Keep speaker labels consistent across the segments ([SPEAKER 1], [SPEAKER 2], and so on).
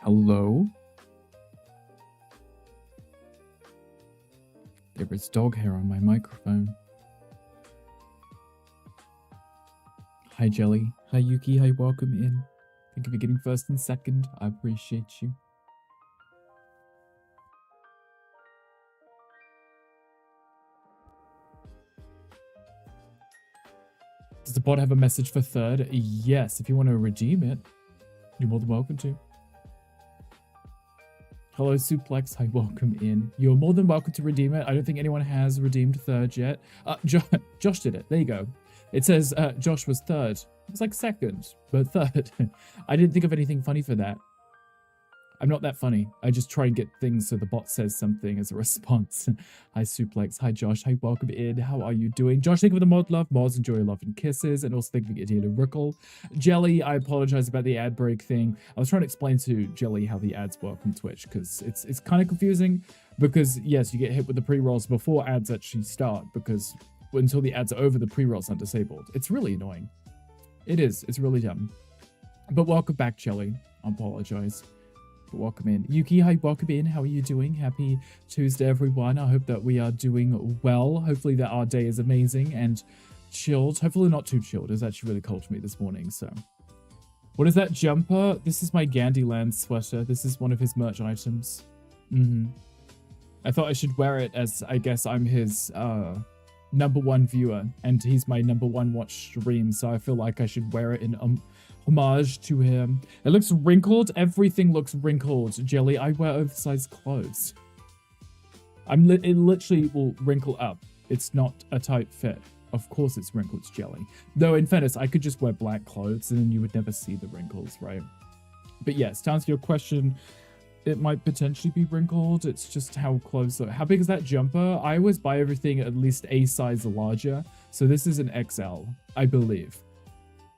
[SPEAKER 1] Hello? There is dog hair on my microphone. Hi, Jelly. Hi, Yuki. Hi, welcome in. Thank you for getting first and second. I appreciate you. Does the bot have a message for third? Yes, if you want to redeem it, you're more than welcome to. Hello, Suplex. Hi, welcome in. You're more than welcome to redeem it. I don't think anyone has redeemed third yet. Josh did it. There you go. It says Josh was third. It was like second, but third. I didn't think of anything funny for that. I'm not that funny. I just try and get things so the bot says something as a response. Hi, Suplex. Hi, Josh. Hi, welcome in. How are you doing? Josh, thank you for the mod love. Mods, enjoy your love and kisses. And also thank you for getting a Rickle. Jelly, I apologize about the ad break thing. I was trying to explain to Jelly how the ads work on Twitch because it's kind of confusing because, yes, you get hit with the pre-rolls before ads actually start because until the ads are over, the pre-rolls aren't disabled. It's really annoying. It is. It's really dumb. But welcome back, Jelly. I apologize. Welcome in. Yuki, hi, welcome in. How are you doing? Happy Tuesday, everyone. I hope that we are doing well. Hopefully that our day is amazing and chilled. Hopefully not too chilled. It's actually really cold for me this morning, so. What is that jumper? This is my Gandyland sweater. This is one of his merch items. I thought I should wear it as, I guess, I'm his #1 viewer and he's my #1 watch stream, so I feel like I should wear it in homage to him. It looks wrinkled. Everything looks wrinkled, Jelly. I wear oversized clothes. It literally will wrinkle up. It's not a tight fit. Of course it's wrinkled, Jelly. Though, in fairness, I could just wear black clothes and then you would never see the wrinkles, right? But yes, to answer your question, it might potentially be wrinkled. It's just how close. How big is that jumper? I always buy everything at least a size larger. So this is an XL, I believe.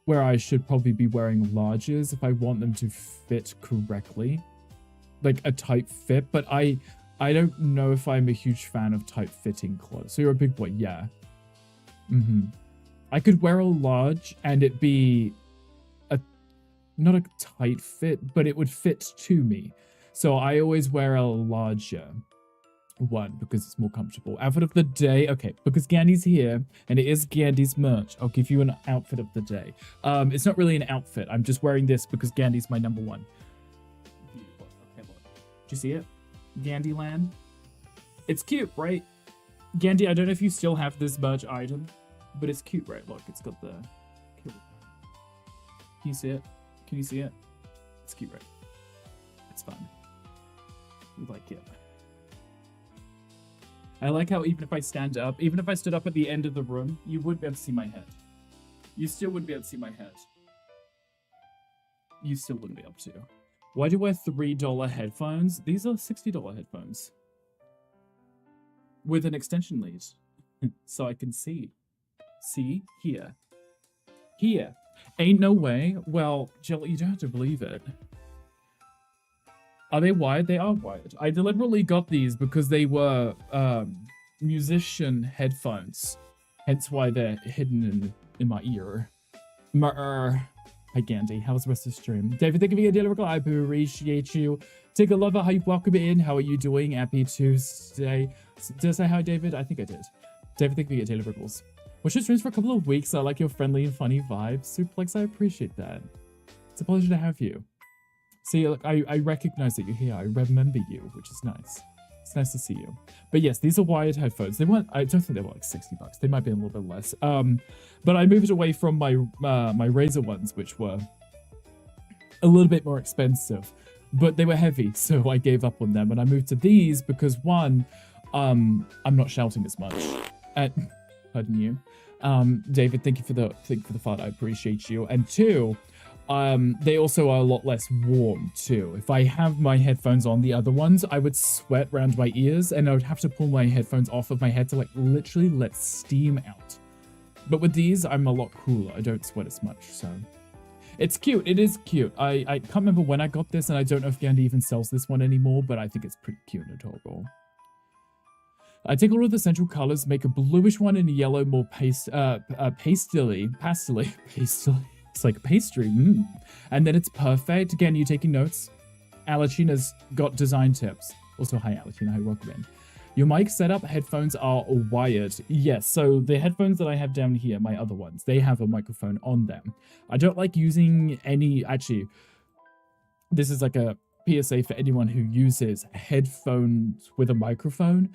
[SPEAKER 1] Where I should probably be wearing larges if I want them to fit correctly. Like a tight fit, but I don't know if I'm a huge fan of tight fitting clothes. So you're a big boy, yeah. I could wear a large and it be not a tight fit, but it would fit to me. So I always wear a larger one because it's more comfortable. Outfit of the day. Okay, because Gandy's here and it is Gandy's merch, I'll give you an outfit of the day. It's not really an outfit. I'm just wearing this because Gandy's my #1. Beautiful. Okay, look. Do you see it? Gandyland. It's cute, right? Gandy, I don't know if you still have this merch item, but it's cute, right? Look, it's got the... Can you see it? Can you see it? It's cute, right? It's fun. You like it. I like how even if I stand up, even if I stood up at the end of the room, you wouldn't be able to see my head. You still wouldn't be able to see my head. You still wouldn't be able to. Why do you wear $3 headphones? These are $60 headphones. With an extension lead. So I can see. See? Here. Here. Ain't no way. Well, Jelly, you don't have to believe it. Are they wired? They are wired. I deliberately got these because they were musician headphones. Hence why they're hidden in my ear. Hi, Gandhi. How's the rest of the stream? David, thank you for your delivery. I appreciate you. Take a lover. Hi, welcome in. How are you doing? Happy Tuesday. Did I say hi, David? I think I did. David, thank you for your deliverables. Watch your streams for a couple of weeks. I like your friendly and funny vibes. Suplex, I appreciate that. It's a pleasure to have you. See, look, I recognize that you're here. I remember you, which is nice. It's nice to see you. But yes, these are wired headphones. They weren't, I don't think they were like $60. They might be a little bit less. But I moved away from my my Razer ones, which were a little bit more expensive, but they were heavy, so I gave up on them. And I moved to these because one, I'm not shouting as much. Pardon you. David, thank you for the fun. I appreciate you. And two, they also are a lot less warm too. If I have my headphones on, the other ones, I would sweat around my ears and I would have to pull my headphones off of my head to like literally let steam out. But with these, I'm a lot cooler. I don't sweat as much, so. It's cute. It is cute. I can't remember when I got this and I don't know if Gandy even sells this one anymore, but I think it's pretty cute and adorable. I take all of the central colors, make a bluish one and a yellow, more pastely. It's like pastry. And then it's perfect. Again, you taking notes? Alachina's got design tips. Also, hi Alachina, hi, welcome in. Your mic setup, headphones are wired. Yes, so the headphones that I have down here, my other ones, they have a microphone on them. I don't like using any, actually, this is like a PSA for anyone who uses headphones with a microphone.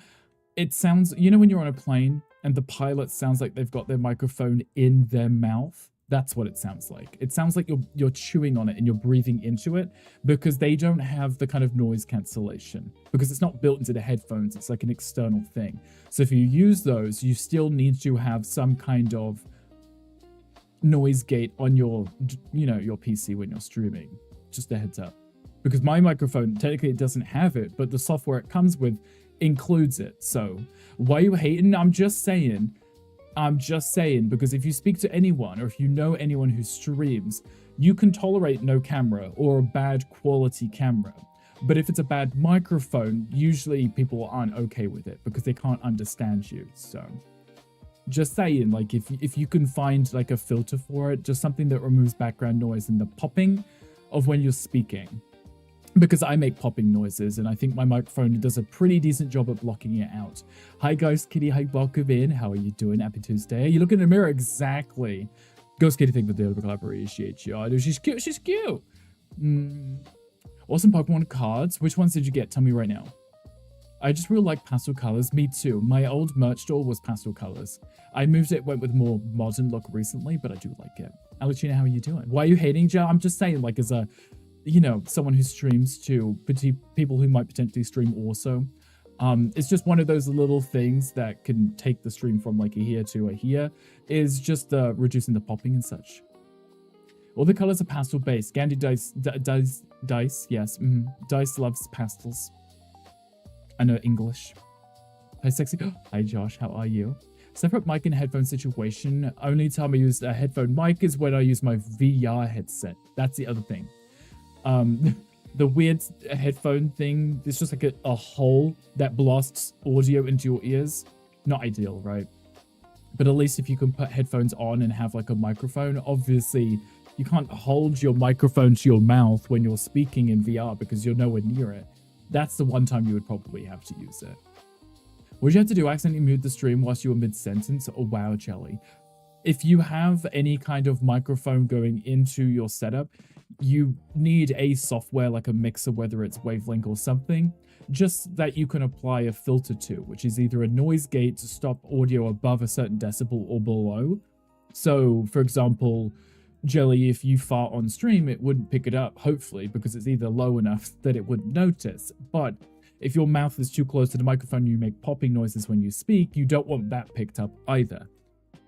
[SPEAKER 1] It sounds, you know when you're on a plane and the pilot sounds like they've got their microphone in their mouth? That's what it sounds like. It sounds like you're chewing on it and you're breathing into it because they don't have the kind of noise cancellation because it's not built into the headphones. It's like an external thing. So if you use those, you still need to have some kind of noise gate on your, you know, your PC when you're streaming. Just a heads up. Because my microphone, technically it doesn't have it, but the software it comes with includes it. So why are you hating? I'm just saying, because if you speak to anyone or if you know anyone who streams, you can tolerate no camera or a bad quality camera. But if it's a bad microphone, usually people aren't okay with it because they can't understand you. So just saying, like if you can find like a filter for it, just something that removes background noise and the popping of when you're speaking. Because I make popping noises and I think my microphone does a pretty decent job at blocking it out. Hi Ghost Kitty, hi, welcome in. How are you doing? Happy Tuesday. You look in the mirror, exactly. Ghost Kitty, thank you for the collaboration. I do. She's cute. She's cute. Awesome Pokemon cards. Which ones did you get? Tell me right now. I just really like pastel colors. Me too. My old merch store was pastel colors. I moved it, went with more modern look recently, but I do like it. Alachina, how are you doing? Why are you hating, Joe? I'm just saying, like, as a, you know, someone who streams to people who might potentially stream also. It's just one of those little things that can take the stream from like a here to a here, is just reducing the popping and such. All the colors are pastel based. Gandhi Dice, yes. Dice loves pastels. I know English. Hi sexy. Hi Josh, how are you? Separate mic and headphone situation. Only time I use a headphone mic is when I use my VR headset. That's the other thing. The weird headphone thing, it's just like a hole that blasts audio into your ears. Not ideal, right? But at least if you can put headphones on and have like a microphone, obviously you can't hold your microphone to your mouth when you're speaking in VR because you're nowhere near it. That's the one time you would probably have to use it. What did you have to do? Accidentally mute the stream whilst you were mid-sentence? Oh, wow, Jelly. If you have any kind of microphone going into your setup, you need a software like a mixer, whether it's Wavelink or something, just that you can apply a filter to, which is either a noise gate to stop audio above a certain decibel or below. So, for example, Jelly, if you fart on stream, it wouldn't pick it up, hopefully, because it's either low enough that it wouldn't notice. But if your mouth is too close to the microphone, you make popping noises when you speak, you don't want that picked up either.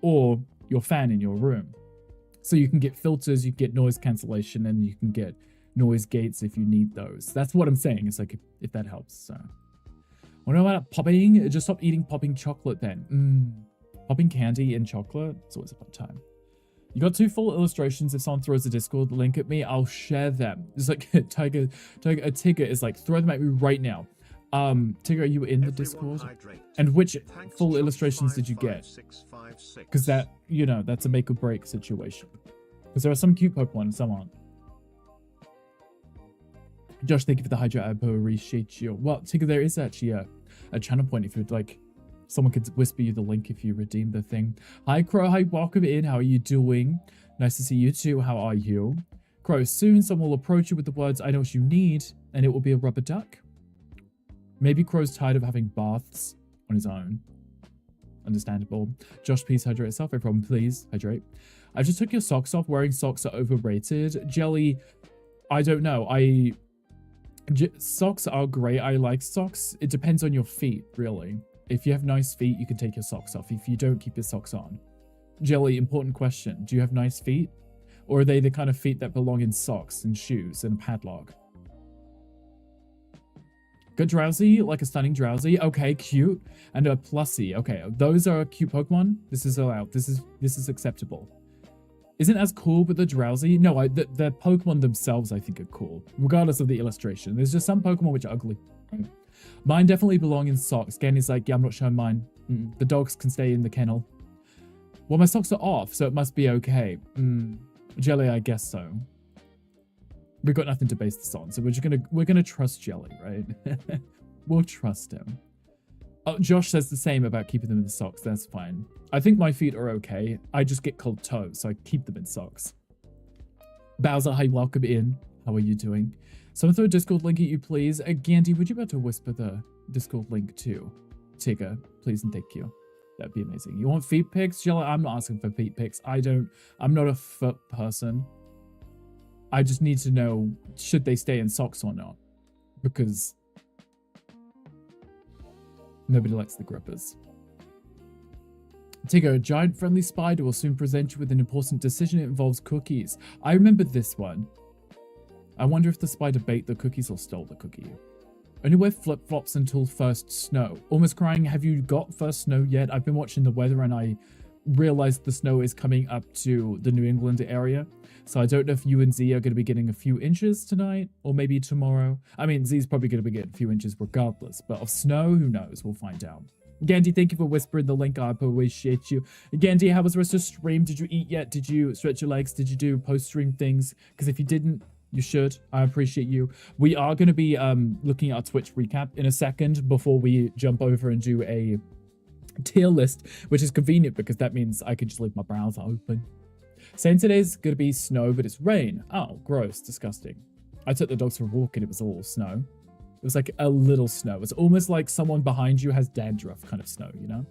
[SPEAKER 1] Or your fan in your room. So you can get filters, you can get noise cancellation, and you can get noise gates if you need those. That's what I'm saying. It's like, if that helps. So, what about popping? Just stop eating popping chocolate then. Popping candy and chocolate? It's always a fun time. You got 2 full illustrations. If someone throws a Discord link at me, I'll share them. It's like Tigger is like, throw them at me right now. Tigger, are you in the Discord? And which full illustrations did you get? Because that, you know, that's a make or break situation. Because there are some cute Pokemon and some aren't. Josh, thank you for the Hydra. I appreciate you. Well, Tigger, there is actually a channel point if you'd like. Someone could whisper you the link if you redeem the thing. Hi, Crow. Hi, welcome in. How are you doing? Nice to see you too. How are you? Crow, soon someone will approach you with the words, I know what you need, and it will be a rubber duck. Maybe Crow's tired of having baths on his own. Understandable. Josh, please hydrate yourself. No problem. Please hydrate. I just took your socks off. Wearing socks are overrated. Jelly, I don't know. Socks are great. I like socks. It depends on your feet, really. If you have nice feet, you can take your socks off. If you don't, keep your socks on. Jelly, important question. Do you have nice feet? Or are they the kind of feet that belong in socks and shoes and a padlock? Good Drowsy, like a stunning Drowsy. Okay, cute. And a Plussy. Okay, those are cute Pokemon. This is allowed. This is acceptable. Isn't as cool with the Drowsy? No, the Pokemon themselves I think are cool, regardless of the illustration. There's just some Pokemon which are ugly. Mine definitely belong in socks. Ganny's like, yeah, I'm not showing mine. The dogs can stay in the kennel. Well, my socks are off, so it must be okay. Jelly, I guess so. We've got nothing to base this on, so we're gonna trust Jelly, right? We'll trust him. Oh, Josh says the same about keeping them in socks. That's fine. I think my feet are okay. I just get cold toes, so I keep them in socks. Bowser, hi, welcome in. How are you doing? Someone throw a Discord link at you, please. Gandhi, would you be able to whisper the Discord link to Tigger, please and thank you? That'd be amazing. You want feet pics? Jelly, I'm not asking for feet pics. I'm not a foot person. I just need to know, should they stay in socks or not? Because nobody likes the grippers. Tigger, a giant friendly spider will soon present you with an important decision. It involves cookies. I remember this one. I wonder if the spider baked the cookies or stole the cookie. Only wear flip-flops until first snow. Almost crying, have you got first snow yet? I've been watching the weather and I realized the snow is coming up to the New England area. So I don't know if you and Z are going to be getting a few inches tonight or maybe tomorrow. I mean, Z's probably going to be getting a few inches regardless, but of snow, who knows? We'll find out. Gandhi, thank you for whispering the link. I appreciate you. Gandhi, how was the rest of the stream? Did you eat yet? Did you stretch your legs? Did you do post-stream things? Because if you didn't, you should. I appreciate you. We are going to be looking at our Twitch recap in a second before we jump over and do a tier list, which is convenient because that means I can just leave my browser open. Saying today's going to be snow, but it's rain. Oh, gross. Disgusting. I took the dogs for a walk and it was all snow. It was like a little snow. It's almost like someone behind you has dandruff kind of snow, you know?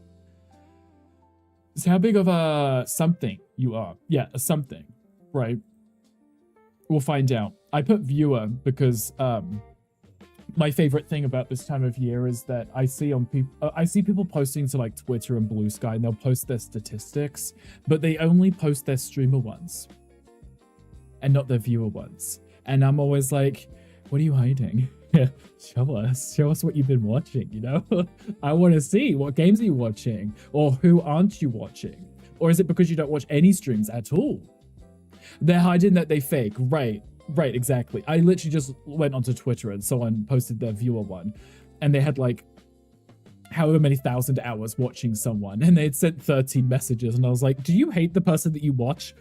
[SPEAKER 1] So how big of a something you are? Yeah, a something, right? We'll find out. I put viewer because my favorite thing about this time of year is that I see people posting to like Twitter and Blue Sky, and they'll post their statistics, but they only post their streamer ones and not their viewer ones. And I'm always like, what are you hiding? Show us what you've been watching, you know? I want to see what games are you watching, or who aren't you watching? Or is it because you don't watch any streams at all? They're hiding that they fake. Right, exactly. I literally just went onto Twitter and someone posted their viewer one, and they had like however many thousand hours watching someone, and they had sent 13 messages, and I was like, do you hate the person that you watch?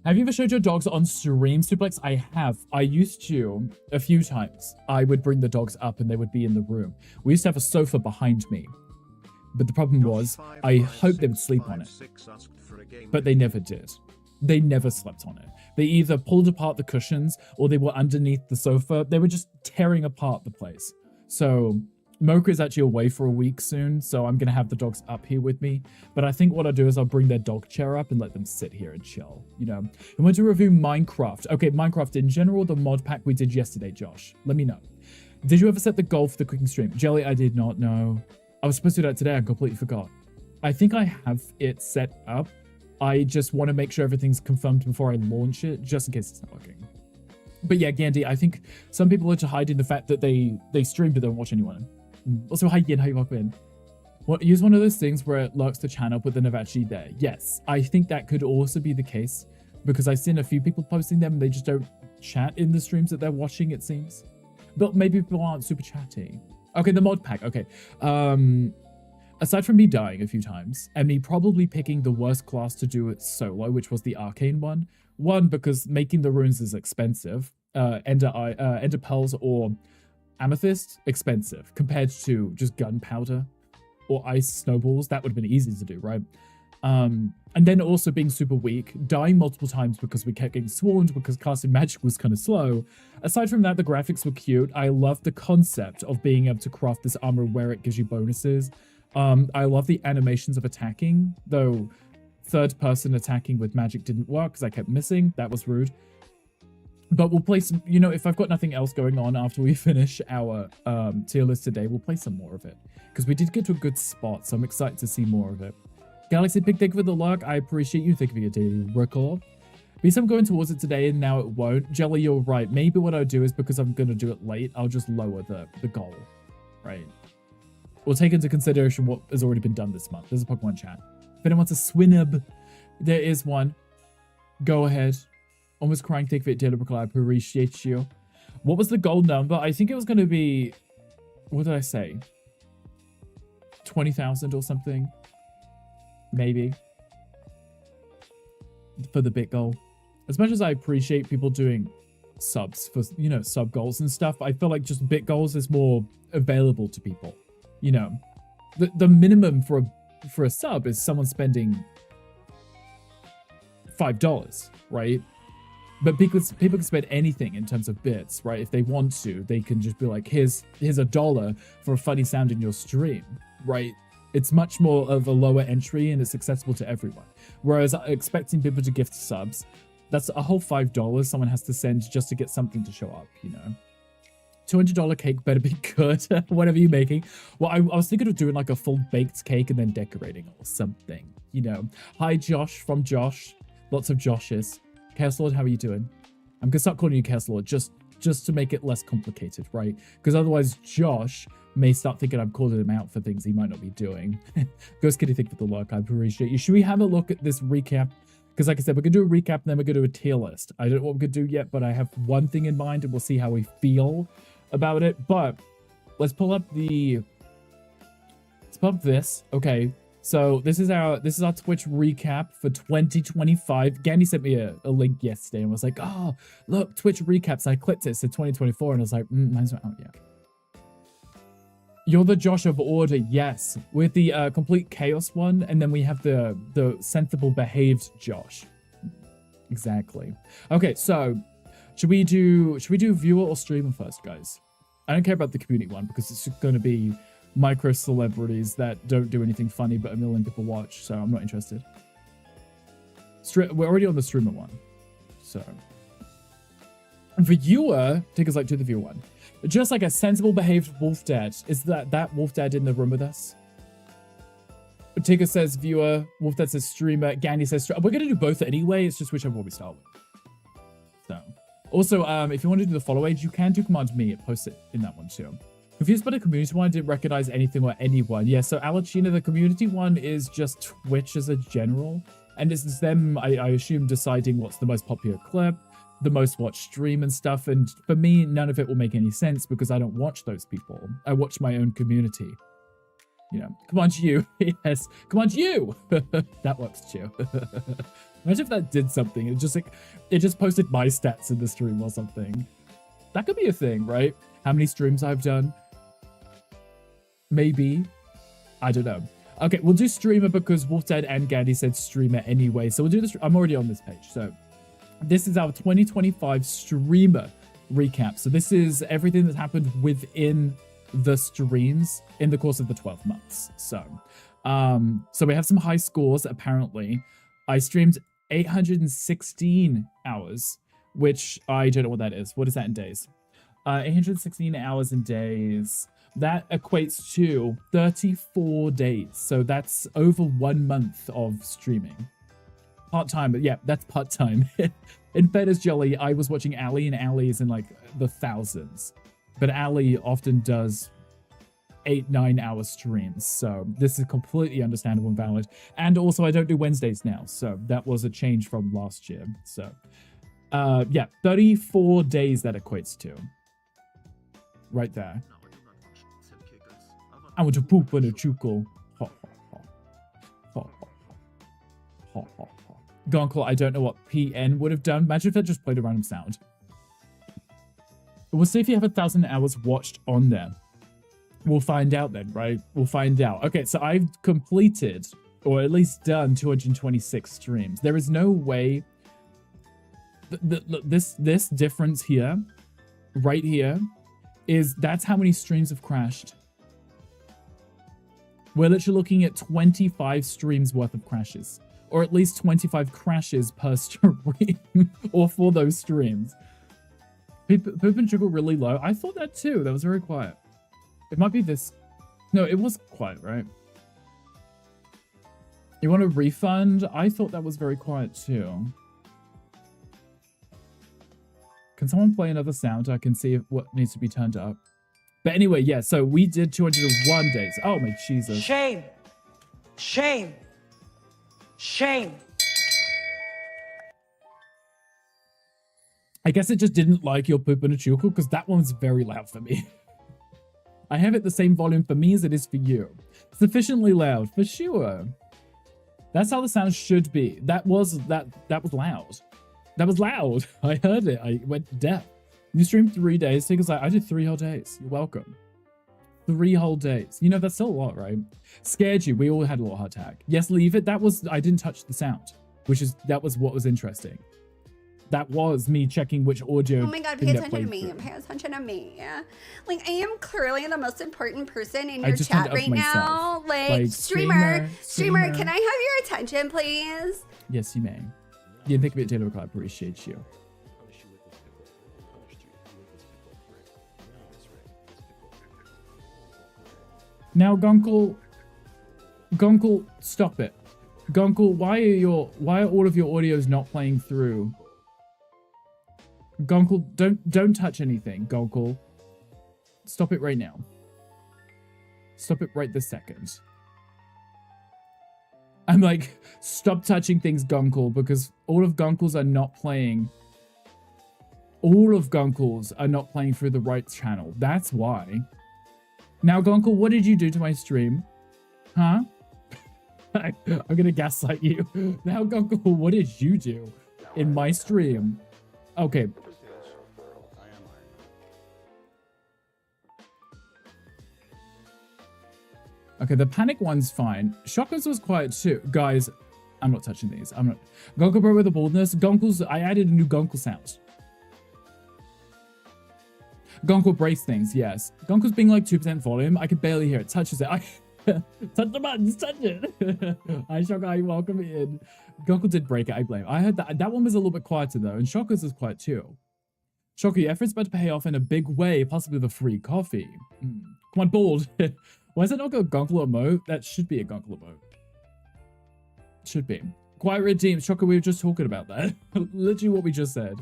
[SPEAKER 1] Have you ever showed your dogs on stream, Suplex? I have. I used to a few times. I would bring the dogs up and they would be in the room. We used to have a sofa behind me, but the problem was I hoped they would sleep on it, but they never did. They never slept on it. They either pulled apart the cushions or they were underneath the sofa. They were just tearing apart the place. So Mocha is actually away for a week soon, so I'm going to have the dogs up here with me. But I think what I'll do is I'll bring their dog chair up and let them sit here and chill, you know. I want to review Minecraft. Okay, Minecraft in general, the mod pack we did yesterday, Josh. Let me know. Did you ever set the goal for the cooking stream? Jelly, I did not know. I was supposed to do that today. I completely forgot. I think I have it set up. I just want to make sure everything's confirmed before I launch it, just in case it's not working. But yeah, Gandhi, I think some people are to hiding the fact that they stream but don't watch anyone. Also, hi Yin, how you welcome in. Use one of those things where it lurks the channel but they're never actually there. Yes, I think that could also be the case because I've seen a few people posting them and they just don't chat in the streams that they're watching, it seems. But maybe people aren't super chatty. Okay, the mod pack, okay. Aside from me dying a few times, and me probably picking the worst class to do it solo, which was the arcane one. One, because making the runes is expensive. Ender pearls or amethyst, expensive, compared to just gunpowder or ice snowballs. That would have been easy to do, right? And then also being super weak, dying multiple times because we kept getting swarmed because casting magic was kind of slow. Aside from that, the graphics were cute. I love the concept of being able to craft this armor where it gives you bonuses. I love the animations of attacking, though third person attacking with magic didn't work because I kept missing. That was rude. But we'll play some, you know, if I've got nothing else going on after we finish our tier list today, we'll play some more of it. Because we did get to a good spot, so I'm excited to see more of it. Galaxy Pig, thank you for the luck. I appreciate you. Thank you for your daily record. Because I'm going towards it today and now it won't. Jelly, you're right. Maybe what I'll do is because I'm going to do it late, I'll just lower the goal, right? We'll take into consideration what has already been done this month. There's a Pokemon chat. If anyone wants a Swinub, there is one. Go ahead. Almost crying. Thank you for it, Taylor. I appreciate you. What was the goal number? I think it was going to be... What did I say? 20,000 or something? Maybe. For the bit goal. As much as I appreciate people doing subs for, you know, sub goals and stuff. I feel like just bit goals is more available to people. You know, the minimum for a sub is someone spending $5, right? But people can spend anything in terms of bits, right? If they want to, they can just be like, here's $1 for a funny sound in your stream, right? It's much more of a lower entry and it's accessible to everyone. Whereas expecting people to gift subs, that's a whole $5 someone has to send just to get something to show up, you know? $200 cake better be good, whatever you're making. Well, I was thinking of doing like a full baked cake and then decorating or something, you know? Hi, Josh from Josh. Lots of Joshes. Chaos Lord, how are you doing? I'm gonna start calling you Chaos Lord just to make it less complicated, right? Because otherwise Josh may start thinking I'm calling him out for things he might not be doing. Ghost Kitty, thank you for the luck. I appreciate you. Should we have a look at this recap? Because like I said, we're gonna do a recap and then we're gonna do a tier list. I don't know what we're gonna do yet, but I have one thing in mind and we'll see how we feel about it. But let's pull up this. Okay. So this is our Twitch recap for 2025. Gandhi sent me a link yesterday and was like, oh, look, Twitch recaps. I clicked it, it said 2024, and I was like, mine's not out yet. You're the Josh of order, yes. With the complete chaos one, and then we have the sensible behaved Josh. Exactly. Okay, so should we do viewer or streamer first, guys? I don't care about the community one because it's going to be micro celebrities that don't do anything funny but a million people watch, so I'm not interested. We're already on the streamer one, so viewer, take us like to the viewer one. Just like a sensible behaved wolf dad. Is that wolf dad in the room with us? Tigger says viewer, wolf dad says streamer, Gandhi says streamer. We're gonna do both anyway, it's just whichever one we start with. So also, if you want to do the follow age, you can do command me, post it in that one too. Confused by the community one, I didn't recognize anything or anyone. Yeah, so Alachina, the community one is just Twitch as a general. And it's them, I assume, deciding what's the most popular clip, the most watched stream and stuff. And for me, none of it will make any sense because I don't watch those people. I watch my own community. You know, come on you. Yes, come on you. That works too. Imagine if that did something. It just posted my stats in the stream or something. That could be a thing, right? How many streams I've done. Maybe. I don't know. Okay, we'll do streamer because Wolfdad and Gandhi said streamer anyway. So we'll do this. I'm already on this page. So this is our 2025 streamer recap. So this is everything that's happened within the streams in the course of the 12 months. So, so we have some high scores, apparently. I streamed 816 hours, which I don't know what that is. What is that in days? 816 hours in days. That equates to 34 days. So that's over 1 month of streaming. Part-time, but yeah, that's part-time. In Fedder's Jelly, I was watching Ali, and Ali is in like the thousands. But Ali often does 8-9 hour streams. So this is completely understandable and valid. And also I don't do Wednesdays now. So that was a change from last year. So yeah, 34 days that equates to. Right there. I want to poop on a chuckle. Gonkel, I don't know what PN would have done. Imagine if it just played a random sound. We'll see if you have 1,000 hours watched on there. We'll find out then, right? We'll find out. Okay, so I've completed, or at least done, 226 streams. There is no way... This difference here, right here, that's how many streams have crashed. We're literally looking at 25 streams worth of crashes. Or at least 25 crashes per stream. Or for those streams. Poop and Jiggle really low. I thought that too. That was very quiet. It might be this. No, it was quiet, right? You want a refund? I thought that was very quiet too. Can someone play another sound? I can see what needs to be turned up. But anyway, yeah, so we did 201 days. Oh my Jesus.
[SPEAKER 2] Shame. Shame. Shame.
[SPEAKER 1] I guess it just didn't like your poop and a chuckle because that one's very loud for me. I have it the same volume for me as it is for you. Sufficiently loud, for sure. That's how the sound should be. That was loud. That was loud. I heard it. I went deaf. You streamed 3 days. Tigger's like, I did 3 whole days. You're welcome. 3 whole days. You know, that's still a lot, right? Scared you. We all had a lot of heart attack. Yes, leave it. I didn't touch the sound, that was what was interesting. That was me checking which audio.
[SPEAKER 3] Oh my god, pay attention to me. Pay attention to me. Like, I am clearly the most important person in your chat right now. Like, streamer, can I have your attention, please?
[SPEAKER 1] Yes, you may. Yeah, think of it, Taylor. I appreciate you. Now, Gunkle, stop it. Gunkle, why are all of your audios not playing through? Gunkle, don't touch anything, Gunkle. Stop it right now. Stop it right this second. I'm like, stop touching things, Gunkle, because all of Gunkles are not playing. All of Gunkles are not playing through the right channel. That's why. Now, Gunkle, what did you do to my stream? Huh? I'm gonna gaslight you. Now, Gunkle, what did you do in my stream? Okay. Okay, the panic one's fine. Shockers was quiet too. Guys, I'm not touching these. I'm not. Gunkle bro with the baldness. Gunkle's, I added a new Gunkle sound. Gunkle breaks things, yes. Gunkle's being like 2% volume. I can barely hear it. Touches it. Touch the buttons, touch it. Hi, Shocker, you welcome in. Gunkle did break it, I blame. I heard that one was a little bit quieter though, and Shocker's is quiet too. Shocker, your effort's about to pay off in a big way, possibly with a free coffee. Come on, bald. Why is it not a Gunkle emote? That should be a Gunkle emote. Should be. Quiet redeemed. Shocker, we were just talking about that. Literally what we just said.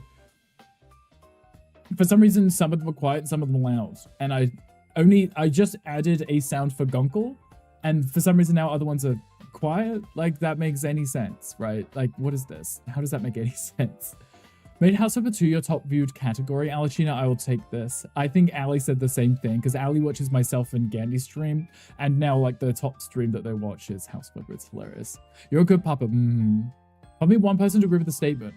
[SPEAKER 1] For some reason, some of them were quiet, some of them were loud. And I just added a sound for Gunkle, and for some reason now other ones are quiet. Like, that makes any sense, right? Like, what is this? How does that make any sense? Made Housekeeper 2 your top viewed category. Alachina, I will take this. I think Ali said the same thing, because Ali watches myself and Gandhi stream, and now, like, the top stream that they watch is Housekeeper. It's hilarious. You're a good papa. Probably one person to agree with the statement.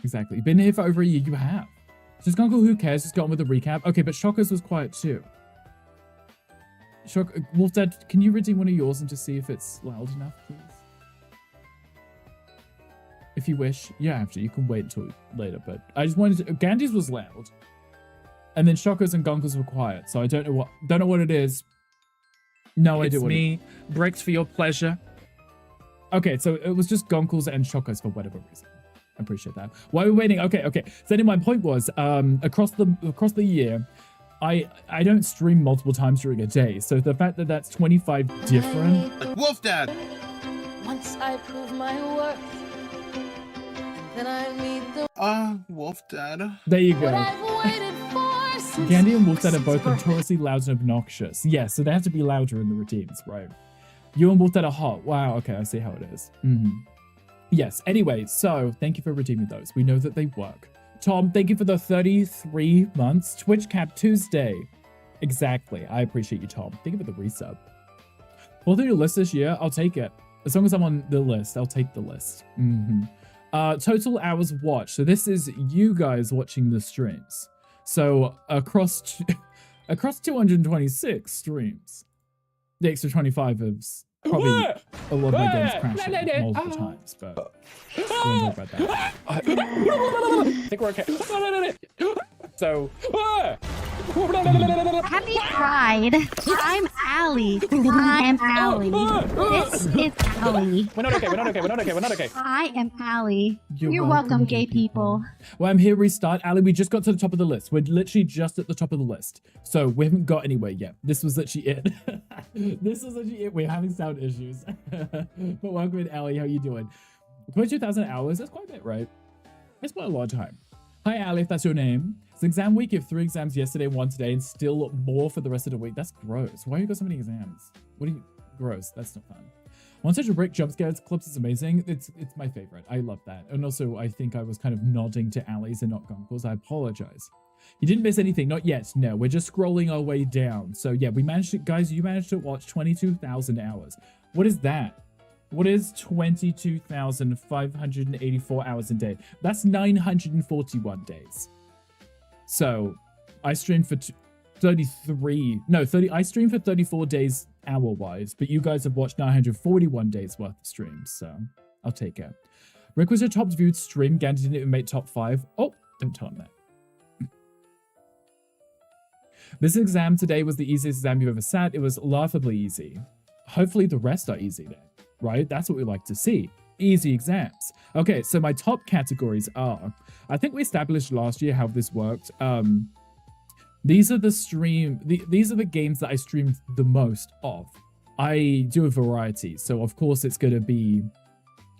[SPEAKER 1] Exactly. You've been here for over a year. You have. Just Gunkle, who cares? Just got on with the recap. Okay, but Shockers was quiet too. Wolf Dad, can you redeem one of yours and just see if it's loud enough, please? If you wish. You don't have to. You can wait until later, but I just wanted to... Gandhi's was loud. And then Shockers and Gunkles were quiet, so I don't know what it is. No idea what it is. It's me. Breaks for your pleasure. Okay, so it was just Gunkles and Shockers for whatever reason. I appreciate that. While we're waiting, okay. So anyway, my point was, across the year, I don't stream multiple times during a day. So the fact that that's 25 different.
[SPEAKER 4] Wolf Dad.
[SPEAKER 5] Once I prove my worth, then I meet the
[SPEAKER 4] Wolf Dad.
[SPEAKER 1] There you go.
[SPEAKER 5] what I've waited for since
[SPEAKER 1] Gandhi and Wolf Dad are both
[SPEAKER 5] birth.
[SPEAKER 1] notoriously loud and obnoxious. Yes, so they have to be louder in the routines, right? You and Wolf Dad are hot. Wow. Okay, I see how it is. Yes, anyway, so thank you for redeeming those. We know that they work. Tom, thank you for the 33 months. Twitch Cap Tuesday. Exactly. I appreciate you, Tom. Thank you for the resub. Pull through your list this year. I'll take it. As long as I'm on the list, I'll take the list. Total hours watched. So this is you guys watching the streams. So across 226 streams, the extra 25 is probably a lot of my games crashing multiple times, but we don't talk about that. I think we're okay. So,
[SPEAKER 6] Happy Pride. I'm Allie. I'm Allie. This is Allie.
[SPEAKER 1] We're not okay.
[SPEAKER 6] I am Allie.
[SPEAKER 1] You're
[SPEAKER 6] welcome, gay people.
[SPEAKER 1] Well, I'm here, restart. Ali, we just got to the top of the list. We're literally just at the top of the list. So we haven't got anywhere yet. This was literally it. This was literally it. We're having sound issues. But welcome in, Ali. How you doing? 22,000 hours. That's quite a bit, right? It's quite a lot of time. Hi, Ali, if that's your name. It's exam week. You have 3 exams yesterday, 1 today, and still more for the rest of the week. That's gross. Why you got so many exams? What are you... Gross. That's not fun. One Such a Brick jump scares clips is amazing. It's my favorite. I love that. And also, I think I was kind of nodding to Ali's and not Gunkles. I apologize. You didn't miss anything. Not yet. No, we're just scrolling our way down. So yeah, we managed to... Guys, you managed to watch 22,000 hours. What is that? What is 22,584 hours a day? That's 941 days. So I streamed for 30, I streamed for 34 days hour-wise, but you guys have watched 941 days worth of streams, so I'll take it. Rick was your top viewed stream. Gandhi didn't even make top 5. Oh, don't tell him that. This exam today was the easiest exam you've ever sat. It was laughably easy. Hopefully the rest are easy then, right? That's what we like to see. Easy exams. Okay, so my top categories are, I think we established last year how this worked. These are the games that I streamed the most of. I do a variety, so of course it's going to be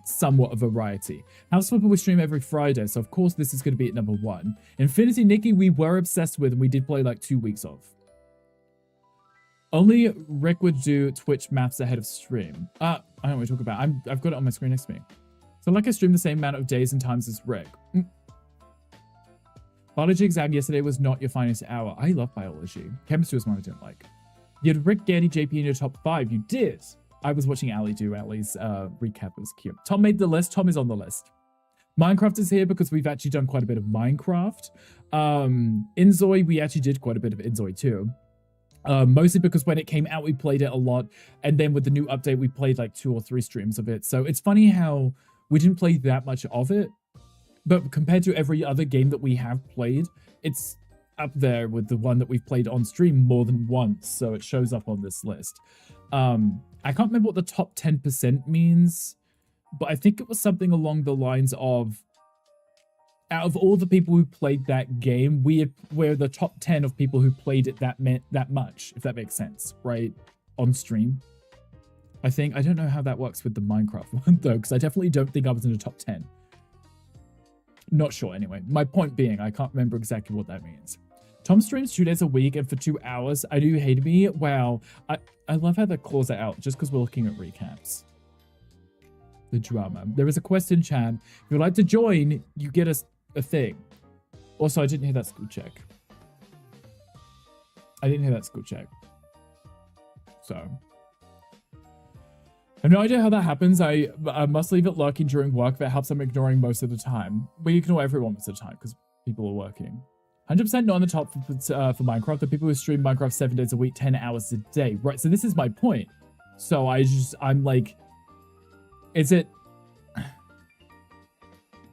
[SPEAKER 1] somewhat of a variety. House Flipper we stream every Friday, so of course this is going to be at number 1. Infinity Nikki we were obsessed with and we did play like 2 weeks of. Only Rick would do Twitch maths ahead of stream. I don't know what you're talking about. I've got it on my screen next to me. So like I streamed the same amount of days and times as Rick. Biology exam yesterday was not your finest hour. I love biology. Chemistry was one I didn't like. You had Rick, Gandhi, JP in your top 5. You did. I was watching Ali do Ali's recap. It was cute. Tom made the list. Tom is on the list. Minecraft is here because we've actually done quite a bit of Minecraft. Inzoi, we actually did quite a bit of Inzoi too. Mostly because when it came out, we played it a lot. And then with the new update, we played like 2 or 3 streams of it. So it's funny how we didn't play that much of it. But compared to every other game that we have played, it's up there with the one that we've played on stream more than once. So it shows up on this list. I can't remember what the top 10% means, but I think it was something along the lines of, out of all the people who played that game, we're the top 10 of people who played it that much, if that makes sense, right? On stream. I don't know how that works with the Minecraft one though, because I definitely don't think I was in the top 10. Not sure anyway. My point being, I can't remember exactly what that means. Tom streams 2 days a week and for 2 hours. I do hate me. Wow. I love how that calls it out just because we're looking at recaps. The drama. There is a quest in chat. If you'd like to join, you get a thing. Also, I didn't hear that school check. So. I have no idea how that happens. I must leave it lurking during work. That helps I'm ignoring most of the time. We ignore everyone most of the time because people are working. 100% not on the top for Minecraft. The people who stream Minecraft 7 days a week, 10 hours a day. Right, so this is my point. So I'm like, is it...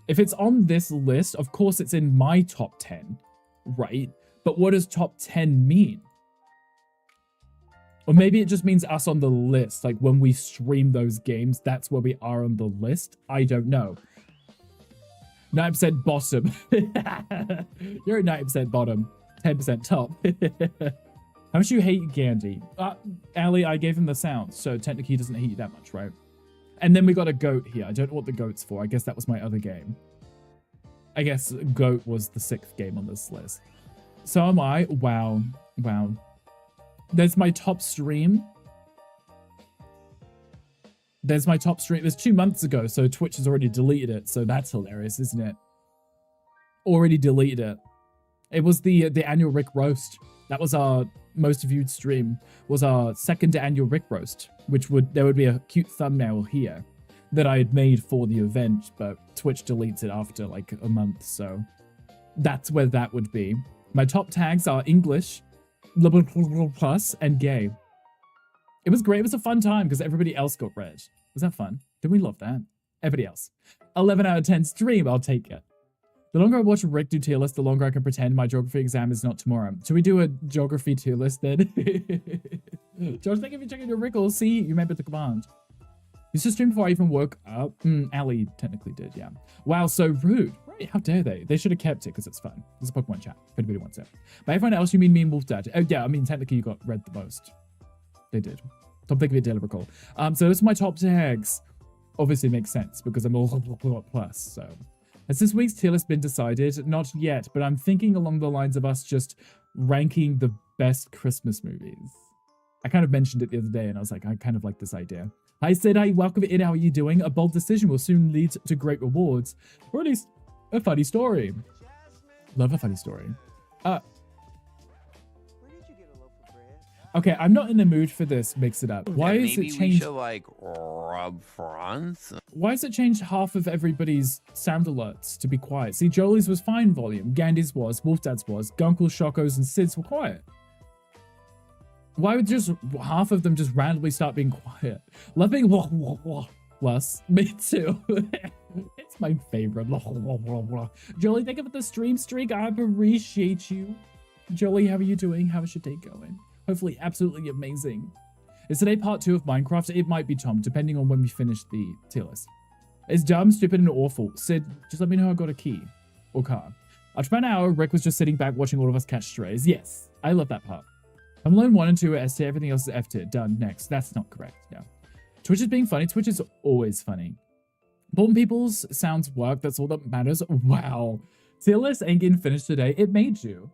[SPEAKER 1] If it's on this list, of course it's in my top 10, right? But what does top 10 mean? Or maybe it just means us on the list. Like when we stream those games, that's where we are on the list. I don't know. 9% bottom. You're at 9% bottom, 10% top. How much do you hate Gandhi? Ali, I gave him the sound, so technically he doesn't hate you that much, right? And then we got a goat here. I don't know what the goat's for. I guess that was my other game. I guess goat was the 6th game on this list. So am I. Wow. Wow. There's my top stream. There's 2 months ago, so Twitch has already deleted it. So that's hilarious, isn't it? Already deleted it. It was the annual Rick Roast. That was our most viewed stream. Was our 2nd annual Rick Roast, which there would be a cute thumbnail here that I had made for the event, but Twitch deletes it after like a month, so that's where that would be. My top tags are English, plus, and gay. It was great. It was a fun time because everybody else got red. Was that fun? Did we love that? Everybody else. 11 out of 10 stream. I'll take it. The longer I watch Rick do tier list, the longer I can pretend my geography exam is not tomorrow. Should we do a geography tier list then? Josh, thank you for checking your Rickles. See, you remembered the command. Used to stream before I even woke up. Ali technically did, yeah. Wow, so rude. Right, how dare they? They should have kept it because it's fun. There's a Pokemon chat if anybody wants it. By everyone else, you mean me and Wolf Dad? Oh, yeah, I mean, technically you got red the most. They did. Don't think of it, daily recall. So those are my top tags. Obviously it makes sense because I'm all plus, so. Has this week's tier list been decided? Not yet, but I'm thinking along the lines of us just ranking the best Christmas movies. I kind of mentioned it the other day and I was like, I kind of like this idea. Hi, Sedai, welcome in. How are you doing? A bold decision will soon lead to great rewards, or at least a funny story. Love a funny story. Okay, I'm not in the mood for this. Mix it up. Why is it changed?
[SPEAKER 4] We should like Rob France.
[SPEAKER 1] Why has it changed half of everybody's sound alerts to be quiet? See, Jolie's was fine volume, Gandhi's was, Wolfdad's was, Gunkel's, Shoko's, and Sid's were quiet. Why would just half of them just randomly start being quiet? Love being less. Me too. It's my favorite. Jolie, thank you for the stream streak. I appreciate you. Jolie, how are you doing? How is your day going? Hopefully absolutely amazing. Is today part 2 of Minecraft? It might be, Tom, depending on when we finish the tier list. It's dumb, stupid, and awful. Sid, just let me know I got a key. Or car. After about an hour, Rick was just sitting back watching all of us catch strays. Yes, I love that part. Home Alone 1 and 2 are S tier, everything else is F tier. Done. Next. That's not correct. Yeah. Twitch is being funny. Twitch is always funny. Important people's sounds work. That's all that matters. Wow. Tier list ain't getting finished today. It made you.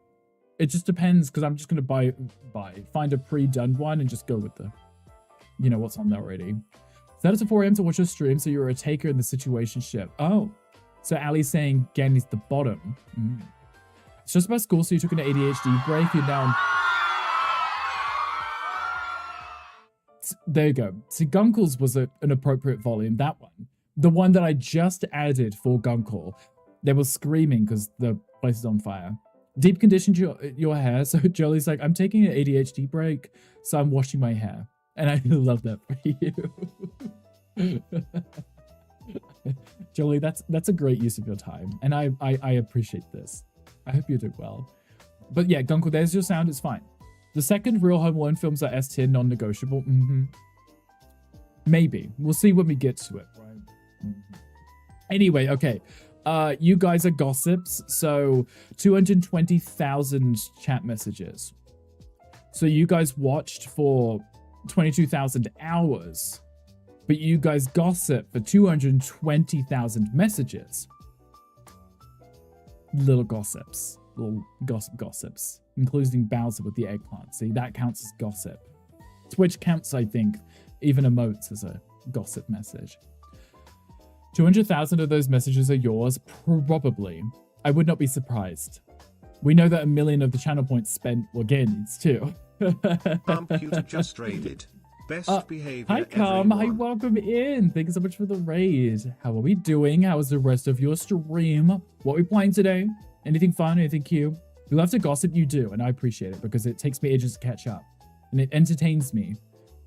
[SPEAKER 1] It just depends, because I'm just going to find a pre-done one and just go with the, you know, what's on there already. Set it to 4 a.m. to watch your stream, so you're a taker in the situationship. Oh. So Ali's saying Gandhi's the bottom. It's just about school, so you took an ADHD break. You're now... There you go. See, Gunkel's was an appropriate volume, that one. The one that I just added for Gunkel. They were screaming because the place is on fire. Deep conditioned your hair. So Jolie's like, I'm taking an ADHD break, so I'm washing my hair. And I love that for you. Jolie, that's a great use of your time. And I appreciate this. I hope you did well. But yeah, Gunkel, there's your sound. It's fine. The second real Home Alone films are S tier, non-negotiable. Maybe. We'll see when we get to it, right? Anyway, okay. You guys are gossips, so 220,000 chat messages. So you guys watched for 22,000 hours, but you guys gossip for 220,000 messages. Little gossips. Little gossips. Including Bowser with the eggplant. See, that counts as gossip. Twitch counts, I think, even emotes as a gossip message. 200,000 of those messages are yours, probably. I would not be surprised. We know that 1 million of the channel points spent were Gandhi's too.
[SPEAKER 7] Computer just raided. Best behavior.
[SPEAKER 1] Hi, Calm. Hi,
[SPEAKER 7] everyone.
[SPEAKER 1] welcome in. Thank you so much for the raid. How are we doing? How is the rest of your stream? What are we playing today? Anything fun? Anything cute? You love to gossip, you do, and I appreciate it because it takes me ages to catch up. And it entertains me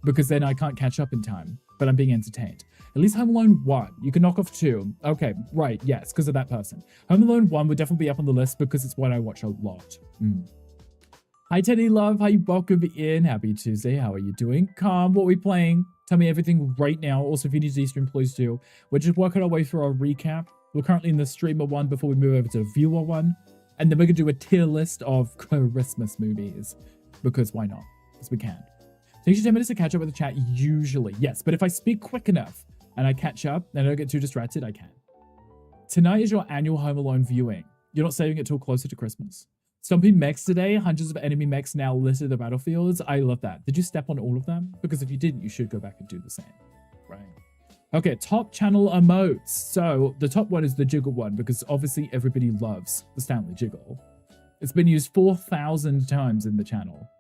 [SPEAKER 1] because then I can't catch up in time, but I'm being entertained. At least Home Alone 1. You can knock off 2. Okay, right, yes, because of that person. Home Alone 1 would definitely be up on the list because it's one I watch a lot. Hi, Teddy Love. How you welcome in? Happy Tuesday. How are you doing? Calm. What are we playing? Tell me everything right now. Also, if you need to stream, please do. We're just working our way through our recap. We're currently in the streamer one before we move over to the viewer one. And then we're going to do a tier list of Christmas movies. Because why not? Because we can. Takes you 10 minutes to catch up with the chat, usually. Yes, but if I speak quick enough and I catch up and I don't get too distracted, I can. Tonight is your annual Home Alone viewing. You're not saving it till closer to Christmas. Stomping mechs today. Hundreds of enemy mechs now littered the battlefields. I love that. Did you step on all of them? Because if you didn't, you should go back and do the same. Right. Okay, top channel emotes. So the top one is the jiggle one because obviously everybody loves the Stanley jiggle. It's been used 4,000 times in the channel.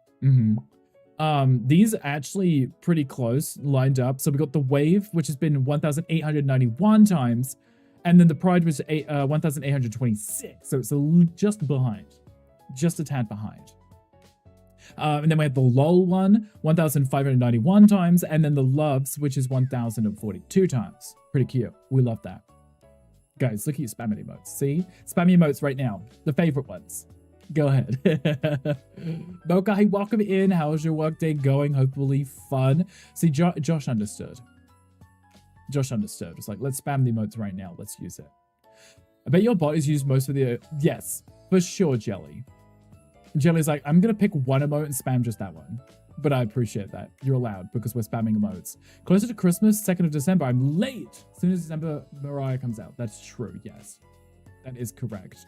[SPEAKER 1] These are actually pretty close, lined up. So we got the wave, which has been 1,891 times, and then the pride was 1,826. So it's just behind, just a tad behind. And then we have the LOL one, 1,591 times, and then the loves, which is 1,042 times. Pretty cute. We love that. Guys, look at your spam emotes. See? Spam emotes right now. The favorite ones. Go ahead. Mocha, hey, welcome in. How's your workday going? Hopefully fun. See, Josh understood. Josh understood. It's like, let's spam the emotes right now. Let's use it. I bet your bot is used most of the... Yes, for sure, Jelly. Jelly's like, I'm going to pick one emote and spam just that one. But I appreciate that. You're allowed because we're spamming emotes. Closer to Christmas, 2nd of December. I'm late. As soon as December, Mariah comes out. That's true, yes. That is correct.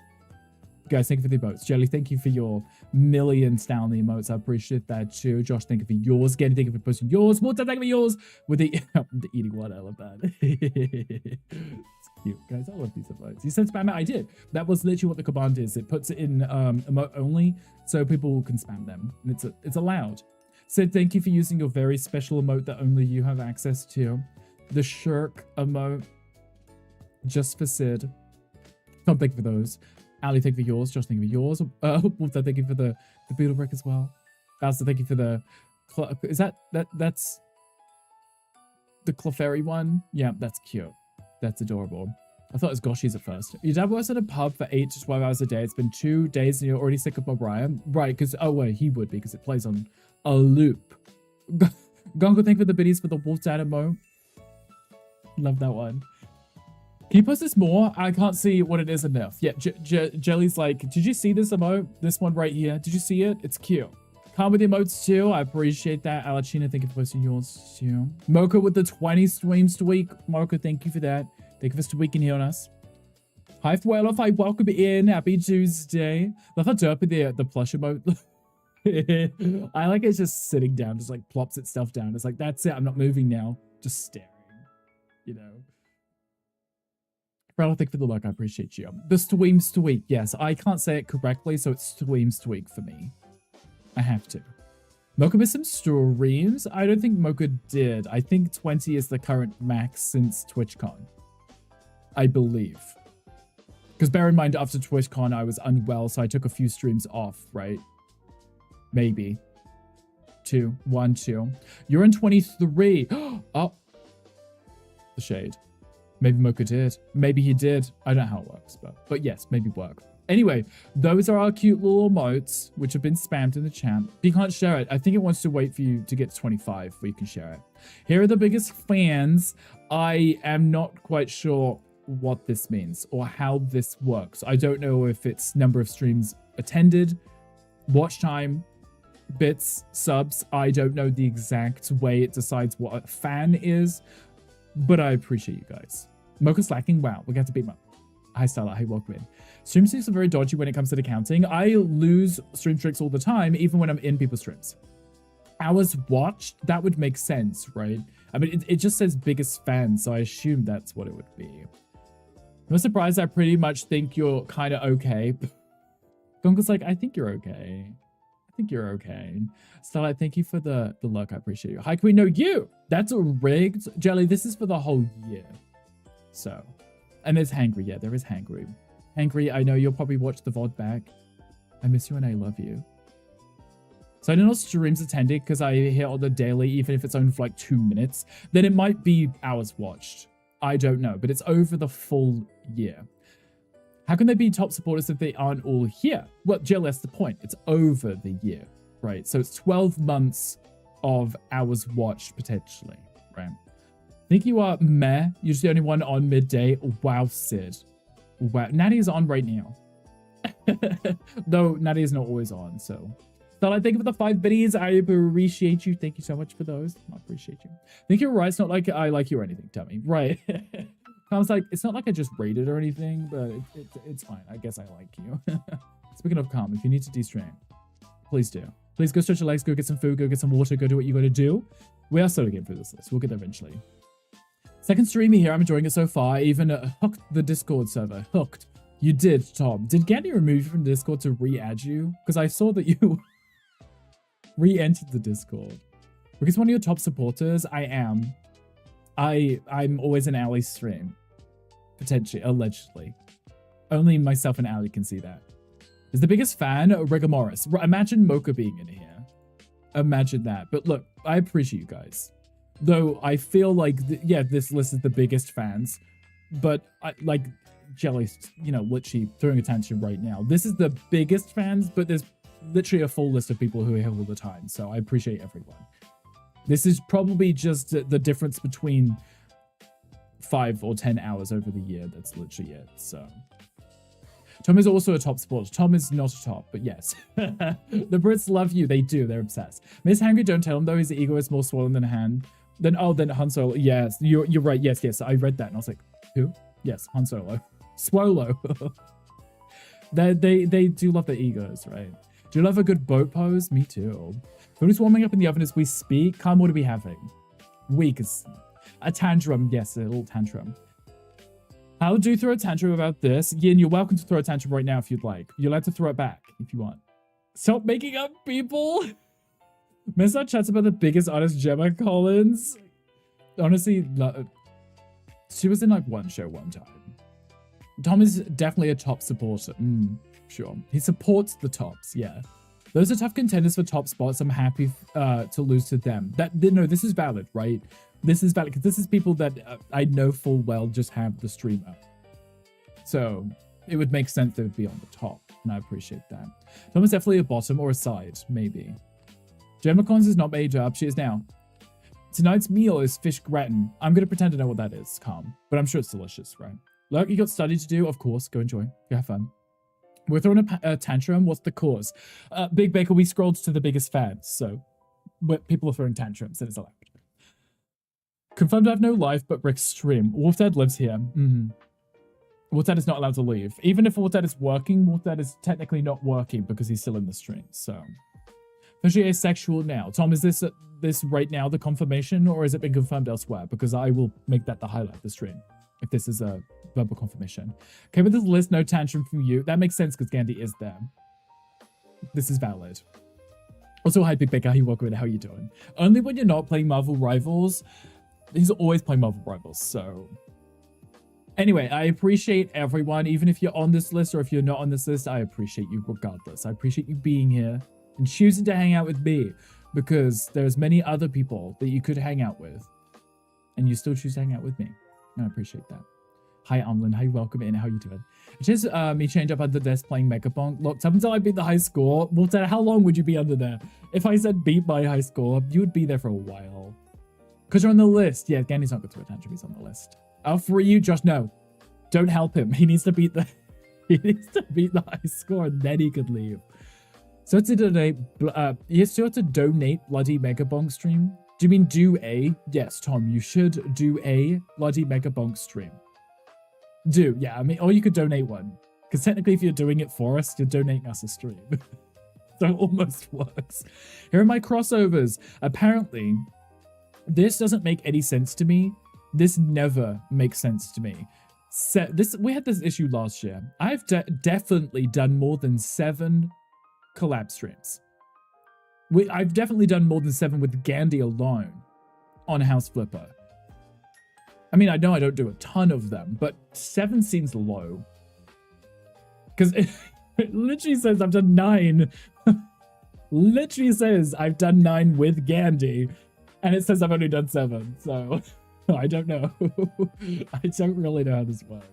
[SPEAKER 1] Guys, thank you for the emotes. Jelly, thank you for your million Stanley emotes. I appreciate that too. Josh, thank you for yours. Again, thank you for posting yours. More time, thank you for yours. With the, the eating one, I love that. It's cute, guys. I love these emotes. You said spam it? I did. That was literally what the command is. It puts it in emote only so people can spam them. And it's allowed. Sid, thank you for using your very special emote that only you have access to. The shirk emote. Just for Sid. Can't thank you for those. Ali, thank you for yours. Josh, thank you for yours. Walter, thank you for the beetle brick as well. Alistair, thank you for the... Is that's the Clefairy one? Yeah, that's cute. That's adorable. I thought it was Goshi's at first. Your dad works at a pub for 8 to 12 hours a day. It's been 2 days and you're already sick of Mariah. Right, because, oh wait, he would be because it plays on a loop. Gongo, thank you for the biddies for the Wolf Dad emo. Love that one. Can you post this more? I can't see what it is enough. Yeah, Jelly's like, did you see this emote? This one right here. Did you see it? It's cute. Calm with the emotes too. I appreciate that. Alachina, thank you for posting yours too. Mocha with the 20 streams a week. Mocha, thank you for that. Thank you for tweaking here on us. Hi, Fuelo. Hi, welcome in. Happy Tuesday. Love how derpy the plush emote. I like it's just sitting down, just like plops itself down. It's like, that's it. I'm not moving now. Just staring. You know. Brad, thank you for the luck. I appreciate you. The Stream. Yes, I can't say it correctly, so it's Stream for me. I have to. Mocha missed some streams? I don't think Mocha did. I think 20 is the current max since TwitchCon. I believe. Because bear in mind, after TwitchCon, I was unwell, so I took a few streams off, right? Maybe. 2. You're in 23. Oh. The shade. Maybe Mocha did. Maybe he did. I don't know how it works, but yes, maybe work. Anyway, those are our cute little emotes, which have been spammed in the chat. But you can't share it. I think it wants to wait for you to get to 25 before you can share it. Here are the biggest fans. I am not quite sure what this means or how this works. I don't know if it's number of streams attended, watch time, bits, subs. I don't know the exact way it decides what a fan is, but I appreciate you guys. Mocha's slacking. Wow, we're going to beat him up. Hi, Starlight. Hey, welcome in. Stream streaks are very dodgy when it comes to the counting. I lose stream streaks all the time, even when I'm in people's streams. Hours watched, that would make sense, right? I mean, it just says biggest fan, so I assume that's what it would be. No surprise, I pretty much think you're kind of okay. Gongo's like, I think you're okay. I think you're okay. Starlight, thank you for the luck. I appreciate you. Hi, Queen. No, you. That's a rigged. Jelly, this is for the whole year. So, and there's Hangry. Yeah, there is Hangry. Hangry, I know you'll probably watch the VOD back. I miss you and I love you. So I don't know streams attended because I hit on the daily, even if it's only for like 2 minutes. Then it might be hours watched. I don't know, but it's over the full year. How can they be top supporters if they aren't all here? Well, Jill, that's the point. It's over the year, right? So it's 12 months of hours watched, potentially, right? I think you are meh. You're just the only one on midday. Wow, Sid. Wow. Natty is on right now. Though Natty is not always on, so. Starlight, thank you for the 5 biddies. I appreciate you. Thank you so much for those. I appreciate you. I think you're right. It's not like I like you or anything, Dummy. Right. I was like, it's not like I just rated or anything, but it's fine. I guess I like you. Speaking of calm, if you need to de-stream, please do. Please go stretch your legs, go get some food, go get some water, go do what you gotta do. We are slowly getting through this list. We'll get there eventually. Second streamy here. I'm enjoying it so far. I even hooked the Discord server. Hooked. You did, Tom. Did Gandhi remove you from Discord to re-add you? Because I saw that you re-entered the Discord. Because one of your top supporters, I am. I'm always in Ali's stream. Potentially, allegedly. Only myself and Ali can see that. Is the biggest fan Rigomoris? Imagine Mocha being in here. Imagine that. But look, I appreciate you guys. Though I feel like, yeah, this list is the biggest fans. But like Jelly's, you know, literally throwing a tantrum right now. This is the biggest fans, but there's literally a full list of people who are here all the time. So I appreciate everyone. This is probably just the difference between 5 or 10 hours over the year. That's literally it. So Tom is also a top supporter. Tom is not a top, but yes. The Brits love you. They do. They're obsessed. Miss Hangry, don't tell him though. His ego is more swollen than a hand. Then Han Solo. Yes, you're right. Yes. I read that and I was like, who? Yes, Han Solo. Swolo. They do love their egos, right? Do you love a good boat pose? Me too. Food is warming up in the oven as we speak. Calm, what are we having? Weak as a tantrum. Yes, a little tantrum. How do you throw a tantrum about this? Yin, you're welcome to throw a tantrum right now if you'd like. You're allowed to throw it back if you want. Stop making up people. Miss our chats about the biggest artist, Gemma Collins. Honestly, She was in like one show one time. Tom is definitely a top supporter. Sure. He supports the tops, yeah. Those are tough contenders for top spots. I'm happy to lose to them. No, this is valid, right? This is valid because this is people that I know full well just have the stream up. So it would make sense they would be on the top, and I appreciate that. Tom is definitely a bottom or a side, maybe. Gemma Collins is not made up. She is now. Tonight's meal is fish gratin. I'm going to pretend to know what that is, calm. But I'm sure it's delicious, right? Look, you got study to do. Of course, go enjoy. Go have fun. We're throwing a tantrum. What's the cause? Big Baker, we scrolled to the biggest fans, so people are throwing tantrums, and it's allowed. Confirmed I have no life, but Rick's stream. Wolfdad lives here. Wolfdad is not allowed to leave. Even if Wolfdad is working, Wolfdad is technically not working because he's still in the stream, so. Especially asexual now. Tom, is this right now the confirmation, or has it been confirmed elsewhere? Because I will make that the highlight of the stream, if this is a verbal confirmation. Okay, with this list, no tantrum from you. That makes sense because Gandhi is there. This is valid. Also, hi, Big Baker. How you welcome in? How you doing? Only when you're not playing Marvel Rivals. He's always playing Marvel Rivals, so. Anyway, I appreciate everyone. Even if you're on this list or if you're not on this list, I appreciate you regardless. I appreciate you being here and choosing to hang out with me because there's many other people that you could hang out with and you still choose to hang out with me. And I appreciate that. Hi, Amlin. How you welcome in? How you doing? It's just me change up under the desk playing Megapunk. Look, up until I beat the high score, well, how long would you be under there? If I said beat my high score, you would be there for a while. Because you're on the list. Yeah, Gandhi's not good to a tantrum. He's on the list. I'll free you, Josh. No. Don't help him. He needs to beat the high score and then he could leave. So to donate, you still have to donate Bloody Megabonk stream. Do you mean do a? Yes, Tom, you should do a Bloody Megabonk stream. Do, yeah, I mean, or you could donate one. Because technically if you're doing it for us, you're donating us a stream. So it almost works. Here are my crossovers. Apparently, this doesn't make any sense to me. This never makes sense to me. We had this issue last year. I've definitely done more than 7 collab streams. I've definitely done more than 7 with Gandhi alone on House Flipper. I mean, I know I don't do a ton of them, but 7 seems low. Because it literally says I've done 9. Literally says I've done 9 with Gandhi. And it says I've only done 7, so I don't know. I don't really know how this works.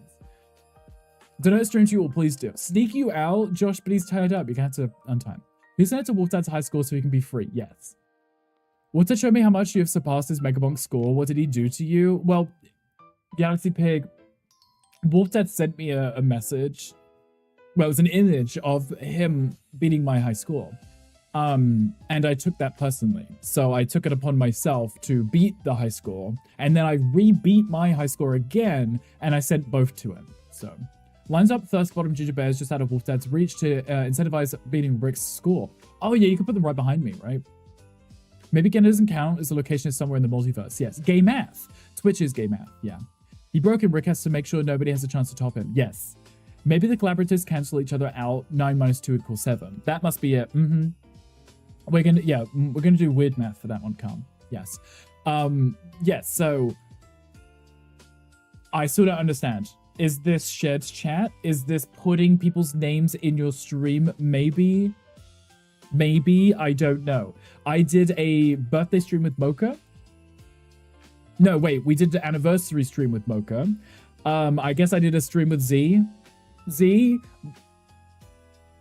[SPEAKER 1] Donate stream to you all, please do. Sneak you out, Josh, but he's tied up. You can have to untime. He sent it to Wolfdad's high score so he can be free. Yes. Wolfdad showed me how much you have surpassed his Megabonk score. What did he do to you? Well, Galaxy Pig, Wolfdad sent me a message. Well, it was an image of him beating my high score. And I took that personally. So I took it upon myself to beat the high score. And then I re-beat my high score again. And I sent both to him. So lines up Thirst Bottom Ginger Bears just out of Wolfdad's reach to incentivize beating Rick's score. Oh yeah, you can put them right behind me, right? Maybe Gandhi doesn't count as the location is somewhere in the multiverse. Yes. Gay math. Twitch is gay math. Yeah. He broke him. Rick has to make sure nobody has a chance to top him. Yes. Maybe the collaborators cancel each other out. 9 minus 2 equals 7. That must be it. We're gonna do weird math for that one, Calm. Yes. Yes, so I still don't understand. Is this shared chat? Is this putting people's names in your stream? Maybe. I don't know. I did a birthday stream with Mocha. No, wait, we did the anniversary stream with Mocha. I guess I did a stream with Z.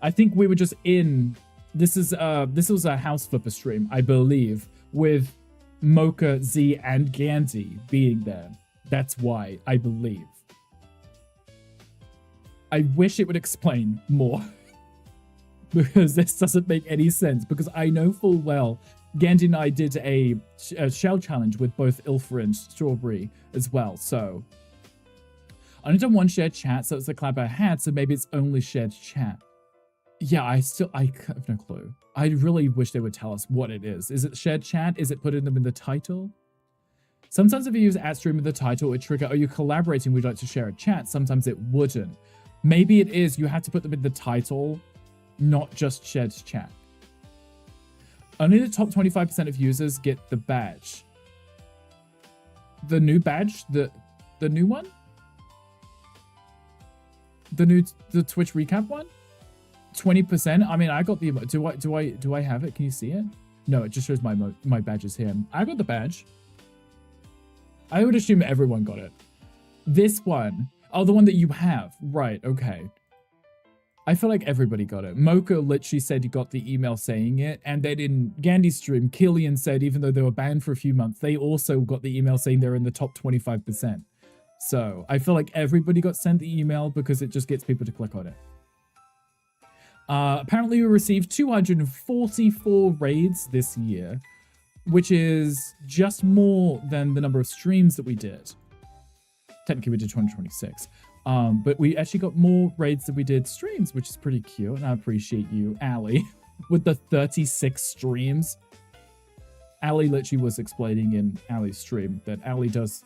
[SPEAKER 1] I think we were just in. This was a House Flipper stream, I believe, with Mocha, Z, and Gandhi being there. That's why, I believe. I wish it would explain more. Because this doesn't make any sense. Because I know full well, Gandhi and I did a shell challenge with both Ilfra and Strawberry as well, so. I only done one shared chat, so it's the collab I had, so maybe it's only shared chat. Yeah, I have no clue. I really wish they would tell us what it is. Is it shared chat? Is it putting them in the title? Sometimes if you use @stream in the title, it trigger, are you collaborating? We'd like to share a chat. Sometimes it wouldn't. Maybe it is. You have to put them in the title, not just shared chat. Only the top 25% of users get the badge. The new badge, The new one? The Twitch recap one? 20%? I mean, I got the, do I have it? Can you see it? No, it just shows my badges here. I got the badge. I would assume everyone got it. This one. Oh, the one that you have. Right, okay. I feel like everybody got it. Mocha literally said he got the email saying it, and then in Gandhi's stream, Killian said even though they were banned for a few months, they also got the email saying they're in the top 25%. So I feel like everybody got sent the email because it just gets people to click on it. Apparently we received 244 raids this year, which is just more than the number of streams that we did. Technically we did 226. But we actually got more raids than we did streams, which is pretty cute. And I appreciate you, Allie, with the 36 streams. Allie literally was explaining in Allie's stream that Allie does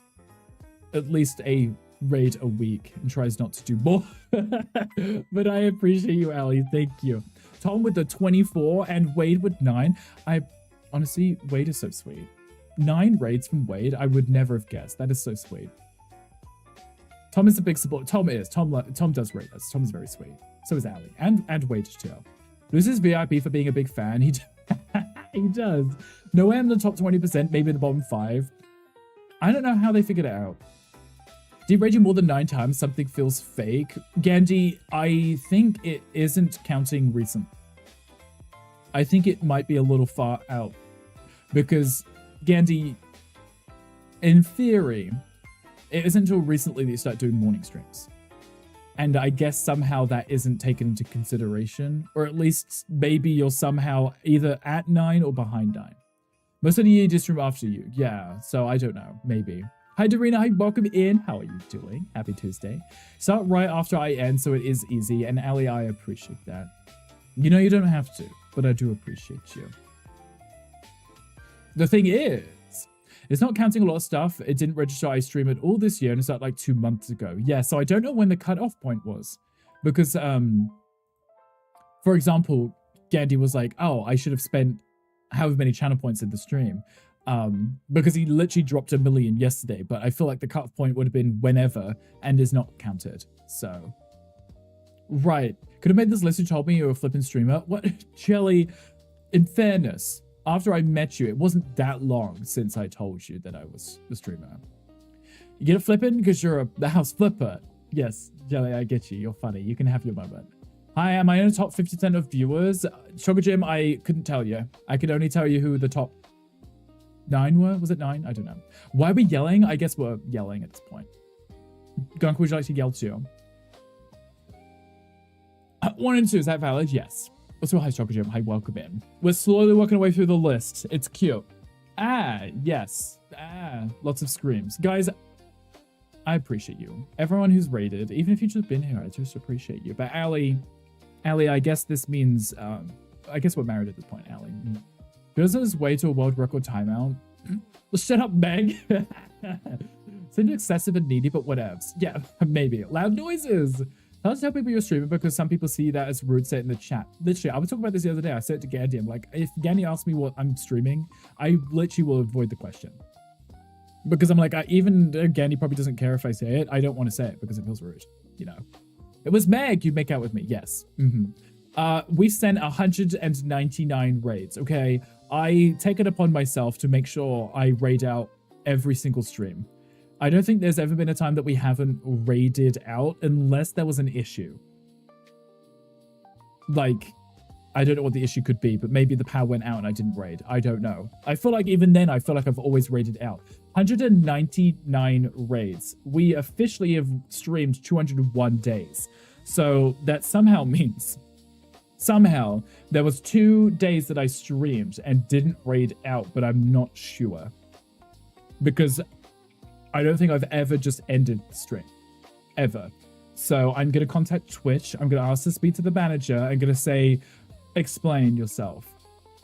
[SPEAKER 1] at least a raid a week and tries not to do more. But I appreciate you, Allie. Thank you. Tom with the 24 and Wade with 9. Honestly, Wade is so sweet. 9 raids from Wade, I would never have guessed. That is so sweet. Tom is a big support. Tom does rate us. Tom is very sweet. So is Ali. And Wade too. Loses VIP for being a big fan. He does. No way I'm in the top 20%, maybe in the bottom 5. I don't know how they figured it out. Did raid you more than 9 times? Something feels fake. Gandhi, I think it isn't counting recent. I think it might be a little far out. Because, Gandhi, in theory, it isn't until recently that you start doing morning streams. And I guess somehow that isn't taken into consideration. Or at least maybe you're somehow either at 9 or behind 9. Most of the year just stream after you. Yeah, so I don't know. Maybe. Hi, Darina. Hi, welcome in. How are you doing? Happy Tuesday. Start right after I end so it is easy. And Ali, I appreciate that. You know you don't have to, but I do appreciate you. The thing is, it's not counting a lot of stuff. It didn't register I stream at all this year, and it started like 2 months ago. Yeah, so I don't know when the cutoff point was. Because, for example, Gandhi was like, oh, I should have spent however many channel points in the stream. Because he literally dropped 1 million yesterday, but I feel like the cutoff point would have been whenever and is not counted. So, right. Could have made this list and told me you were a flipping streamer. What? Jelly, in fairness, after I met you, it wasn't that long since I told you that I was a streamer. You get it flipping because you're the house flipper. Yes, Jelly, I get you. You're funny. You can have your moment. Hi, am I in the top 50% of viewers? Sugar Jim, I couldn't tell you. I could only tell you who the top 9 were. Was it 9? I don't know. Why are we yelling? I guess we're yelling at this point. Gunk, would you like to yell too? 1 and 2, is that valid? Yes. Also, hi, Sugar Jim. Hi, welcome in. We're slowly working our way through the list. It's cute. Ah, yes. Ah, lots of screams. Guys, I appreciate you. Everyone who's rated, even if you've just been here, I just appreciate you. But Ali, I guess this means, I guess we're married at this point, Ali. Goes on his way to a world record timeout. Shut up, Meg. Seems excessive and needy, but whatevs. Yeah, maybe. Loud noises. Tell us to tell people you're streaming because some people see that as rude, say it in the chat. Literally, I was talking about this the other day. I said it to Gandhi. I'm like, if Gandhi asks me what I'm streaming, I literally will avoid the question. Because I'm like, even Gandhi probably doesn't care if I say it. I don't want to say it because it feels rude, you know. It was Meg you'd make out with me. Yes. We sent 199 raids, okay? I take it upon myself to make sure I raid out every single stream. I don't think there's ever been a time that we haven't raided out unless there was an issue. Like, I don't know what the issue could be, but maybe the power went out and I didn't raid. I don't know. I feel like even then, I feel like I've always raided out. 199 raids. We officially have streamed 201 days. So that somehow means, somehow, there was 2 days that I streamed and didn't raid out, but I'm not sure. Because I don't think I've ever just ended the stream. Ever. So I'm going to contact Twitch. I'm going to ask to speak to the manager. I'm going to say, explain yourself.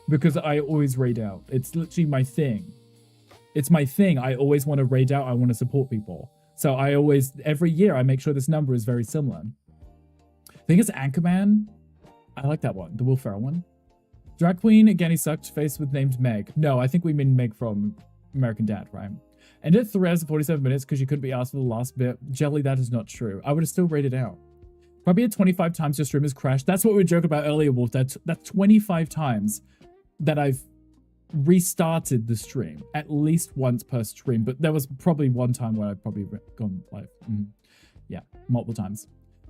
[SPEAKER 1] Because I always raid out. It's literally my thing. It's my thing. I always want to raid out. I want to support people. So I always, every year, I make sure this number is very similar. I think it's Anchorman. I like that one. The Will Ferrell one. Drag Queen, again, he sucked face with named Meg. No, I think we mean Meg from American Dad, right? Ended at 3 hours and 47 minutes because you couldn't be asked for the last bit. Jelly, that is not true. I would have still rated out. Probably at 25 times your stream has crashed. That's what we were joking about earlier, Wolf. That's 25 times that I've restarted the stream. At least once per stream. But there was probably one time where I've probably gone live. Yeah, multiple times.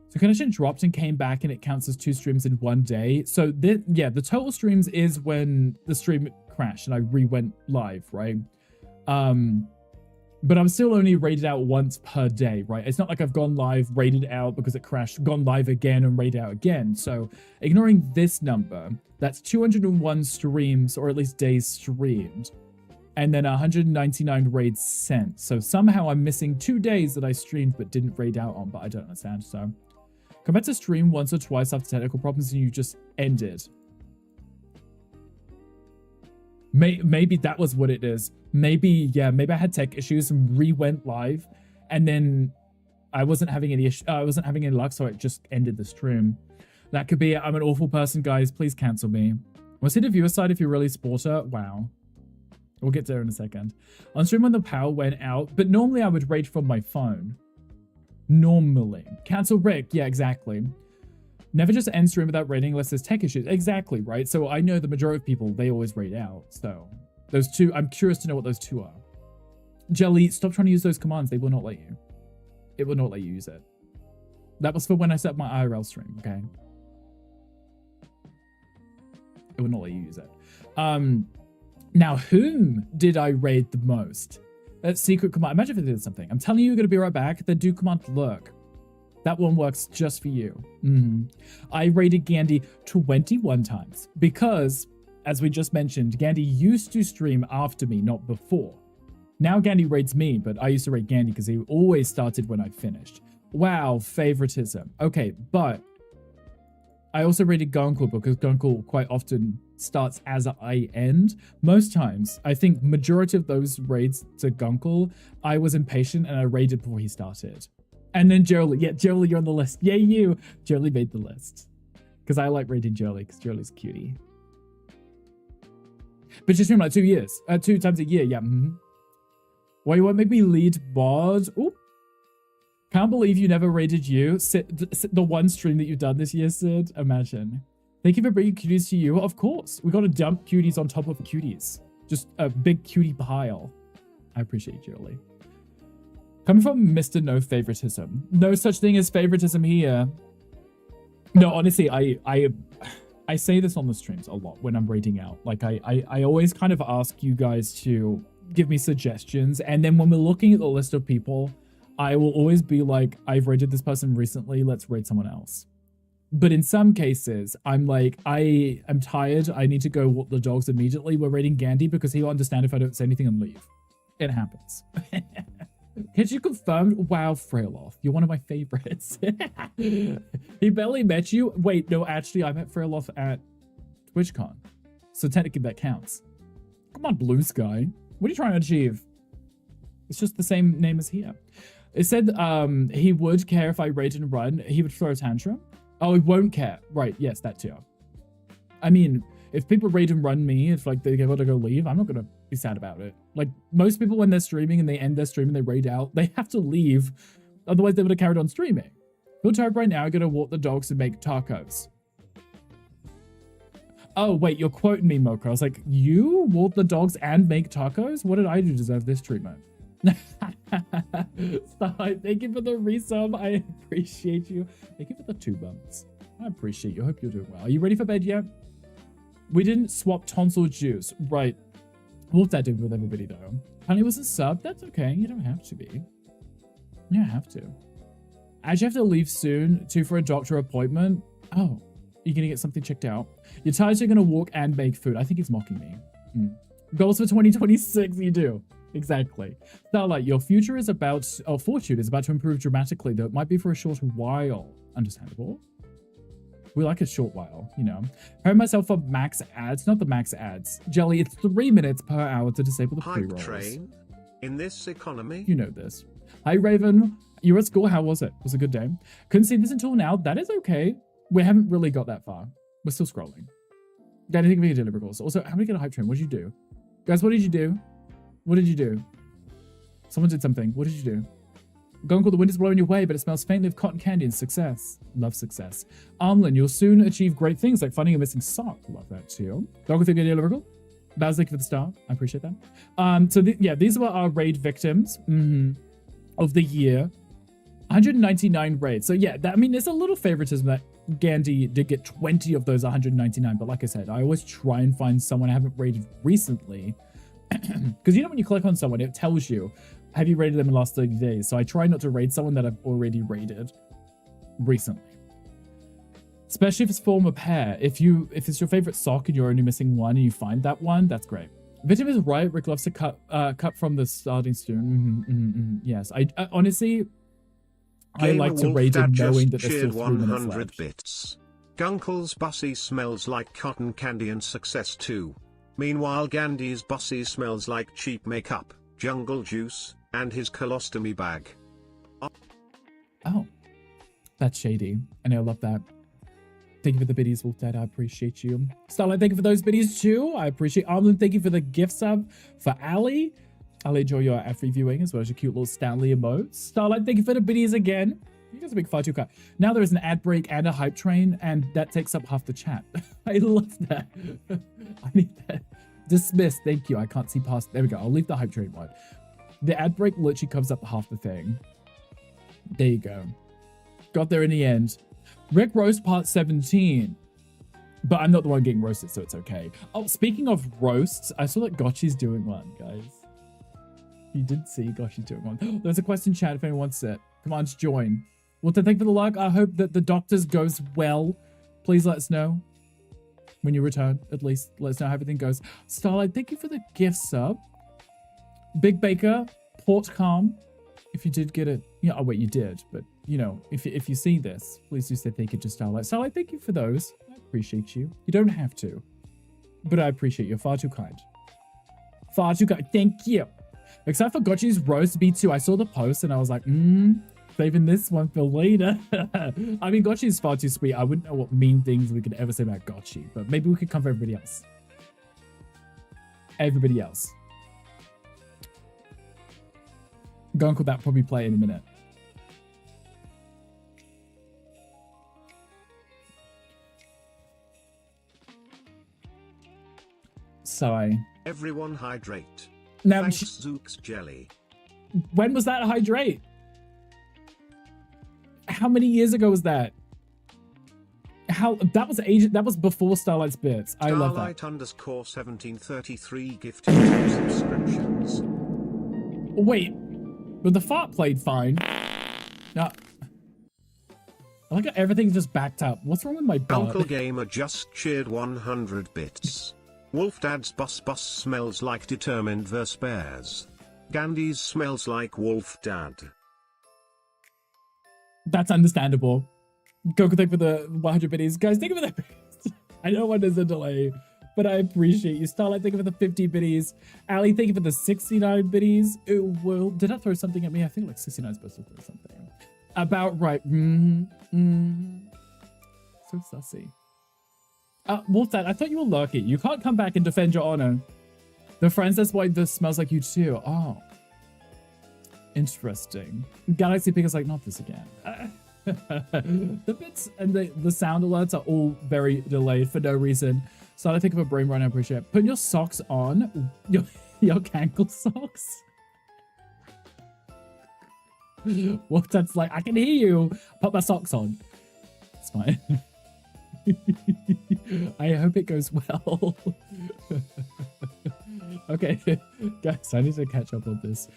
[SPEAKER 1] So connection dropped and came back and it counts as 2 streams in 1 day. So yeah, the total streams is when the stream crashed and I re-went live, right? But I'm still only rated out once per day, right? It's not like I've gone live, rated out because it crashed, gone live again and rated out again. So ignoring this number, that's 201 streams, or at least days streamed, and then 199 raids sent. So somehow I'm missing 2 days that I streamed but didn't raid out on, but I don't understand. So come back to stream once or twice after technical problems and you just ended. Maybe that was what it is. Maybe I had tech issues and re-went live, and then I wasn't having any luck, so it just ended the stream. That could be it. I'm an awful person, guys. Please cancel me. We'll see the viewer side if you're really sporter. Wow. We'll get there in a second. On stream when the power went out, but normally I would raid from my phone. Normally. Cancel Rick. Yeah, exactly. Never just end stream without raiding unless there's tech issues. Exactly, right? So I know the majority of people, they always raid out. So those 2, I'm curious to know what those 2 are. Jelly, stop trying to use those commands. They will not let you. It will not let you use it. That was for when I set up my IRL stream, okay? It will not let you use it. Now, whom did I raid the most? That secret command. Imagine if it did something. I'm telling you, you're going to be right back. Then do command lurk. That one works just for you. I raided Gandhi 21 times because, as we just mentioned, Gandhi used to stream after me, not before. Now Gandhi raids me, but I used to raid Gandhi because he always started when I finished. Wow, favoritism. Okay, but I also raided Gunkel because Gunkel quite often starts as I end. Most times, I think majority of those raids to Gunkel, I was impatient and I raided before he started. And then Jolie. Yeah, Jolie, you're on the list. Yay, you. Jolie made the list. Because I like raiding Jolie, because Jolie's cutie. But she's streamed like 2 years. 2 times a year, yeah. Why you won't make me lead bod? Oop. Can't believe you never raided you. The one stream that you've done this year, Sid. Imagine. Thank you for bringing cuties to you. Of course. We got to dump cuties on top of cuties. Just a big cutie pile. I appreciate you, Jolie. Coming from Mr. No Favoritism. No such thing as favoritism here. No, honestly, I say this on the streams a lot when I'm raiding out. Like, I always kind of ask you guys to give me suggestions. And then when we're looking at the list of people, I will always be like, I've raided this person recently. Let's raid someone else. But in some cases, I'm like, I am tired. I need to go walk the dogs immediately. We're raiding Gandhi because he'll understand if I don't say anything and leave. It happens. Can you confirm? Wow, Freyloth, you're one of my favorites. He barely met you. Wait, no, actually, I met Freyloth at TwitchCon. So technically that counts. Come on, Blue Sky. What are you trying to achieve? It's just the same name as here. It said he would care if I raid and run. He would throw a tantrum. Oh, he won't care. Right, yes, that too. I mean, if people raid and run me, if like they got to go leave, I'm not going to be sad about it. Like most people when they're streaming and they end their stream and they raid out, they have to leave. Otherwise they would have carried on streaming. Feel tired right now, I'm going to walk the dogs and make tacos. Oh, wait, you're quoting me, Mocha. I was like, you walk the dogs and make tacos? What did I do to deserve this treatment? Stop. Thank you for the resub. I appreciate you. Thank you for the 2 months. I appreciate you. I hope you're doing well. Are you ready for bed yet? We didn't swap tonsil juice. Right. What that did with everybody, though. Honey wasn't sub. That's okay. You don't have to be. You don't have to. As you have to leave soon, too, for a doctor appointment. Oh, you're going to get something checked out. You're tired, so you're going to walk and make food. I think he's mocking me. Goals for 2026, you do. Exactly. Starlight, your future is about, or fortune is about to improve dramatically, though it might be for a short while. Understandable. We like a short while, you know. Heard myself for max ads, not the max ads. Jelly, it's 3 minutes per hour to disable the pre-rolls.
[SPEAKER 7] Train? In this economy?
[SPEAKER 1] You know this. Hi, Raven. You were at school. How was it? It was a good day. Couldn't see this until now. That is okay. We haven't really got that far. We're still scrolling. Got anything for your deliverables? Also, how many get a hype train? What did you do? Guys, what did you do? What did you do? Someone did something. What did you do? Gunkel, the wind is blowing your way, but it smells faintly of cotton candy and success. Love success. Armlin, you'll soon achieve great things like finding a missing sock. Love that too. Gunkel, thank you, Lyrical. Baz, thank you for the star. I appreciate that. So yeah, these were our raid victims of the year. 199 raids. So yeah, I mean, there's a little favoritism that Gandhi did get 20 of those 199. But like I said, I always try and find someone I haven't raided recently. Because you know when you click on someone, it tells you, have you raided them in the last 30 days? So I try not to raid someone that I've already raided recently. Especially if it's former pair. If it's your favorite sock and you're only missing one and you find that one, that's great. Victim is right. Rick loves to cut from the starting stone. Yes, I honestly, I like to raid it knowing that there's still 3 minutes left.
[SPEAKER 7] Bits. Gunkel's bussy smells like cotton candy and success too. Meanwhile, Gandhi's bussy smells like cheap makeup, jungle juice, and his colostomy bag.
[SPEAKER 1] Oh, that's shady. I know, I love that. Thank you for the biddies, Wolf Dad. I appreciate you. Starlight, thank you for those biddies too. I appreciate Armlin. Thank you for the gift sub for Ali. I'll enjoy your free viewing as well as your cute little Stanley emotes. Starlight, thank you for the biddies again. You guys are big far too cut. Now there is an ad break and a hype train, and that takes up half the chat. I love that. I need that. Dismissed. Thank you. I can't see past. There we go. I'll leave the hype train one. The ad break literally covers up half the thing. There you go. Got there in the end. Rick Roast part 17. But I'm not the one getting roasted, so it's okay. Oh, speaking of roasts, I saw that Gotchi's doing one, guys. You did see Gotchi's doing one. There's a question chat if anyone wants it. Come on, just join. Well, to thank for the luck. I hope that the doctors goes well. Please let us know when you return. At least let us know how everything goes. Starlight, thank you for the gift sub. Big Baker, Port Calm. If you did get it, yeah. Oh wait, you did. But you know, if you see this, please do say thank you to Starlight. Starlight, thank you for those. I appreciate you. You don't have to, but I appreciate you. Far too kind. Far too kind. Thank you. Except for Gotchi's roast B2. I saw the post and I was like, saving this one for later. I mean, Gotchi's far too sweet. I wouldn't know what mean things we could ever say about Gotchi, but maybe we could cover everybody else. Everybody else. Gunkel, that probably play in a minute. Sorry.
[SPEAKER 7] Everyone hydrate.
[SPEAKER 1] Now,
[SPEAKER 7] thanks, Zook's jelly.
[SPEAKER 1] When was that hydrate? How many years ago was that? That was before Starlight's Bits. I love that.
[SPEAKER 7] Starlight_1733 gifted 2 subscriptions.
[SPEAKER 1] Wait, but the fart played fine. No. I like how everything's just backed up. What's wrong with my butt?
[SPEAKER 7] Uncle Gamer just cheered 100 bits. Wolf Dad's bus smells like determined verse bears. Gandhi's smells like Wolf Dad.
[SPEAKER 1] That's understandable. Goku, thank you for the 100 biddies. Guys, thank you for the I know when there's a delay, but I appreciate you. Starlight, thank you for the 50 biddies. Ali, thank you for the 69 biddies. Well, did I throw something at me? I think like 69 is supposed to throw something. About right. So sussy. Wolf Dad, I thought you were lucky. You can't come back and defend your honor. The friends, that's why this smells like you too. Oh. Interesting. Galaxy Pig is like, not this again. The bits and the sound alerts are all very delayed for no reason. So I think of a brain run, I appreciate it. Putting your socks on. Your cankle socks. Wolf Dad's like, I can hear you. Put my socks on. It's fine. I hope it goes well. Okay, guys, I need to catch up on this.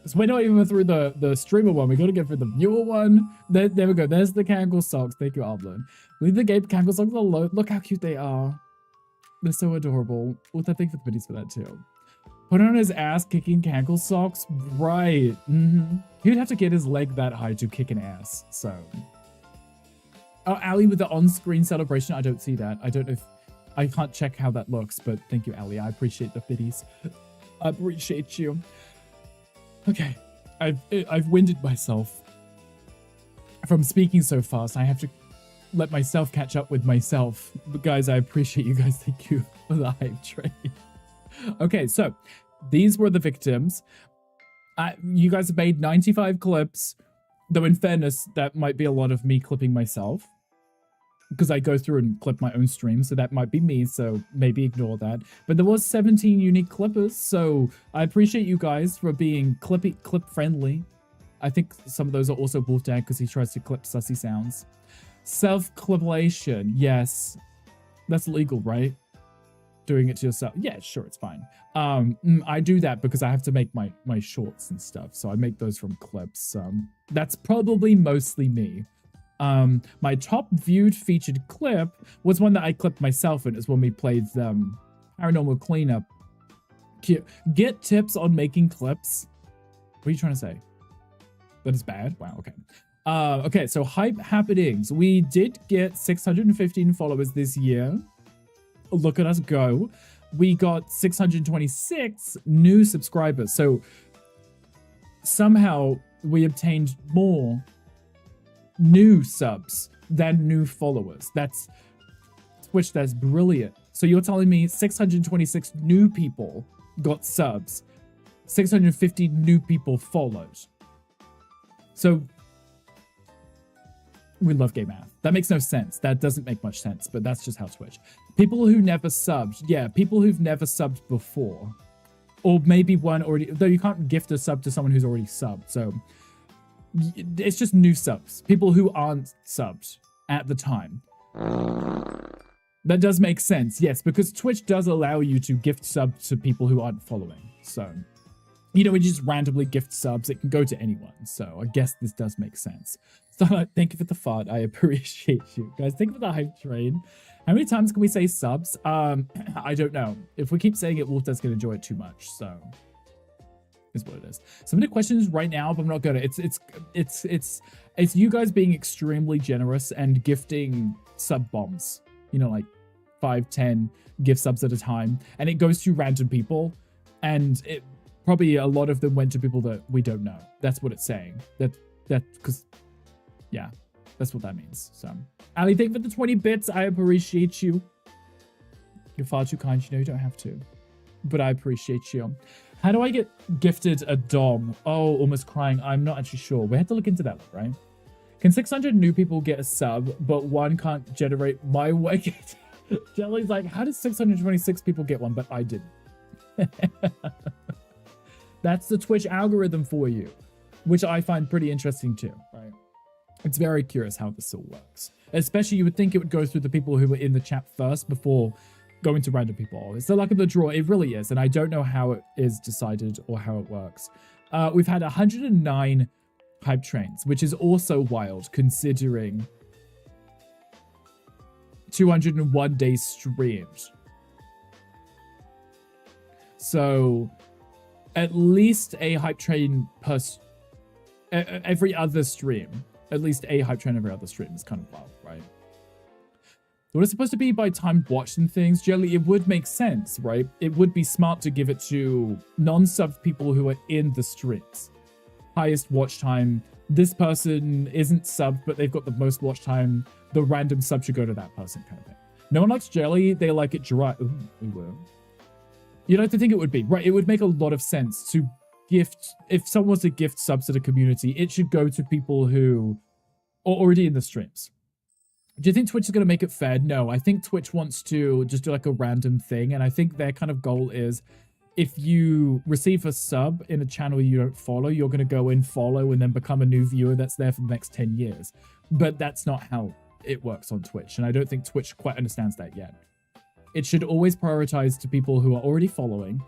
[SPEAKER 1] So we're not even through the streamer one. We got to get through the viewer one. There we go. There's the Cankle socks. Thank you, Armlin. Leave the Gabe Cankle socks alone. Look how cute they are. They're so adorable. Well, thank you for the biddies for that too. Put on his ass kicking Cankle socks. Right. He'd have to get his leg that high to kick an ass. So. Oh, Ali with the on-screen celebration. I don't see that. I don't know if I can't check how that looks, but thank you, Ali. I appreciate the biddies. I appreciate you. Okay, I've winded myself from speaking so fast. I have to let myself catch up with myself. But guys, I appreciate you guys. Thank you for the hype train. Okay, so These were the victims. You guys have made 95 clips, though in fairness, that might be a lot of me clipping myself, because I go through and clip my own stream, so that might be me, so maybe ignore that. But there was 17 unique clippers, so I appreciate you guys for being clip friendly. I think some of those are also Wolfdad because he tries to clip sussy sounds. Self-clipulation, yes. That's legal, right? Doing it to yourself. Yeah, sure, it's fine. I do that because I have to make my shorts and stuff, so I make those from clips. That's probably mostly me. My top viewed featured clip was one that I clipped myself in. Is when we played Paranormal Cleanup. Get tips on making clips. What are you trying to say? That is bad? Wow, okay. Okay, so hype happenings. We did get 615 followers this year. Look at us go. We got 626 new subscribers. So somehow we obtained more new subs than new followers. That's Twitch, that's brilliant. So you're telling me 626 new people got subs, 650 new people followed. So we love gay math. That makes no sense. That doesn't make much sense, but that's just how Twitch. People who never subbed. Yeah, people who've never subbed before. Or maybe one already, though you can't gift a sub to someone who's already subbed. So it's just new subs. People who aren't subbed at the time. That does make sense, yes, because Twitch does allow you to gift sub to people who aren't following. So, you know, when you just randomly gift subs, it can go to anyone. So I guess this does make sense. So thank you for the fart. I appreciate you. Guys, thank you for the hype train. How many times can we say subs? I don't know. If we keep saying it, Wolfdad's going to enjoy it too much. So is what it is. Some of the questions right now, but I'm not gonna. It's you guys being extremely generous and gifting sub bombs. You know, like 5, 10 gift subs at a time, and it goes to random people, and it probably a lot of them went to people that we don't know. That's what it's saying. That because yeah, that's what that means. So Ali, thank you for the 20 bits. I appreciate you. You're far too kind. You know you don't have to, but I appreciate you. How do I get gifted a dom? Oh, almost crying. I'm not actually sure. We had to look into that, right? Can 600 new people get a sub, but one can't generate my way? Jelly's like, how did 626 people get one, but I didn't? That's the Twitch algorithm for you, which I find pretty interesting too, right? It's very curious how this all works. Especially you would think it would go through the people who were in the chat first before going to random people. It's the luck of the draw. It really is. And I don't know how it is decided or how it works. We've had 109 hype trains, which is also wild considering 201 days streamed. So at least a hype train per every other stream. At least a hype train every other stream is kind of wild, right? What it's supposed to be by time watched and things, Jelly, it would make sense, right? It would be smart to give it to non-sub people who are in the streams. Highest watch time. This person isn't subbed, but they've got the most watch time. The random sub should go to that person, kind of thing. No one likes Jelly. They like it dry. Ooh. You'd like to think it would be. Right, it would make a lot of sense to gift. If someone was to gift subs to the community, it should go to people who are already in the streams. Do you think Twitch is going to make it fair? No, I think Twitch wants to just do like a random thing. And I think their kind of goal is if you receive a sub in a channel you don't follow, you're going to go in, follow, and then become a new viewer that's there for the next 10 years. But that's not how it works on Twitch. And I don't think Twitch quite understands that yet. It should always prioritize to people who are already following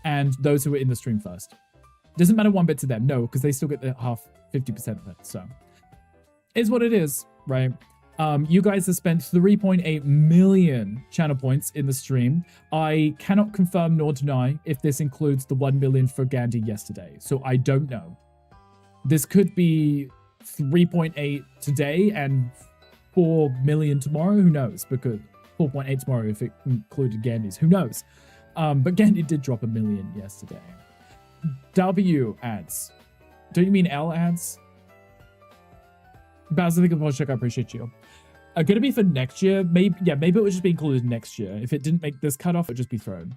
[SPEAKER 1] and those who are in the stream first. Doesn't matter one bit to them. No, because they still get the half 50% of it. So is what it is, right? You guys have spent 3.8 million channel points in the stream. I cannot confirm nor deny if this includes the 1 million for Gandhi yesterday. So I don't know. This could be 3.8 today and 4 million tomorrow. Who knows? Because 4.8 tomorrow if it included Gandhi's. Who knows? But Gandhi did drop 1 million yesterday. W ads. Don't you mean L ads? Bowser, think of the check. I appreciate you. Gonna be for next year. Maybe it would just be included next year. If it didn't make this cutoff, it would just be thrown.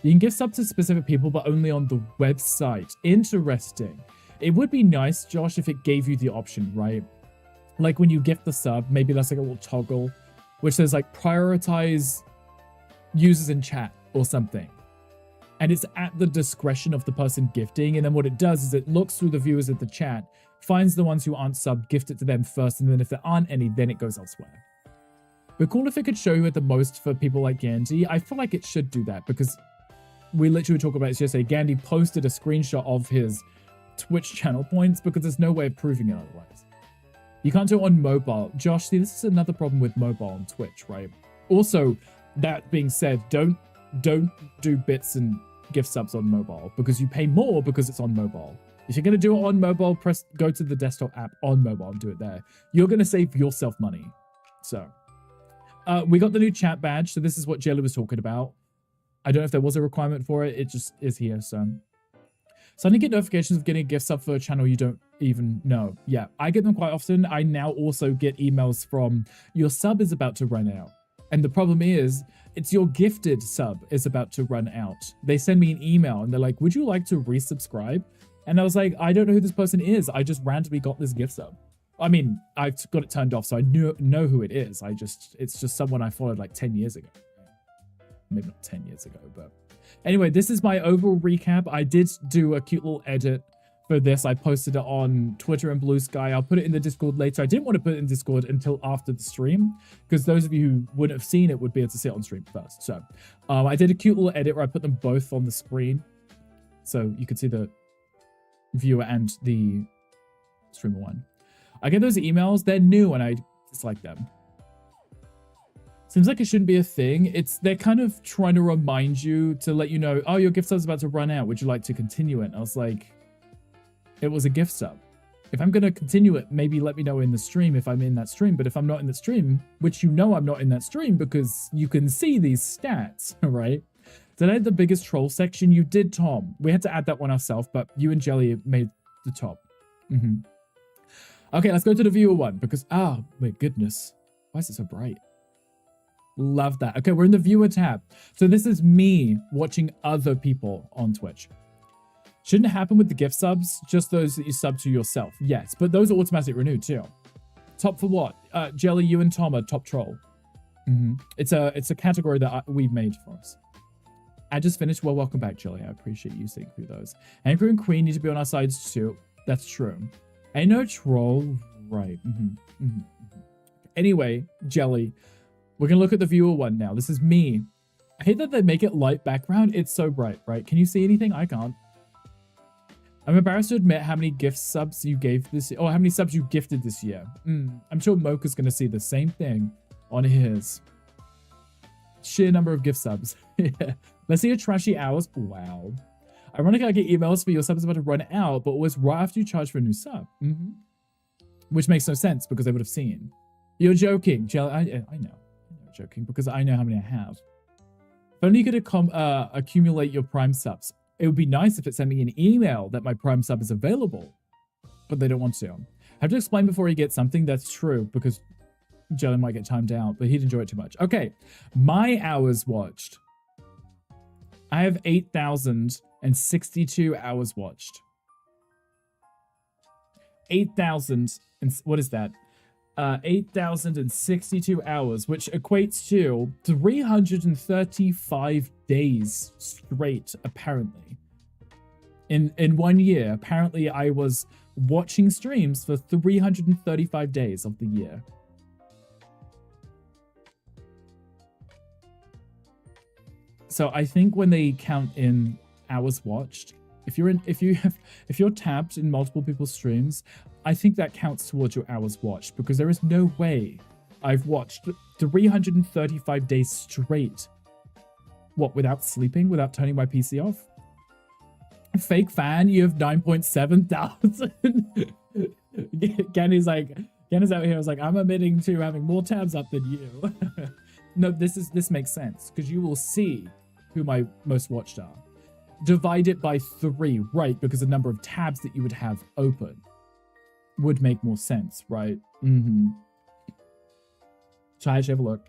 [SPEAKER 1] You can gift sub to specific people, but only on the website. Interesting. It would be nice, Josh, if it gave you the option, right? Like when you gift the sub, maybe that's like a little toggle, which says like prioritize users in chat or something. And it's at the discretion of the person gifting. And then what it does is it looks through the viewers of the chat, finds the ones who aren't sub, gift it to them first. And then if there aren't any, then it goes elsewhere. But cool if it could show you it the most for people like Gandhi. I feel like it should do that because we literally talked about this yesterday. Gandhi posted a screenshot of his Twitch channel points because there's no way of proving it otherwise. You can't do it on mobile. Josh, see, this is another problem with mobile on Twitch, right? Also, that being said, don't do bits and gift subs on mobile because you pay more because it's on mobile. If you're going to do it on mobile, go to the desktop app on mobile and do it there. You're going to save yourself money. So, we got the new chat badge. So this is what Jelly was talking about. I don't know if there was a requirement for it. It just is here. So I didn't get notifications of getting a gift sub for a channel you don't even know. Yeah, I get them quite often. I now also get emails from your sub is about to run out. And the problem is, it's your gifted sub is about to run out. They send me an email and they're like, would you like to resubscribe? And I was like, I don't know who this person is. I just randomly got this gift sub. I mean, I've got it turned off, so I know who it is. It's just someone I followed like 10 years ago. Maybe not 10 years ago, but anyway, this is my overall recap. I did do a cute little edit for this. I posted it on Twitter and Blue Sky. I'll put it in the Discord later. I didn't want to put it in Discord until after the stream because those of you who wouldn't have seen it would be able to see it on stream first. So I did a cute little edit where I put them both on the screen so you could see the viewer and the streamer one. I get those emails. They're new and I dislike them. Seems like it shouldn't be a thing. They're kind of trying to remind you to let you know, oh, your gift sub's about to run out. Would you like to continue it? And I was like, it was a gift sub. If I'm going to continue it, maybe let me know in the stream if I'm in that stream. But if I'm not in the stream, which you know I'm not in that stream because you can see these stats, right? Did I add the biggest troll section? You did, Tom. We had to add that one ourselves, but you and Jelly made the top. Okay, let's go to the viewer one because, oh, my goodness. Why is it so bright? Love that. Okay, we're in the viewer tab. So this is me watching other people on Twitch. Shouldn't it happen with the gift subs? Just those that you sub to yourself. Yes, but those are automatically renewed too. Top for what? Jelly, you and Tom are top troll. It's a category that we've made for us. I just finished. Well, welcome back, Jelly. I appreciate you seeing through those. Anchor and Queen need to be on our sides too. That's true. Ain't no troll. Right. Anyway, Jelly. We're going to look at the viewer one now. This is me. I hate that they make it light background. It's so bright, right? Can you see anything? I can't. I'm embarrassed to admit how many gift subs you gave this year. Oh, how many subs you gifted this year. I'm sure Mocha's going to see the same thing on his. Sheer number of gift subs. Yeah. Let's see your trashy hours. Wow. Ironically, I get emails for your subs about to run out, but always right after you charge for a new sub. Which makes no sense because they would have seen. You're joking, Jelly. I know. Joking because I know how many I have. If only you could accumulate your Prime subs. It would be nice if it sent me an email that my Prime sub is available, but they don't want to. I have to explain before he gets something. That's true because Jelly might get timed out, but he'd enjoy it too much. Okay, my hours watched. I have 8,062 hours watched. 8,000 and what is that? 8,062 hours, which equates to 335 days straight, apparently. In 1 year, apparently I was watching streams for 335 days of the year. So I think when they count in hours watched, if you're tabbed in multiple people's streams, I think that counts towards your hours watched because there is no way I've watched 335 days straight. What, without sleeping, without turning my PC off? Fake fan, you have 9.7 thousand. Ganny's out here. I was like, I'm admitting to having more tabs up than you. No, this makes sense because you will see who my most watched are. Divide it by 3, right? Because the number of tabs that you would have open would make more sense, right? So I actually have a look.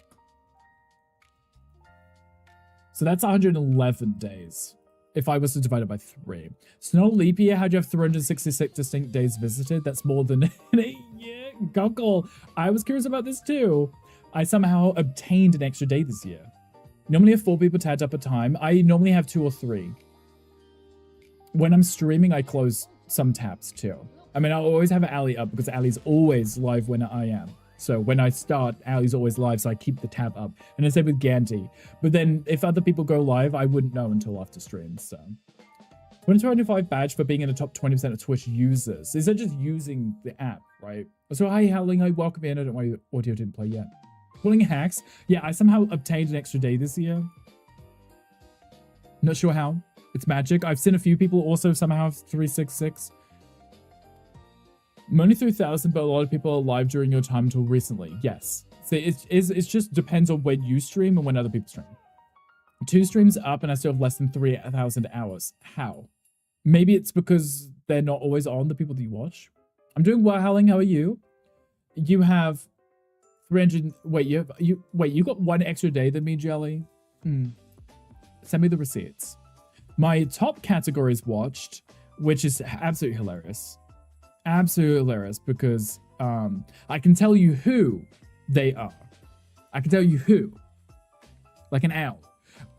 [SPEAKER 1] So that's 111 days. If I was to divide it by 3. So not a leap year, how'd you have 366 distinct days visited? That's more than a year. Gunkle, I was curious about this too. I somehow obtained an extra day this year. Normally have 4 people tagged up a time. I normally have 2 or 3. When I'm streaming, I close some tabs too. I mean, I'll always have Ali up because Ali's always live when I am. So when I start, Ali's always live, so I keep the tab up. And the same with Gandhi. But then if other people go live, I wouldn't know until after streams, so. 2025 badge for being in the top 20% of Twitch users. Is that just using the app, right? So hi, Howling, I welcome in. I don't know why audio didn't play yet. Pulling hacks. Yeah, I somehow obtained an extra day this year. Not sure how. It's magic. I've seen a few people also somehow have 366. I'm only 3,000, but a lot of people are live during your time until recently. Yes. So it just depends on when you stream and when other people stream. 2 streams up and I still have less than 3,000 hours. How? Maybe it's because they're not always on, the people that you watch. I'm doing well, Howling. How are you? You have 300. Wait, you got 1 extra day than me, Jelly? Send me the receipts. My top category is watched, which is absolutely hilarious. Absolutely hilarious because I can tell you who they are. I can tell you who. Like an owl.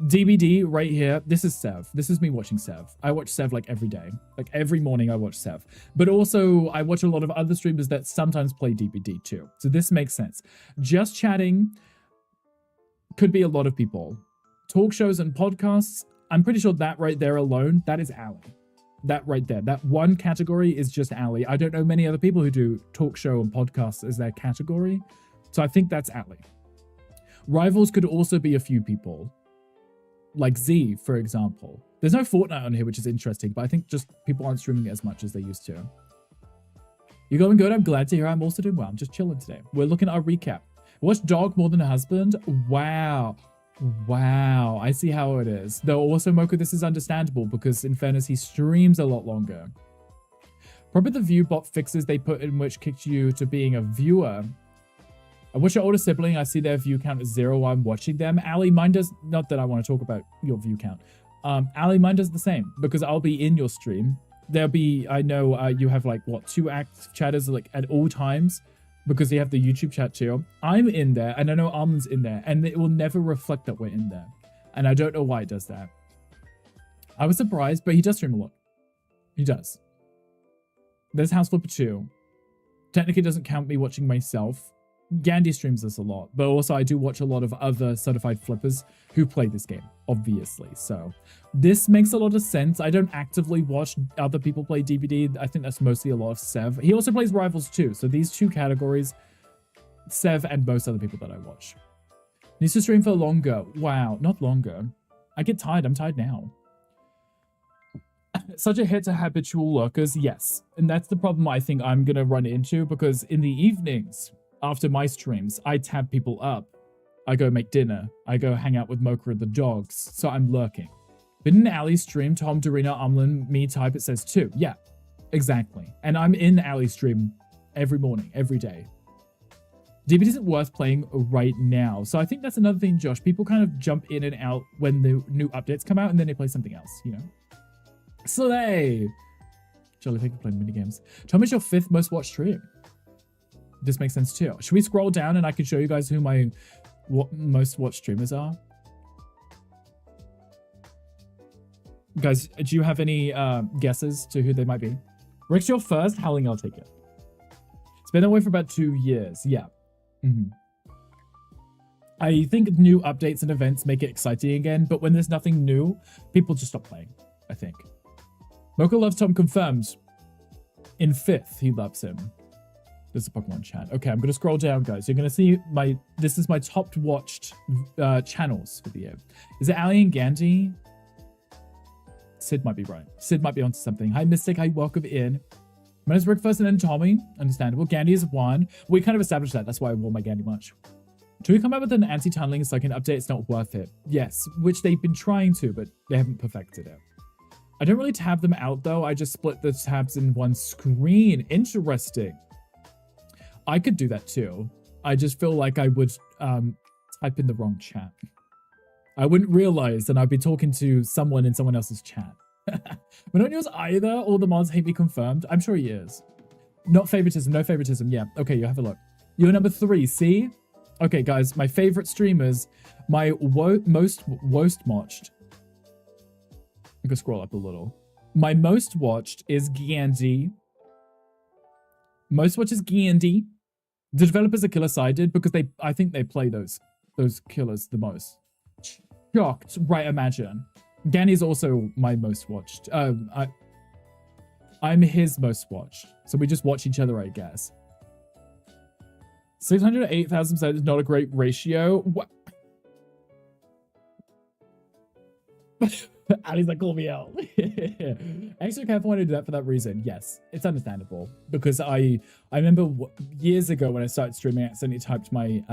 [SPEAKER 1] DBD right here. This is Sev. This is me watching Sev. I watch Sev like every day. Like every morning I watch Sev. But also I watch a lot of other streamers that sometimes play DBD too. So this makes sense. Just chatting could be a lot of people. Talk shows and podcasts. I'm pretty sure that right there alone, that is Ali. That right there. That one category is just Ali. I don't know many other people who do talk show and podcasts as their category. So I think that's Ali. Rivals could also be a few people. Like Z, for example. There's no Fortnite on here, which is interesting, but I think just people aren't streaming it as much as they used to. You're going good? I'm glad to hear. I'm also doing well. I'm just chilling today. We're looking at our recap. Watch Dog More Than a Husband? Wow. Wow, I see how it is. Though also, Mocha, this is understandable because in fairness, he streams a lot longer. Probably the view bot fixes they put in which kicked you to being a viewer. I watch your older sibling. I see their view count as 0 while I'm watching them. Ali, mine does, not that I want to talk about your view count. Ali, mine does the same because I'll be in your stream. There'll be, I know you have like, what, 2 active chatters like at all times. Because they have the YouTube chat too. I'm in there, and I know Armin's in there, and it will never reflect that we're in there. And I don't know why it does that. I was surprised, but he does stream a lot. He does. There's House Flipper 2. Technically doesn't count me watching myself. Gandhi streams this a lot, but also I do watch a lot of other certified flippers who play this game, obviously. So this makes a lot of sense. I don't actively watch other people play DBD. I think that's mostly a lot of Sev. He also plays Rivals too. So these 2 categories, Sev and most other people that I watch. Needs to stream for longer. Wow, not longer. I get tired. I'm tired now. Such a hit to habitual lurkers. Yes. And that's the problem I think I'm going to run into because in the evenings, after my streams, I tab people up. I go make dinner. I go hang out with Mocha and the dogs. So I'm lurking. But in Ali's stream, Tom, Dorina, Umlin, me type, it says 2. Yeah, exactly. And I'm in Ali's stream every morning, every day. DBD isn't worth playing right now. So I think that's another thing, Josh. People kind of jump in and out when the new updates come out and then they play something else, you know? Slay! Jolly, thank you for playing minigames. Tom is your 5th most watched stream. This makes sense too. Should we scroll down and I can show you guys who my most watched streamers are? Guys, do you have any guesses to who they might be? Rick's your first? Howling, I'll take it. It's been that way for about 2 years. Yeah. I think new updates and events make it exciting again, but when there's nothing new, people just stop playing, I think. Mocha loves Tom confirmed. In 5th, he loves him. There's a Pokemon chat. Okay, I'm going to scroll down, guys. You're going to see this is my top watched channels for the year. Is it Ali and Gandhi? Sid might be right. Sid might be onto something. Hi, Mystic. Hi, welcome in. My name is Rick first and then Tommy. Understandable. Gandhi is 1. We kind of established that. That's why I wore my Gandhi much. Should we come up with an anti-tunneling so I can update it's not worth it? Yes, which they've been trying to, but they haven't perfected it. I don't really tab them out, though. I just split the tabs in one screen. Interesting. I could do that too. I just feel like I would type in the wrong chat. I wouldn't realize, and I'd be talking to someone in someone else's chat. But not yours either. All the mods hate me confirmed. I'm sure he is. Not favoritism. No favoritism. Yeah. Okay, you have a look. You're number 3. See? Okay, guys. My favorite streamers. My most watched. I'm gonna scroll up a little. My most watched is Gandhi. Most watched is Gandhi. The developers are killer-sided because I think they play those killers the most. Shocked, right? Imagine. Gandhi's also my most watched. I'm his most watched, so we just watch each other, I guess. 608,000% is not a great ratio. What? Ali's like, call me out. Extra careful when I do that for that reason. Yes, it's understandable because I remember years ago when I started streaming, I accidentally typed my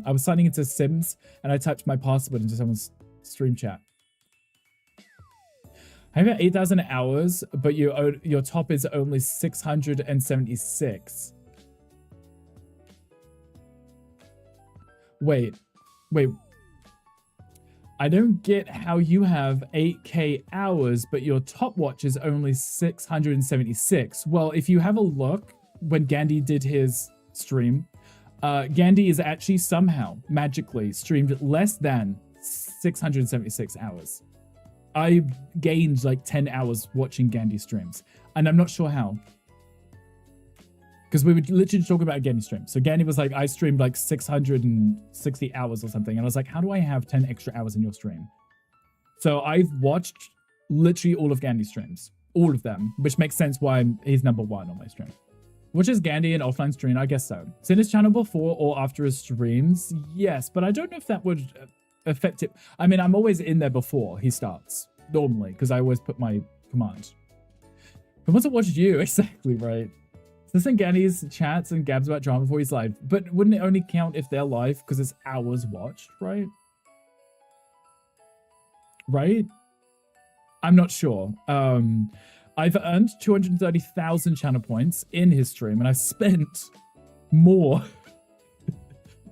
[SPEAKER 1] I was signing into Sims and I typed my password into someone's stream chat. I have 8,000 hours, but your top is only 676. Wait. I don't get how you have 8k hours, but your top watch is only 676. Well, if you have a look, when Gandhi did his stream, Gandhi is actually somehow magically streamed less than 676 hours. I gained like 10 hours watching Gandhi streams, and I'm not sure how. Because we were literally talking about a Gandhi stream. So Gandhi was like, I streamed like 660 hours or something. And I was like, how do I have 10 extra hours in your stream? So I've watched literally all of Gandhi's streams. All of them. Which makes sense why he's number 1 on my stream. Which is Gandhi an offline stream? I guess so. Seen his channel before or after his streams? Yes, but I don't know if that would affect it. I mean, I'm always in there before he starts. Normally, because I always put my command. But once I watched you, exactly right. This in Gandhi's chats and gabs about drama before he's live, but wouldn't it only count if they're live because it's hours watched, right? Right? I'm not sure. I've earned 230,000 channel points in his stream, and I've spent more.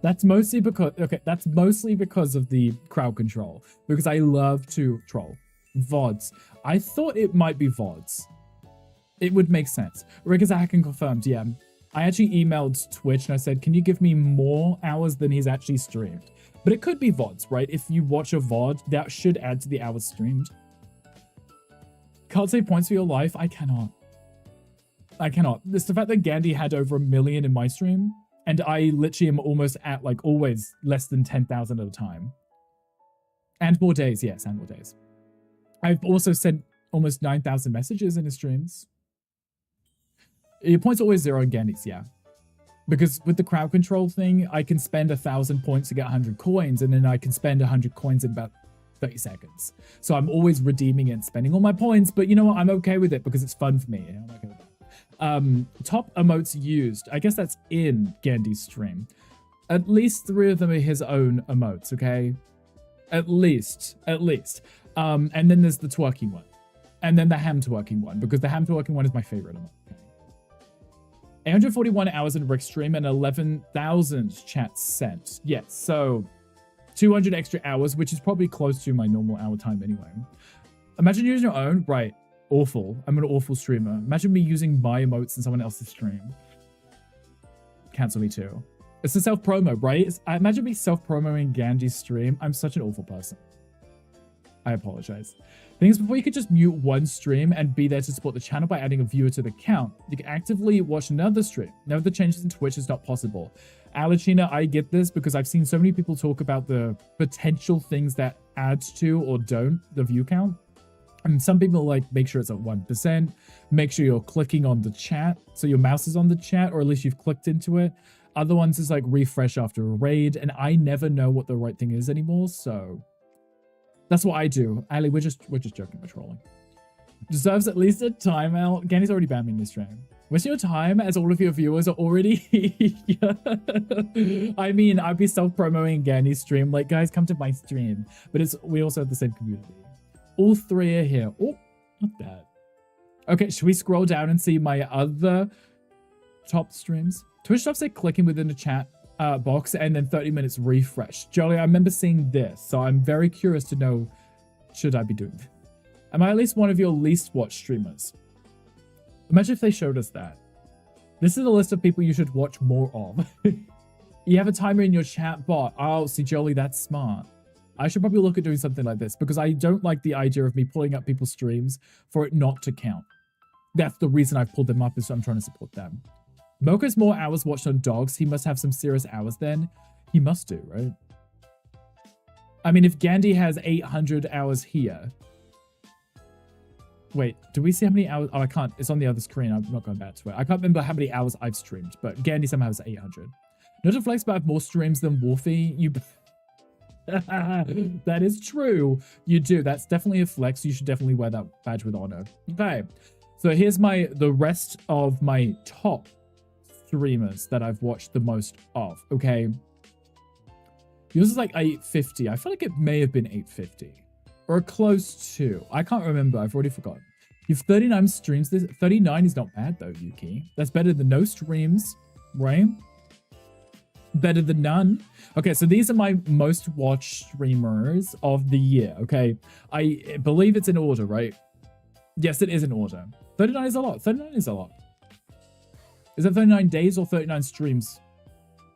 [SPEAKER 1] That's mostly because of the crowd control, because I love to troll. VODs. I thought it might be VODs. It would make sense. Rikazak confirmed, yeah. I actually emailed Twitch and I said, can you give me more hours than he's actually streamed? But it could be VODs, right? If you watch a VOD, that should add to the hours streamed. Can't save points for your life? I cannot. It's the fact that Gandhi had over 1 million in my stream, and I literally am almost at, like, always less than 10,000 at a time. And more days, yes, and more days. I've also sent almost 9,000 messages in his streams. Your points are always 0 on Gandhi's, yeah. Because with the crowd control thing, I can spend 1,000 points to get 100 coins, and then I can spend 100 coins in about 30 seconds. So I'm always redeeming and spending all my points, but you know what? I'm okay with it because it's fun for me. You know? I'm okay with that. Top emotes used. I guess that's in Gandhi's stream. At least 3 of them are his own emotes, okay? At least. And then there's the twerking one. And then the ham twerking one, because the ham twerking one is my favorite emote. 841 hours in Rick's stream and 11,000 chats sent. Yes, so 200 extra hours, which is probably close to my normal hour time anyway. Imagine using your own. Right. Awful. I'm an awful streamer. Imagine me using my emotes in someone else's stream. Cancel me too. It's a self-promo, right? Imagine me self-promoing Gandhi's stream. I'm such an awful person. I apologize. Thing is, before you could just mute one stream and be there to support the channel by adding a viewer to the count, you can actively watch another stream. Now with the changes in Twitch, it's not possible. Alachina, I get this because I've seen so many people talk about the potential things that add to or don't the view count. And some people like, make sure it's at 1%, make sure you're clicking on the chat, so your mouse is on the chat, or at least you've clicked into it. Other ones is like refresh after a raid, and I never know what the right thing is anymore, so that's what I do. Ali, we're just joking, we're trolling. Deserves at least a timeout. Gandhi's already banned me in this stream. Wasting your time as all of your viewers are already I mean, I'd be self-promoting Gandhi's stream. Like, guys, come to my stream. But we also have the same community. All 3 are here. Oh, not bad. Okay, should we scroll down and see my other top streams? Twitch stopped say clicking within the chat box and then 30 minutes refresh. Jolly, I remember seeing this, so I'm very curious to know, should I be doing this? Am I at least one of your least watched streamers? Imagine if they showed us that. This is a list of people you should watch more of. You have a timer in your chat bot. Oh, see, Jolly, that's smart. I should probably look at doing something like this because I don't like the idea of me pulling up people's streams for it not to count. That's the reason I've pulled them up, is I'm trying to support them. Mocha's more hours watched on dogs. He must have some serious hours then. He must do, right? I mean, if Gandhi has 800 hours here. Wait, do we see how many hours? Oh, I can't. It's on the other screen. I'm not going back to it. I can't remember how many hours I've streamed, but Gandhi somehow has 800. Not to flex, but I have more streams than Wolfie. You... That is true. You do. That's definitely a flex. You should definitely wear that badge with honor. Okay. So here's the rest of my top streamers that I've watched the most of. Okay. Yours is like 850. I feel like it may have been 850 or close to. I can't remember. I've already forgotten. You've 39 streams. 39 is not bad though, Yuki. That's better than no streams, right? Better than none. Okay, so these are my most watched streamers of the year. Okay, I believe it's in order, right? Yes, it is in order. 39 is a lot. 39 is a lot. Is that 39 days or 39 streams?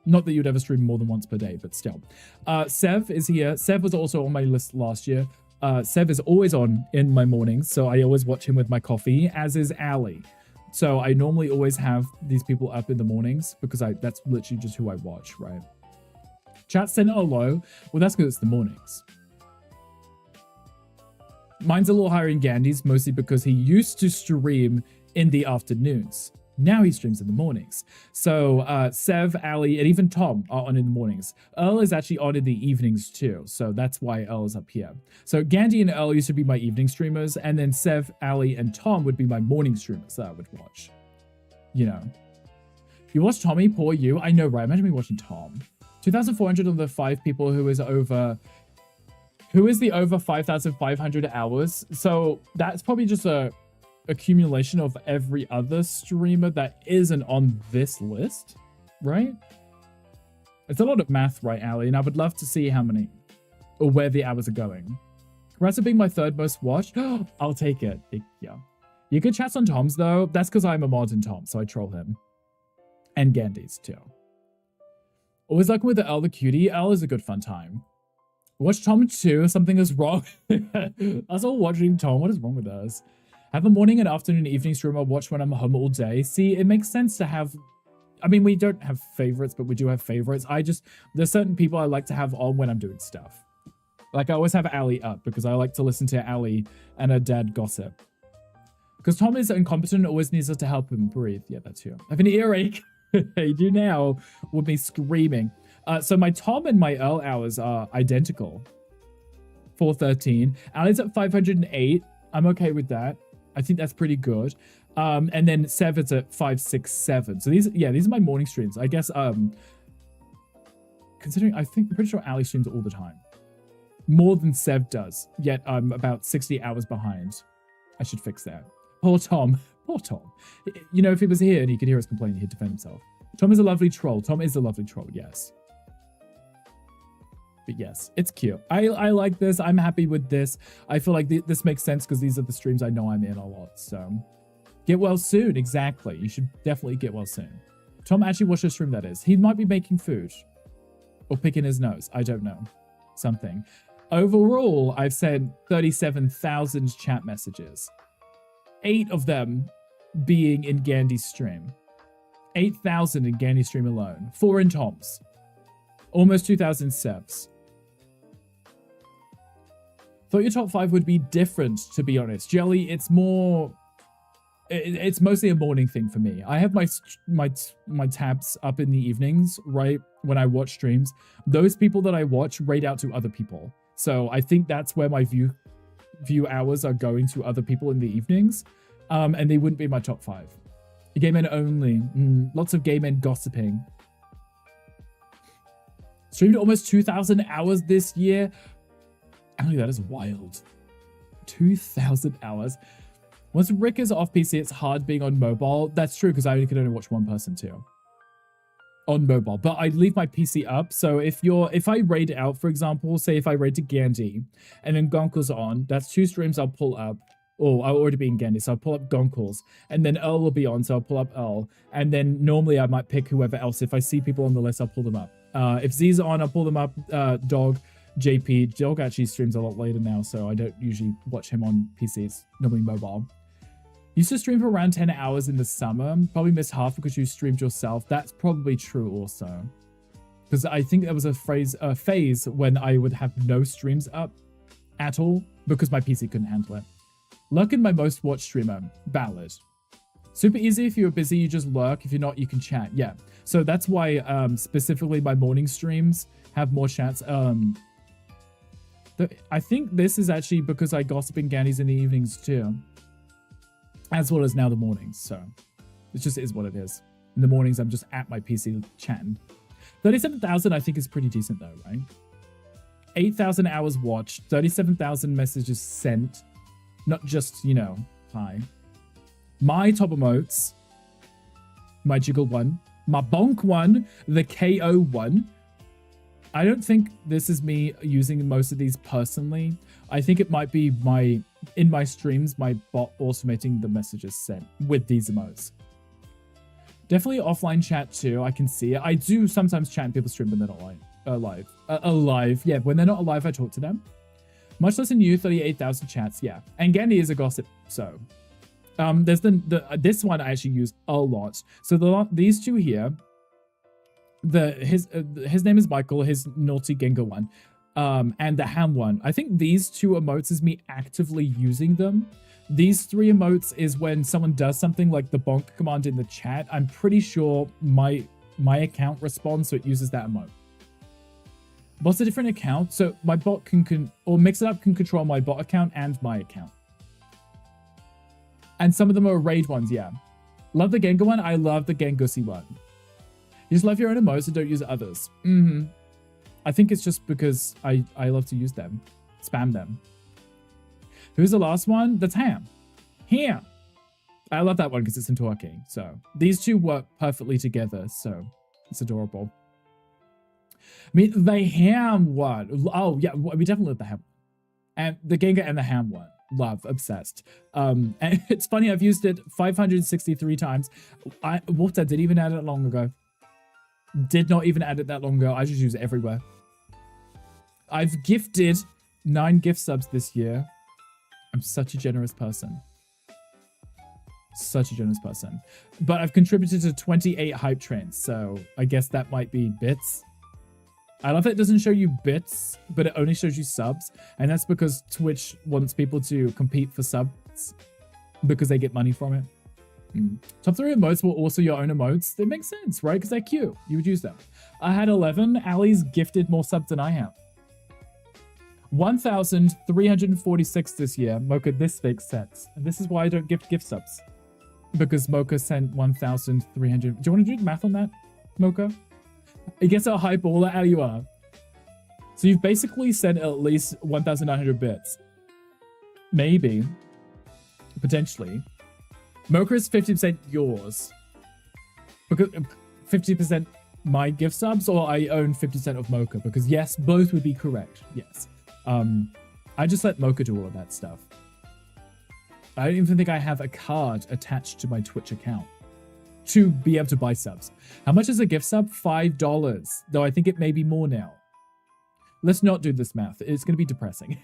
[SPEAKER 1] Not that you'd ever stream more than once per day, but still. Sev is here. Sev was also on my list last year. Sev is always on in my mornings, so I always watch him with my coffee, as is Ali. So I normally always have these people up in the mornings because that's literally just who I watch, right? Chat center low. Well, that's because it's the mornings. Mine's a little higher in Gandhi's, mostly because he used to stream in the afternoons. Now he streams in the mornings. So Sev, Ali, and even Tom are on in the mornings. Earl is actually on in the evenings too. So that's why Earl is up here. So Gandhi and Earl used to be my evening streamers. And then Sev, Ali, and Tom would be my morning streamers that I would watch. You know. You watch Tommy? Poor you. I know, right? Imagine me watching Tom. 2,400 of the 5 people who is the over 5,500 hours. So that's probably just a accumulation of every other streamer that isn't on this list, right? It's a lot of math, right, Ali? And I would love to see how many or where the hours are going. Congrats on being my 3rd most watched. I'll take it. Yeah. You can chat on Tom's though. That's because I'm a mod in Tom, so I troll him. And Gandhi's too. Always like with the L the cutie. L is a good fun time. Watch Tom too. Something is wrong. Us all watching Tom. What is wrong with us? Have a morning and afternoon and evening stream I watch when I'm home all day. See, it makes sense to have... I mean, we don't have favorites, but we do have favorites. There's certain people I like to have on when I'm doing stuff. Like, I always have Ali up because I like to listen to Ali and her dad gossip. Because Tom is incompetent, always needs us to help him breathe. Yeah, that's you. I have an earache. You do now with me screaming. So my Tom and my Earl hours are identical. 413. Ali's at 508. I'm okay with that. I think that's pretty good. And then Sev is at 567. So these are my morning streams. I guess considering I'm pretty sure Ali streams all the time. More than Sev does. Yet I'm about 60 hours behind. I should fix that. Poor Tom. Poor Tom. You know, if he was here and he could hear us complaining, he'd defend himself. Tom is a lovely troll. Tom is a lovely troll, yes. But yes, it's cute. I like this. I'm happy with this. I feel like this makes sense because these are the streams I know I'm in a lot. So get well soon. Exactly. You should definitely get well soon. Tom actually watched a stream that is. He might be making food or picking his nose. I don't know. Something. Overall, I've sent 37,000 chat messages. 8 of them being in Gandhi's stream. 8,000 in Gandhi's stream alone. 4 in Tom's. Almost 2,000 Sevs. Thought your top 5 would be different, to be honest. Jelly, it's more... It's mostly a morning thing for me. I have my tabs up in the evenings, right? When I watch streams. Those people that I watch rate out to other people. So I think that's where my view hours are going to other people in the evenings. And they wouldn't be my top 5. Gay men only. Lots of gay men gossiping. Streamed almost 2,000 hours this year. Only that is wild. 2,000 hours. Once Rick is off PC, it's hard being on mobile. That's true, because I could only watch one person too. on mobile, but I leave my PC up. So if I raid out, for example, say if I raid to Gandhi and then Gonkel's on, that's 2 streams I'll pull up. Oh, I'll already be in Gandhi, so I'll pull up Gonkel's, and then Earl will be on, so I'll pull up Earl, and then normally I might pick whoever else. If I see people on the list, I'll pull them up. If Z's on, I'll pull them up. Dog, JP. Dog actually streams a lot later now, so I don't usually watch him on PCs, normally mobile. Used to stream for around 10 hours in the summer. Probably missed half because you streamed yourself. That's probably true also. Because I think there was a phase when I would have no streams up at all because my PC couldn't handle it. Lurking my most watched streamer. Valid. Super easy. If you're busy, you just lurk. If you're not, you can chat. Yeah. So that's why specifically my morning streams have more chats. I think this is actually because I gossip in Gandhi's in the evenings too. As well as now the mornings. So it just is what it is. In the mornings, I'm just at my PC chatting. 37,000 I think is pretty decent though, right? 8,000 hours watched. 37,000 messages sent. Not just, you know, hi. My top emotes. My jiggle one. My bonk one. The KO one. I don't think this is me using most of these personally. I think it might be in my streams, my bot automating the messages sent with these emotes. Definitely offline chat too. I can see it. I do sometimes chat in people's stream when they're not alive. Yeah, when they're not alive, I talk to them. Much less than you, 38,000 chats. Yeah, and Gandhi is a gossip. So, there's this one I actually use a lot. So these two here. His name is Michael, his naughty Gengar one, and the ham one. I think these 2 emotes is me actively using them. These 3 emotes is when someone does something like the bonk command in the chat. I'm pretty sure my account responds, so it uses that emote. What's a different account? So my bot can or Mix It Up can control my bot account and my account. And some of them are raid ones, yeah. Love the Gengar one. I love the Gengusi one. You just love your own emotes and don't use others. I think it's just because I love to use them. Spam them. Who's the last one? That's Ham. Ham. I love that one because it's in talking. So these 2 work perfectly together. So it's adorable. I mean, the Ham one. Oh, yeah. We definitely love the Ham. And the Gengar and the Ham one. Love. Obsessed. And it's funny. I've used it 563 times. Water didn't even add it long ago. Did not even add it that long ago. I just use it everywhere. I've gifted 9 gift subs this year. I'm such a generous person. Such a generous person. But I've contributed to 28 hype trains, so I guess that might be bits. I love that it doesn't show you bits, but it only shows you subs. And that's because Twitch wants people to compete for subs because they get money from it. Top 3 emotes were also your own emotes. That makes sense, right? Because they're cute. You would use them. I had 11. Ali's gifted more subs than I have. 1,346 this year. Mocha, this makes sense. And this is why I don't gift subs. Because Mocha sent 1,300. Do you want to do the math on that, Mocha? It gets a high baller out you are. So you've basically sent at least 1,900 bits. Maybe. Potentially. Mocha is 50% yours. Because 50% my gift subs, or I own 50% of Mocha? Because yes, both would be correct. Yes. I just let Mocha do all of that stuff. I don't even think I have a card attached to my Twitch account to be able to buy subs. How much is a gift sub? $5. Though I think it may be more now. Let's not do this math. It's going to be depressing.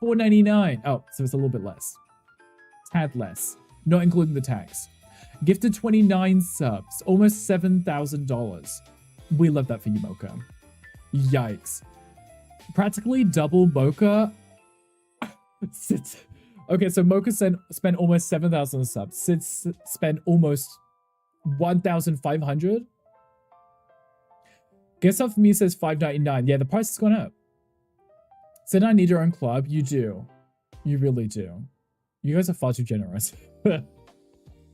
[SPEAKER 1] $4.99. Oh, so it's a little bit less. Tad less. Not including the tax. Gifted 29 subs. Almost $7,000. We love that for you, Mocha. Yikes. Practically double Mocha. Okay, so Mocha spent almost 7,000 subs. Sid spent almost 1,500. Guess up for me says $5.99. Yeah, the price has gone up. Sid, I need your own club. You do. You really do. You guys are far too generous.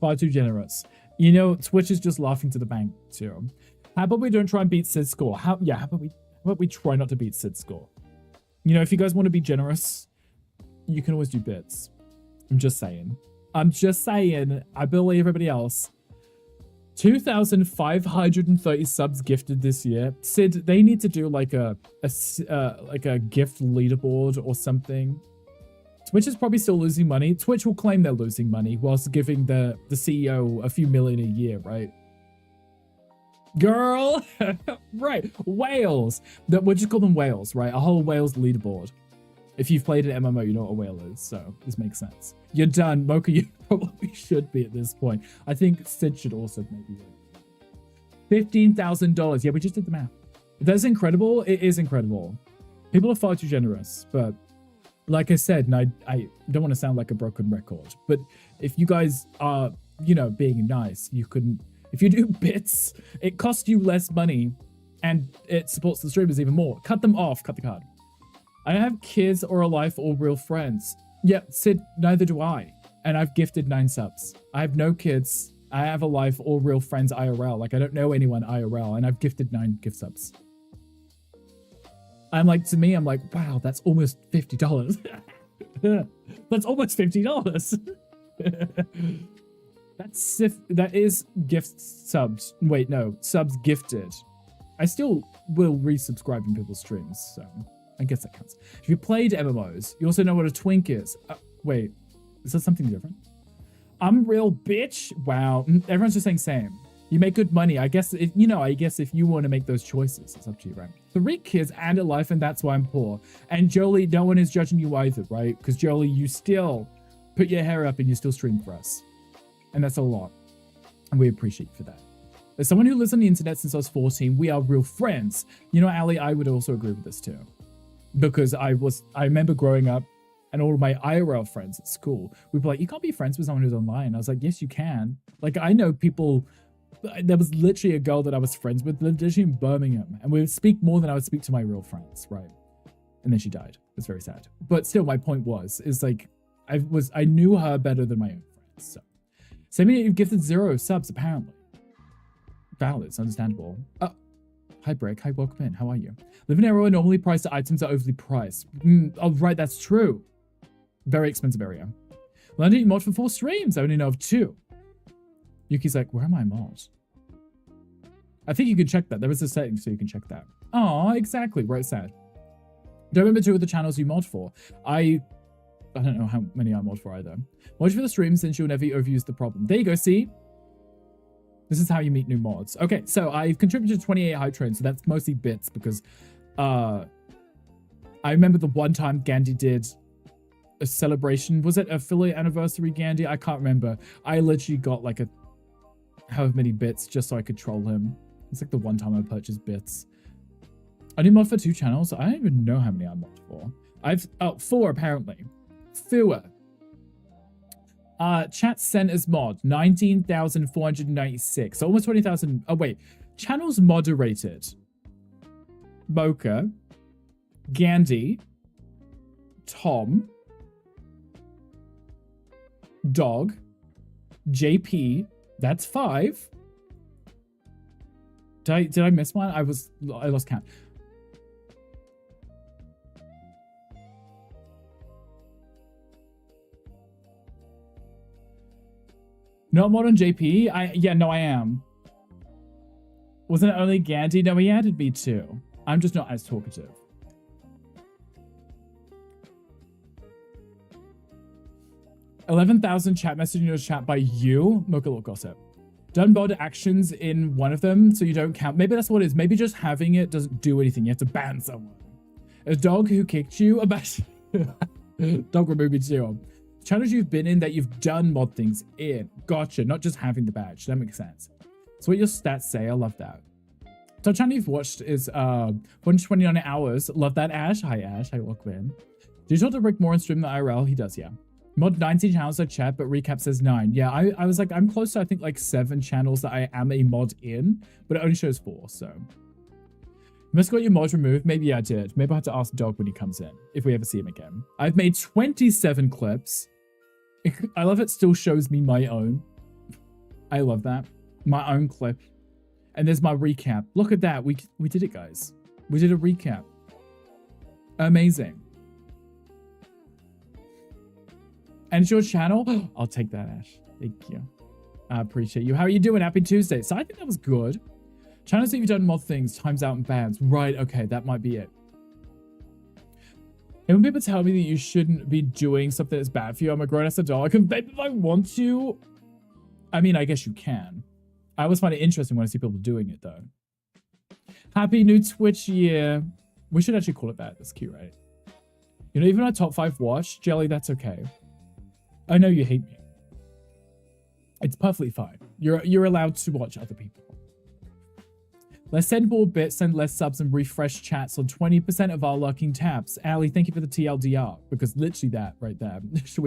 [SPEAKER 1] Far too generous. You know, Twitch is just laughing to the bank too. How about we don't try and beat Sid's score? How about we try not to beat Sid's score? You know, if you guys want to be generous, you can always do bits. I'm just saying. I believe everybody else. 2,530 subs gifted this year. Sid, they need to do like a gift leaderboard or something. Twitch is probably still losing money. Twitch will claim they're losing money whilst giving the CEO a few million a year, right? Girl, right? Whales. We'll just call them whales, right? A whole whales leaderboard. If you've played an MMO, you know what a whale is, so this makes sense. You're done. Mocha, you probably should be at this point. I think Sid should also maybe be. $15,000. Yeah, we just did the math. That's incredible. It is incredible. People are far too generous, but like I said, and I don't want to sound like a broken record, but if you guys are, you know, being nice, you couldn't, if you do bits, it costs you less money and it supports the streamers even more. Cut them off, cut the card. I don't have kids or a life or real friends. Yeah, Sid, neither do I. And I've gifted 9 subs. I have no kids. I have a life or real friends IRL. Like, I don't know anyone IRL, and I've gifted 9 gift subs. I'm like, to me, I'm like, wow, that's almost $50. That's almost $50. That is gift subs. Wait, no, subs gifted. I still will resubscribe in people's streams, so I guess that counts. If you played MMOs, you also know what a twink is. Wait, is that something different? I'm real bitch. Wow, everyone's just saying same. You make good money. I guess, if you want to make those choices, it's up to you, right? 3 kids and a life, and that's why I'm poor. And Jolie, no one is judging you either, right? Because Jolie, you still put your hair up and you still stream for us. And that's a lot. And we appreciate you for that. As someone who lives on the internet since I was 14, we are real friends. You know, Ali, I would also agree with this too. Because I remember growing up and all of my IRL friends at school would be like, you can't be friends with someone who's online. I was like, yes, you can. Like, I know people. There was literally a girl that I was friends with, literally in Birmingham, and we would speak more than I would speak to my real friends, right? And then she died. It's very sad. But still, my point is like, I knew her better than my own friends. So, Sammy, you've gifted 0 subs apparently. Valid, it's understandable. Hi Break, hi, welcome in. How are you? Live in an area normally priced items are overly priced. Oh, right, that's true. Very expensive area. Learned to mod for 4 streams. I only know of 2. Yuki's like, where are my mods? I think you can check that. There is a setting so you can check that. Oh, exactly. Right, sad. Don't remember 2 of the channels you mod for. I don't know how many I mod for either. Mod for the stream since you'll never overuse the problem. There you go, see? This is how you meet new mods. Okay, so I've contributed to 28 hype trains, so that's mostly bits because I remember the one time Gandhi did a celebration. Was it affiliate anniversary Gandhi? I can't remember. I literally got like however many bits just so I could troll him. It's like the one time I purchased bits. I did mod for 2 channels. I don't even know how many I mod for. 4 apparently. Fewer. Chat sent as mod 19,496. So almost 20,000. Oh wait, channels moderated. Mocha, Gandhi, Tom, Dog, JP. That's 5. Did I miss one? I lost count. Not mod on JP? Yeah, no, I am. Wasn't it only Gandhi? No, he added me too. I'm just not as talkative. $11,000 chat message in your chat by you? Mocha Little Gossip. Done bod actions in one of them, so you don't count. Maybe that's what it is. Maybe just having it doesn't do anything. You have to ban someone. A dog who kicked you? Dog removed me too. Channels you've been in that you've done mod things in. Gotcha. Not just having the badge. That makes sense. So what your stats say. I love that. So channel you've watched is 129 hours. Love that, Ash. Hi, Ash. Hi, welcome in. Do you talk to Rick more on stream than IRL? He does, yeah. Mod 19 channels I chat, but recap says 9. Yeah, I was like, I'm close to, I think, like 7 channels that I am a mod in, but it only shows 4, so. You must got your mod removed. Maybe I did. Maybe I have to ask Dog when he comes in, if we ever see him again. I've made 27 clips. I love it still shows me my own. I love that. My own clip. And there's my recap. Look at that. We did it, guys. We did a recap. Amazing. And it's your channel? I'll take that, Ash. Thank you. I appreciate you. How are you doing? Happy Tuesday. So I think that was good. Channels that you've done mod things, times out and bans. Right, okay, that might be it. And when people tell me that you shouldn't be doing something that's bad for you, I'm a grown-ass adult. I can vape if I want to. I mean, I guess you can. I always find it interesting when I see people doing it, though. Happy new Twitch year. We should actually call it that. That's cute, right? You know, even our top 5 watch, Jelly, that's okay. I know you hate me. It's perfectly fine. You're allowed to watch other people. Let's send more bits, send less subs, and refresh chats on 20% of our lurking tabs. Ali, thank you for the TLDR, because literally that right there. Should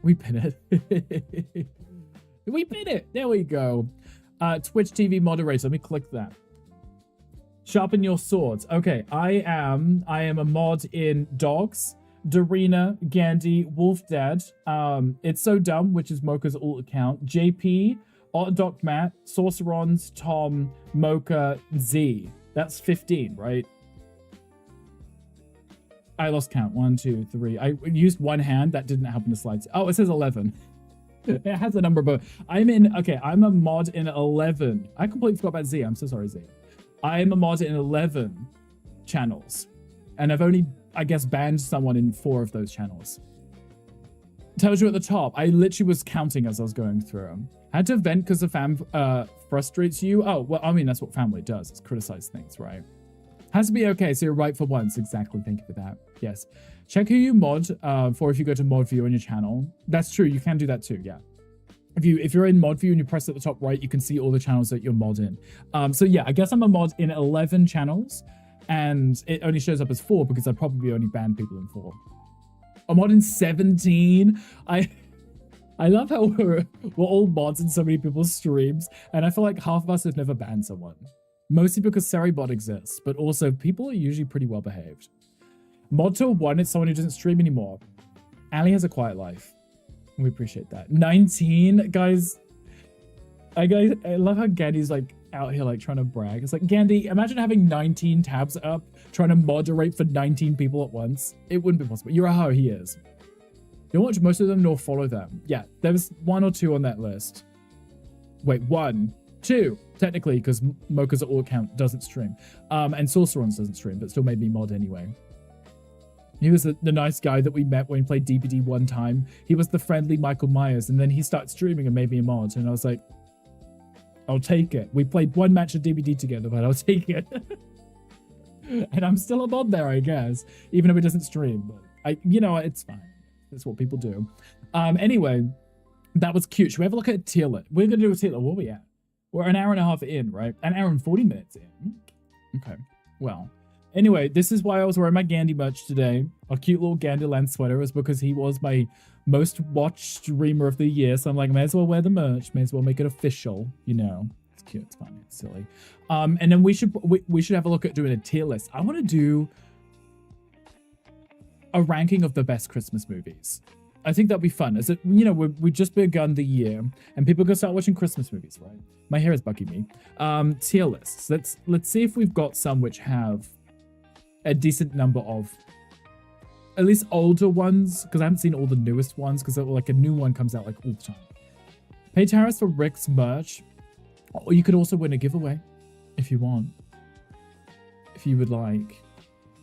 [SPEAKER 1] we pin it? We pin it. There we go. Twitch TV moderator. Let me click that. Sharpen your swords. Okay, I am a mod in Dogs, Darina, Gandhi, Wolf Dad, It's So Dumb, which is Mocha's alt account, JP, Doc Matt, Sorcerons, Tom, Mocha, Z. That's 15, right? I lost count. 1, 2, 3. I used one hand. That didn't help in the slides. Oh, it says 11. It has a number, but I'm a mod in 11. I completely forgot about Z. I'm so sorry, Z. I am a mod in 11 channels. And I've only, I guess, banned someone in 4 of those channels. Tells you at the top. I literally was counting as I was going through them. Had to vent because the fam frustrates you. Oh, well, I mean, that's what family does. It's criticize things, right? Has to be okay, so you're right for once. Exactly, thank you for that. Yes. Check who you mod for if you go to mod view on your channel. That's true, you can do that too, yeah. If you're in mod view and you press at the top right, you can see all the channels that you're mod in. So yeah, I guess I'm a mod in 11 channels, and it only shows up as 4 because I probably only banned people in 4. I'm mod in 17. I love how we're all mods in so many people's streams, and I feel like half of us have never banned someone. Mostly because Seribot exists, but also people are usually pretty well behaved. Mod to 1, it's someone who doesn't stream anymore. Ali has a quiet life. We appreciate that. 19, guys. I love how Gandhi's like out here like trying to brag. It's like, Gandhi, imagine having 19 tabs up, trying to moderate for 19 people at once. It wouldn't be possible. You're a hoe, he is. Don't watch most of them nor follow them. Yeah, there was 1 or 2 on that list. Wait, 1, 2, technically, because Mocha's alt account doesn't stream. And Sorcerons doesn't stream, but still made me mod anyway. He was the nice guy that we met when we played DBD one time. He was the friendly Michael Myers, and then he started streaming and made me a mod, and I was like, I'll take it. We played 1 match of DBD together, but I'll take it. And I'm still a mod there, I guess, even if it doesn't stream. But you know, it's fine. That's what people do. Anyway, that was cute. Should we have a look at a tier list? We're going to do a tier list. What are we at? We're an hour and a half in, right? An hour and 40 minutes in. Okay. Well, anyway, this is why I was wearing my Gandhi merch today. A cute little Gandhiland sweater was because he was my most watched streamer of the year. So I'm like, may as well wear the merch. May as well make it official, you know. It's cute. It's fun. It's silly. And then we should have a look at doing a tier list. I want to do a ranking of the best Christmas movies. I think that'd be fun. As it, you know, we've just begun the year, and people are gonna start watching Christmas movies, right? My hair is bugging me. Tier lists. Let's see if we've got some which have a decent number of at least older ones, because I haven't seen all the newest ones, because like a new one comes out like all the time. Pay tariffs for Rick's merch, or you could also win a giveaway if you want. If you would like.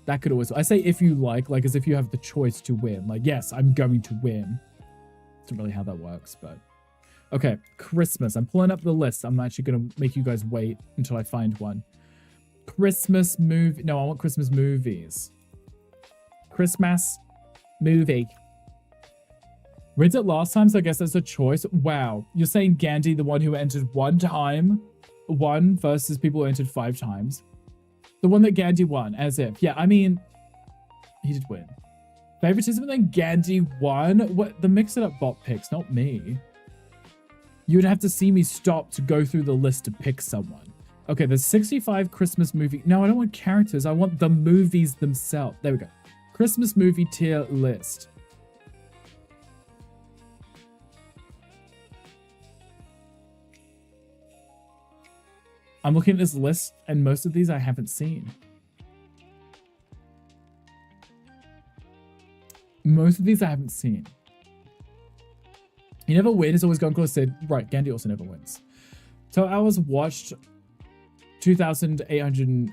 [SPEAKER 1] That could always, I say if you like as if you have the choice to win. Like, yes, I'm going to win. That's not really how that works, but. Okay, Christmas. I'm pulling up the list. I'm actually going to make you guys wait until I find one. Christmas movie. No, I want Christmas movies. Christmas movie. We did it last time, so I guess that's a choice. Wow. You're saying Gandhi, the one who entered 1 time, 1 versus people who entered 5 times. The one that Gandhi won, as if. Yeah, I mean, he did win. Favoritism, then Gandhi won? What? The Mix It Up bot picks, not me. You would have to see me stop to go through the list to pick someone. Okay, there's 65 Christmas movie. No, I don't want characters. I want the movies themselves. There we go. Christmas movie tier list. I'm looking at this list, and most of these I haven't seen. Most of these I haven't seen. You never win. It's always Gunkle said. Right, Gandhi also never wins. So hours watched 2,800.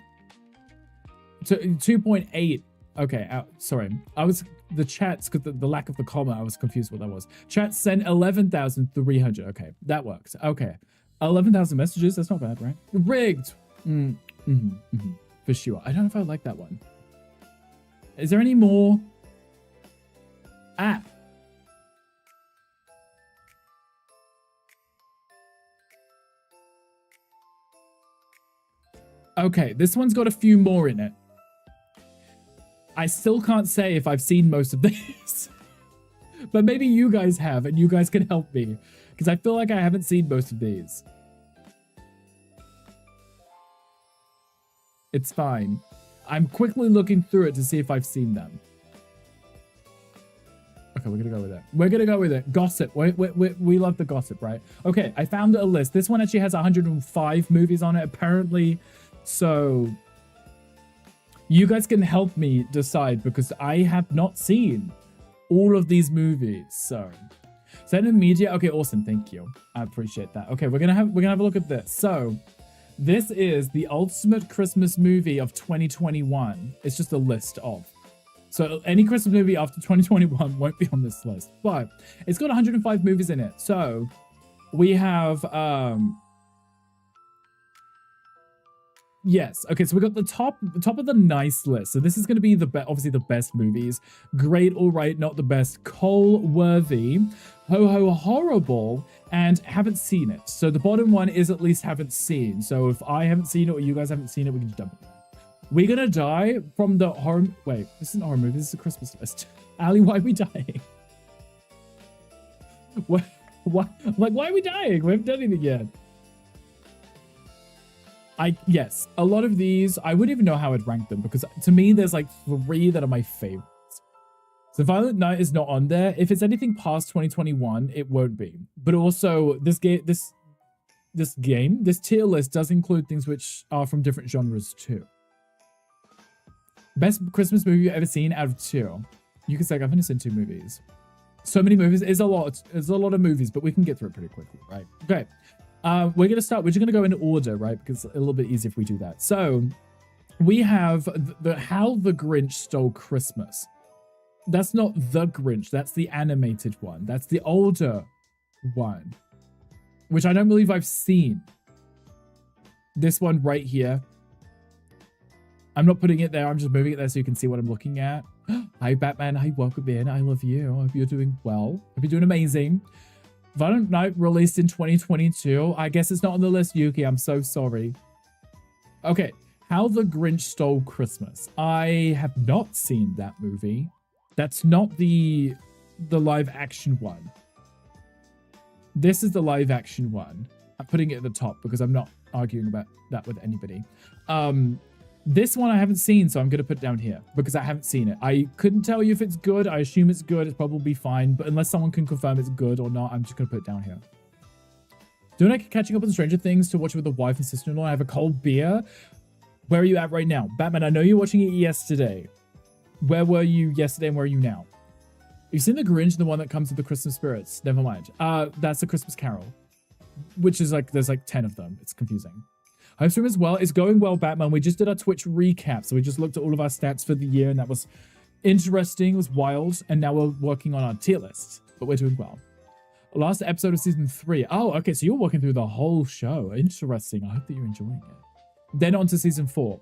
[SPEAKER 1] 2.8. Okay, sorry. I was the chats because the lack of the comma. I was confused what that was. Chat sent 11,300. Okay, that works. Okay, 11,000 messages. That's not bad, right? Rigged. For sure. I don't know if I like that one. Is there any more? Ah. Okay, this one's got a few more in it. I still can't say if I've seen most of these. But maybe you guys have, and you guys can help me. Because I feel like I haven't seen most of these. It's fine. I'm quickly looking through it to see if I've seen them. Okay, we're gonna go with it. We're gonna go with it. Gossip. We love the gossip, right? Okay, I found a list. This one actually has 105 movies on it, apparently. So you guys can help me decide because I have not seen all of these movies. So send in media. Okay, awesome. Thank you. I appreciate that. Okay, we're gonna have a look at this. So this is the ultimate Christmas movie of 2021. It's just a list of. So any Christmas movie after 2021 won't be on this list, but it's got 105 movies in it. So we have, yes. Okay, so we got the top of the nice list. So this is going to be obviously the best movies. Great, all right, not the best. Cole Worthy, Ho Ho Horrible, and haven't seen it. So the bottom one is at least haven't seen. So if I haven't seen it or you guys haven't seen it, we can just dump it. We're gonna die from the horror. Wait, this isn't a horror movie. This is a Christmas list. Ali, why are we dying? What? Like, why are we dying? We haven't done anything yet. Yes, a lot of these, I wouldn't even know how I'd rank them because to me, there's like 3 that are my favorites. So Violent Night is not on there. If it's anything past 2021, it won't be. But also, this tier list does include things which are from different genres too. Best Christmas movie you've ever seen out of 2. You can say I've only seen 2 movies. So many movies. It's a lot. It's a lot of movies, but we can get through it pretty quickly, right? Okay. We're going to start. We're just going to go in order, right? Because it's a little bit easier if we do that. So we have the How the Grinch Stole Christmas. That's not The Grinch. That's the animated one. That's the older one, which I don't believe I've seen. This one right here. I'm not putting it there. I'm just moving it there so you can see what I'm looking at. Hi, Batman. Hi, welcome in. I love you. I hope you're doing well. Hope you're doing amazing. Violent Night released in 2022. I guess it's not on the list, Yuki. I'm so sorry. Okay. How the Grinch Stole Christmas. I have not seen that movie. That's not the live action one. This is the live action one. I'm putting it at the top because I'm not arguing about that with anybody. This one I haven't seen, so I'm going to put it down here because I haven't seen it. I couldn't tell you if it's good. I assume it's good. It's probably fine. But unless someone can confirm it's good or not, I'm just going to put it down here. Doing like catching up on Stranger Things to watch it with the wife and sister-in-law. I have a cold beer. Where are you at right now? Batman, I know you're watching it yesterday. Where were you yesterday and where are you now? You've seen The Grinch, the one that comes with the Christmas spirits. Never mind. That's the Christmas Carol, which is like, there's like 10 of them. It's confusing. Home stream as well. It's going well, Batman. We just did our Twitch recap. So we just looked at all of our stats for the year and that was interesting. It was wild. And now we're working on our tier list, but we're doing well. Last episode of season 3. Oh, okay. So you're working through the whole show. Interesting. I hope that you're enjoying it. Then on to season 4.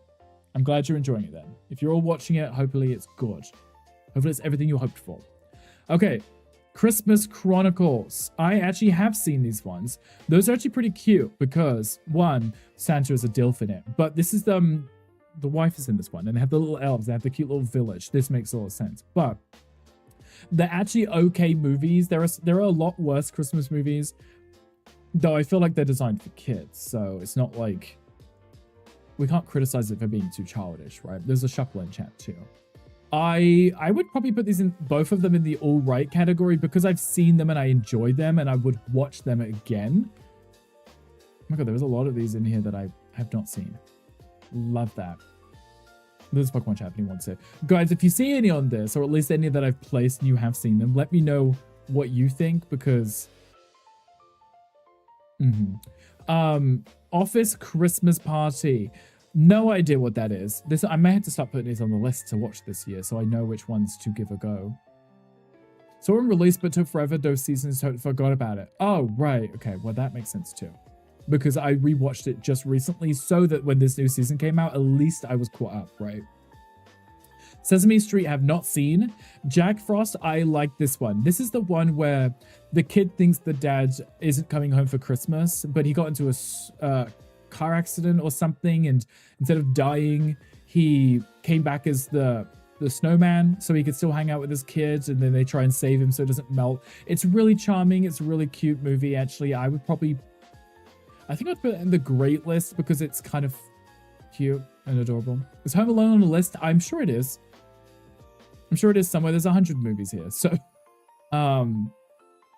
[SPEAKER 1] I'm glad you're enjoying it then. If you're all watching it, hopefully it's good. Hopefully it's everything you hoped for. Okay. Christmas Chronicles. I actually have seen these ones. Those are actually pretty cute because, one, Santa is a DILF in it. But this is the wife is in this one. And they have the little elves. They have the cute little village. This makes a lot of sense. But they're actually okay movies. There are a lot worse Christmas movies. Though I feel like they're designed for kids. So it's not like... We can't criticize it for being too childish, right? There's a shuffle in chat too. I would probably put these in both of them in the all right category because I've seen them and I enjoy them and I would watch them again. Oh my god, there's a lot of these in here that I have not seen. Love that. There's Pokemon chat if anyone wants it. Guys, if you see any on this, or at least any that I've placed and you have seen them, let me know what you think because Office Christmas Party. No idea what that is. This I may have to start putting these on the list to watch this year, so I know which ones to give a go. Saw them released, but took forever. Those seasons totally forgot about it. Oh, right. Okay, well that makes sense too, because I rewatched it just recently, so that when this new season came out, at least I was caught up, right? Sesame Street I have not seen. Jack Frost, I like this one. This is the one where the kid thinks the dad isn't coming home for Christmas, but he got into a car accident or something, and instead of dying, he came back as the snowman so he could still hang out with his kids, and then they try and save him so it doesn't melt. It's really charming. It's a really cute movie, actually. I think I'd put it in the great list because it's kind of cute and adorable. Is Home Alone on the list? I'm sure it is. I'm sure it is somewhere. There's 100 movies here. So,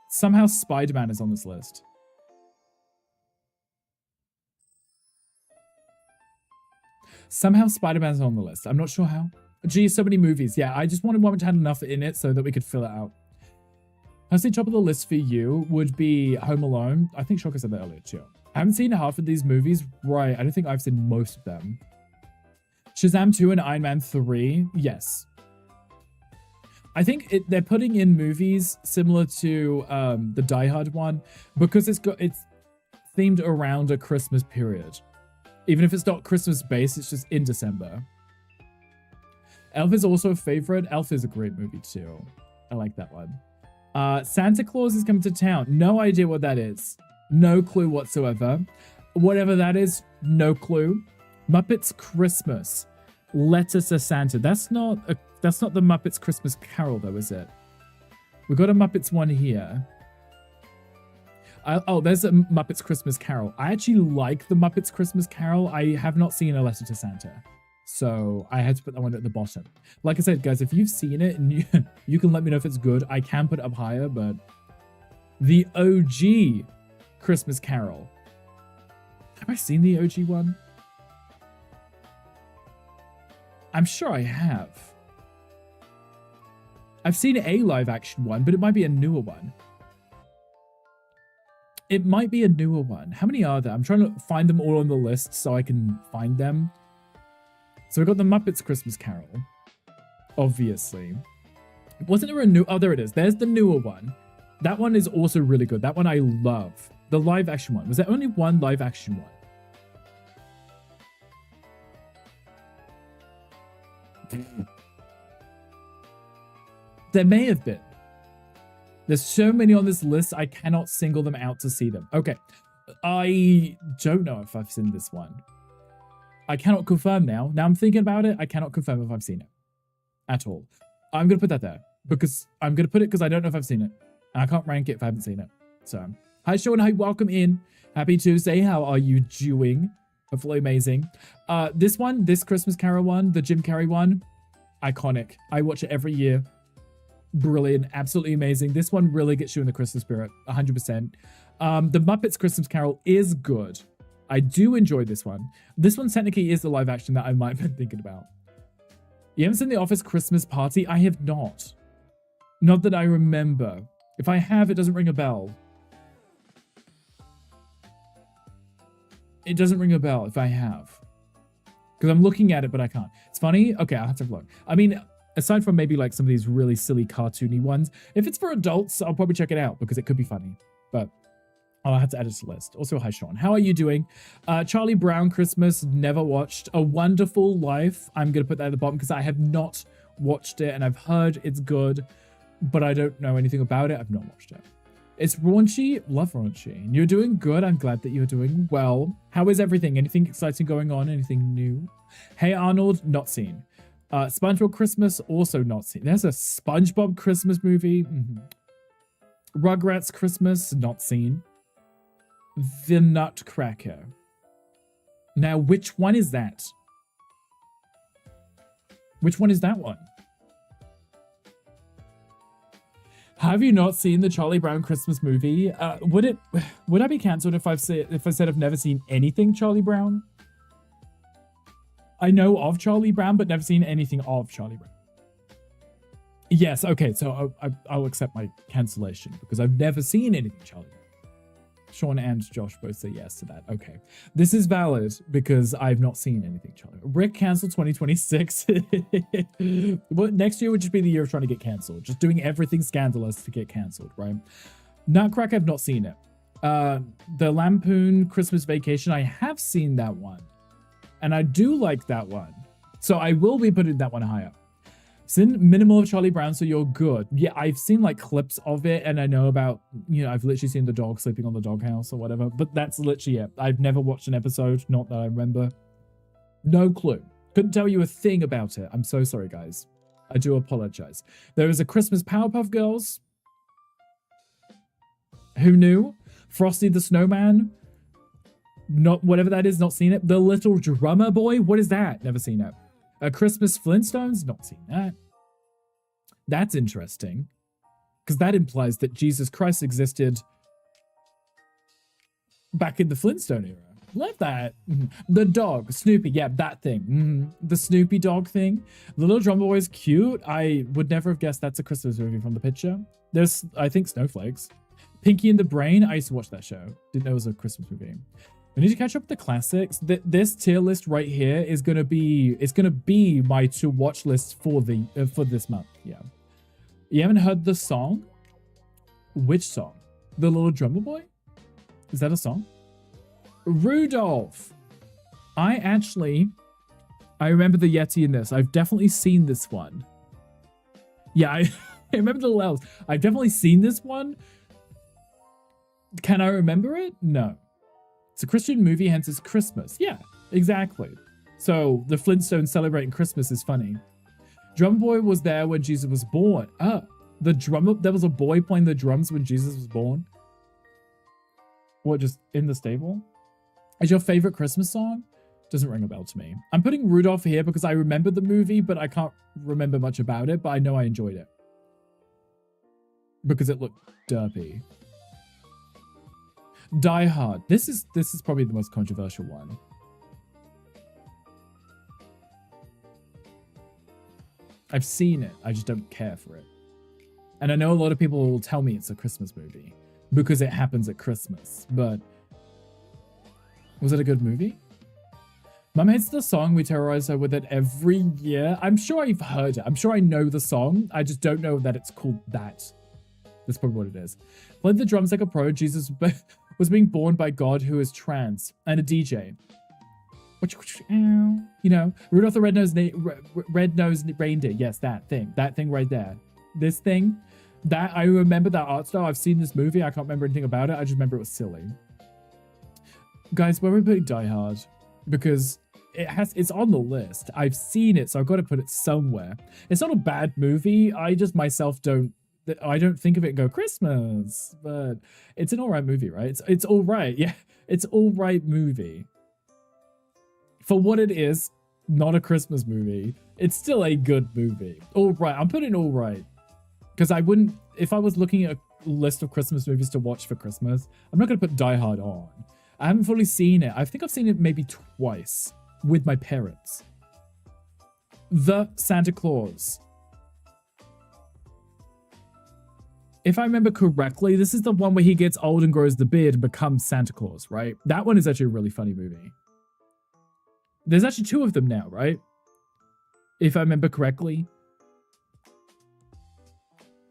[SPEAKER 1] somehow Spider-Man is on this list. Somehow Spider-Man's on the list. I'm not sure how. Gee, so many movies. Yeah, I just wanted one which had enough in it so that we could fill it out. Personally, top of the list for you would be Home Alone. I think Shocker said that earlier too. I haven't seen half of these movies. Right, I don't think I've seen most of them. Shazam 2 and Iron Man 3. Yes. I think they're putting in movies similar to the Die Hard one because it's themed around a Christmas period. Even if it's not Christmas based, it's just in December. Elf is also a favorite. Elf is a great movie too. I like that one. Santa Claus is coming to town. No idea what that is. No clue whatsoever. Whatever that is, no clue. Muppets Christmas. Letter to Santa. That's not the Muppets Christmas Carol though, is it? We got a Muppets one here. Oh, there's a Muppets Christmas Carol. I actually like the Muppets Christmas Carol. I have not seen A Letter to Santa, so I had to put that one at the bottom. Like I said, guys, if you've seen it and you can let me know if it's good, I can put it up higher, but the OG Christmas Carol. Have I seen the OG one? I'm sure I have. I've seen a live action one, but it might be a newer one. It might be a newer one. How many are there? I'm trying to find them all on the list so I can find them. So we've got the Muppets Christmas Carol. Obviously. Wasn't there a new... Oh, there it is. There's the newer one. That one is also really good. That one I love. The live action one. Was there only one live action one? There may have been. There's so many on this list, I cannot single them out to see them. Okay. I don't know if I've seen this one. I cannot confirm now. Now I'm thinking about it. I cannot confirm if I've seen it. At all. I'm going to put that there. Because I'm going to put it because I don't know if I've seen it. And I can't rank it if I haven't seen it. So, hi Sean. Hi, welcome in. Happy Tuesday. How are you doing? Hopefully amazing. This one, this Christmas Carol one, the Jim Carrey one, iconic. I watch it every year. Brilliant, absolutely amazing. This one really gets you in the Christmas spirit, 100%. The Muppets Christmas Carol is good. I do enjoy this one. This one technically is the live action that I might have been thinking about. You haven't seen The Office Christmas Party? I have not. Not that I remember. If I have, it doesn't ring a bell. It doesn't ring a bell if I have. Because I'm looking at it, but I can't. It's funny. Okay, I'll have to have a look. I mean... aside from maybe like some of these really silly cartoony ones, if it's for adults, I'll probably check it out because it could be funny. But I'll have to add it to the list. Also, hi Sean. How are you doing? Charlie Brown Christmas, never watched. A Wonderful Life. I'm going to put that at the bottom because I have not watched it and I've heard it's good, but I don't know anything about it. I've not watched it. It's raunchy. Love raunchy. You're doing good. I'm glad that you're doing well. How is everything? Anything exciting going on? Anything new? Hey Arnold, not seen. SpongeBob Christmas, also not seen. There's a SpongeBob Christmas movie. Rugrats Christmas, not seen. The Nutcracker. Now, which one is that? Which one is that one? Have you not seen the Charlie Brown Christmas movie? Would I be cancelled if I said I've never seen anything Charlie Brown? I know of Charlie Brown, but never seen anything of Charlie Brown. Yes, okay, so I'll accept my cancellation because I've never seen anything Charlie Brown. Sean and Josh both say yes to that. Okay. This is valid because I've not seen anything, Charlie. Rick canceled 2026. Well, next year would just be the year of trying to get canceled. Just doing everything scandalous to get canceled, right? Nutcracker, I've not seen it. The Lampoon Christmas Vacation, I have seen that one. And I do like that one. So I will be putting that one higher. Seen minimal of Charlie Brown, so you're good. Yeah, I've seen like clips of it, and I know about, you know, I've literally seen the dog sleeping on the doghouse or whatever, but that's literally it. I've never watched an episode, not that I remember. No clue. Couldn't tell you a thing about it. I'm so sorry, guys. I do apologize. There is a Christmas Powerpuff Girls. Who knew? Frosty the Snowman. Not whatever that is, not seen it. The Little Drummer Boy. What is that? Never seen it. A Christmas Flintstones? Not seen that. That's interesting. Because that implies that Jesus Christ existed back in the Flintstone era. Love that. The dog. Snoopy. Yeah, that thing. The Snoopy dog thing. The Little Drummer Boy is cute. I would never have guessed that's a Christmas movie from the picture. There's, I think, snowflakes. Pinky and the Brain. I used to watch that show. Didn't know it was a Christmas movie. We need to catch up with the classics. This tier list right here is gonna be my to watch list for this month. Yeah. You haven't heard the song? Which song? The Little Drummer Boy? Is that a song? Rudolph. I remember the Yeti in this. I've definitely seen this one. Yeah, I remember the little elves. I've definitely seen this one. Can I remember it? No. It's a Christian movie, hence it's Christmas. Yeah, exactly. So the Flintstones celebrating Christmas is funny. Drum Boy was there when Jesus was born. There was a boy playing the drums when Jesus was born. What, just in the stable? Is your favorite Christmas song? Doesn't ring a bell to me. I'm putting Rudolph here because I remember the movie, but I can't remember much about it, but I know I enjoyed it. Because it looked derpy. Die Hard. This is probably the most controversial one. I've seen it. I just don't care for it. And I know a lot of people will tell me it's a Christmas movie because it happens at Christmas. But was it a good movie? Mum hates the song. We terrorize her with it every year. I'm sure I've heard it. I'm sure I know the song. I just don't know that it's called that. That's probably what it is. Played the drums like a pro. Jesus was being born by God, who is trans, and a DJ. You know, Rudolph the Red-Nosed Reindeer. Yes, that thing right there. This thing, that I remember that art style. I've seen this movie. I can't remember anything about it. I just remember it was silly. Guys, where we put Die Hard? Because it's on the list. I've seen it, so I've got to put it somewhere. It's not a bad movie. I just myself don't think of it and go Christmas, but it's an all right movie, right? It's all right. Yeah, it's all right movie. For what it is, not a Christmas movie. It's still a good movie. All right. I'm putting all right. Because I wouldn't, if I was looking at a list of Christmas movies to watch for Christmas, I'm not going to put Die Hard on. I haven't fully seen it. I think I've seen it maybe twice with my parents. The Santa Claus. If I remember correctly, this is the one where he gets old and grows the beard and becomes Santa Claus, right? That one is actually a really funny movie. There's actually two of them now, right? If I remember correctly.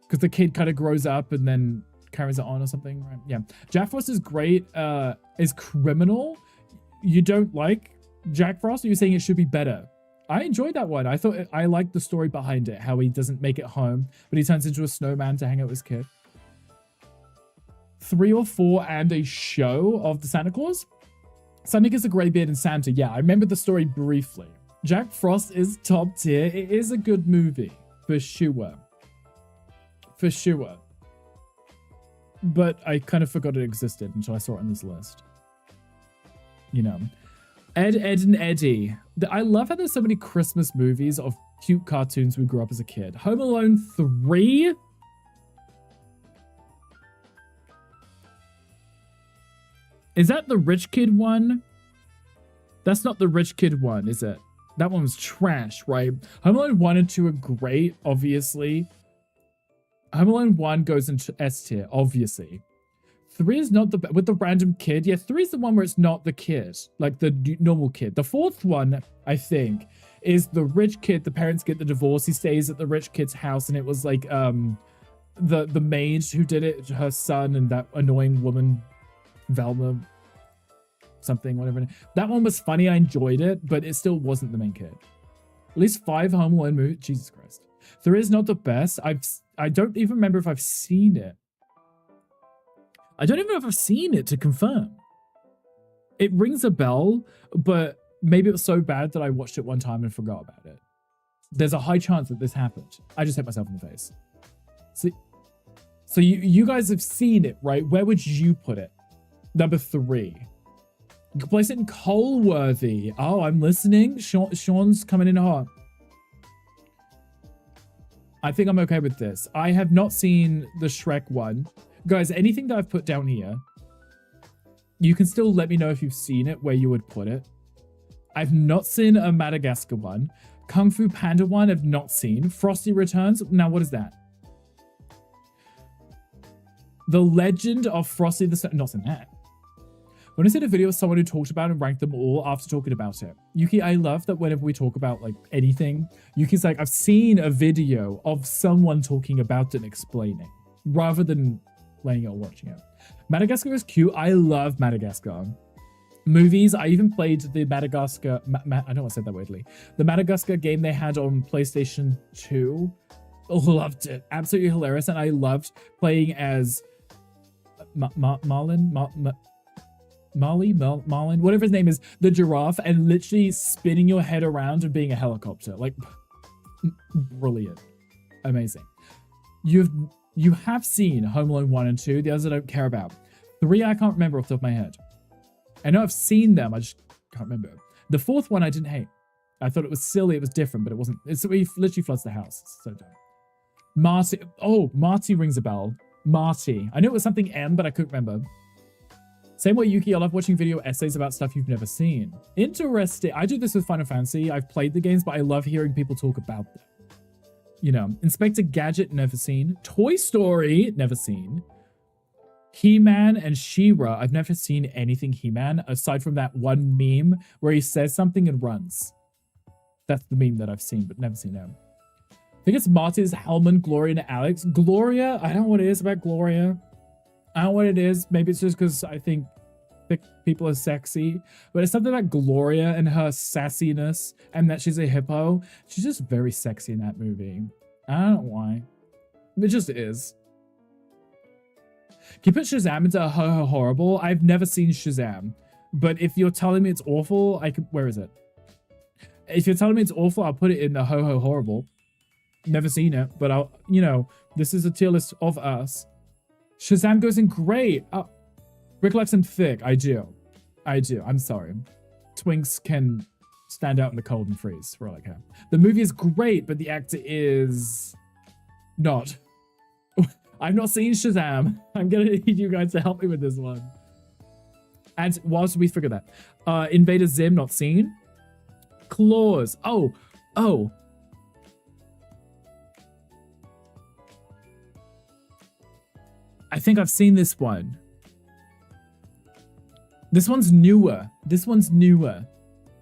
[SPEAKER 1] Because the kid kind of grows up and then carries it on or something, right? Yeah. Jack Frost is great. Is Criminal. You don't like Jack Frost? Or you're saying it should be better? I enjoyed that one. I liked the story behind it, how he doesn't make it home, but he turns into a snowman to hang out with his kid. 3 or 4 and a show of the Santa Claus? Santa gets a gray beard and Santa. Yeah, I remember the story briefly. Jack Frost is top tier. It is a good movie, for sure. For sure. But I kind of forgot it existed until I saw it on this list. You know. Ed, Edd and Eddy. I love how there's so many Christmas movies of cute cartoons we grew up as a kid. Home Alone 3? Is that the rich kid one? That's not the rich kid one, is it? That one was trash, right? Home Alone 1 and 2 are great, obviously. Home Alone 1 goes into S tier, obviously. 3 is not the with the random kid. Yeah, 3 is the one where it's not the kid, like the normal kid. The 4th one, I think, is the rich kid. The parents get the divorce. He stays at the rich kid's house, and it was like the maid who did it, her son, and that annoying woman, Velma, something, whatever. That one was funny. I enjoyed it, but it still wasn't the main kid. At least 5 Home Alone movies. Jesus Christ. 3 is not the best. I don't even remember if I've seen it. I don't even know if I've seen it to confirm. It rings a bell, but maybe it was so bad that I watched it one time and forgot about it. There's a high chance that this happened. I just hit myself in the face. So you guys have seen it, right? Where would you put it? Number 3. You can place it in Coalworthy. Oh, I'm listening. Sean's coming in hot. I think I'm okay with this. I have not seen the Shrek one. Guys, anything that I've put down here, you can still let me know if you've seen it, where you would put it. I've not seen a Madagascar one. Kung Fu Panda one, I've not seen. Frosty Returns, now what is that? The Legend of Frosty the... Not seen that. When I said a video of someone who talked about and ranked them all after talking about it. Yuki, I love that whenever we talk about like anything, Yuki's like, I've seen a video of someone talking about it and explaining, rather than playing it or watching it. Madagascar is cute. I love Madagascar. Movies, I even played the Madagascar, I don't want to say that weirdly. The Madagascar game they had on PlayStation 2. Loved it. Absolutely hilarious. And I loved playing as Marlin, whatever his name is, the giraffe, and literally spinning your head around and being a helicopter. Like, brilliant. Amazing. You have seen Home Alone 1 and 2. The others I don't care about. 3 I can't remember off the top of my head. I know I've seen them, I just can't remember. The 4th one I didn't hate. I thought it was silly, it was different, but it wasn't. He literally floods the house. It's so dumb. Marty. Oh, Marty rings a bell. Marty. I knew it was something M, but I couldn't remember. Same way, Yuki, I love watching video essays about stuff you've never seen. Interesting. I do this with Final Fantasy. I've played the games, but I love hearing people talk about them. You know, Inspector Gadget, never seen. Toy Story, never seen. He-Man and She-Ra, I've never seen anything He-Man, aside from that one meme where he says something and runs. That's the meme that I've seen, but never seen him. I think it's Marty's, Hellman, Gloria, and Alex. Gloria, I don't know what it is about Gloria. I don't know what it is. Maybe it's just because I think thick people are sexy. But it's something about Gloria and her sassiness and that she's a hippo. She's just very sexy in that movie. I don't know why. It just is. Can you put Shazam into Ho Horrible? I've never seen Shazam. But if you're telling me it's awful, I could... Where is it? If you're telling me it's awful, I'll put it in the Ho Horrible. Never seen it, but I'll... You know, this is a tier list of us. Shazam goes in great. Rick likes him thick. I do. I'm sorry. Twinks can stand out in the cold and freeze for all I care. The movie is great, but the actor is not. I've not seen Shazam. I'm gonna need you guys to help me with this one. And whilst we figure that, Invader Zim, not seen. Claws. Oh. I think I've seen this one. This one's newer.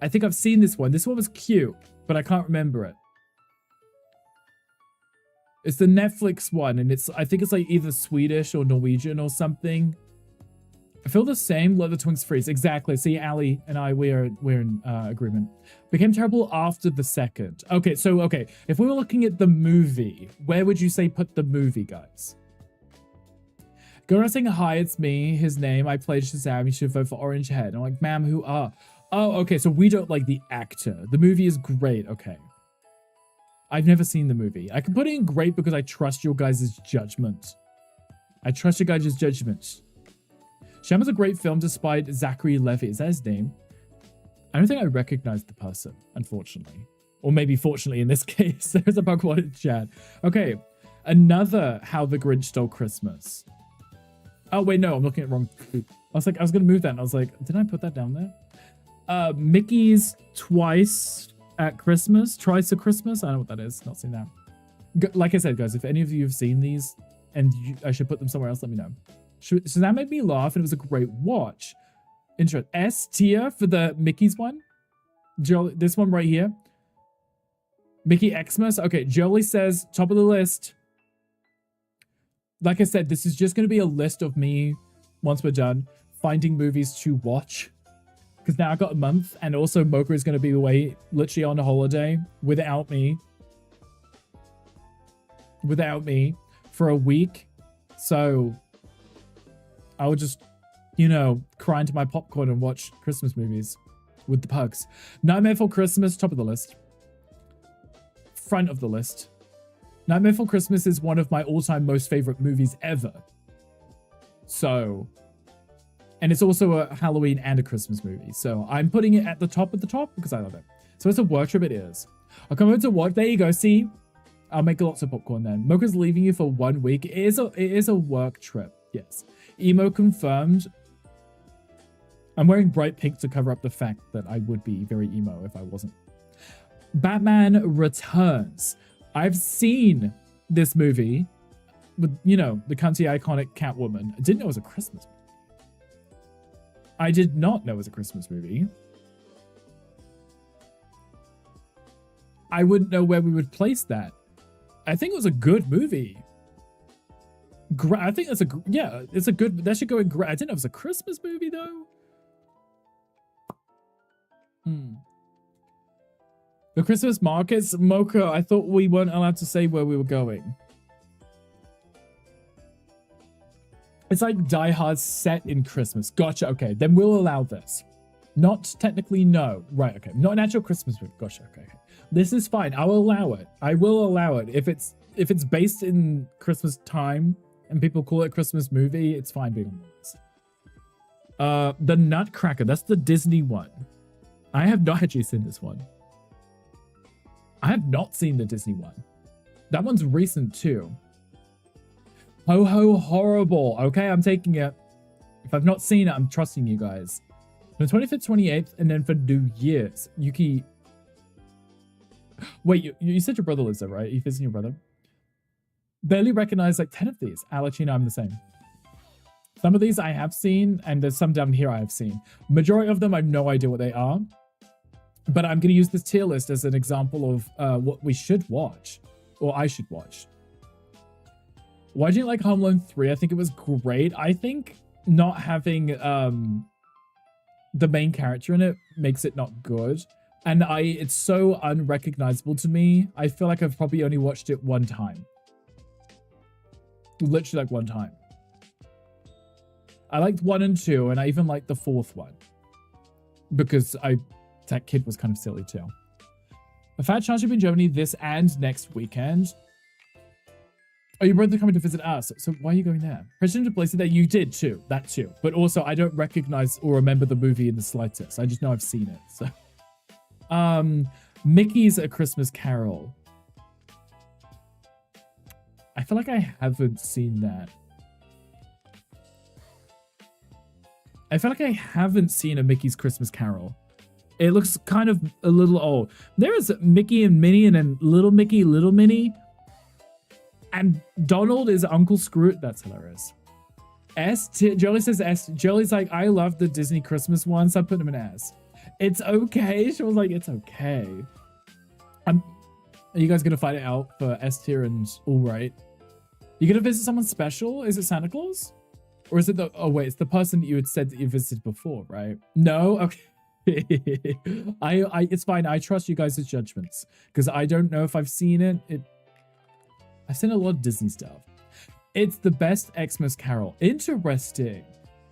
[SPEAKER 1] I think I've seen this one. This one was cute, but I can't remember it. It's the Netflix one, and I think it's like either Swedish or Norwegian or something. I feel the same. Let the Twinks freeze. Exactly. See, Ali and I, we're in agreement. Became terrible after the second. Okay, so if we were looking at the movie, where would you say put the movie, guys? Go around saying, hi, it's me, his name, I played Shazam, you should vote for Orange Head. I'm like, ma'am, who are? Oh, okay, so we don't like the actor. The movie is great, okay. I've never seen the movie. I can put it in great because I trust your guys' judgment. Sham is a great film despite Zachary Levi. Is that his name? I don't think I recognized the person, unfortunately. Or maybe fortunately in this case. There's a bug in chat. Okay, another How the Grinch Stole Christmas. Oh, wait, no, I'm looking at the wrong. I was like, I was going to move that. And I was like, did I put that down there? Mickey's Twice at Christmas. Twice at Christmas. I don't know what that is. Not seen that. Like I said, guys, if any of you have seen these and I should put them somewhere else, let me know. So that made me laugh, and it was a great watch. Intro S tier for the Mickey's one. This one right here. Mickey Xmas. Okay, Jolie says top of the list. Like I said, this is just going to be a list of me, once we're done, finding movies to watch. Because now I've got a month, and also Mocha is going to be away, literally on a holiday, without me. For a week. So I would just, you know, cry into my popcorn and watch Christmas movies with the pugs. Nightmare Before Christmas, top of the list. Front of the list. Nightmare Before Christmas is one of my all-time most favorite movies ever. So, and it's also a Halloween and a Christmas movie. So I'm putting it at the top of the top because I love it. So it's a work trip, it is. I'll come over to work. There you go. See, I'll make lots of popcorn then. Mocha's leaving you for 1 week. It is a work trip. Yes. Emo confirmed. I'm wearing bright pink to cover up the fact that I would be very emo if I wasn't. Batman Returns. I've seen this movie with, you know, the cunty iconic Catwoman. I didn't know it was a Christmas movie. I did not know it was a Christmas movie. I wouldn't know where we would place that. I think it was a good movie. I think that's it's a good, that should go in. I didn't know it was a Christmas movie though. The Christmas markets, Mocha, I thought we weren't allowed to say where we were going. It's like Die Hard set in Christmas. Gotcha, okay, then we'll allow this. Not technically, no. Right, okay, not an actual Christmas movie. Gotcha, okay. This is fine, I will allow it. I will allow it. If it's based in Christmas time and people call it a Christmas movie, it's fine being on the list. The Nutcracker, that's the Disney one. I have not actually seen this one. I have not seen the Disney one. That one's recent too. Ho Ho Horrible. Okay, I'm taking it. If I've not seen it, I'm trusting you guys. The 25th, 28th, and then for New Year's, Yuki. Wait, you said your brother lives there, right? You visiting your brother? Barely recognize like 10 of these. Alachina, I'm the same. Some of these I have seen, and there's some down here I have seen. Majority of them, I have no idea what they are. But I'm going to use this tier list as an example of what we should watch. Or I should watch. Why do you like Home Alone 3? I think it was great. I think not having the main character in it makes it not good. And it's so unrecognizable to me. I feel like I've probably only watched it one time. Literally like one time. I liked 1 and 2, and I even liked the 4th one. Because that kid was kind of silly too. A fat chance you'll be in Germany this and next weekend. Oh, your brother coming to visit us. So why are you going there? President to place it there. You did too. That too. But also, I don't recognize or remember the movie in the slightest. I just know I've seen it. So, Mickey's A Christmas Carol. I feel like I haven't seen that. I feel like I haven't seen a Mickey's Christmas Carol. It looks kind of a little old. There is Mickey and Minnie and then Little Mickey, Little Minnie. And Donald is Uncle Scrooge. That's hilarious. Jolie says S. Jolie's like, I love the Disney Christmas ones. I put them in S. It's okay. She was like, it's okay. Are you guys going to fight it out for S tier and all right? You going to visit someone special? Is it Santa Claus? Or is it the... Oh, wait. It's the person that you had said that you visited before, right? No? Okay. It's fine. I trust you guys' judgments. Because I don't know if I've seen it. I've seen a lot of Disney stuff. It's the best Xmas Carol. Interesting.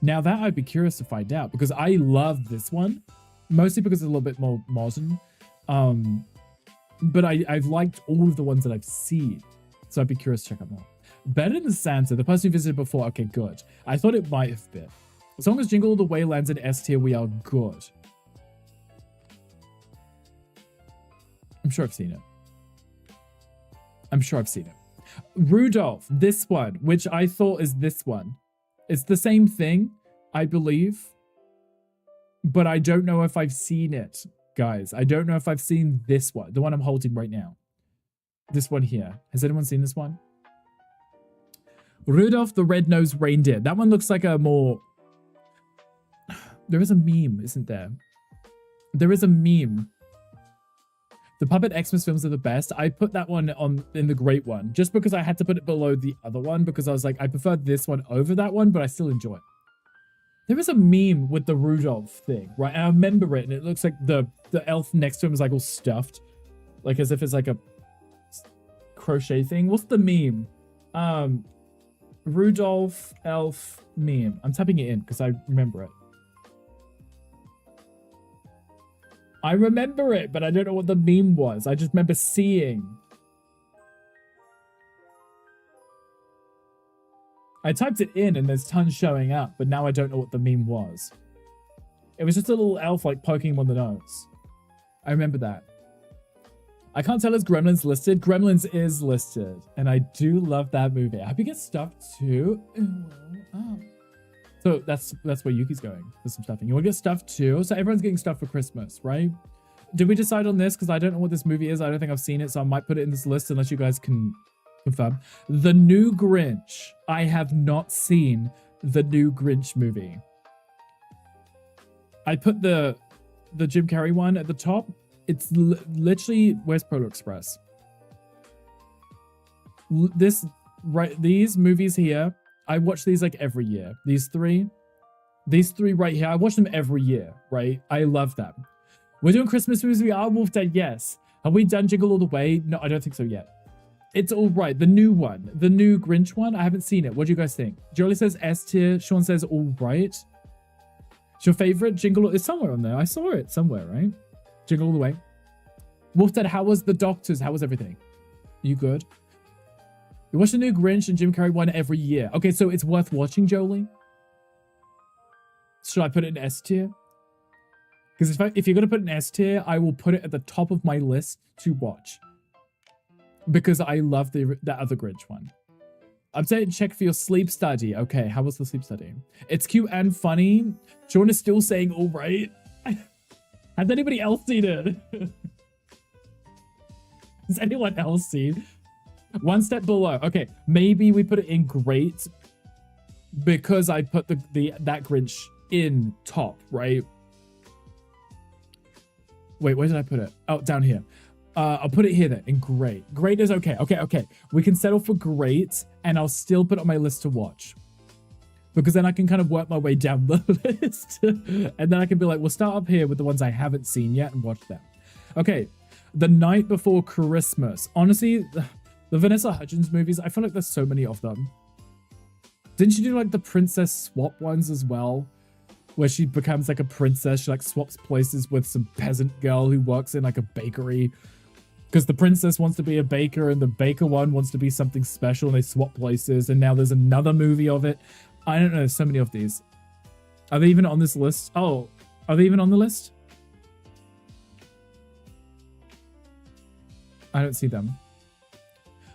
[SPEAKER 1] Now that I'd be curious to find out. Because I love this one. Mostly because it's a little bit more modern. But I've liked all of the ones that I've seen. So I'd be curious to check out more. Better than Santa, the person who visited before. Okay, good. I thought it might have been. As long as Jingle All the Way lands in S tier, we are good. I'm sure I've seen it. I'm sure I've seen it. Rudolph, this one, which I thought is this one. It's the same thing, I believe. But I don't know if I've seen it, guys. I don't know if I've seen this one, the one I'm holding right now. This one here. Has anyone seen this one? Rudolph the Red-Nosed Reindeer. That one looks like a more... There is a meme, isn't there? There is a meme. The Puppet Xmas films are the best. I put that one on in the great one, just because I had to put it below the other one, because I was like, I prefer this one over that one, but I still enjoy it. There is a meme with the Rudolph thing, right? And I remember it, and it looks like the elf next to him is like all stuffed. Like as if it's like a crochet thing. What's the meme? Rudolph elf meme. I'm typing it in because I remember it. I remember it, but I don't know what the meme was. I just remember seeing. I typed it in and there's tons showing up, but now I don't know what the meme was. It was just a little elf like poking him on the nose. I remember that. I can't tell if Gremlins listed. Gremlins is listed, and I do love that movie. I hope you get stuffed too. Oh. So that's where Yuki's going for some stuffing. You want to get stuffed too? So everyone's getting stuffed for Christmas, right? Did we decide on this? Because I don't know what this movie is. I don't think I've seen it, so I might put it in this list unless you guys can confirm. The New Grinch. I have not seen the New Grinch movie. I put the Jim Carrey one at the top. It's literally, where's Polar Express? These movies here, I watch these like every year. These three right here, I watch them every year, right? I love them. We're doing Christmas movies. We are Wolf Dead, yes. Have we done Jingle All the Way? No, I don't think so yet. It's all right. The new one, the new Grinch one. I haven't seen it. What do you guys think? Jolie says S tier. Sean says all right. It's your favorite Jingle? It's somewhere on there. I saw it somewhere, right? Jingle All the Way. Wolf Dead, how was the doctors? How was everything? You good? You watch the new Grinch and Jim Carrey one every year. Okay, so it's worth watching, Jolie. Should I put it in S tier? Because if you're going to put an S tier, I will put it at the top of my list to watch. Because I love the other Grinch one. Update and check for your sleep study. Okay, how was the sleep study? It's cute and funny. Sean is still saying all right. Has anybody else seen it? Has anyone else seen? One step below. Okay, maybe we put it in great because I put that Grinch in top, right? Wait, where did I put it? Oh, down here. I'll put it here then, in great. Great is okay. Okay. We can settle for great, and I'll still put it on my list to watch. Because then I can kind of work my way down the list. And then I can be like, we'll start up here with the ones I haven't seen yet and watch them. Okay, The Night Before Christmas. Honestly, the Vanessa Hudgens movies, I feel like there's so many of them. Didn't she do like the princess swap ones as well? Where she becomes like a princess, she like swaps places with some peasant girl who works in like a bakery. Because the princess wants to be a baker and the baker one wants to be something special and they swap places. And now there's another movie of it. I don't know, there's so many of these. Are they even on this list? Oh, are they even on the list? I don't see them.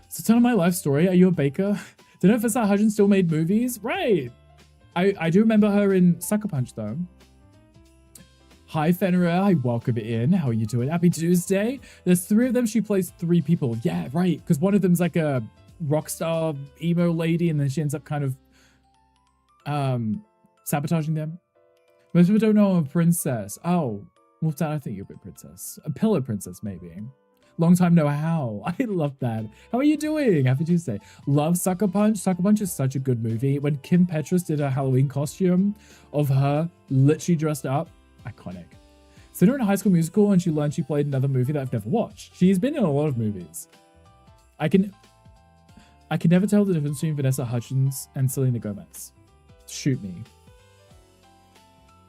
[SPEAKER 1] So tell my life story. Are you a baker? Did you know Vanessa Hudgens still made movies? Right. I do remember her in Sucker Punch though. Hi Fenrir, I welcome it in. How are you doing? Happy Tuesday. There's three of them. She plays three people. Yeah, right. Because one of them's like a rock star emo lady, and then she ends up kind of sabotaging them. Most people don't know I'm a princess. Oh, Wolf Dad, I think you're a bit princess. A pillow princess, maybe. Long time no how. I love that. How are you doing? Happy Tuesday. Love Sucker Punch. Sucker Punch is such a good movie. When Kim Petras did a Halloween costume of her literally dressed up, iconic. So during High School Musical, and she learned she played another movie that I've never watched. She's been in a lot of movies. I can never tell the difference between Vanessa Hudgens and Selena Gomez. Shoot me.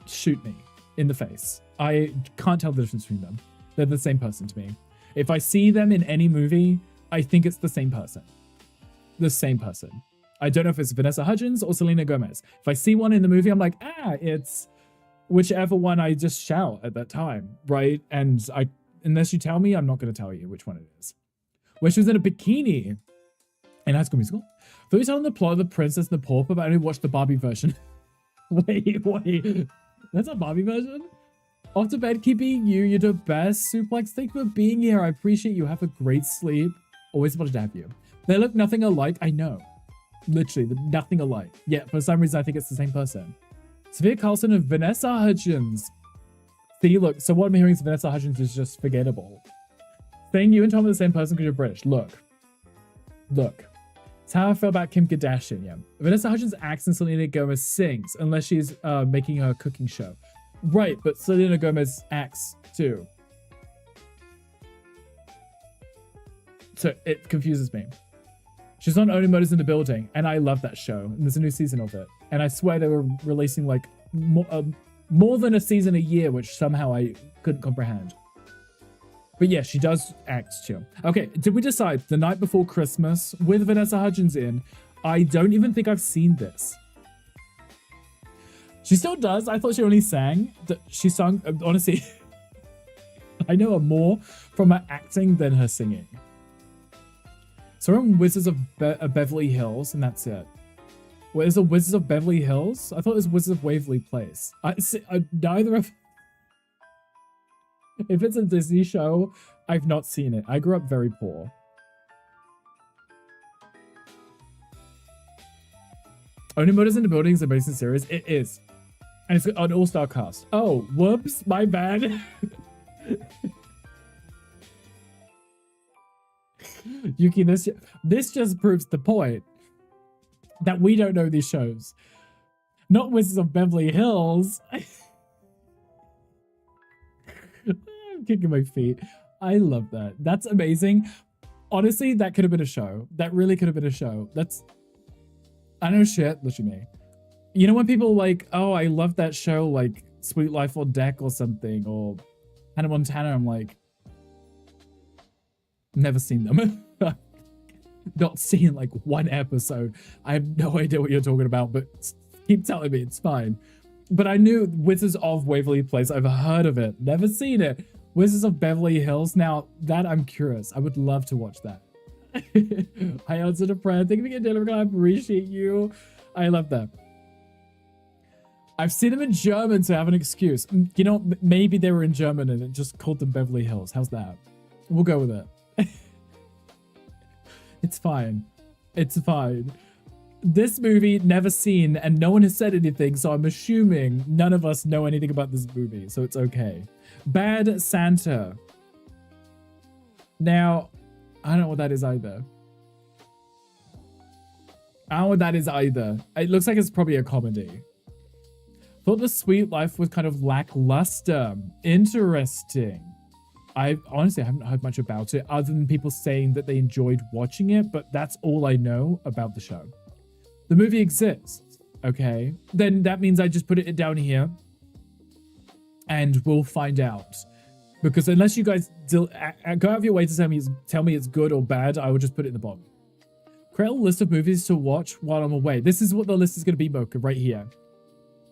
[SPEAKER 1] Shoot me in the face. I can't tell the difference between them. They're the same person to me. If I see them in any movie, I think it's the same person. The same person. I don't know if it's Vanessa Hudgens or Selena Gomez. If I see one in the movie, I'm like, it's whichever one I just shout at that time, right? And unless you tell me, I'm not going to tell you which one it is. Where she was in a bikini in High School Musical. Thought you were telling the plot of The Princess and the Pauper, but I only watched the Barbie version. Wait. That's a Barbie version? Off to bed, keep being you. You're the best. Suplex, thank you for being here. I appreciate you. Have a great sleep. Always wanted to have you. They look nothing alike. I know. Literally, nothing alike. Yeah, for some reason, I think it's the same person. Sophia Carlson and Vanessa Hudgens. See, look, so what I'm hearing is Vanessa Hudgens is just forgettable. Saying you and Tom are the same person because you're British. Look. It's how I feel about Kim Kardashian, yeah. Vanessa Hudgens acts and Selena Gomez sings, unless she's making her cooking show. Right, but Selena Gomez acts too. So it confuses me. She's on Only Murders in the Building, and I love that show. And there's a new season of it. And I swear they were releasing like more than a season a year, which somehow I couldn't comprehend. But yeah, she does act too. Okay, did we decide The Night Before Christmas with Vanessa Hudgens in? I don't even think I've seen this. She still does. I thought she only sang. She sung, honestly, I know her more from her acting than her singing. So we're on Wizards of Beverly Hills, and that's it. Wait, is it Wizards of Beverly Hills? I thought it was Wizards of Waverly Place. Neither of... If it's a Disney show, I've not seen it. I grew up very poor. Only Murders in the Building is an amazing series. It is. And it's an all-star cast. Oh, whoops, my bad. Yuki, this just proves the point that we don't know these shows. Not Wizards of Beverly Hills. I'm kicking my feet. I love that. That's amazing. Honestly, that could have been a show. That really could have been a show. I know shit. Look at me. You know when people are like, oh, I love that show, like Sweet Life on Deck or something, or Hannah Montana, I'm like, never seen them. Not seen like one episode. I have no idea what you're talking about, but keep telling me, it's fine. But I knew Wizards of Waverly Place. I've heard of it, never seen it. Wizards of Beverly Hills. Now that I'm curious, I would love to watch that. I answered a prayer. Thank you again, Dylan. I appreciate you. I love that. I've seen them in German, so I have an excuse. You know, maybe they were in German and it just called them Beverly Hills. How's that? We'll go with it. It's fine. It's fine. This movie, never seen, and no one has said anything, so I'm assuming none of us know anything about this movie, so it's okay. Bad Santa. Now, I don't know what that is either. I don't know what that is either. It looks like it's probably a comedy. Thought The Sweet Life was kind of lackluster. Interesting. I honestly haven't heard much about it other than people saying that they enjoyed watching it, but that's all I know about the show. The movie exists, okay? Then that means I just put it down here and we'll find out. Because unless you guys go out of your way to tell me it's good or bad, I will just put it in the bottom. Create a list of movies to watch while I'm away. This is what the list is going to be, Mocha, right here.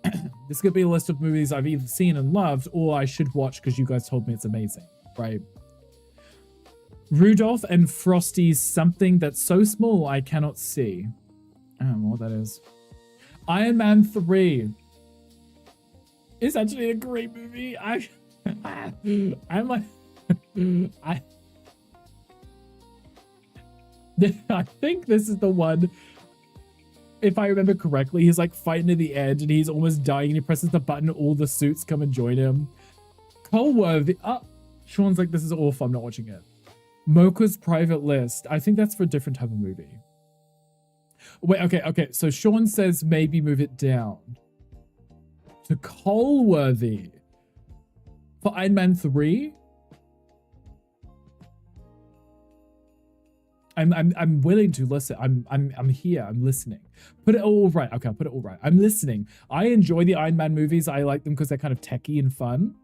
[SPEAKER 1] This is going to be a list of movies I've either seen and loved or I should watch because you guys told me it's amazing, right? Rudolph and Frosty's Something That's So Small I Cannot See. I don't know what that is. Iron Man 3. It's actually a great movie. I'm like... I think this is the one, if I remember correctly, he's like fighting at the end and he's almost dying and he presses the button and all the suits come and join him. Coleworthy. Oh, Sean's like, this is awful. I'm not watching it. Mocha's Private List. I think that's for a different type of movie. Wait, okay. So Sean says maybe move it down to Coleworthy for Iron Man 3. I'm willing to listen. I'm here. I'm listening. Put it all right. Okay, I'll put it all right. I'm listening. I enjoy the Iron Man movies. I like them because they're kind of techy and fun.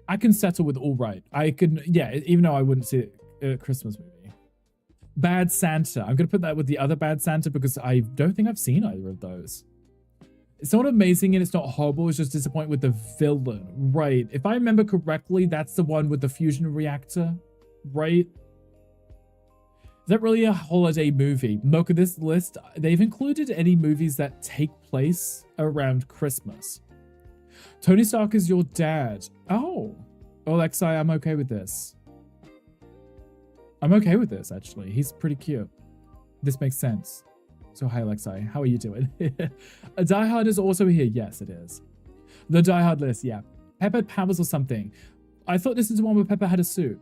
[SPEAKER 1] I can settle with all right. I can, yeah, even though I wouldn't see it a Christmas movie. Bad Santa. I'm going to put that with the other Bad Santa because I don't think I've seen either of those. It's not amazing and it's not horrible. It's just disappointing with the villain. Right. If I remember correctly, that's the one with the fusion reactor. Right? Is that really a holiday movie? Mocha, this list, they've included any movies that take place around Christmas. Tony Stark is your dad. Oh. Alexei, I'm okay with this. I'm okay with this, actually. He's pretty cute. This makes sense. So hi, Alexei. How are you doing? A Die Hard is also here. Yes, it is. The Die Hard list, yeah. Pepper powers or something. I thought this is the one where Pepper had a suit.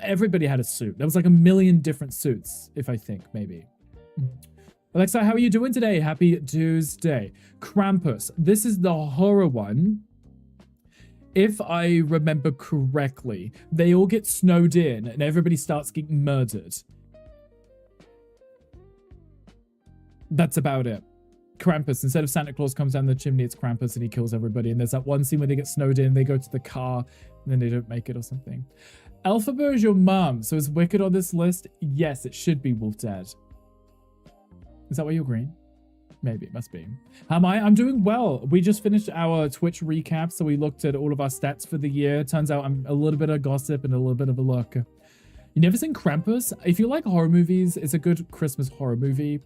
[SPEAKER 1] Everybody had a suit. There was like a million different suits, if I think, maybe. Alexa, how are you doing today? Happy Tuesday. Krampus. This is the horror one. If I remember correctly, they all get snowed in and everybody starts getting murdered. That's about it. Krampus. Instead of Santa Claus comes down the chimney, it's Krampus and he kills everybody. And there's that one scene where they get snowed in, they go to the car, and then they don't make it or something. Elphaba is your mom, so is Wicked on this list? Yes, it should be Wolf Dead. Is that why you're green? Maybe, it must be. How am I? I'm doing well. We just finished our Twitch recap, so we looked at all of our stats for the year. Turns out I'm a little bit of gossip and a little bit of a look. You never seen Krampus? If you like horror movies, it's a good Christmas horror movie.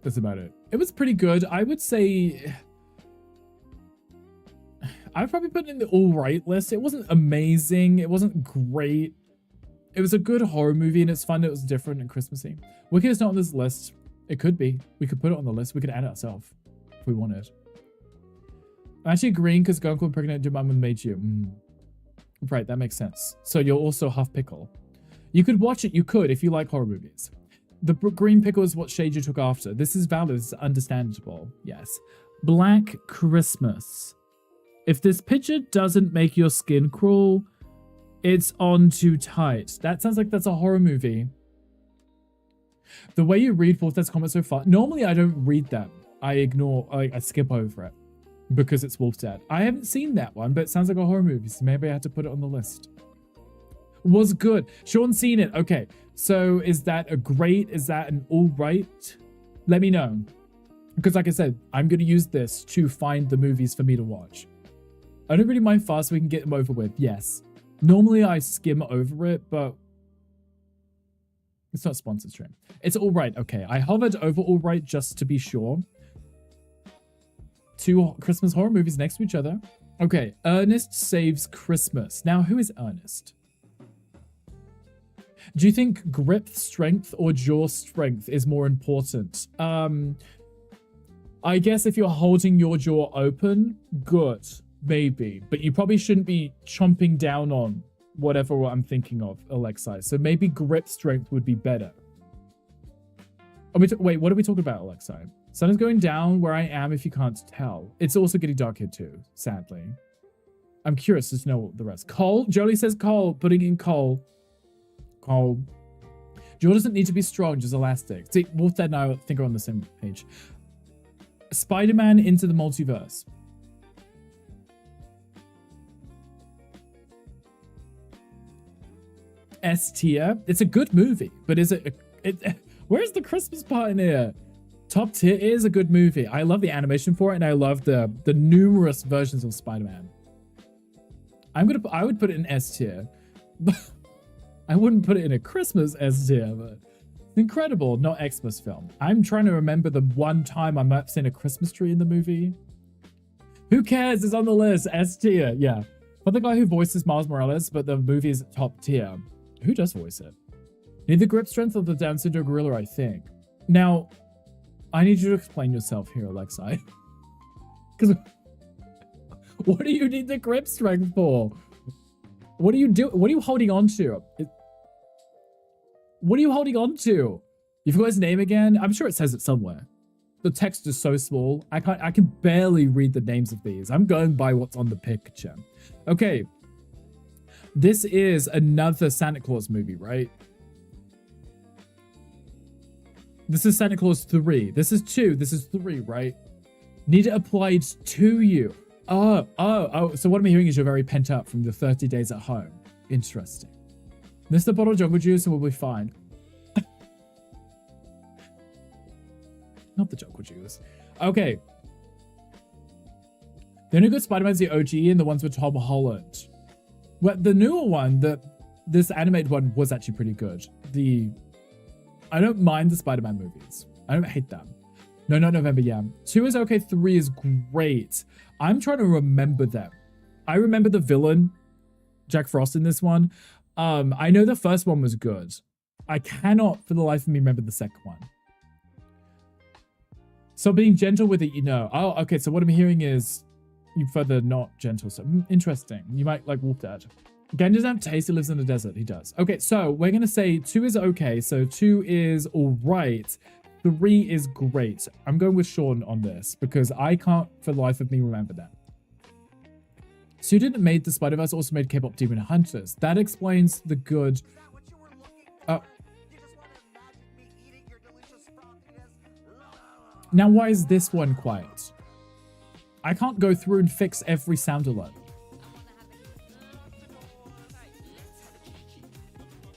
[SPEAKER 1] That's about it. It was pretty good. I would say... I'd probably put it in the alright list. It wasn't amazing. It wasn't great. It was a good horror movie and it's fun. It was different and Christmassy. Wicked is not on this list. It could be. We could put it on the list. We could add it ourselves if we wanted. I'm actually agreeing because Gunkel and Pregnant your mum and made you. Right, that makes sense. So you're also half pickle. You could watch it. You could if you like horror movies. The green pickle is what shade you took after. This is valid. It's understandable. Yes. Black Christmas. If this picture doesn't make your skin crawl, it's on too tight. That sounds like that's a horror movie. The way you read Wolf Dead's comments so far, normally I don't read them. I ignore, I skip over it because it's Wolf Dead. I haven't seen that one, but it sounds like a horror movie, so maybe I had to put it on the list. Was good. Sean's seen it. Okay, so is that a great? Is that an all right? Let me know. Because like I said, I'm going to use this to find the movies for me to watch. I don't really mind fast so we can get them over with. Yes. Normally I skim over it, but it's not a sponsored stream. It's all right. Okay. I hovered over all right just to be sure. 2 Christmas horror movies next to each other. Okay. Ernest Saves Christmas. Now, who is Ernest? Do you think grip strength or jaw strength is more important? I guess if you're holding your jaw open, good. Maybe, but you probably shouldn't be chomping down on whatever I'm thinking of, Alexei. So maybe grip strength would be better. Wait, what are we talking about, Alexei? Sun is going down where I am if you can't tell. It's also getting dark here too, sadly. I'm curious to know the rest. Cole, Jolie says Cole, putting in Cole. Cole. Jaw doesn't need to be strong, just elastic. See, Wolf Dead and I think are on the same page. Spider-Man Into the Multiverse. S tier. It's a good movie, but is it where's the Christmas part in here? Top tier is a good movie. I love the animation for it, and I love the numerous versions of Spider-Man. I would put it in S tier. I wouldn't put it in a Christmas S tier, but incredible, not Xmas film. I'm trying to remember the one time I might have seen a Christmas tree in the movie. Who cares? It's on the list. S tier, yeah. But the guy who voices Miles Morales, but the movie is top tier. Who does voice it? Need the grip strength of the Down syndrome gorilla, I think. Now, I need you to explain yourself here, Alexei. Because what do you need the grip strength for? What do you do? What are you holding on to? What are you holding on to? You forgot his name again? I'm sure it says it somewhere. The text is so small. I can barely read the names of these. I'm going by what's on the picture. Okay. This is another Santa Claus movie, right? This is Santa Claus 3. This is 2. This is 3, right? Need it applied to you. Oh. So what I'm hearing is you're very pent up from the 30 days at home. Interesting. Miss the bottle of jungle juice and we'll be fine. Not the jungle juice. Okay. The only good Spider-Man's the OG and the ones with Tom Holland. Well, the newer one, this animated one was actually pretty good. I don't mind the Spider-Man movies. I don't hate them. No, not November, yeah. 2 is okay, 3 is great. I'm trying to remember them. I remember the villain Jack Frost in this one. I know the first one was good. I cannot for the life of me remember the second one. So being gentle with it, you know. Oh, okay. So what I'm hearing is you further not gentle. So interesting. You might like Wolf Dad. Genji doesn't have taste. He lives in the desert. He does. Okay, so we're going to say 2 is okay. So 2 is all right. 3 is great. I'm going with Sean on this because I can't for the life of me remember that. Student made the Spider-Verse also made K-pop Demon Hunters. That explains the good... Now, why is this one quiet? I can't go through and fix every sound alert.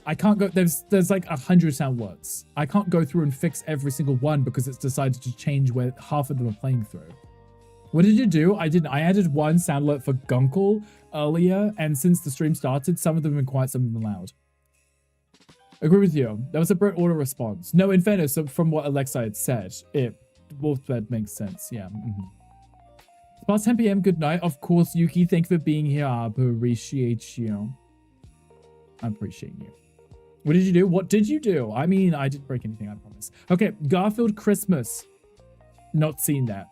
[SPEAKER 1] I can't go, there's like 100 sound alerts. I can't go through and fix every single one because it's decided to change where half of them are playing through. What did you do? I added one sound alert for Gunkel earlier, and since the stream started, some of them have been quiet, some of them loud. Agree with you. That was a Brit auto response. No, in fairness, from what Alexa had said, Wolfbed makes sense. Yeah. It's past 10 p.m. Good night. Of course, Yuki. Thank you for being here. I appreciate you. I appreciate you. What did you do? What did you do? I mean, I didn't break anything, I promise. Okay, Garfield Christmas. Not seen that.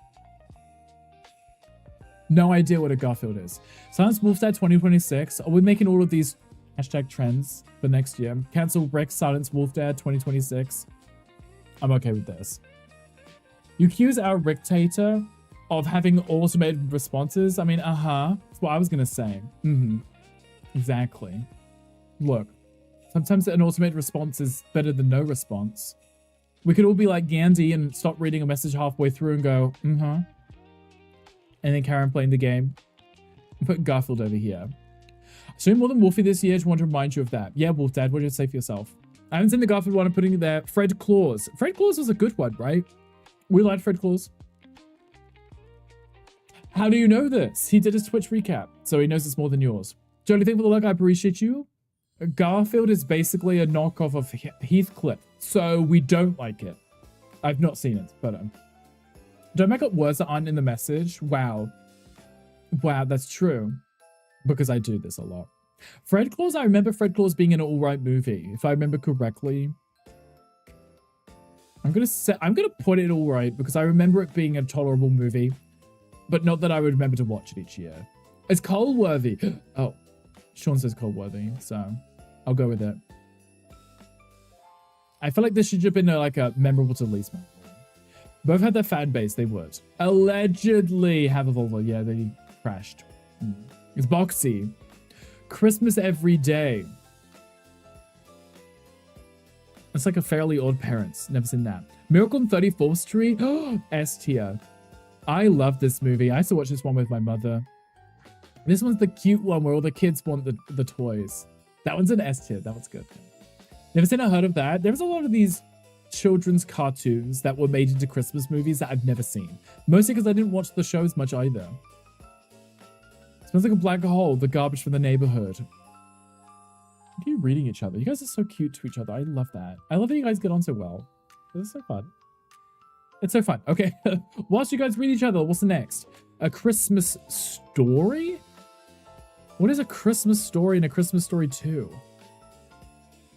[SPEAKER 1] No idea what a Garfield is. Silence Wolfdad 2026. Are we making all of these hashtag trends for next year? Cancel Rex Silence Wolfdad 2026. I'm okay with this. You accuse our Rictator of having automated responses. I mean, that's what I was gonna say. Exactly. Look, sometimes an automated response is better than no response. We could all be like Gandhi and stop reading a message halfway through and go, and then carry on playing the game. And put Garfield over here. So more than Wolfie this year, just want to remind you of that. Yeah, Wolf Dad, what did you say for yourself? I haven't seen the Garfield one. I'm putting it there. Fred Claus. Fred Claus was a good one, right? We liked Fred Claus. How do you know this? He did his Twitch recap, so he knows it's more than yours. Jolly, thank you for the luck. I appreciate you. Garfield is basically a knockoff of Heathcliff, so we don't like it. I've not seen it, but don't make up words that aren't in the message. Wow, that's true, because I do this a lot. Fred Claus, I remember Fred Claus being an alright movie, if I remember correctly. I'm gonna put it alright because I remember it being a tolerable movie, but not that I would remember to watch it each year. It's Cole-worthy. Oh, Sean says Cole-worthy, so I'll go with it. I feel like this should have been like a memorable to least memorable. Both had their fan base, they would. Allegedly have a Volvo. Yeah, they crashed. It's Boxy. Christmas every day. It's like a Fairly Odd Parents. Never seen that. Miracle on 34th Street. S tier. I love this movie. I used to watch this one with my mother. This one's the cute one where all the kids want the toys. That one's an S tier. That one's good. Never seen or heard of that. There's a lot of these children's cartoons that were made into Christmas movies that I've never seen. Mostly because I didn't watch the shows much either. Smells like a black hole. The garbage from the neighborhood. Look at you reading each other. You guys are so cute to each other. I love that. I love that you guys get on so well. This is so fun. It's so fun. Okay. Whilst you guys read each other, what's the next? A Christmas Story? What is a Christmas Story and a Christmas Story 2?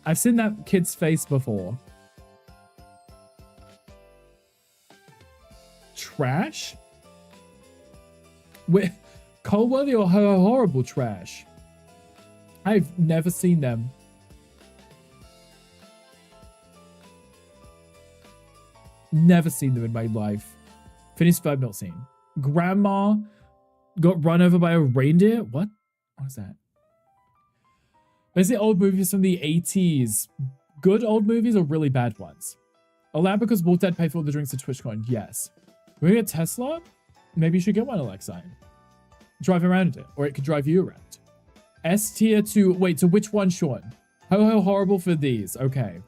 [SPEAKER 1] I've seen that kid's face before. Trash? With Cole-worthy or horrible trash? I've never seen them. Never seen them in my life. Finished verb not seen. Grandma got run over by a reindeer? What? What is that? Basically old movies from the 80s. Good old movies or really bad ones? Allowed because Wolf Dad paid for all the drinks at TwitchCon. Yes. We're gonna get a Tesla? Maybe you should get one, Alexa. Drive around it. Or it could drive you around. S tier to... Wait, so which one, Sean? Ho horrible for these. Okay.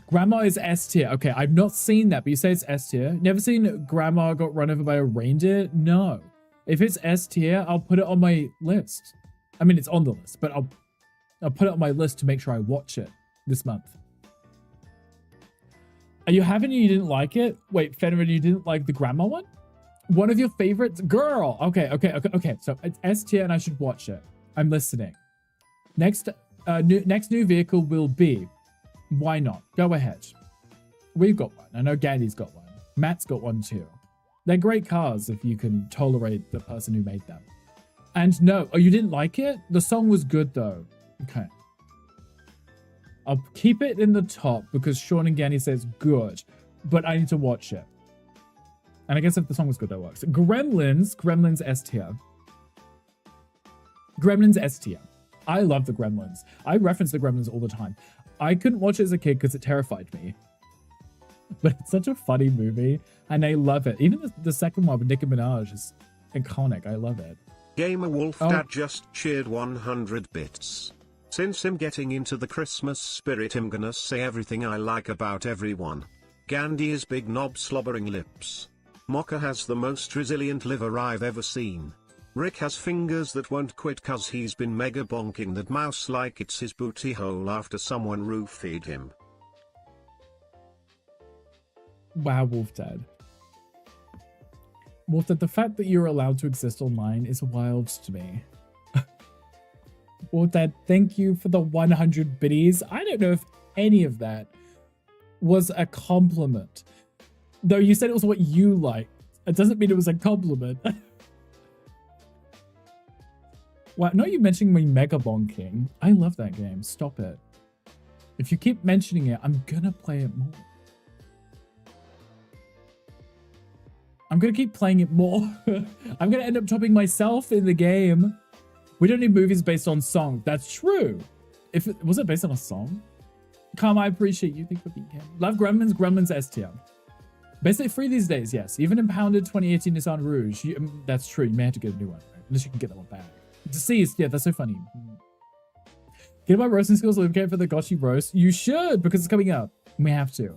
[SPEAKER 1] Grandma is S tier. Okay, I've not seen that, but you say it's S tier. Never seen Grandma got run over by a reindeer? No. If it's S tier, I'll put it on my list. I mean, it's on the list, but I'll put it on my list to make sure I watch it this month. Are you having it? You didn't like it? Wait, Fenrir, you didn't like the Grandma one? One of your favorites? Girl! Okay. So it's S tier and I should watch it. I'm listening. Next new vehicle will be. Why not? Go ahead. We've got one. I know Gandy's got one. Matt's got one too. They're great cars if you can tolerate the person who made them. And no, oh, you didn't like it? The song was good though. Okay. I'll keep it in the top because Sean and Gandy says good, but I need to watch it. And I guess if the song was good, that works. Gremlins S tier. Gremlins S tier. I love the Gremlins. I reference the Gremlins all the time. I couldn't watch it as a kid because it terrified me. But it's such a funny movie, and I love it. Even the second one with Nicki Minaj is iconic. I love it.
[SPEAKER 7] Gamer Wolf Dad just cheered 100 bits. Since I'm getting into the Christmas spirit, I'm gonna say everything I like about everyone. Gandhi is big knob slobbering lips. Mocha has the most resilient liver I've ever seen. Rick has fingers that won't quit cause he's been mega bonking that mouse like it's his booty hole after someone roofied him.
[SPEAKER 1] Wow, Wolf Dad. Wolf Dad, the fact that you're allowed to exist online is wild to me. Wolf Dad, thank you for the 100 biddies. I don't know if any of that was a compliment. Though you said it was what you liked. It doesn't mean it was a compliment. Wow, not you mentioning me mega bonking. I love that game. Stop it. If you keep mentioning it, I'm gonna play it more. I'm gonna keep playing it more. I'm gonna end up topping myself in the game. We don't need movies based on songs. That's true. Was it based on a song? Calm, I appreciate you. Thank you for being here. Love Gremlins, Gremlins S tier. Basically free these days, yes. Even impounded 2018 Nissan Rouge. That's true. You may have to get a new one, right? Unless you can get that one back. Deceased, yeah, that's so funny. Get my roasting skills, looking for the Gotchi roast. You should, because it's coming up. We have to.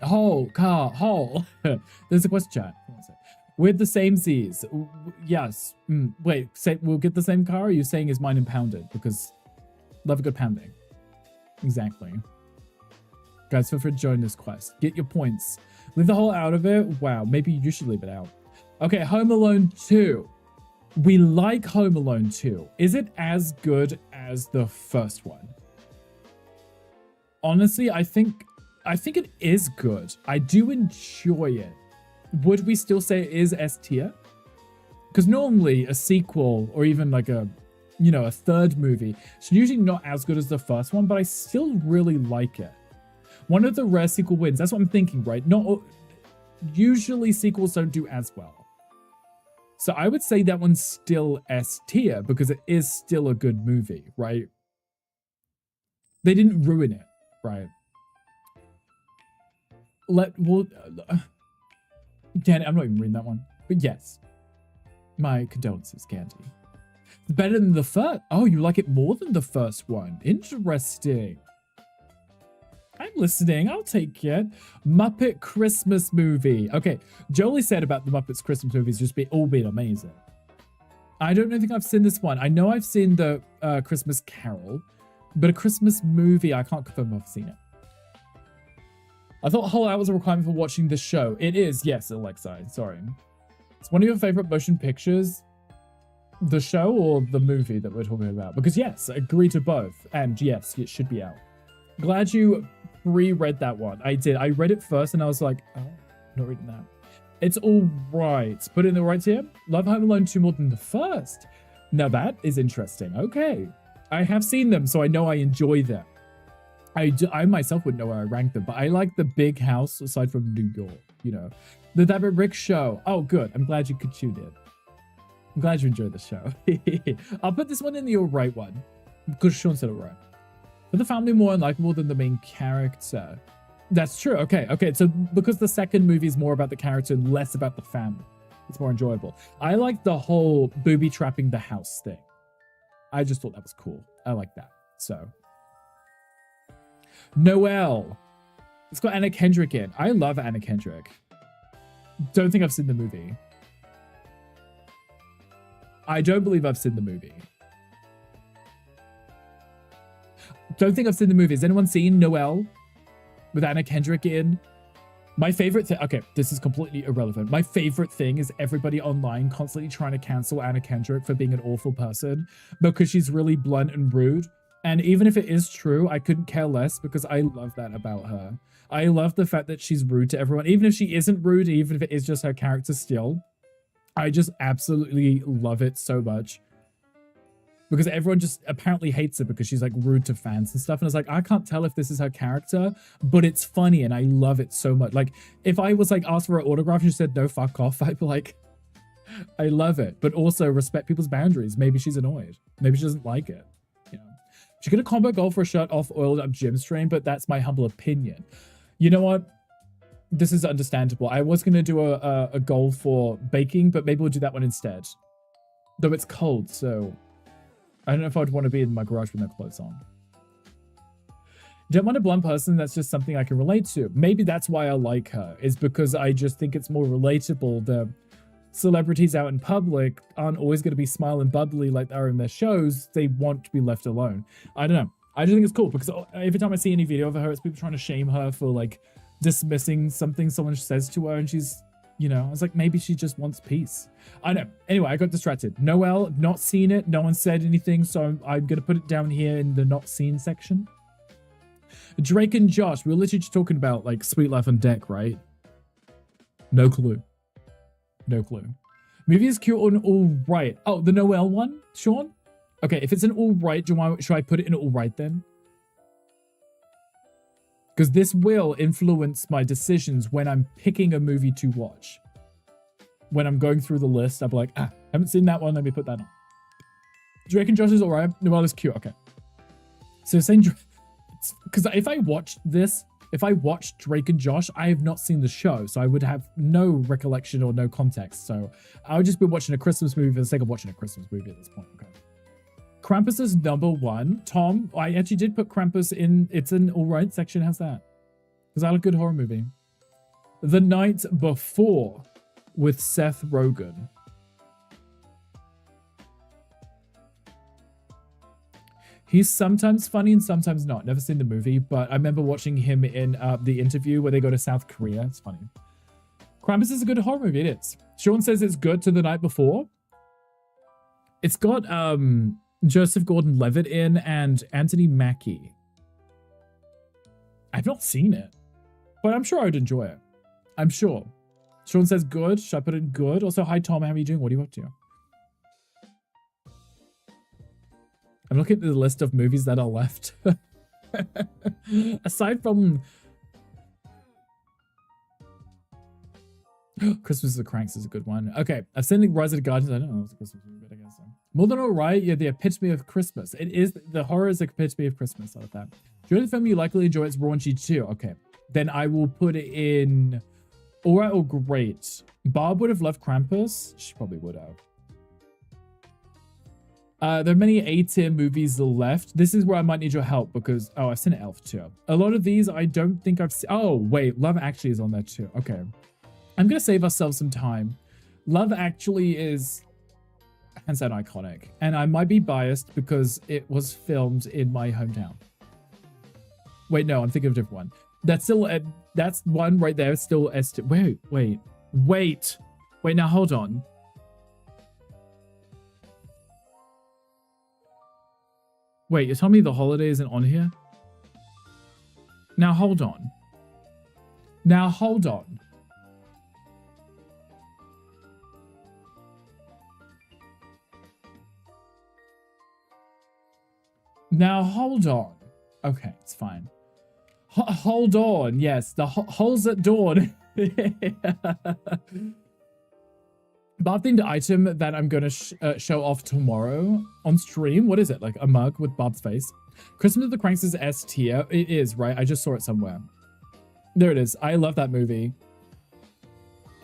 [SPEAKER 1] Hole, car, hole. There's a question chat. With the same Z's. Yes. Wait, say we'll get the same car, or are you saying is mine impounded? Because love a good pounding. Exactly. Guys, feel free to join this quest. Get your points. Leave the hole out of it. Wow, maybe you should leave it out. Okay, Home Alone 2. We like Home Alone 2. Is it as good as the first one? Honestly, I think it is good. I do enjoy it. Would we still say it is S tier? Because normally a sequel or even like a third movie, it's usually not as good as the first one, but I still really like it. One of the rare sequel wins. That's what I'm thinking, right? Usually sequels don't do as well. So I would say that one's still S tier because it is still a good movie, right? They didn't ruin it, right? Candy, I'm not even reading that one. But yes. My condolences, Candy. It's better than the first. Oh, you like it more than the first one. Interesting. I'm listening. I'll take it. Muppet Christmas movie. Okay, Jolie said about the Muppets Christmas movies just all being amazing. I don't think I've seen this one. I know I've seen the Christmas Carol, but a Christmas movie, I can't confirm I've seen it. I thought whole hour was a requirement for watching this show. It is, yes, Alexei. Sorry. It's one of your favorite motion pictures. The show or the movie that we're talking about? Because yes, I agree to both. And yes, it should be out. Glad you reread that one. I did. I read it first and I was like, oh, I'm not reading that. It's all right. Put it in the right tier. Love Home Alone 2 more than the first. Now that is interesting. Okay. I have seen them, so I know I enjoy them. I myself wouldn't know where I rank them, but I like the big house aside from New York, The That Bit Rick Show. Oh, good. I'm glad you could tune in. I'm glad you enjoyed the show. I'll put this one in the all right one because Sean said all right. But the family more unlikable than the main character. That's true. Okay. So because the second movie is more about the character and less about the family, it's more enjoyable. I like the whole booby trapping the house thing. I just thought that was cool. I like that. So. Noelle. It's got Anna Kendrick in. I love Anna Kendrick. Don't think I've seen the movie. I don't believe I've seen the movie. Don't think I've seen the movie. Has anyone seen Noelle with Anna Kendrick in? My favorite thing, okay, this is completely irrelevant. My favorite thing is everybody online constantly trying to cancel Anna Kendrick for being an awful person because she's really blunt and rude. And even if it is true, I couldn't care less because I love that about her. I love the fact that she's rude to everyone. Even if she isn't rude, even if it is just her character still, I just absolutely love it so much. Because everyone just apparently hates her because she's like rude to fans and stuff. And it's like, I can't tell if this is her character, but it's funny and I love it so much. Like if I was like asked for an autograph and she said, no, fuck off, I'd be like, I love it. But also respect people's boundaries. Maybe she's annoyed. Maybe she doesn't like it. You know, she could have combo gold for a shirt off oiled up gym stream, but that's my humble opinion. You know what? This is understandable. I was going to do a goal for baking, but maybe we'll do that one instead. Though it's cold, so I don't know if I'd want to be in my garage with no clothes on. Don't want a blunt person, that's just something I can relate to. Maybe that's why I like her, is because I just think it's more relatable. The celebrities out in public aren't always going to be smiling bubbly like they are in their shows. They want to be left alone. I don't know. I just think it's cool because every time I see any video of her, it's people trying to shame her for like dismissing something someone says to her, and she's, you know, I was like, maybe she just wants peace. I know. Anyway, I got distracted. Noelle, not seen it. No one said anything, so I'm going to put it down here in the not seen section. Drake and Josh, we were literally just talking about like Sweet Life on Deck, right? No clue. No clue. Movie is cute and all right. Oh, the Noelle one, Sean? Okay, if it's an all right, should I put it in all right then? Because this will influence my decisions when I'm picking a movie to watch. When I'm going through the list, I'll be like, haven't seen that one, let me put that on. Drake and Josh is alright. Noelle is cute, okay. So saying, because if I watched this, if I watched Drake and Josh, I have not seen the show, so I would have no recollection or no context. So I would just be watching a Christmas movie for the sake of watching a Christmas movie at this point, okay. Krampus is #1. Tom, I actually did put Krampus in. It's an alright section. How's that? Because I like a good horror movie. The Night Before with Seth Rogen. He's sometimes funny and sometimes not. Never seen the movie, but I remember watching him in The Interview where they go to South Korea. It's funny. Krampus is a good horror movie. It is. Sean says it's good to The Night Before. It's got Joseph Gordon-Levitt in and Anthony Mackie. I've not seen it, but I'm sure I'd enjoy it. I'm sure. Sean says good. Should I put in good? Also, hi Tom, how are you doing? What are you up to? I'm looking at the list of movies that are left. Aside from Christmas of the Cranks is a good one. Okay, I've seen Rise of the Guardians. I don't know if it's a Christmas movie, but I guess so. More Than Alright, yeah, the epitome of Christmas. It is, the horror is the epitome of Christmas. I like that. During the film, you likely enjoy its raunchy too. Okay, then I will put it in alright or great. Barb would have loved Krampus. She probably would have. There are many A-tier movies left. This is where I might need your help because, oh, I've seen Elf too. A lot of these I don't think I've seen. Oh, wait, Love Actually is on there too. Okay. I'm going to save ourselves some time. Love Actually is hands down iconic. And I might be biased because it was filmed in my hometown. Wait, no, I'm thinking of a different one. That's still, that's one right there. It's still, wait, now hold on. Wait, you're telling me The Holiday isn't on here? Now hold on. Now hold on. Now hold on. Okay, it's fine. Hold on. Yes, the holes at dawn. Barb-themed item that I'm going to show off tomorrow on stream. What is it? Like a mug with Bob's face? Christmas of the Cranks is S tier. It is, right? I just saw it somewhere. There it is. I love that movie.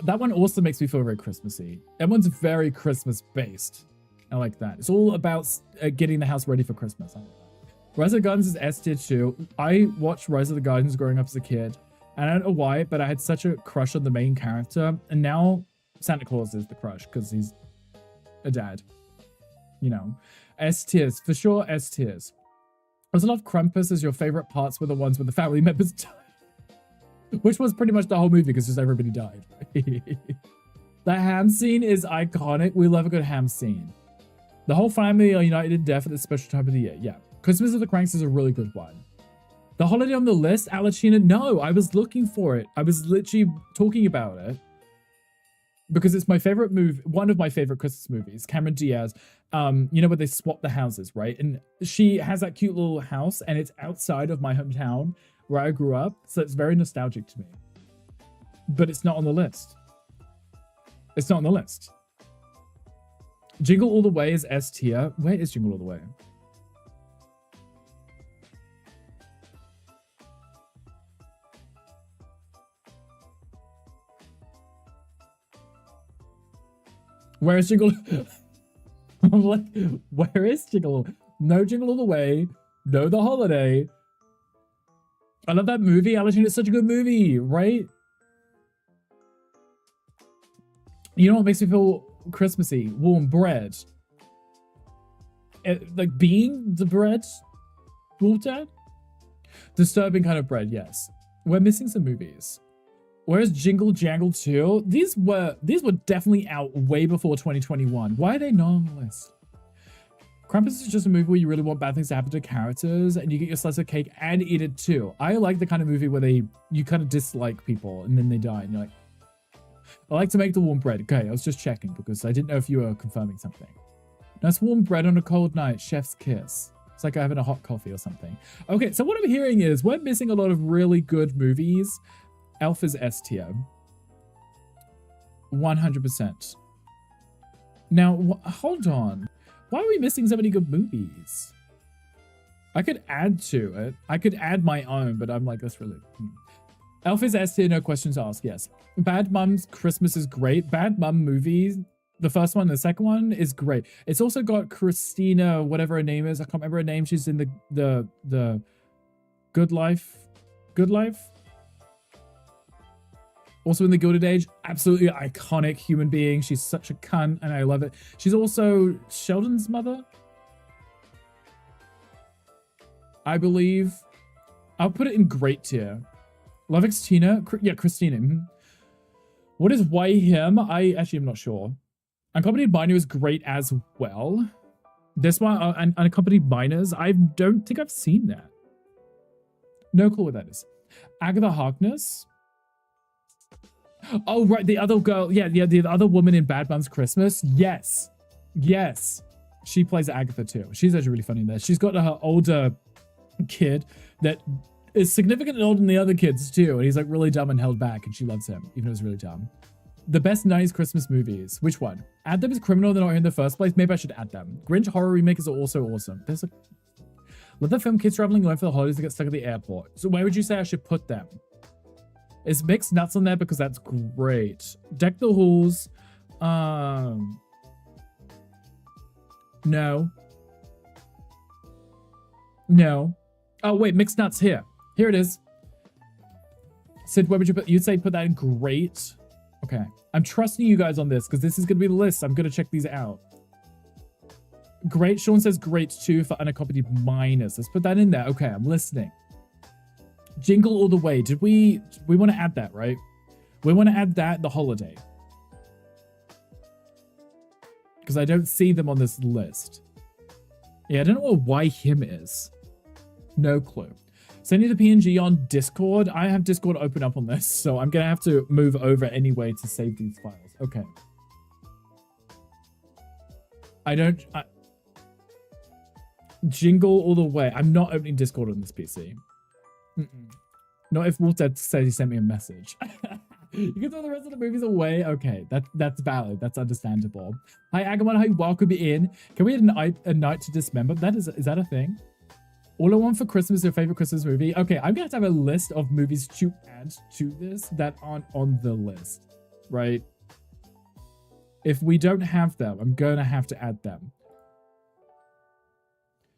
[SPEAKER 1] That one also makes me feel very Christmassy. That one's very Christmas-based. I like that. It's all about getting the house ready for Christmas. I like that. Rise of the Guardians is S tier too. I watched Rise of the Guardians growing up as a kid. And I don't know why, but I had such a crush on the main character. And now Santa Claus is the crush because he's a dad. You know. S tiers. For sure, S tiers. I also love Krampus as your favorite parts were the ones with the family members die. Which was pretty much the whole movie because just everybody died. The ham scene is iconic. We love a good ham scene. The whole family are united in death at this special time of the year. Yeah. Christmas of the Cranks is a really good one. The holiday on the list, Alachina. No, I was looking for it. I was literally talking about it. Because it's my favorite movie, one of my favorite Christmas movies, Cameron Diaz. You know where they swap the houses, right? And she has that cute little house and it's outside of my hometown where I grew up. So it's very nostalgic to me. But it's not on the list. It's not on the list. Jingle All the Way is S tier. Where is Jingle All the Way? Where is Jingle? I'm like, where is Jingle? No Jingle All the Way. No The Holiday. I love that movie. Alison, it's such a good movie, right? You know what makes me feel Christmassy? Warm bread. Like being the bread? Water? Disturbing kind of bread, yes. We're missing some movies. Where's Jingle Jangle 2? These were definitely out way before 2021. Why are they not on the list? Krampus is just a movie where you really want bad things to happen to characters and you get your slice of cake and eat it too. I like the kind of movie where you kind of dislike people and then they die and you're like, I like to make the warm bread. Okay, I was just checking because I didn't know if you were confirming something. Nice warm bread on a cold night, chef's kiss. It's like having a hot coffee or something. Okay, so what I'm hearing is we're missing a lot of really good movies. Elf is S tier. 100%. Now, hold on. Why are we missing so many good movies? I could add to it. I could add my own, but I'm like, that's really... Elf is S tier, no questions asked, yes. Bad Mum's Christmas is great. Bad Mum movies, the first one, the second one is great. It's also got Christina, whatever her name is. I can't remember her name. She's in the Good Life. Good Life? Also in The Gilded Age, absolutely iconic human being. She's such a cunt and I love it. She's also Sheldon's mother, I believe. I'll put it in great tier. Love X Tina. Yeah, Christina. What is Why Him? I actually am not sure. Unaccompanied Minor is great as well. This one, Unaccompanied Minors, I don't think I've seen that. No clue what that is. Agatha Harkness. Oh, right, the other girl. Yeah, the other woman in Bad Mum's Christmas. Yes. Yes. She plays Agatha too. She's actually really funny in there. She's got her older kid that is significantly older than the other kids too. And he's like really dumb and held back and she loves him, even though he's really dumb. The best 90s Christmas movies. Which one? Add them as criminal, they're not here in the first place. Maybe I should add them. Grinch horror remakes are also awesome. There's a... Let the film Kids Traveling Alone for the Holidays to get stuck at the airport. So where would you say I should put them? Is Mixed Nuts on there? Because that's great. Deck the Halls. No. No. Oh, wait. Mixed Nuts here. Here it is. Sid, where would you put? You'd say put that in great. Okay. I'm trusting you guys on this because this is going to be the list. I'm going to check these out. Great. Sean says great too for Unaccompanied Minors. Let's put that in there. Okay. I'm listening. Jingle All the Way. Did we want to add that, right? We want to add that, The Holiday. Because I don't see them on this list. Yeah, I don't know what Why Him is. No clue. Sending the PNG on Discord. I have Discord open up on this, so I'm going to have to move over anyway to save these files. Okay. Jingle All the Way. I'm not opening Discord on this PC. Not if Walter says he sent me a message. You can throw the rest of the movies away. Okay, that's valid. That's understandable. Hi, Agamon. Hi, welcome in. Can we add a Night to Dismember? Is that a thing? All I Want for Christmas is your favorite Christmas movie. Okay, I'm gonna have to have a list of movies to add to this that aren't on the list, right? If we don't have them, I'm gonna have to add them.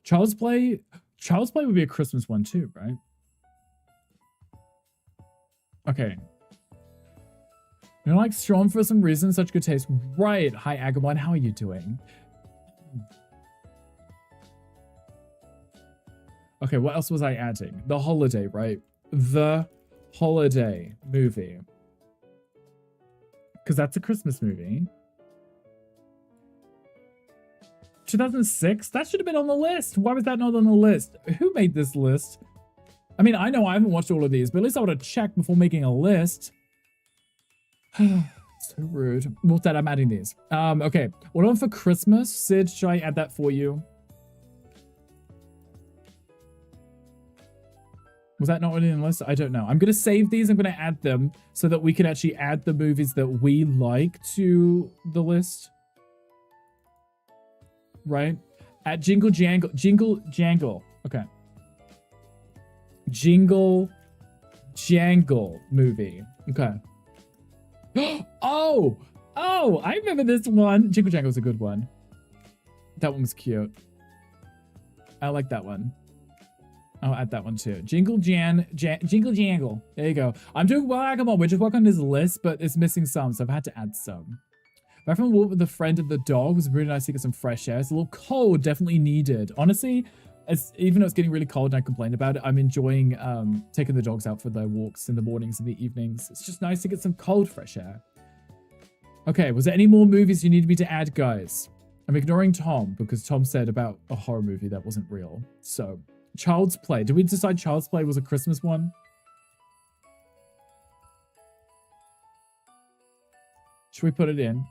[SPEAKER 1] Child's Play would be a Christmas one too, right? Okay. You know, like Sean for some reason, such good taste. Right. Hi, Agamon. How are you doing? Okay, what else was I adding? The Holiday, right? The holiday movie. Because that's a Christmas movie. 2006? That should have been on the list. Why was that not on the list? Who made this list? I mean, I know I haven't watched all of these, but at least I would have checked before making a list. So rude. Well, Dad, I'm adding these. Okay. What on for Christmas? Sid, should I add that for you? Was that not in the list? I don't know. I'm going to save these. I'm going to add them so that we can actually add the movies that we like to the list. Right? At Jingle Jangle. Jingle Jangle. Okay. Jingle Jangle movie. Okay. Oh! Oh! I remember this one. Jingle Jangle's a good one. That one was cute. I like that one. I'll add that one too. Jingle Jangle. There you go. I'm doing well. Come on, we're just working on this list, but it's missing some, so I've had to add some. Back from a walk with a friend and the dog. It was really nice to get some fresh air. It's a little cold, definitely needed. Honestly, even though it's getting really cold and I complained about it, I'm enjoying taking the dogs out for their walks in the mornings and the evenings. It's just nice to get some cold, fresh air. Okay, was there any more movies you needed me to add, guys? I'm ignoring Tom because Tom said about a horror movie that wasn't real. So, Child's Play. Did we decide Child's Play was a Christmas one? Should we put it in?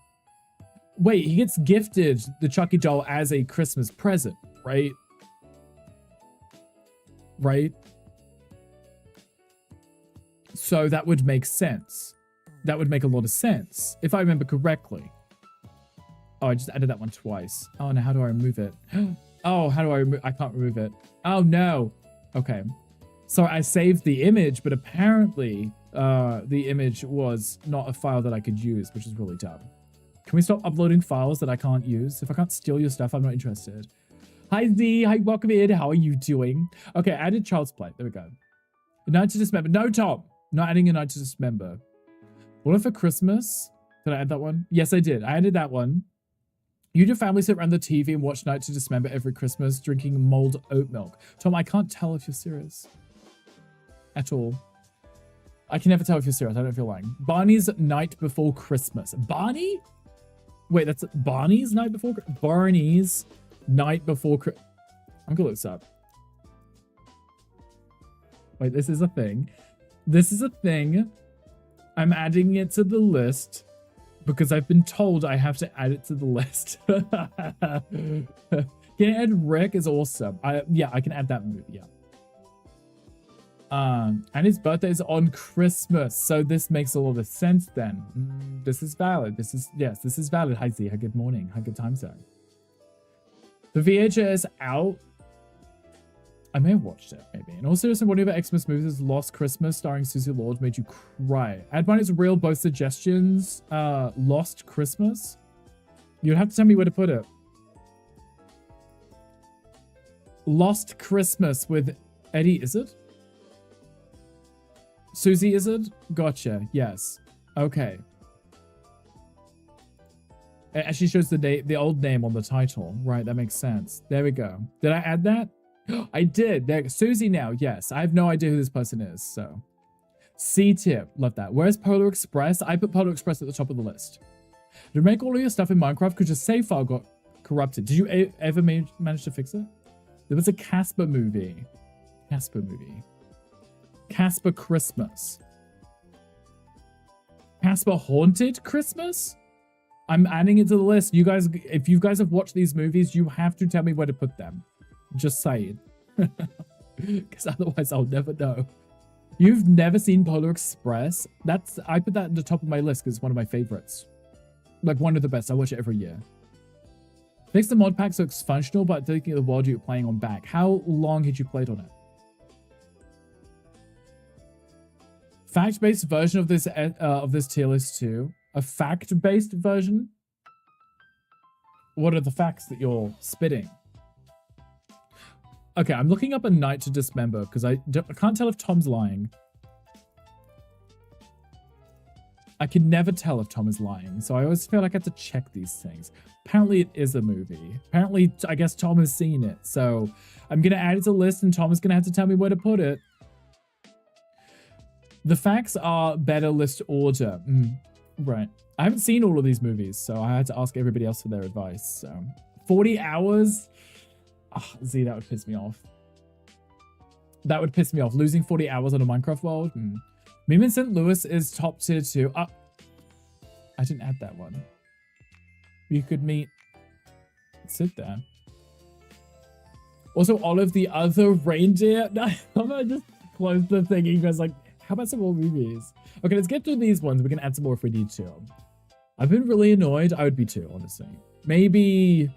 [SPEAKER 1] Wait, he gets gifted the Chucky doll as a Christmas present, right? Right? So that would make sense. That would make a lot of sense, if I remember correctly. Oh, I just added that one twice. Oh, now how do I remove it? Oh, how do I remove? I can't remove it. Oh, no. Okay. So I saved the image, but apparently the image was not a file that I could use, which is really dumb. Can we stop uploading files that I can't use? If I can't steal your stuff, I'm not interested. Hi, Z. Hi, welcome in. How are you doing? Okay, I added Child's Play. There we go. A Night to Dismember. No, Tom. Not adding A Night to Dismember. What if for Christmas? Did I add that one? Yes, I did. I added that one. You and your family sit around the TV and watch Night to Dismember every Christmas, drinking mulled oat milk. Tom, I can't tell if you're serious. At all. I can never tell if you're serious. I don't feel lying. Barney's Night Before Christmas. Barney? Wait, that's Barney's Night Before? Barney's Night Before Christmas. I'm gonna look this up. Wait, this is a thing. This is a thing. I'm adding it to the list because I've been told I have to add it to the list. Can I add Rick is awesome. Yeah, I can add that movie, yeah. And his birthday is on Christmas, so this makes a lot of sense then. This is valid. This is valid. Hi Z, hi, good morning. Hi, good time zone. The VHS out. I may have watched it, maybe. And also, one of your Xmas movies is Lost Christmas, starring Susie Lord, made you cry. Add mine is real, both suggestions. Lost Christmas? You'd have to tell me where to put it. Lost Christmas with Eddie Izzard? Susie Izzard? Gotcha, yes. Okay. It actually shows the old name on the title. Right, that makes sense. There we go. Did I add that? I did. There, Susie now, yes. I have no idea who this person is, so. C-tip, love that. Where's Polar Express? I put Polar Express at the top of the list. Did you make all of your stuff in Minecraft because your save file got corrupted? Did you ever manage to fix it? There was a Casper movie. Casper Christmas. Casper Haunted Christmas? I'm adding it to the list. You guys, if you guys have watched these movies, you have to tell me where to put them. Just saying. Because otherwise I'll never know. You've never seen Polar Express? I put that at the top of my list because it's one of my favorites. Like one of the best. I watch it every year. Fix the mod pack so it's functional, but thinking of the world you're playing on back. How long had you played on it? Fact-based version of this tier list too. A fact-based version? What are the facts that you're spitting? Okay, I'm looking up A Night to Dismember because I can't tell if Tom's lying. I can never tell if Tom is lying, so I always feel like I have to check these things. Apparently it is a movie. Apparently, I guess Tom has seen it, so I'm going to add it to the list and Tom is going to have to tell me where to put it. The facts are better list order. Right. I haven't seen all of these movies, so I had to ask everybody else for their advice. So 40 hours? Z, that would piss me off. That would piss me off. Losing 40 hours on a Minecraft world? Meme in St. Louis is top tier 2. I didn't add that one. You could meet Sid there. Also, all of the other reindeer. I'm gonna just close the thing. You guys like, how about some more movies? Okay, let's get through these ones. We can add some more if we need to. I've been really annoyed. I would be too, honestly. Maybe,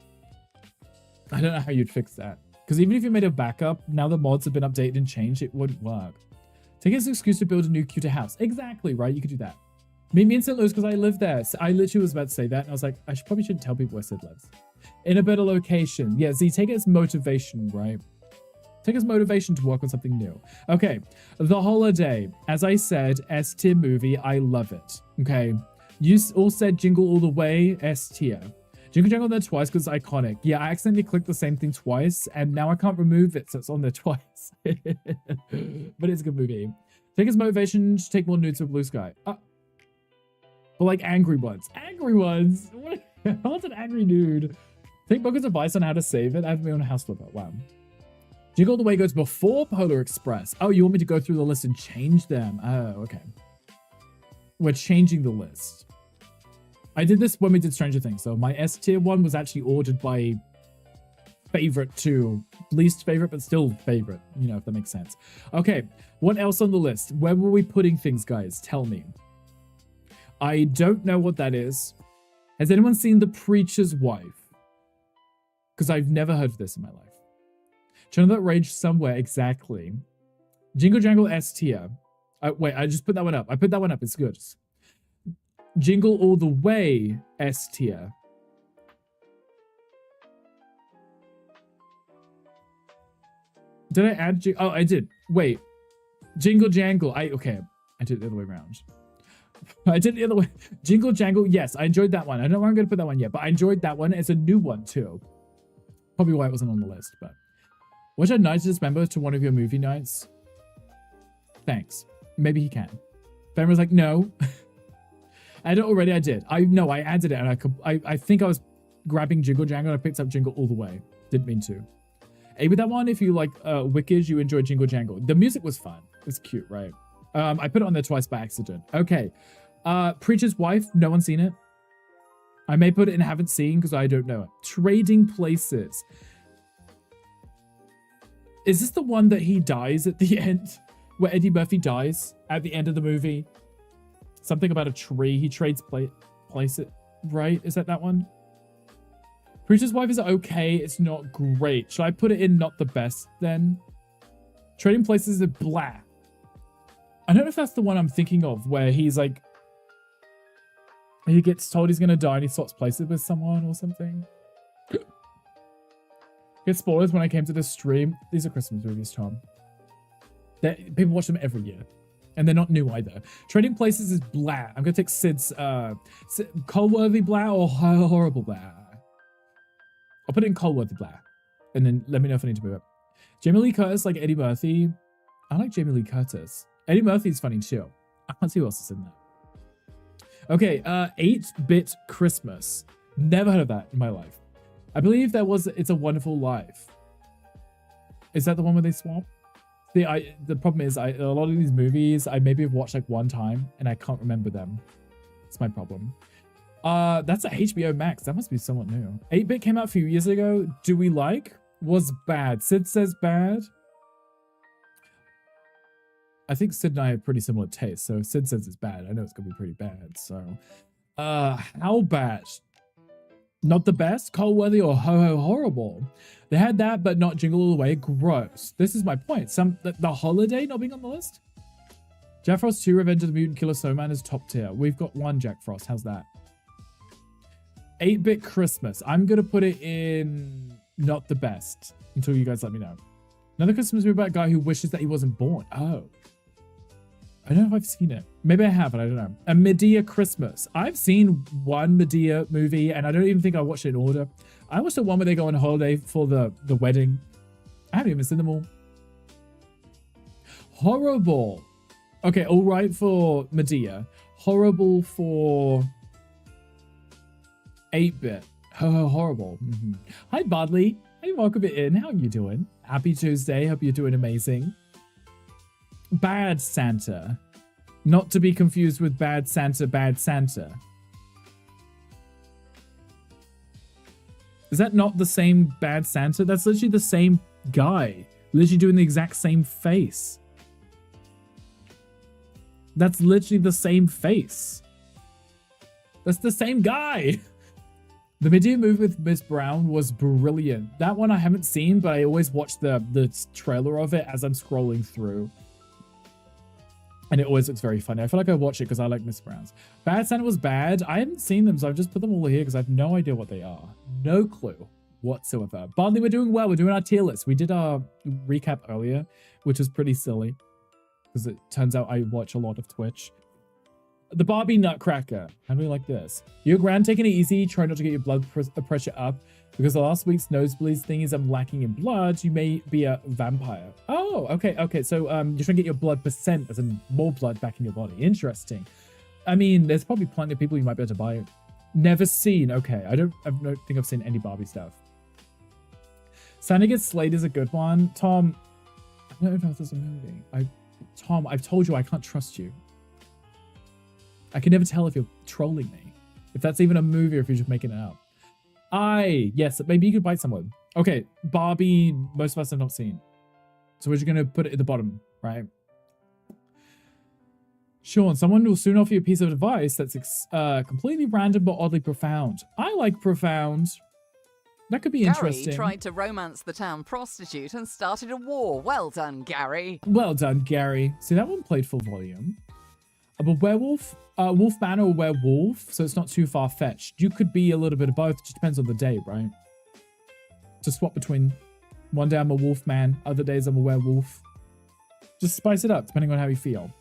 [SPEAKER 1] I don't know how you'd fix that. Because even if you made a backup, now the mods have been updated and changed, it wouldn't work. Take it as an excuse to build a new, cuter house. Exactly, right? You could do that. Meet me in St. Louis because I live there. So I literally was about to say that, and I was like, probably shouldn't tell people where Sid lives. In a better location. Yeah, Z, take it as motivation, right? Take it as motivation to work on something new. Okay, The Holiday. As I said, S tier movie. I love it. Okay, you all said Jingle All the Way, S tier. Jingle Jangle on there twice because it's iconic. Yeah, I accidentally clicked the same thing twice, and now I can't remove it, so it's on there twice. But it's a good movie. Take as motivation to take more nudes of Blue Sky. But like angry ones. Angry ones? What's an angry nude? Take Boga's advice on how to save it. I have my own house flipper. Wow. Jingle All the Way goes before Polar Express. Oh, you want me to go through the list and change them? Oh, okay. We're changing the list. I did this when we did Stranger Things. So my S tier one was actually ordered by favorite to least favorite, but still favorite, you know, if that makes sense. Okay, what else on the list? Where were we putting things, guys? Tell me. I don't know what that is. Has anyone seen The Preacher's Wife? Because I've never heard of this in my life. Channel That Rage Somewhere, exactly. Jingle Jangle S tier. Wait, I just put that one up. I put that one up, it's good. Jingle All the Way S tier. Did I add? Oh, I did. Wait. Jingle Jangle. Okay. I did it the other way around. I did it the other way. Jingle Jangle. Yes, I enjoyed that one. I don't know where I'm going to put that one yet, but I enjoyed that one. It's a new one too. Probably why it wasn't on the list, but. Was I nicest member to one of your movie nights? Thanks. Maybe he can. Ben was like, no. I did already. I did. I added it, and I think I was grabbing Jingle Jangle, and I picked up Jingle All the Way. Didn't mean to. A with that one, if you like Wicked, you enjoy Jingle Jangle. The music was fun. It was cute, right? I put it on there twice by accident. Okay. Preacher's Wife. No one's seen it. I may put it in haven't seen because I don't know it. Trading Places. Is this the one that he dies at the end? Where Eddie Murphy dies at the end of the movie? Something about a tree. He trades places, right? Is that one? Preacher's Wife is okay. It's not great. Should I put it in not the best then? Trading Places is blah. I don't know if that's the one I'm thinking of where he's like, he gets told he's going to die and he swaps places with someone or something. Get spoilers when I came to this stream. These are Christmas movies, Tom. People watch them every year. And they're not new either. Trading Places is blah. I'm going to take Sid's Cole-worthy blah or horrible blah. I'll put it in Cole-worthy blah. And then let me know if I need to move it. Jamie Lee Curtis like Eddie Murphy. I like Jamie Lee Curtis. Eddie Murphy's funny too. I can't see who else is in that. Okay, 8-Bit Christmas. Never heard of that in my life. I believe there was It's a Wonderful Life. Is that the one where they swap? See, the problem is a lot of these movies I maybe have watched like one time and I can't remember them. It's my problem. That's a HBO Max. That must be somewhat new. 8-Bit came out a few years ago. Do we like? Was bad. Sid says bad. I think Sid and I have pretty similar tastes. So if Sid says it's bad, I know it's gonna be pretty bad. So, how bad? Not the best, Cole-worthy or ho-ho horrible. They had that, but not Jingle All the Way. Gross. This is my point. The Holiday not being on the list? Jack Frost 2 Revenge of the Mutant Killer Snowman is top tier. We've got one Jack Frost. How's that? 8-Bit Christmas. I'm going to put it in not the best until you guys let me know. Another Christmas movie about a guy who wishes that he wasn't born. Oh. I don't know if I've seen it. Maybe I haven't. I don't know. A Madea Christmas. I've seen one Madea movie, and I don't even think I watched it in order. I watched the one where they go on holiday for the wedding. I haven't even seen them all. Horrible. Okay, all right for Medea. Horrible for 8-bit. Oh, horrible. Hi, Budley. Hey, welcome in. How you doing? Happy Tuesday. Hope you're doing amazing. Bad Santa. Not to be confused with Bad Santa, Bad Santa. Is that not the same Bad Santa? That's literally the same guy. Literally doing the exact same face. That's literally the same face. That's the same guy. The Medea movie with Miss Brown was brilliant. That one I haven't seen, but I always watch the trailer of it as I'm scrolling through. And it always looks very funny. I feel like I watch it because I like Miss Brown's. Bad Santa was bad. I haven't seen them, so I've just put them all here because I have no idea what they are. No clue whatsoever. Barney, we're doing well. We're doing our tier list. We did our recap earlier, which was pretty silly because it turns out I watch a lot of Twitch. The Barbie Nutcracker. How do we like this? You're grand, taking it easy. Try not to get your blood pressure up because the last week's nosebleeds thing is I'm lacking in blood. You may be a vampire. Oh, okay, okay. So you're trying to get your blood percent, as in more blood back in your body. Interesting. I mean, there's probably plenty of people you might be able to buy it. Never seen. Okay, I don't think I've seen any Barbie stuff. Santa Gets Slayed is a good one. Tom, I don't know if there's a movie. Tom, I've told you I can't trust you. I can never tell if you're trolling me. If that's even a movie or if you're just making it up. Yes, maybe you could bite someone. Okay, Barbie, most of us have not seen. So we're just going to put it at the bottom, right? Sean, someone will soon offer you a piece of advice that's completely random but oddly profound. I like profound. That could be interesting.
[SPEAKER 4] Gary tried to romance the town prostitute and started a war. Well done, Gary.
[SPEAKER 1] Well done, Gary. See, that one played full volume. But werewolf, Wolfman or werewolf, so it's not too far-fetched. You could be a little bit of both. It just depends on the day, right? To swap between one day I'm a wolfman, other days I'm a werewolf. Just spice it up, depending on how you feel.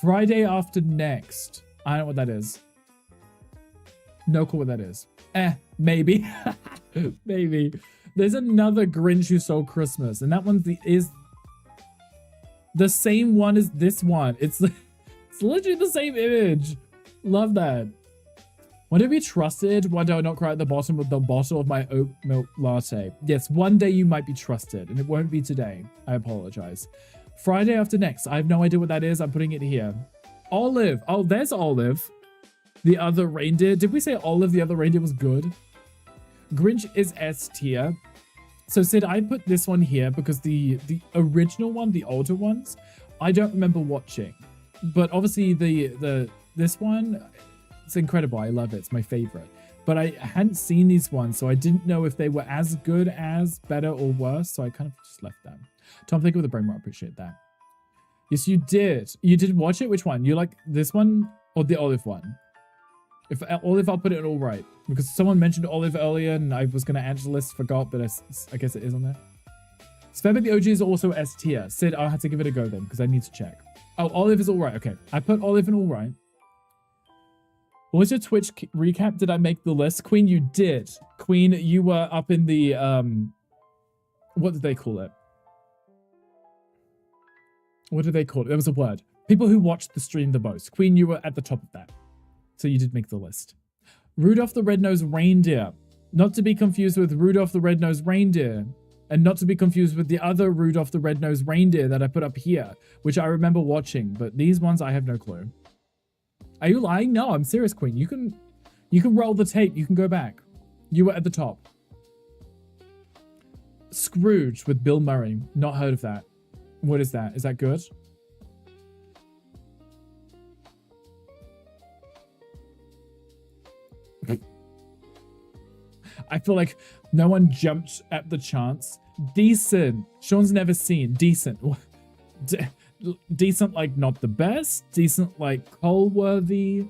[SPEAKER 1] Friday after next. I don't know what that is. No clue what that is. Maybe. Maybe. There's another Grinch Who Stole Christmas, and that one is the same one as this one. It's literally the same image. Love that. One day be trusted. One day I'll not cry at the bottom of the bottle of my oat milk latte. Yes, one day you might be trusted, and it won't be today. I apologize. Friday after next. I have no idea what that is. I'm putting it here. Olive. Oh, there's Olive. The other reindeer. Did we say Olive, the other reindeer, was good? Grinch is S tier. So Sid, I put this one here because the original one, the older ones, I don't remember watching. But obviously this one, it's incredible. I love it. It's my favorite. But I hadn't seen these ones, so I didn't know if they were as good as, better, or worse. So I kind of just left them. Tom, thank you for the brain rot. I appreciate that. Yes, you did. You did watch it? Which one? You like this one or the Olive one? If Olive, I'll put it in all right. Because someone mentioned Olive earlier and I was going to answer the list, forgot, but I guess it is on there. Spammy the OG is also S tier. Sid, I'll have to give it a go then because I need to check. Oh, Olive is all right. Okay, I put Olive in all right. What was your Twitch recap? Did I make the list? Queen, you did. Queen, you were up in the, what did they call it? What did they call it? There was a word. People who watched the stream the most. Queen, you were at the top of that. So you did make the list. Rudolph the Red-Nosed Reindeer. Not to be confused with Rudolph the Red-Nosed Reindeer. And not to be confused with the other Rudolph the Red-Nosed Reindeer that I put up here, which I remember watching, but these ones I have no clue. Are you lying? No, I'm serious, Queen. You can roll the tape. You can go back. You were at the top. Scrooge with Bill Murray. Not heard of that. What is that? Is that good? I feel like no one jumped at the chance. Decent. Sean's never seen. Decent. Decent, like, not the best. Decent, like, Cole-worthy.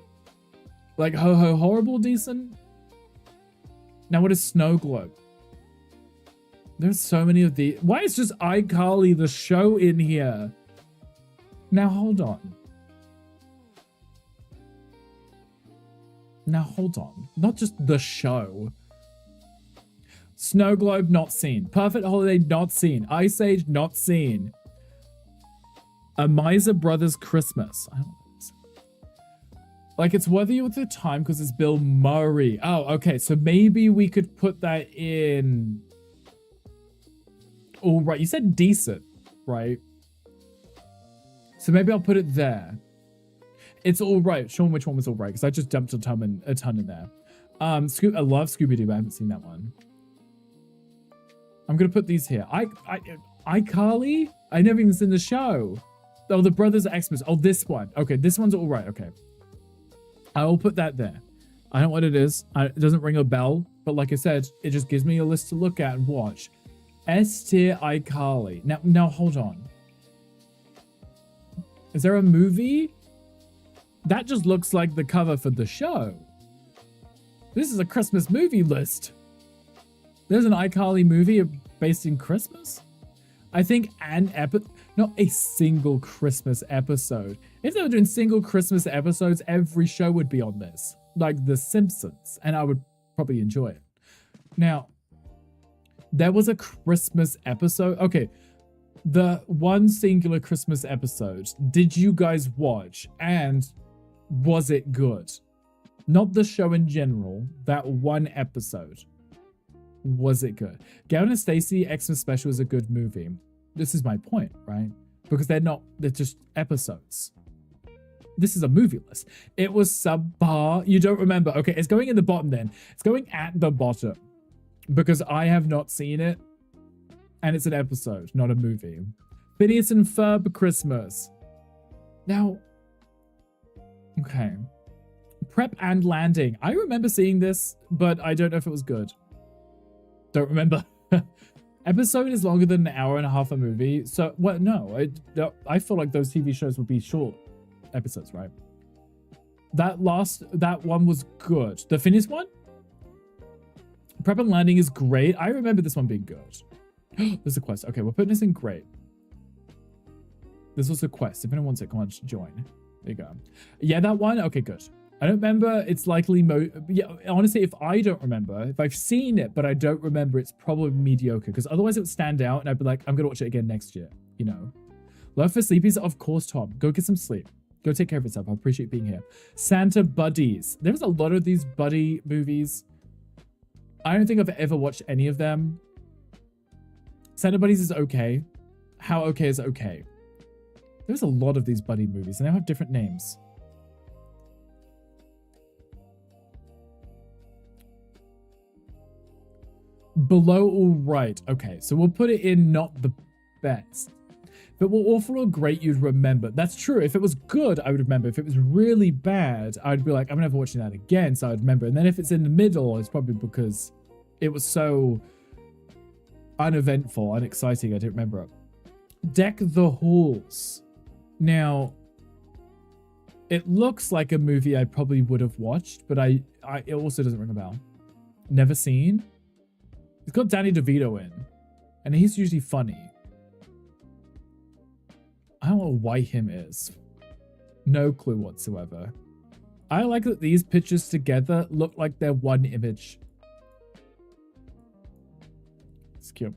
[SPEAKER 1] Like, ho-ho horrible decent. Now, what is Snow Globe? There's so many of these. Why is just iCarly the show in here? Now, hold on. Now, hold on. Not just the show. Snow Globe, not seen. Perfect Holiday, not seen. Ice Age, not seen. A Miser Brothers Christmas. I don't know. Like, it's worthy of the time because it's Bill Murray. Oh, okay. So maybe we could put that in. All right. You said decent, right? So maybe I'll put it there. It's all right. Show me which one was all right, because I just dumped a ton in there. I love Scooby-Doo, but I haven't seen that one. I'm gonna put these here. iCarly? I never even seen the show. Oh, the Brothers Xmas. Oh, this one. Okay, this one's all right. Okay. I will put that there. I don't know what it is. It doesn't ring a bell, but like I said, it just gives me a list to look at and watch. S tier iCarly. Now hold on. Is there a movie? That just looks like the cover for the show. This is a Christmas movie list. There's an iCarly movie based in Christmas? I think not a single Christmas episode. If they were doing single Christmas episodes, every show would be on this. Like The Simpsons. And I would probably enjoy it. Now, there was a Christmas episode. Okay. The one singular Christmas episode, did you guys watch? And was it good? Not the show in general. That one episode. Was it good? Gavin and Stacey Xmas Special is a good movie. This is my point, right? Because they're just episodes. This is a movie list. It was subpar. You don't remember. Okay, it's going in the bottom then. It's going at the bottom. Because I have not seen it. And it's an episode, not a movie. Phineas and Ferb Christmas. Now, okay. Prep and Landing. I remember seeing this, but I don't know if it was good. Don't remember. Episode is longer than an hour and a half a movie. So, well, no. I feel like those TV shows would be short episodes, right? That one was good. The Phineas one? Prep and Landing is great. I remember this one being good. There's a quest. Okay, we're putting this in great. This was a quest. If anyone wants it, come on, join. There you go. Yeah, that one? Okay, good. I don't remember. It's likely... yeah, honestly, if I don't remember, if I've seen it, but I don't remember, it's probably mediocre. Because otherwise it would stand out and I'd be like, I'm going to watch it again next year. You know? Love for Sleepies? Of course, Tom. Go get some sleep. Go take care of yourself. I appreciate being here. Santa Buddies. There's a lot of these buddy movies. I don't think I've ever watched any of them. Santa Buddies is okay. How okay is okay? There's a lot of these buddy movies and they have different names. Below all right. Okay, so we'll put it in not the best. But what awful or great you'd remember. That's true. If it was good, I would remember. If it was really bad, I'd be like, I'm never watching that again, so I'd remember. And then if it's in the middle, it's probably because it was so uneventful, unexciting, I don't remember it. Deck the Halls. Now, it looks like a movie I probably would have watched, but it also doesn't ring a bell. Never seen. It's got Danny DeVito in, and he's usually funny. I don't know why him is. No clue whatsoever. I like that these pictures together look like they're one image. It's cute.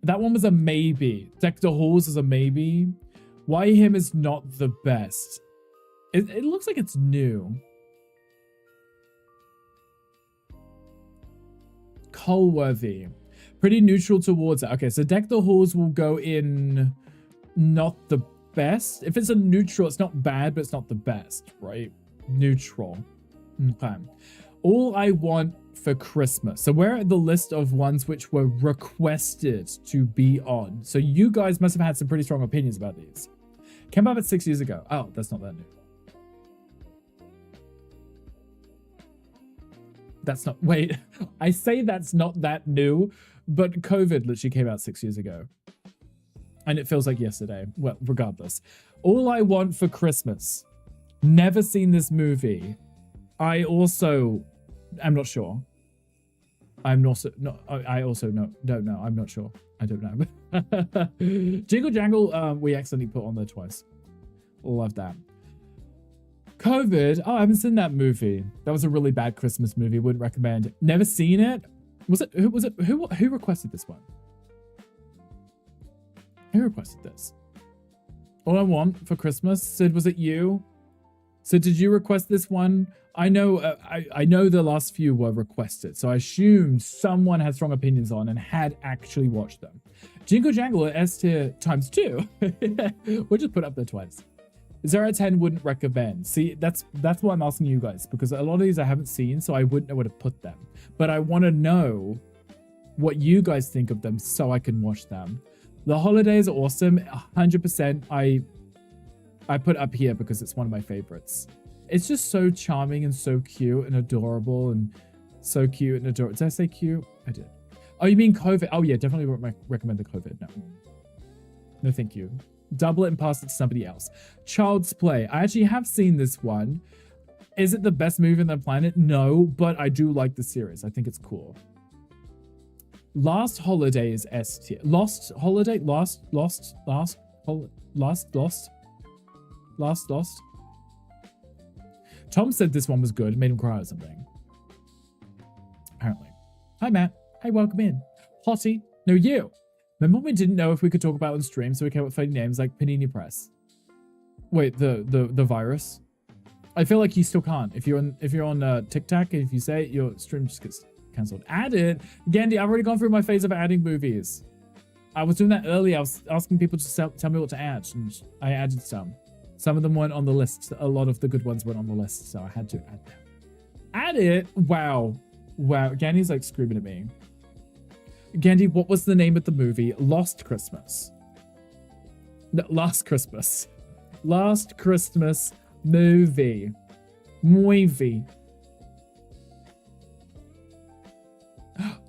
[SPEAKER 1] That one was a maybe. Deck the Halls is a maybe. Why him is not the best. It looks like it's new. Coalworthy. Pretty neutral towards it. Okay, so Deck the Halls will go in not the best. If it's a neutral, it's not bad, but it's not the best, right? Neutral. Okay. All I Want for Christmas. So we're at the list of ones which were requested to be on. So you guys must have had some pretty strong opinions about these. Came out 6 years ago. Oh, that's not that new. That's not... Wait. I say that's not that new, but COVID literally came out 6 years ago. And it feels like yesterday. Well, regardless. All I Want for Christmas. Never seen this movie. I also... I'm not sure. I'm not... No, I also don't know. I'm not sure. I don't know. Jingle Jangle, we accidentally put on there twice. Love that. COVID. Oh, I haven't seen that movie. That was a really bad Christmas movie. Wouldn't recommend. Never seen it. Who requested this one? Who requested this? All I Want for Christmas. Sid, was it you? Sid, did you request this one? I know I know the last few were requested, so I assumed someone had strong opinions on and had actually watched them. Jingle Jangle at S tier ×2. We'll just put up there twice. 0 out of 10 wouldn't recommend. See, that's what I'm asking you guys, because a lot of these I haven't seen, so I wouldn't know where to put them. But I want to know what you guys think of them so I can watch them. The Holiday is awesome. 100% I put up here because it's one of my favorites. It's just so charming and so cute and adorable and so cute and adorable. Did I say cute? I did. Oh, you mean COVID? Oh yeah, definitely won't recommend the COVID. No, thank you. Double it and pass it to somebody else. Child's Play. I actually have seen this one. Is it the best movie on the planet? No, but I do like the series. I think it's cool. Last Holiday is S tier. Lost Holiday? Lost. Tom said this one was good. It made him cry or something. Apparently. Hi, Matt. Hey, welcome in. Hottie. No, you. Remember when we didn't know if we could talk about it on stream, so we came up with funny names like Panini Press? Wait, the virus? I feel like you still can't. If you're on TikTok, if you say it, your stream just gets cancelled. Add it. Gandhi, I've already gone through my phase of adding movies. I was doing that earlier. I was asking people to tell me what to add, and I added some. Some of them weren't on the list. A lot of the good ones weren't on the list, so I had to add them. Add it? Wow. Wow. Gandhi's like screaming at me. Gandhi, what was the name of the movie? Lost Christmas. No, Last Christmas. Last Christmas movie. Movie.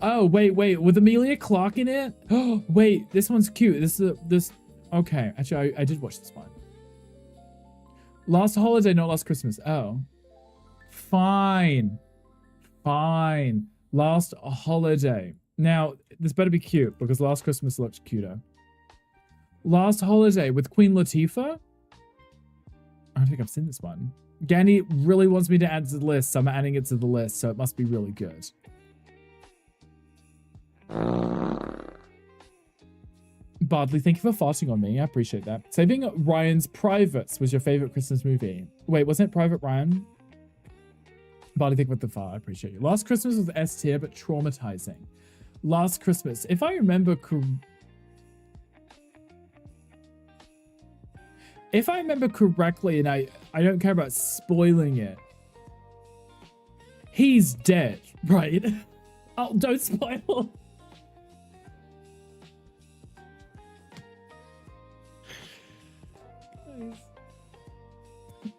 [SPEAKER 1] Oh, wait. With Emilia Clarke in it? Oh, wait, this one's cute. This. Okay, actually, I did watch this one. Last Holiday, not Last Christmas. Oh. Fine. Last Holiday. Now, this better be cute, because Last Christmas looks cuter. Last Holiday with Queen Latifah? I don't think I've seen this one. Gandhi really wants me to add to the list, so I'm adding it to the list, so it must be really good. Bardley, thank you for farting on me. I appreciate that. Saving Ryan's Privates was your favorite Christmas movie. Wait, wasn't it Private Ryan? Bardley, thank you for the far. I appreciate you. Last Christmas was S tier, but traumatizing. Last Christmas. If I remember correctly, and I don't care about spoiling it, he's dead, right? Oh, don't spoil.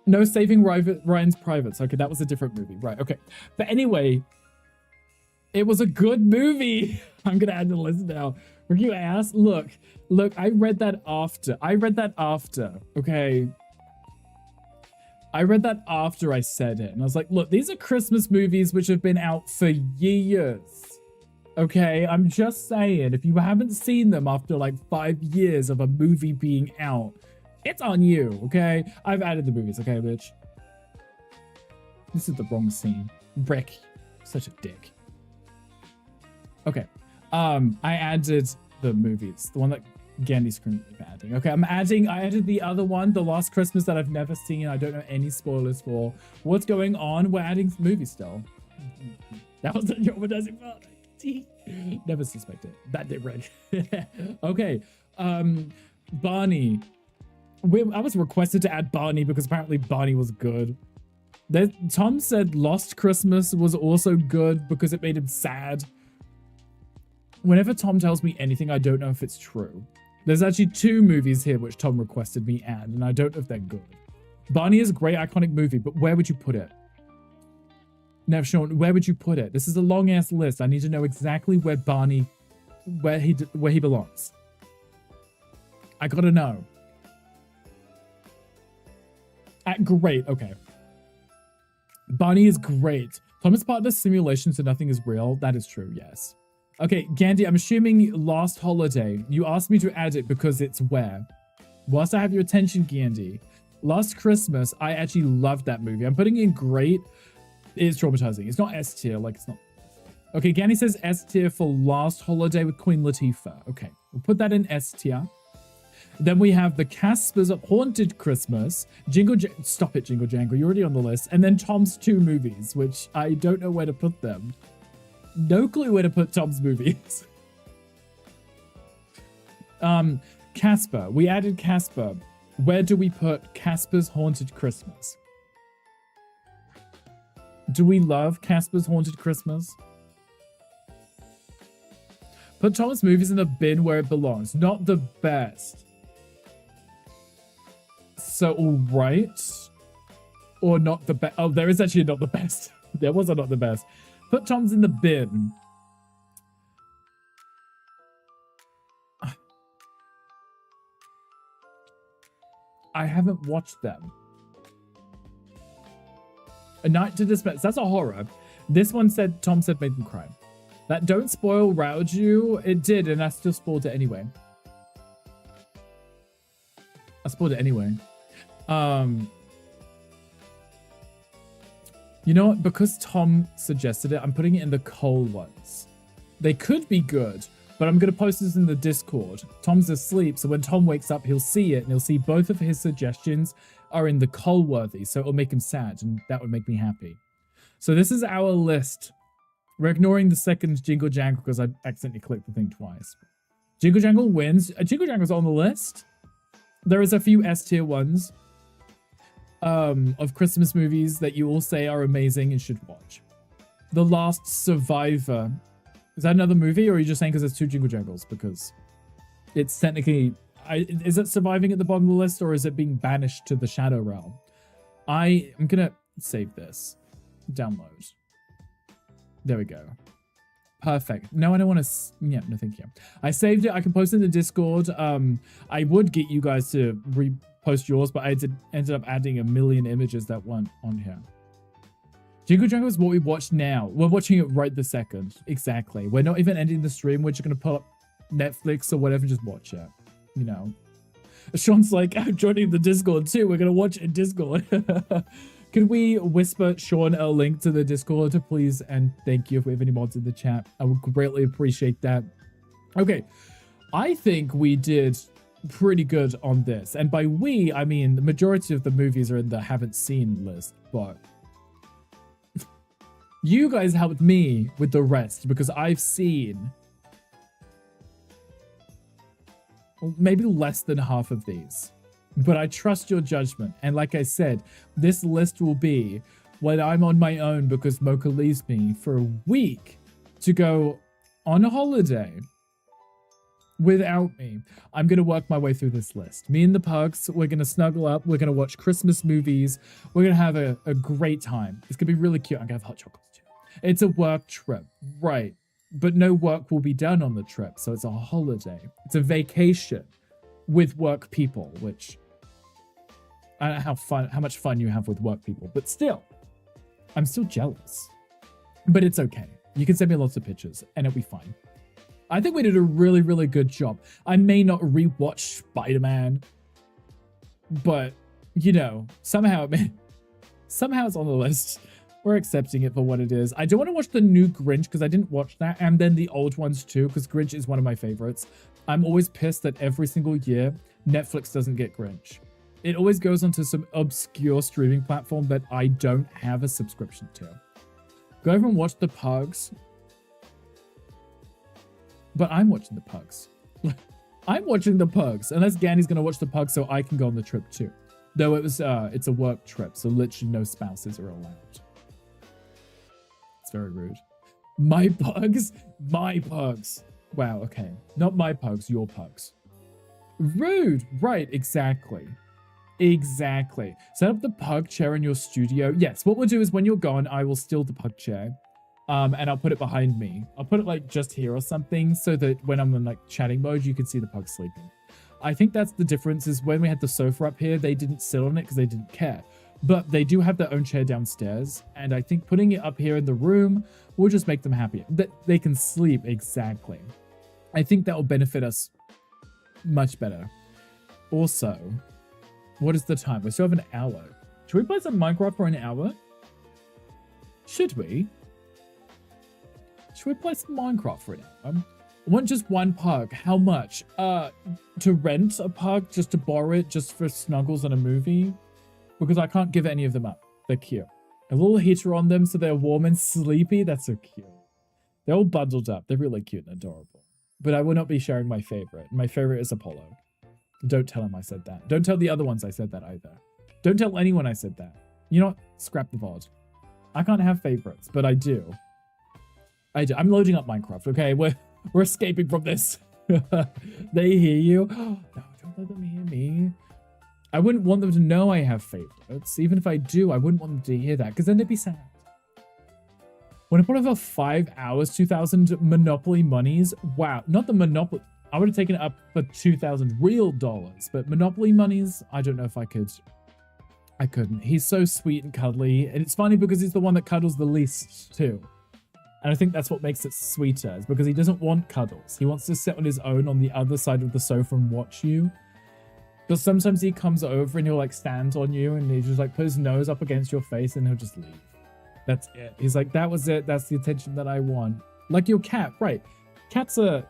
[SPEAKER 1] No, Saving Ryan's Privates. Okay, that was a different movie. Right, okay. But anyway, it was a good movie. I'm going to add to the list now. Were you asked? Look, I read that after. Okay? I read that after I said it. And I was like, look, these are Christmas movies which have been out for years. Okay? I'm just saying, if you haven't seen them after like 5 years of a movie being out, it's on you, okay? I've added the movies, okay, bitch? This is the wrong scene. Rick, such a dick. Okay, I added the movies, the one that Gandhi's currently adding. Okay, I added the other one, The Last Christmas, that I've never seen. I don't know any spoilers for. What's going on? We're adding movies still. That was the traumatizing part. Never suspected. That did Rick. Okay, Barney. I was requested to add Barney because apparently Barney was good. Tom said Lost Christmas was also good because it made him sad. Whenever Tom tells me anything, I don't know if it's true. There's actually 2 movies here which Tom requested me add, and I don't know if they're good. Barney is a great iconic movie, but where would you put it? Now, Sean, where would you put it? This is a long-ass list. I need to know exactly where Barney, where he belongs. I gotta know. Great, okay. Barney is great. Tom is part of the simulation, so nothing is real. That is true, yes. Okay, Gandhi, I'm assuming Last Holiday. You asked me to add it because it's where? Whilst I have your attention, Gandhi. Last Christmas, I actually loved that movie. I'm putting in great. It's traumatizing. It's not S tier, like it's not. Okay, Gandhi says S tier for Last Holiday with Queen Latifah. Okay, we'll put that in S tier. Then we have the Casper's Haunted Christmas, stop it, Jingle Jangle, you're already on the list. And then Tom's 2 movies, which I don't know where to put them. No clue where to put Tom's movies. Casper, we added Casper. Where do we put Casper's Haunted Christmas? Do we love Casper's Haunted Christmas? Put Tom's movies in the bin where it belongs. Not the best. So, alright. Or not the best. Oh, there is actually not the best. There was a not the best. Put Tom's in the bin. I haven't watched them. A Night to Dispense. That's a horror. This one said, Tom said made them cry. That Don't Spoil routed you. It did, and I still spoiled it anyway. I spoiled it anyway. You know what? Because Tom suggested it, I'm putting it in the Cole ones. They could be good, but I'm going to post this in the Discord. Tom's asleep, so when Tom wakes up, he'll see it, and he'll see both of his suggestions are in the Cole-worthy, so it'll make him sad, and that would make me happy. So this is our list. We're ignoring the second Jingle Jangle because I accidentally clicked the thing twice. Jingle Jangle wins. Jingle Jangle's on the list. There is a few S-tier ones of Christmas movies that you all say are amazing and should watch. The Last Survivor. Is that another movie, or are you just saying because there's 2 Jingle Jangles? Because it's technically... is it surviving at the bottom of the list, or is it being banished to the Shadow Realm? I am going to save this. Download. There we go. Perfect. No, I don't want to... Yeah, no, thank you. I saved it. I can post it in the Discord. I would get you guys to repost yours, but I ended up adding a million images that weren't on here. Jingle Jangle is what we watch now. We're watching it right this second. Exactly. We're not even ending the stream. We're just going to pull up Netflix or whatever and just watch it. You know. Sean's like, I'm joining the Discord too. We're going to watch it in Discord. Could we whisper Sean a link to the Discord, please? And thank you if we have any mods in the chat. I would greatly appreciate that. Okay. I think we did pretty good on this. And by we, I mean the majority of the movies are in the haven't seen list, but you guys helped me with the rest because I've seen maybe less than half of these. But I trust your judgment. And like I said, this list will be when I'm on my own because Mocha leaves me for a week to go on a holiday without me. I'm going to work my way through this list. Me and the pugs, we're going to snuggle up. We're going to watch Christmas movies. We're going to have a great time. It's going to be really cute. I'm going to have hot chocolates too. It's a work trip. Right. But no work will be done on the trip. So it's a holiday. It's a vacation with work people, which I don't know how much fun you have with work people, but still, I'm still jealous. But it's okay. You can send me lots of pictures and it'll be fine. I think we did a really, really good job. I may not rewatch Spider-Man, but you know, somehow it's on the list. We're accepting it for what it is. I do want to watch the new Grinch because I didn't watch that, and then the old ones too, because Grinch is one of my favorites. I'm always pissed that every single year Netflix doesn't get Grinch. It always goes onto some obscure streaming platform that I don't have a subscription to. Go over and watch the Pugs. But I'm watching the Pugs. I'm watching the Pugs. Unless Gandy's going to watch the Pugs so I can go on the trip too. Though it's a work trip, so literally no spouses are allowed. It's very rude. My Pugs? My Pugs. Wow, okay. Not my Pugs, your Pugs. Rude. Right, exactly. Exactly. Set up the pug chair in your studio. Yes, what we'll do is when you're gone, I will steal the pug chair. And I'll put it behind me. I'll put it like just here or something so that when I'm in like chatting mode, you can see the pug sleeping. I think that's the difference is when we had the sofa up here, they didn't sit on it because they didn't care. But they do have their own chair downstairs. And I think putting it up here in the room will just make them happier. That they can sleep, exactly. I think that will benefit us much better. Also, what is the time? We still have an hour. Should we play some Minecraft for an hour? Should we? Should we play some Minecraft for an hour? want just one pug. How much? To rent a pug, just to borrow it, just for snuggles on a movie? Because I can't give any of them up. They're cute. A little heater on them so they're warm and sleepy. That's so cute. They're all bundled up. They're really cute and adorable. But I will not be sharing my favorite. My favorite is Apollo. Don't tell him I said that. Don't tell the other ones I said that either. Don't tell anyone I said that. You know what? Scrap the VOD. I can't have favorites, but I do. I do. I'm loading up Minecraft, okay? We're escaping from this. They hear you. No, don't let them hear me. I wouldn't want them to know I have favorites. Even if I do, I wouldn't want them to hear that, because then they'd be sad. When I put over 5 hours, 2,000 Monopoly monies. Wow, not the Monopoly. I would have taken it up for 2,000 real dollars, but Monopoly monies, I don't know if I could. I couldn't. He's so sweet and cuddly, and it's funny because he's the one that cuddles the least too. And I think that's what makes it sweeter, is because he doesn't want cuddles. He wants to sit on his own on the other side of the sofa and watch you. Because sometimes he comes over and he'll like stand on you and he just like put his nose up against your face and he'll just leave. That's it. He's like, that was it. That's the attention that I want. Like your cat, right? Cats are...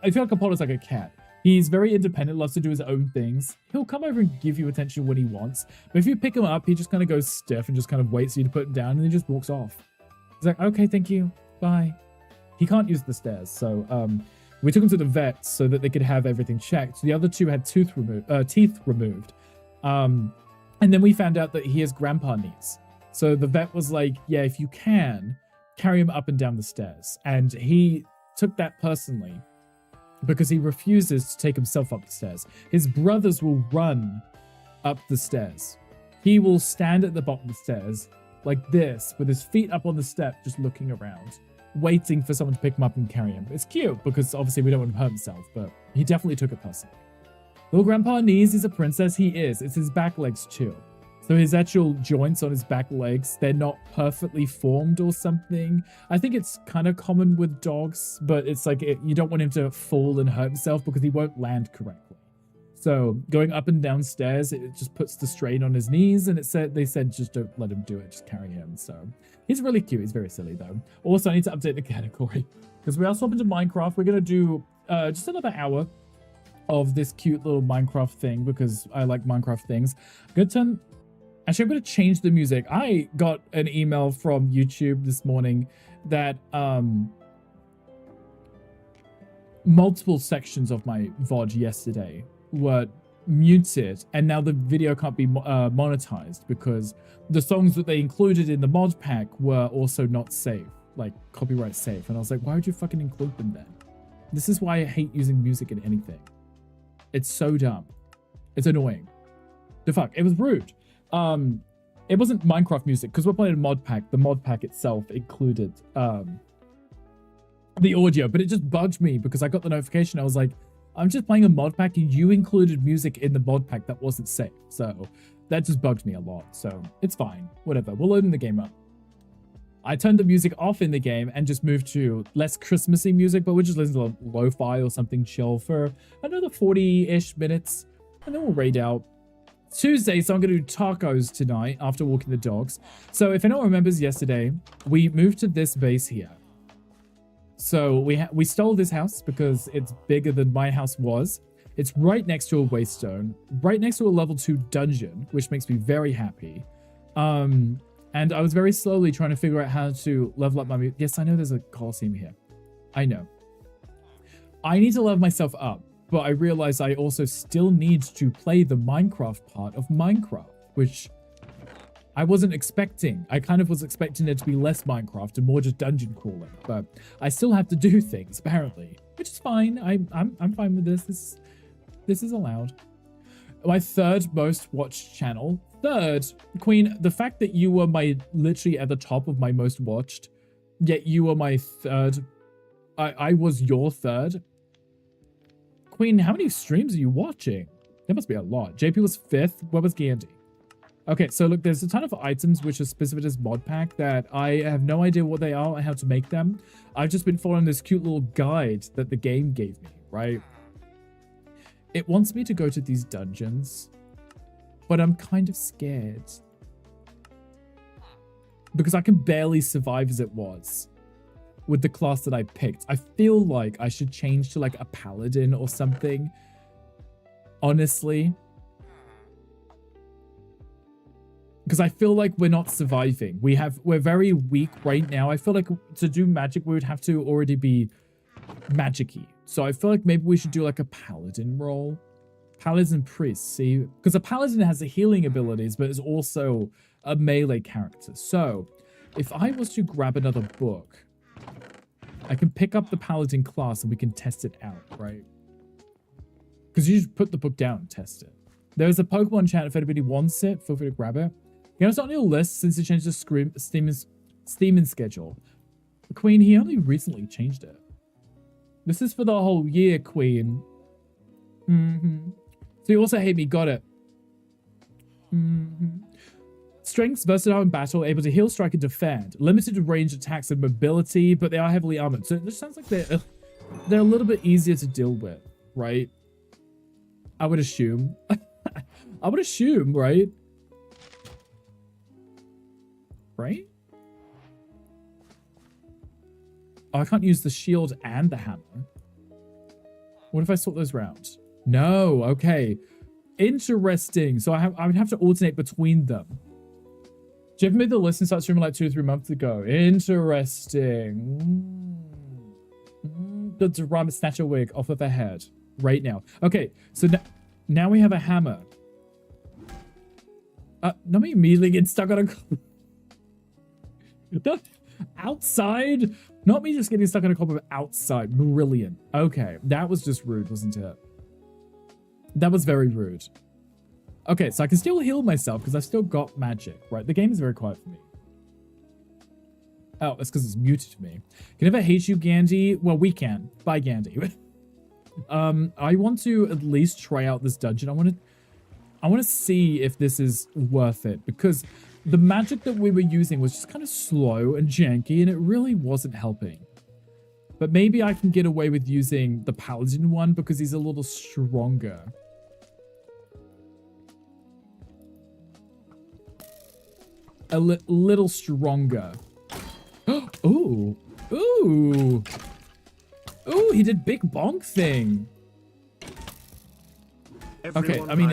[SPEAKER 1] I feel like Apollo's like a cat. He's very independent, loves to do his own things. He'll come over and give you attention when he wants. But if you pick him up, he just kind of goes stiff and just kind of waits for you to put him down and he just walks off. He's like, okay, thank you. Bye. He can't use the stairs, so we took him to the vet so that they could have everything checked. The other two had teeth removed. And then we found out that he has grandpa knees. So the vet was like, yeah, if you can, carry him up and down the stairs. And he took that personally because he refuses to take himself up the stairs. His brothers will run up the stairs. He will stand at the bottom of the stairs like this with his feet up on the step, just looking around, waiting for someone to pick him up and carry him. It's cute because obviously we don't want him to hurt himself, but he definitely took it personally. Little Grandpa Knees is a princess. He is. It's his back legs too. So his actual joints on his back legs, they're not perfectly formed or something. I think it's kind of common with dogs, but it's like you don't want him to fall and hurt himself because he won't land correctly. So going up and down stairs, it just puts the strain on his knees, and they said just don't let him do it, just carry him. So he's really cute. He's very silly though. Also, I need to update the category because we are swapping to Minecraft. We're gonna do just another hour of this cute little Minecraft thing because I like Minecraft things. Actually, I'm going to change the music. I got an email from YouTube this morning that multiple sections of my VOD yesterday were muted, and now the video can't be monetized because the songs that they included in the mod pack were also not safe, like copyright safe. And I was like, why would you fucking include them then? This is why I hate using music in anything. It's so dumb. It's annoying. The fuck? It was rude. It wasn't Minecraft music because we're playing a mod pack. The mod pack itself included the audio, but it just bugged me because I got the notification. I was like, I'm just playing a mod pack and you included music in the mod pack that wasn't safe. So that just bugged me a lot. So it's fine. Whatever. We're loading the game up. I turned the music off in the game and just moved to less Christmassy music, but we're just listening to lo-fi or something chill for another 40-ish minutes, and then we'll raid out. Tuesday, so I'm going to do tacos tonight after walking the dogs. So if anyone remembers yesterday, we moved to this base here. So we stole this house because it's bigger than my house was. It's right next to a waystone, right next to a level 2 dungeon, which makes me very happy. And I was very slowly trying to figure out how to level up my... Yes, I know there's a Coliseum here. I know. I need to level myself up. But I realized I also still need to play the Minecraft part of Minecraft, which I wasn't expecting. I kind of was expecting it to be less Minecraft and more just dungeon crawling, but I still have to do things apparently, which is fine. I'm fine with this. This is allowed. My third most watched channel. Third, Queen. The fact that you were literally at the top of my most watched, yet you were my third. I was your third. Queen, how many streams are you watching? There must be a lot. JP was 5th. What was Gandhi? Okay, so look, there's a ton of items which are specific to this mod pack that I have no idea what they are and how to make them. I've just been following this cute little guide that the game gave me, right? It wants me to go to these dungeons, but I'm kind of scared. Because I can barely survive as it was. with the class that I picked. I feel like I should change to like a paladin or something. Honestly. Because I feel like we're not surviving. We're very weak right now. I feel like to do magic, we would have to already be magic-y. So I feel like maybe we should do like a paladin role. Paladin priest, see? Because a paladin has the healing abilities, but is also a melee character. So if I was to grab another book, I can pick up the paladin class and we can test it out, right? Because you just put the book down and test it. There's a Pokemon chat if anybody wants it. Feel free to grab it. You know, it's not on your list since it changed the Steam schedule. Queen, he only recently changed it. This is for the whole year, Queen. So you also hate me. Got it. Strengths, versatile in battle, able to heal, strike, and defend. Limited range attacks and mobility, but they are heavily armored. So it just sounds like they're a little bit easier to deal with, right? I would assume. I would assume, right? Right? Oh, I can't use the shield and the hammer. What if I sort those round? No, okay. Interesting. So I would have to alternate between them. Jeff made the list and started streaming like 2 or 3 months ago. Interesting. The Durama Snatcher wig off of her head right now. Okay, so now we have a hammer. Not me immediately getting stuck on a... outside? Not me just getting stuck on a cobweb outside. Brilliant. Okay, that was just rude, wasn't it? That was very rude. Okay, so I can still heal myself because I've still got magic, right? The game is very quiet for me. Oh, that's because it's muted for me. Can I ever hate you, Gandhi? Well, we can. Bye, Gandhi. I want to at least try out this dungeon. I want to see if this is worth it because the magic that we were using was just kind of slow and janky and it really wasn't helping. But maybe I can get away with using the paladin one because he's a little stronger. A little stronger. Ooh. Ooh. Ooh, he did big bonk thing. Okay, I mean,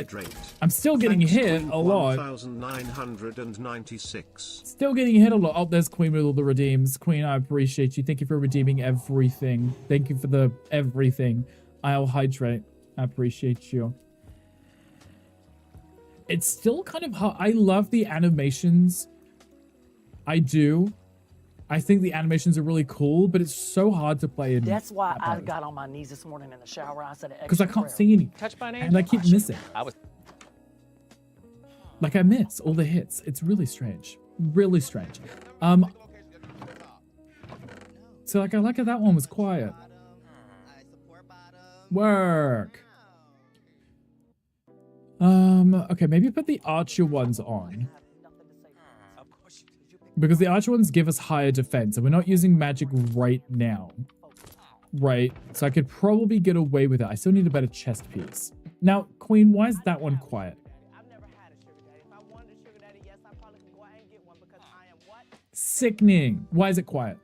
[SPEAKER 1] I'm still getting hit a lot.
[SPEAKER 7] 1996.
[SPEAKER 1] Still getting hit a lot. Oh, there's Queen with all the redeems. Queen, I appreciate you. Thank you for redeeming everything. Thank you for the everything. I'll hydrate. I appreciate you. It's still kind of hard. I love the animations. I do. I think the animations are really cool, but it's so hard to play in.
[SPEAKER 8] That's why I got on my knees this morning in the shower. I said,
[SPEAKER 1] because I can't see any.
[SPEAKER 8] Touch by name.
[SPEAKER 1] And I keep missing. Like I miss all the hits. It's really strange. Really strange. So like I like how that one was quiet. Work. Okay, maybe put the archer ones on. Because the archer ones give us higher defense, and we're not using magic right now. Right? So I could probably get away with it. I still need a better chest piece. Now, Queen, why is that one quiet? Sickening. Why is it quiet?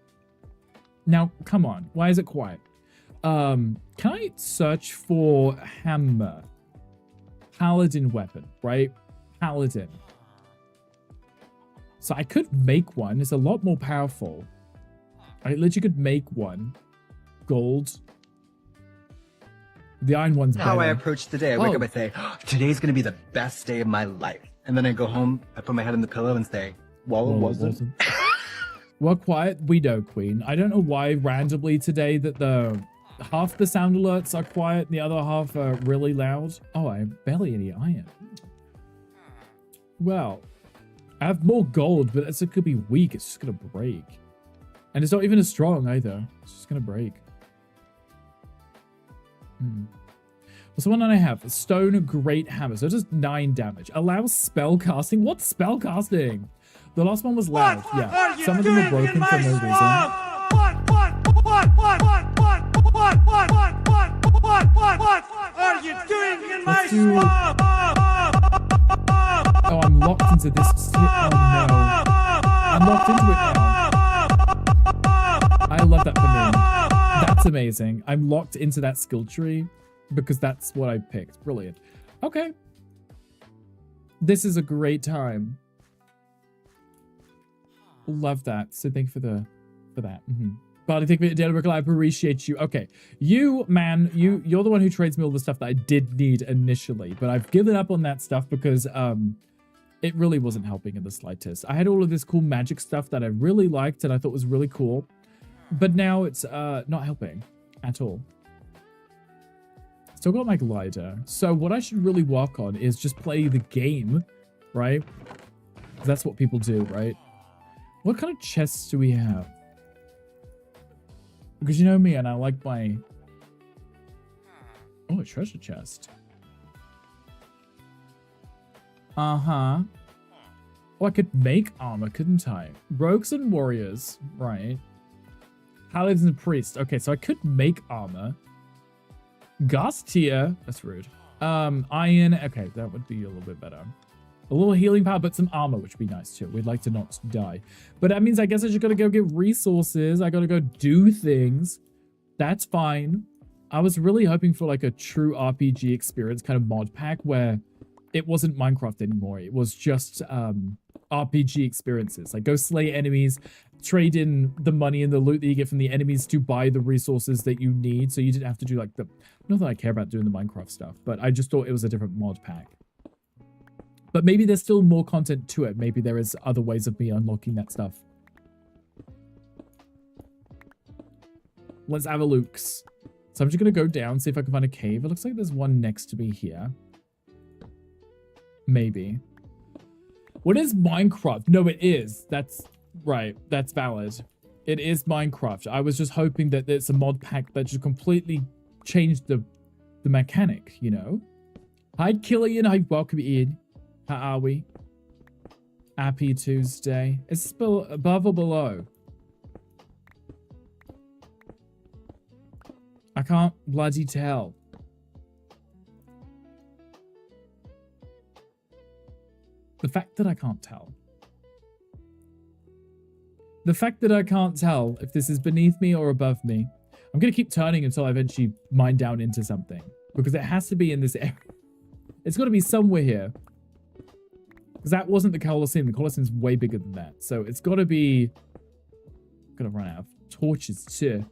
[SPEAKER 1] Now, come on. Why is it quiet? Can I search for hammer? Paladin weapon, right? Paladin. So I could make one. It's a lot more powerful. I literally could make one. Gold. The iron one's better.
[SPEAKER 9] How I approach the day. I wake up and say, oh, today's going to be the best day of my life. And then I go home, I put my head on the pillow and say, well, it wasn't.
[SPEAKER 1] Well, quiet. We know, Queen. I don't know why randomly today that the half the sound alerts are quiet and the other half are really loud. Oh, I have barely any iron. Well, I have more gold, but it could be weak. It's just going to break. And it's not even as strong either. It's just going to break. What's the one that I have? Stone Great Hammer. So it does 9 damage. Allows spell casting. What's spell casting? The last one was loud. Yeah. Some of them are broken for no reason.
[SPEAKER 2] What are you doing in my
[SPEAKER 1] swamp? Oh, I'm locked into this. Oh no. I'm locked into it now. I love that That's amazing. I'm locked into that skill tree because that's what I picked. Brilliant. Okay. This is a great time. Love that. So thank you for that. But I think I appreciate you. Okay. You, man, you're the one who trades me all the stuff that I did need initially, but I've given up on that stuff because it really wasn't helping in the slightest. I had all of this cool magic stuff that I really liked and I thought was really cool, but now it's not helping at all. Still got my glider. So what I should really work on is just play the game, right? That's what people do, right? What kind of chests do we have? Because you know me and I like my... Oh, a treasure chest. Uh-huh. Oh, I could make armor, couldn't I? Rogues and warriors, right. Paladins and priests. Okay, so I could make armor. Gastia. That's rude. Iron. Okay, that would be a little bit better. A little healing power, but some armor, which would be nice too. We'd like to not die. But that means I guess I just gotta go get resources. I gotta go do things. That's fine. I was really hoping for like a true RPG experience kind of mod pack where it wasn't Minecraft anymore. It was just RPG experiences. Like go slay enemies, trade in the money and the loot that you get from the enemies to buy the resources that you need. So you didn't have to do like the... Not that I care about doing the Minecraft stuff, but I just thought it was a different mod pack. But maybe there's still more content to it. Maybe there is other ways of me unlocking that stuff. Let's have a look. So I'm just going to go down, see if I can find a cave. It looks like there's one next to me here. Maybe. What is Minecraft? No, it is. That's right. That's valid. It is Minecraft. I was just hoping that it's a mod pack that just completely changed the mechanic, you know? Hi, Killian. Hi, welcome in. How are we? Happy Tuesday. Is this above or below? I can't bloody tell. The fact that I can't tell. The fact that I can't tell if this is beneath me or above me. I'm going to keep turning until I eventually mine down into something. Because it has to be in this area. It's got to be somewhere here. Because that wasn't the Colosseum. The Colosseum's way bigger than that. So it's got to be... I'm going to run out of torches too.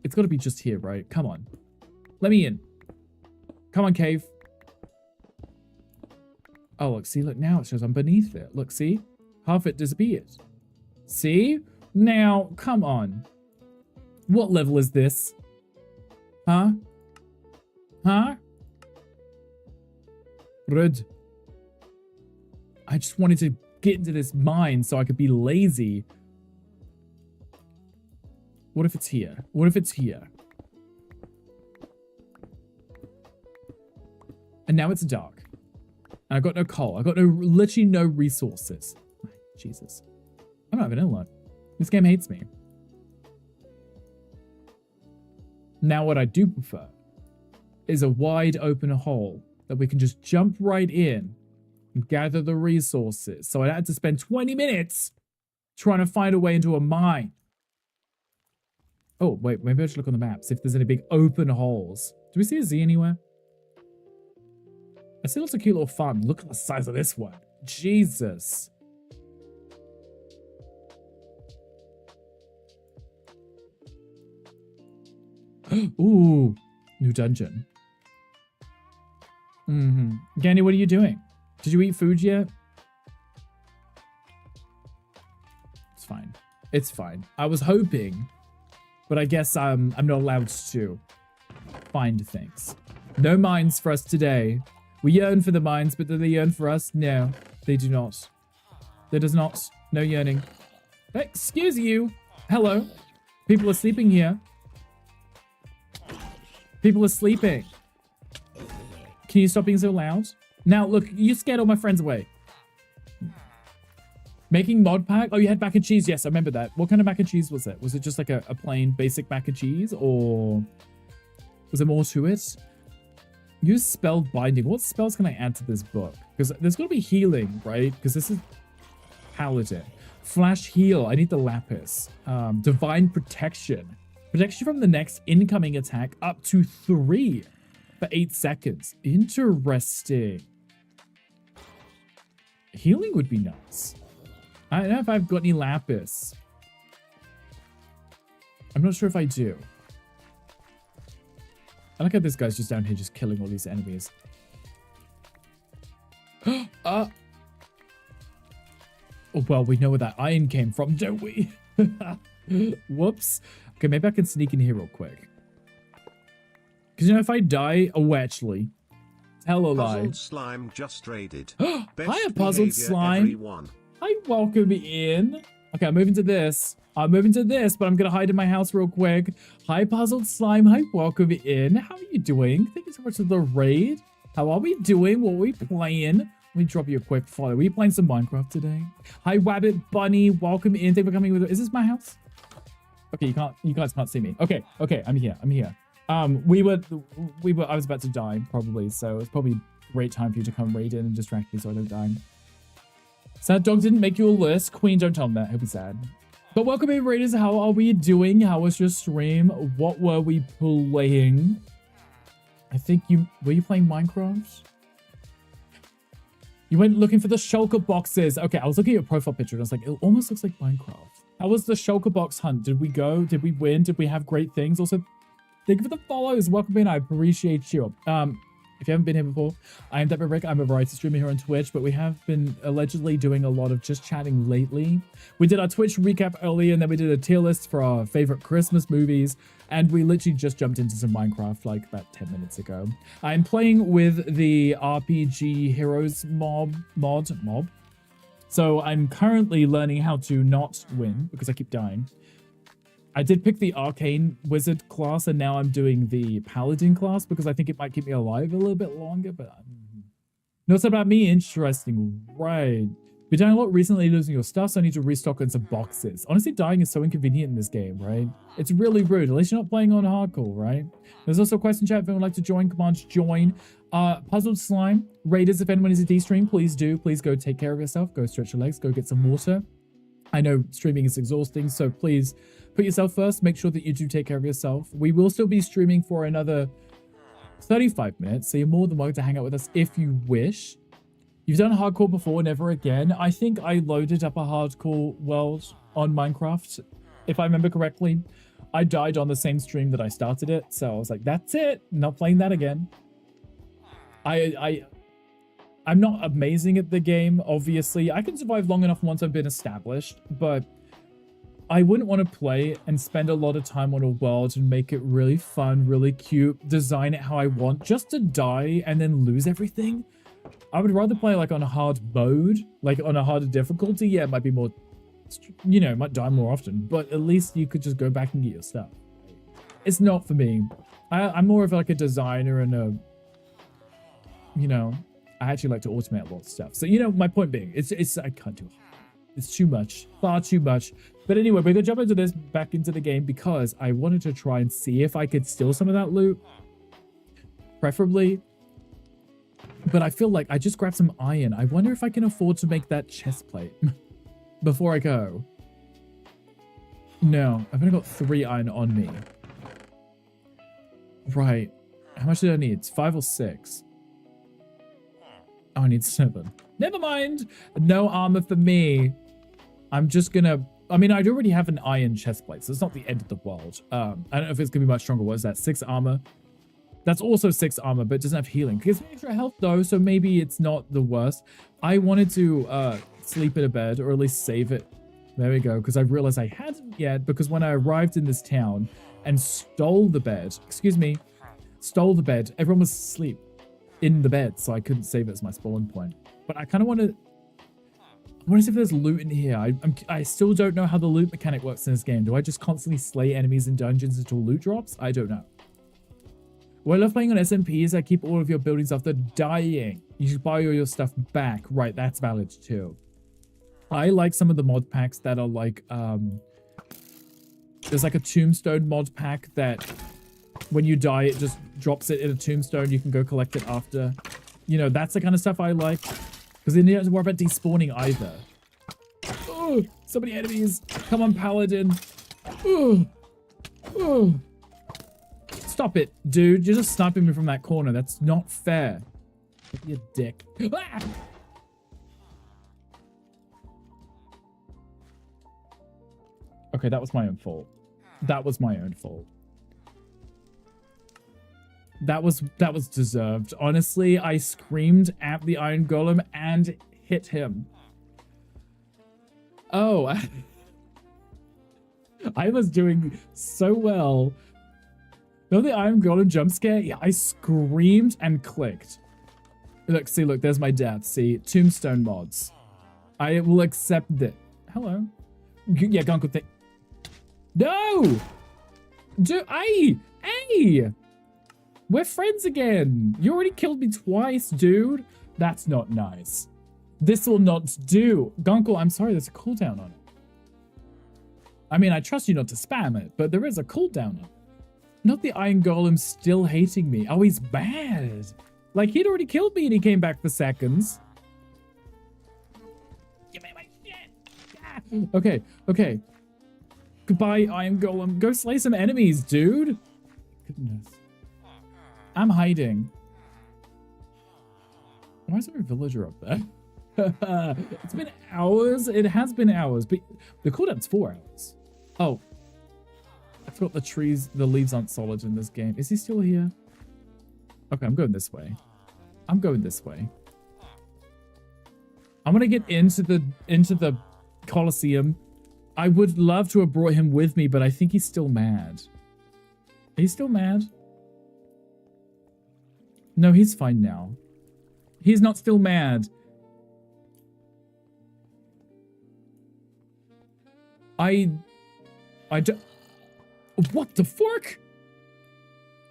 [SPEAKER 1] It's got to be just here, right? Come on. Let me in. Come on, cave. Oh, look. See, look. Now it shows I'm beneath it. Look, see? Half it disappeared. See? Now, come on. What level is this? Huh? Huh? Rude. I just wanted to get into this mine so I could be lazy. What if it's here? What if it's here? And now it's dark. And I got no coal. I got literally no resources. Jesus. I'm not having a lot. This game hates me. Now what I do prefer is a wide open hole that we can just jump right in and gather the resources. So I had to spend 20 minutes trying to find a way into a mine. Oh, wait, maybe I should look on the map, see if there's any big open holes. Do we see a Z anywhere? I see lots of cute little farm. Look at the size of this one. Jesus. Ooh, new dungeon. Gandhi, what are you doing? Did you eat food yet? It's fine. It's fine. I was hoping, but I guess I'm not allowed to find things. No mines for us today. We yearn for the mines, but do they yearn for us? No, they do not. There does not. No yearning. Excuse you. Hello. People are sleeping here. People are sleeping. Can you stop being so loud? Now, look, you scared all my friends away. Making mod pack? Oh, you had mac and cheese. Yes, I remember that. What kind of mac and cheese was it? Was it just like a plain basic mac and cheese? Or was there more to it? Use spell binding. What spells can I add to this book? Because there's got to be healing, right? Because this is Paladin. Flash heal. I need the lapis. Divine protection. Protection from the next incoming attack up to 3 for 8 seconds. Interesting. Healing would be nice. I don't know if I've got any lapis. I'm not sure if I do. I like how this guy's just down here just killing all these enemies. Oh, well, we know where that iron came from, don't we? Whoops. Okay, maybe I can sneak in here real quick. Because, you know, if I die, oh, actually, tell a lie.
[SPEAKER 7] Puzzled Slime just raided.
[SPEAKER 1] Hiya, Puzzled Slime.
[SPEAKER 7] Everyone.
[SPEAKER 1] Hi, welcome in. Okay, I'm moving to this. I'm moving to this, but I'm going to hide in my house real quick. Hi, Puzzled Slime. Hi, welcome in. How are you doing? Thank you so much for the raid. How are we doing? What are we playing? Let me drop you a quick follow. Are we playing some Minecraft today? Hi, Wabbit Bunny. Welcome in. Thank you for coming with. Is this my house? Okay, you guys can't see me. Okay, I'm here. I was about to die probably, so it's probably a great time for you to come raid in and distract me so I don't die. Sad dog didn't make you a list. Queen, don't tell him that. He'll be sad. But welcome in, raiders. How are we doing? How was your stream? What were we playing? I think were you playing Minecraft? You went looking for the shulker boxes. Okay, I was looking at your profile picture and I was like, it almost looks like Minecraft. How was the shulker box hunt? Did we go? Did we win? Did we have great things? Also, thank you for the follows. Welcome in. I appreciate you. If you haven't been here before, I am Deborah Rick. I'm a variety streamer here on Twitch, but we have been allegedly doing a lot of just chatting lately. We did our Twitch recap earlier, and then we did a tier list for our favorite Christmas movies, and we literally just jumped into some Minecraft like about 10 minutes ago. I'm playing with the RPG Heroes mod. So I'm currently learning how to not win because I keep dying. I did pick the Arcane Wizard class, and now I'm doing the Paladin class because I think it might keep me alive a little bit longer, but... Notes about me? Interesting. Right. Been dying a lot recently, losing your stuff, so I need to restock on some boxes. Honestly, dying is so inconvenient in this game, right? It's really rude. At least you're not playing on hardcore, right? There's also a question chat if anyone would like to join. Command join. Puzzled Slime. Raiders, if anyone is a D-stream, please do. Please go take care of yourself. Go stretch your legs. Go get some water. I know streaming is exhausting, so please put yourself first. Make sure that you do take care of yourself. We will still be streaming for another 35 minutes, so you're more than welcome to hang out with us if you wish. You've done hardcore before, never again. I think I loaded up a hardcore world on Minecraft, if I remember correctly. I died on the same stream that I started it, so I was like, that's it. Not playing that again. I'm not amazing at the game, obviously. I can survive long enough once I've been established, but I wouldn't want to play and spend a lot of time on a world and make it really fun, really cute, design it how I want, just to die and then lose everything. I would rather play like on a hard mode, like on a harder difficulty. Yeah, it might be more, you know, might die more often, but at least you could just go back and get your stuff. It's not for me. I'm more of like a designer and a, you know, I actually like to automate a lot of stuff. So, you know, my point being, I can't do it. It's too much, far too much. But anyway, we're gonna jump into this, back into the game, because I wanted to try and see if I could steal some of that loot. Preferably. But I feel like I just grabbed some iron. I wonder if I can afford to make that chest plate before I go. No, I've only got 3 iron on me. Right. How much did I need? It's 5 or 6. Oh, I need 7. Never mind. No armor for me. I'm just gonna... I mean, I'd already have an iron chest plate, so it's not the end of the world. I don't know if it's gonna be much stronger. What is that? 6 armor? That's also 6 armor, but it doesn't have healing. It gives me extra health, though, so maybe it's not the worst. I wanted to sleep in a bed, or at least save it. There we go, because I realized I hadn't yet, because when I arrived in this town and stole the bed... Excuse me. Stole the bed. Everyone was asleep in the bed, so I couldn't save it as my spawn point. But I kind of want to... I want to see if there's loot in here. I still don't know how the loot mechanic works in this game. Do I just constantly slay enemies in dungeons until loot drops? I don't know. What I love playing on SMP is I keep all of your buildings after dying. You should buy all your stuff back. Right, that's valid too. I like some of the mod packs that are like... there's like a tombstone mod pack that when you die, it just drops it in a tombstone. You can go collect it after. You know, that's the kind of stuff I like. Because then you don't have to worry about despawning either. Oh, so many enemies. Come on, Paladin. Oh, Oh. Stop it, dude. You're just sniping me from that corner. That's not fair. You dick. Ah! Okay, that was my own fault. That was my own fault. That was deserved. Honestly, I screamed at the Iron Golem and hit him. Oh. I was doing so well. No, the Iron Golem jump scare? Yeah, I screamed and clicked. Look, see, look, there's my death. See, Tombstone mods. I will accept that. Hello. Yeah, Gunko thing. No! Hey! We're friends again. You already killed me twice, dude. That's not nice. This will not do. Gunko, I'm sorry, there's a cooldown on it. I mean, I trust you not to spam it, but there is a cooldown on it. Not the Iron Golem still hating me. Oh, he's bad. Like, he'd already killed me and he came back for seconds. Give me my shit. Ah. Okay, okay. Goodbye, Iron Golem. Go slay some enemies, dude. Goodness. I'm hiding. Why is there a villager up there? It's been hours. It has been hours, but the cooldown's 4 hours. Oh. I forgot the leaves aren't solid in this game. Is he still here? Okay, I'm going this way. I'm going this way. I'm gonna get into the Colosseum. I would love to have brought him with me, but I think he's still mad. He's still mad? No, he's fine now. He's not still mad. I don't... What the fork?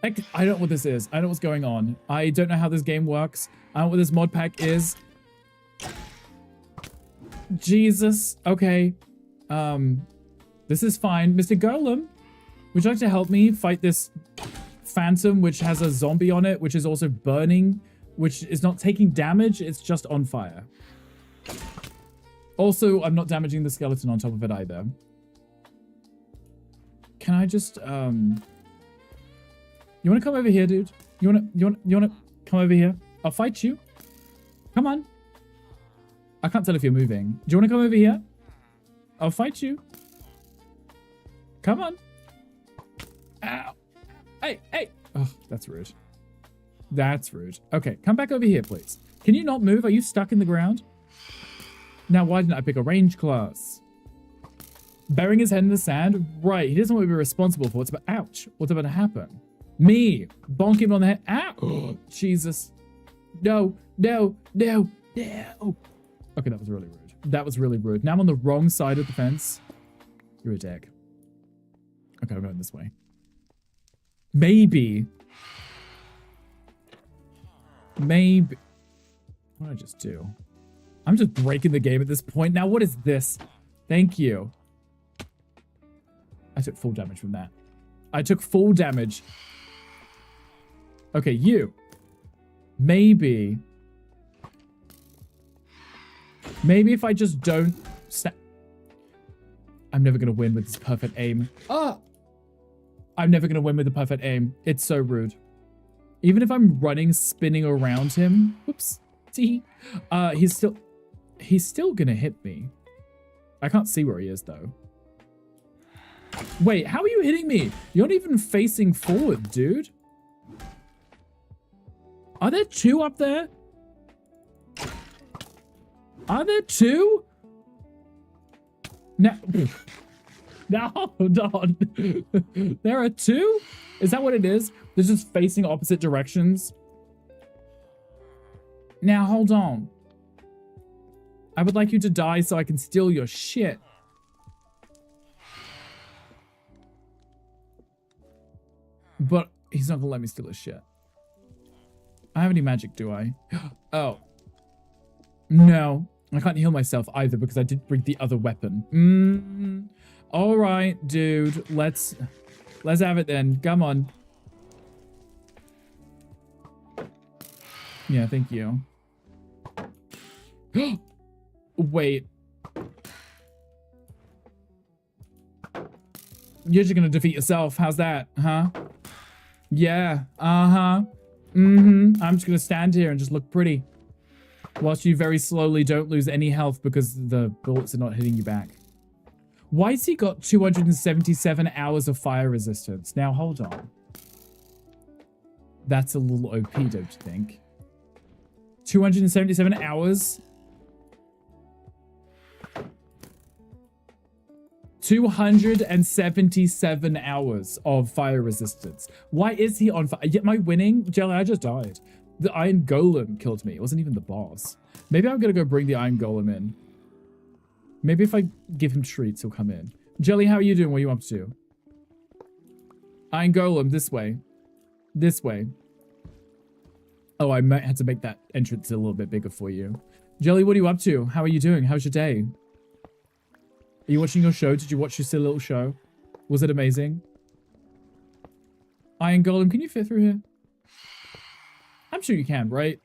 [SPEAKER 1] I don't know what this is. I don't know what's going on. I don't know how this game works. I don't know what this mod pack is. Jesus. Okay. This is fine. Mr. Golem, would you like to help me fight this phantom which has a zombie on it, which is also burning, which is not taking damage, it's just on fire. Also, I'm not damaging the skeleton on top of it either. Can I just, You wanna come over here, dude? You wanna come over here? I'll fight you. Come on. I can't tell if you're moving. Do you wanna come over here? I'll fight you. Come on. Ow. Hey, hey. Oh, that's rude. That's rude. Okay, come back over here, please. Can you not move? Are you stuck in the ground? Now, why didn't I pick a range class? Burying his head in the sand? Right, he doesn't want to be responsible for what's about. Ouch. What's about to happen? Me. Bonk him on the head. Ow. Oh, Jesus. No, no, no, no. Okay, that was really rude. That was really rude. Now I'm on the wrong side of the fence. You're a dick. Okay, I'm going this way. Maybe. Maybe. What did I just do? I'm just breaking the game at this point. Now, what is this? Thank you. I took full damage from that. I took full damage. Okay, you. Maybe. Maybe if I just don't snap. I'm never going to win with this perfect aim. Ah! I'm never going to win with the perfect aim. It's so rude. Even if I'm running, spinning around him. Whoops. See? He's still going to hit me. I can't see where he is, though. Wait, how are you hitting me? You're not even facing forward, dude. Are there two up there? Are there two? No. No, hold on. There are two? Is that what it is? They're just facing opposite directions? Now, hold on. I would like you to die so I can steal your shit. But he's not gonna let me steal his shit. I have any magic, do I? Oh. No. I can't heal myself either because I did bring the other weapon. All right, dude. Let's have it then. Come on. Yeah, thank you. Wait. You're just gonna defeat yourself. How's that, huh? Yeah, uh-huh. Mm-hmm. I'm just gonna stand here and just look pretty. Whilst you very slowly don't lose any health because the bullets are not hitting you back. Why has he got 277 hours of fire resistance? Now, hold on. That's a little OP, don't you think? 277 hours? 277 hours of fire resistance. Why is he on fire? Am I winning? Jelly, I just died. The Iron Golem killed me. It wasn't even the boss. Maybe I'm gonna go bring the Iron Golem in. Maybe if I give him treats, he'll come in. Jelly, how are you doing? What are you up to? Iron Golem, this way. This way. Oh, I might have to make that entrance a little bit bigger for you. Jelly, what are you up to? How are you doing? How's your day? Are you watching your show? Did you watch your silly little show? Was it amazing? Iron Golem, can you fit through here? I'm sure you can, right?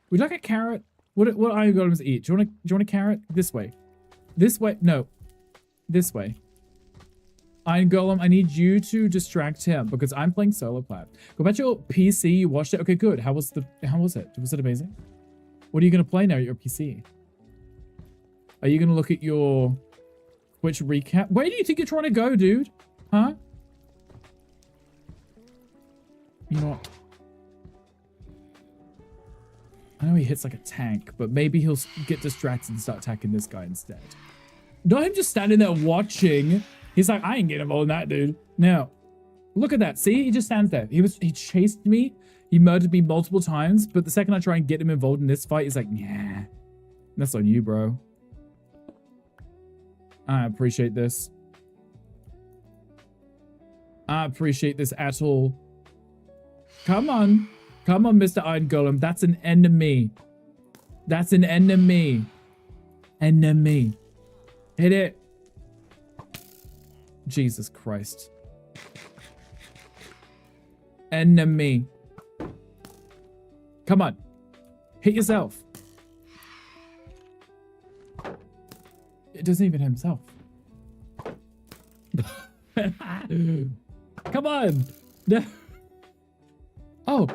[SPEAKER 1] Would you like a carrot? What Iron Golems eat? Do you want a carrot? This way. This way. No. This way. Iron Golem, I need you to distract him because I'm playing Solar Plat. Go back to your PC. You watched it. Okay, good. How was it? Was it amazing? What are you gonna play now at your PC? Are you gonna look at your Twitch recap? Where do you think you're trying to go, dude? Huh? You know what? I know he hits like a tank, but maybe he'll get distracted and start attacking this guy instead. Not him just standing there watching. He's like, I ain't getting involved in that, dude. No. Look at that. See? He just stands there. He chased me. He murdered me multiple times, but the second I try and get him involved in this fight, he's like, yeah. That's on you, bro. I appreciate this. I appreciate this at all. Come on. Come on, Mr. Iron Golem. That's an enemy. That's an enemy. Enemy. Hit it. Jesus Christ. Enemy. Come on. Hit yourself. It doesn't even hit himself. Come on. Oh,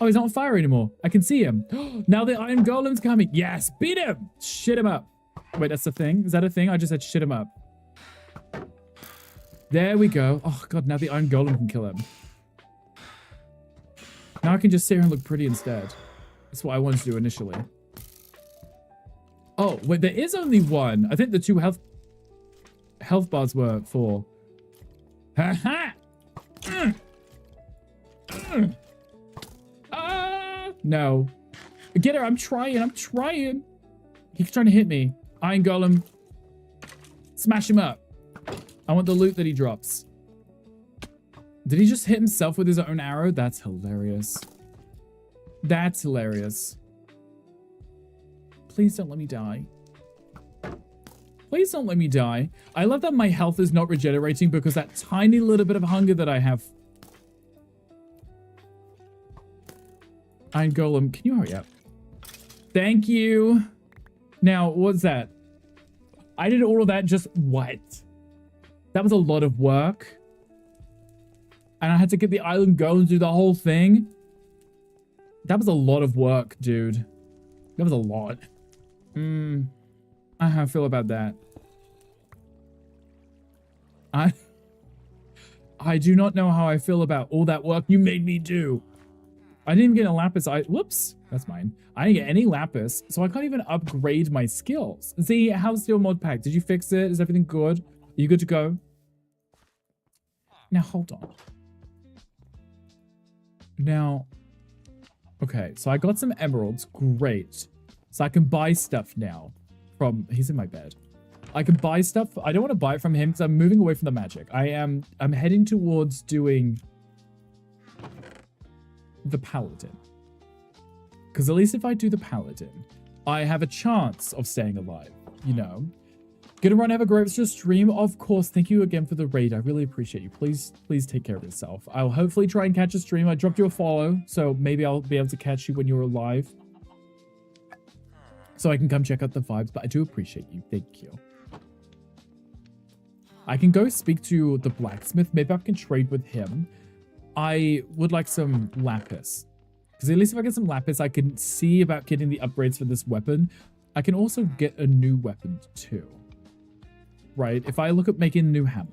[SPEAKER 1] he's not on fire anymore. I can see him. Now the Iron Golem's coming. Yes, beat him. Shit him up. Wait, that's the thing? Is that a thing? I just said shit him up. There we go. Oh, God, now the Iron Golem can kill him. Now I can just sit here and look pretty instead. That's what I wanted to do initially. Oh, wait, there is only one. I think the 2 health bars were 4. Ha-ha! No. Get her. I'm trying. He's trying to hit me. Iron Golem. Smash him up. I want the loot that he drops. Did he just hit himself with his own arrow? That's hilarious. That's hilarious. Please don't let me die. Please don't let me die. I love that my health is not regenerating because that tiny little bit of hunger that I have. Iron Golem, can you hurry up? Thank you. Now, what's that? I did all of that just what? That was a lot of work. And I had to get the Iron Golem and do the whole thing. That was a lot of work, dude. That was a lot. How I feel about that. I do not know how I feel about all that work you made me do. I didn't even get a lapis. Whoops, that's mine. I didn't get any lapis, so I can't even upgrade my skills. Z, how's your mod pack? Did you fix it? Is everything good? Are you good to go? Now, hold on. Now, okay, so I got some emeralds. Great. So I can buy stuff now from... He's in my bed. I can buy stuff. I don't want to buy it from him because I'm moving away from the magic. I'm heading towards doing the paladin. Because at least if I do the paladin, I have a chance of staying alive, you know? Gonna run Evergroves to stream? Of course. Thank you again for the raid. I really appreciate you. Please take care of yourself. I'll hopefully try and catch a stream. I dropped you a follow, so maybe I'll be able to catch you when you're alive. So I can come check out the vibes, but I do appreciate you. Thank you. I can go speak to the blacksmith. Maybe I can trade with him. I would like some lapis. Because at least if I get some lapis, I can see about getting the upgrades for this weapon. I can also get a new weapon too. Right? If I look at making a new hammer.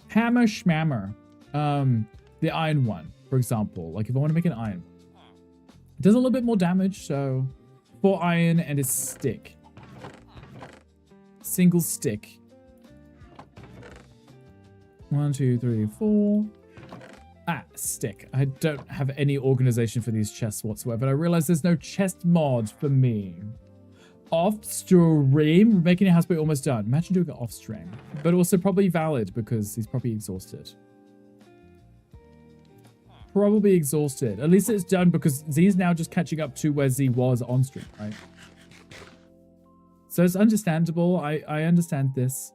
[SPEAKER 1] Hammer schmammer. The iron one, for example. Like if I want to make an iron. It does a little bit more damage, so 4 iron and a stick. Single stick. 1, 2, 3, 4. Stick. I don't have any organization for these chests whatsoever. I realize there's no chest mod for me. Off stream. We're making a houseboat almost done. Imagine doing it off stream. But also probably valid because he's probably exhausted. Probably exhausted. At least it's done because Z's now just catching up to where Z was on stream, right? So it's understandable. I understand this.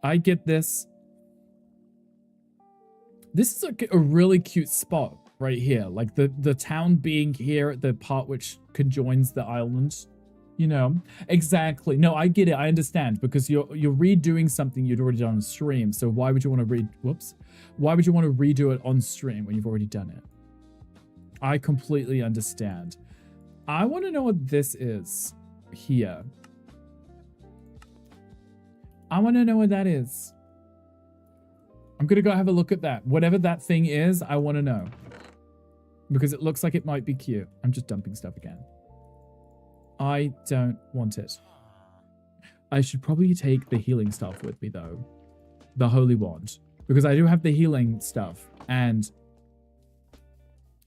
[SPEAKER 1] I get this. This is a really cute spot right here. Like the town being here at the part which conjoins the island. You know? Exactly. No, I get it. I understand. Because you're redoing something you'd already done on stream. So why would you want to Why would you want to redo it on stream when you've already done it? I completely understand. I want to know what this is here. I want to know what that is. I'm going to go have a look at that. Whatever that thing is, I want to know. Because it looks like it might be cute. I'm just dumping stuff again. I don't want it. I should probably take the healing stuff with me, though. The holy wand. Because I do have the healing stuff. And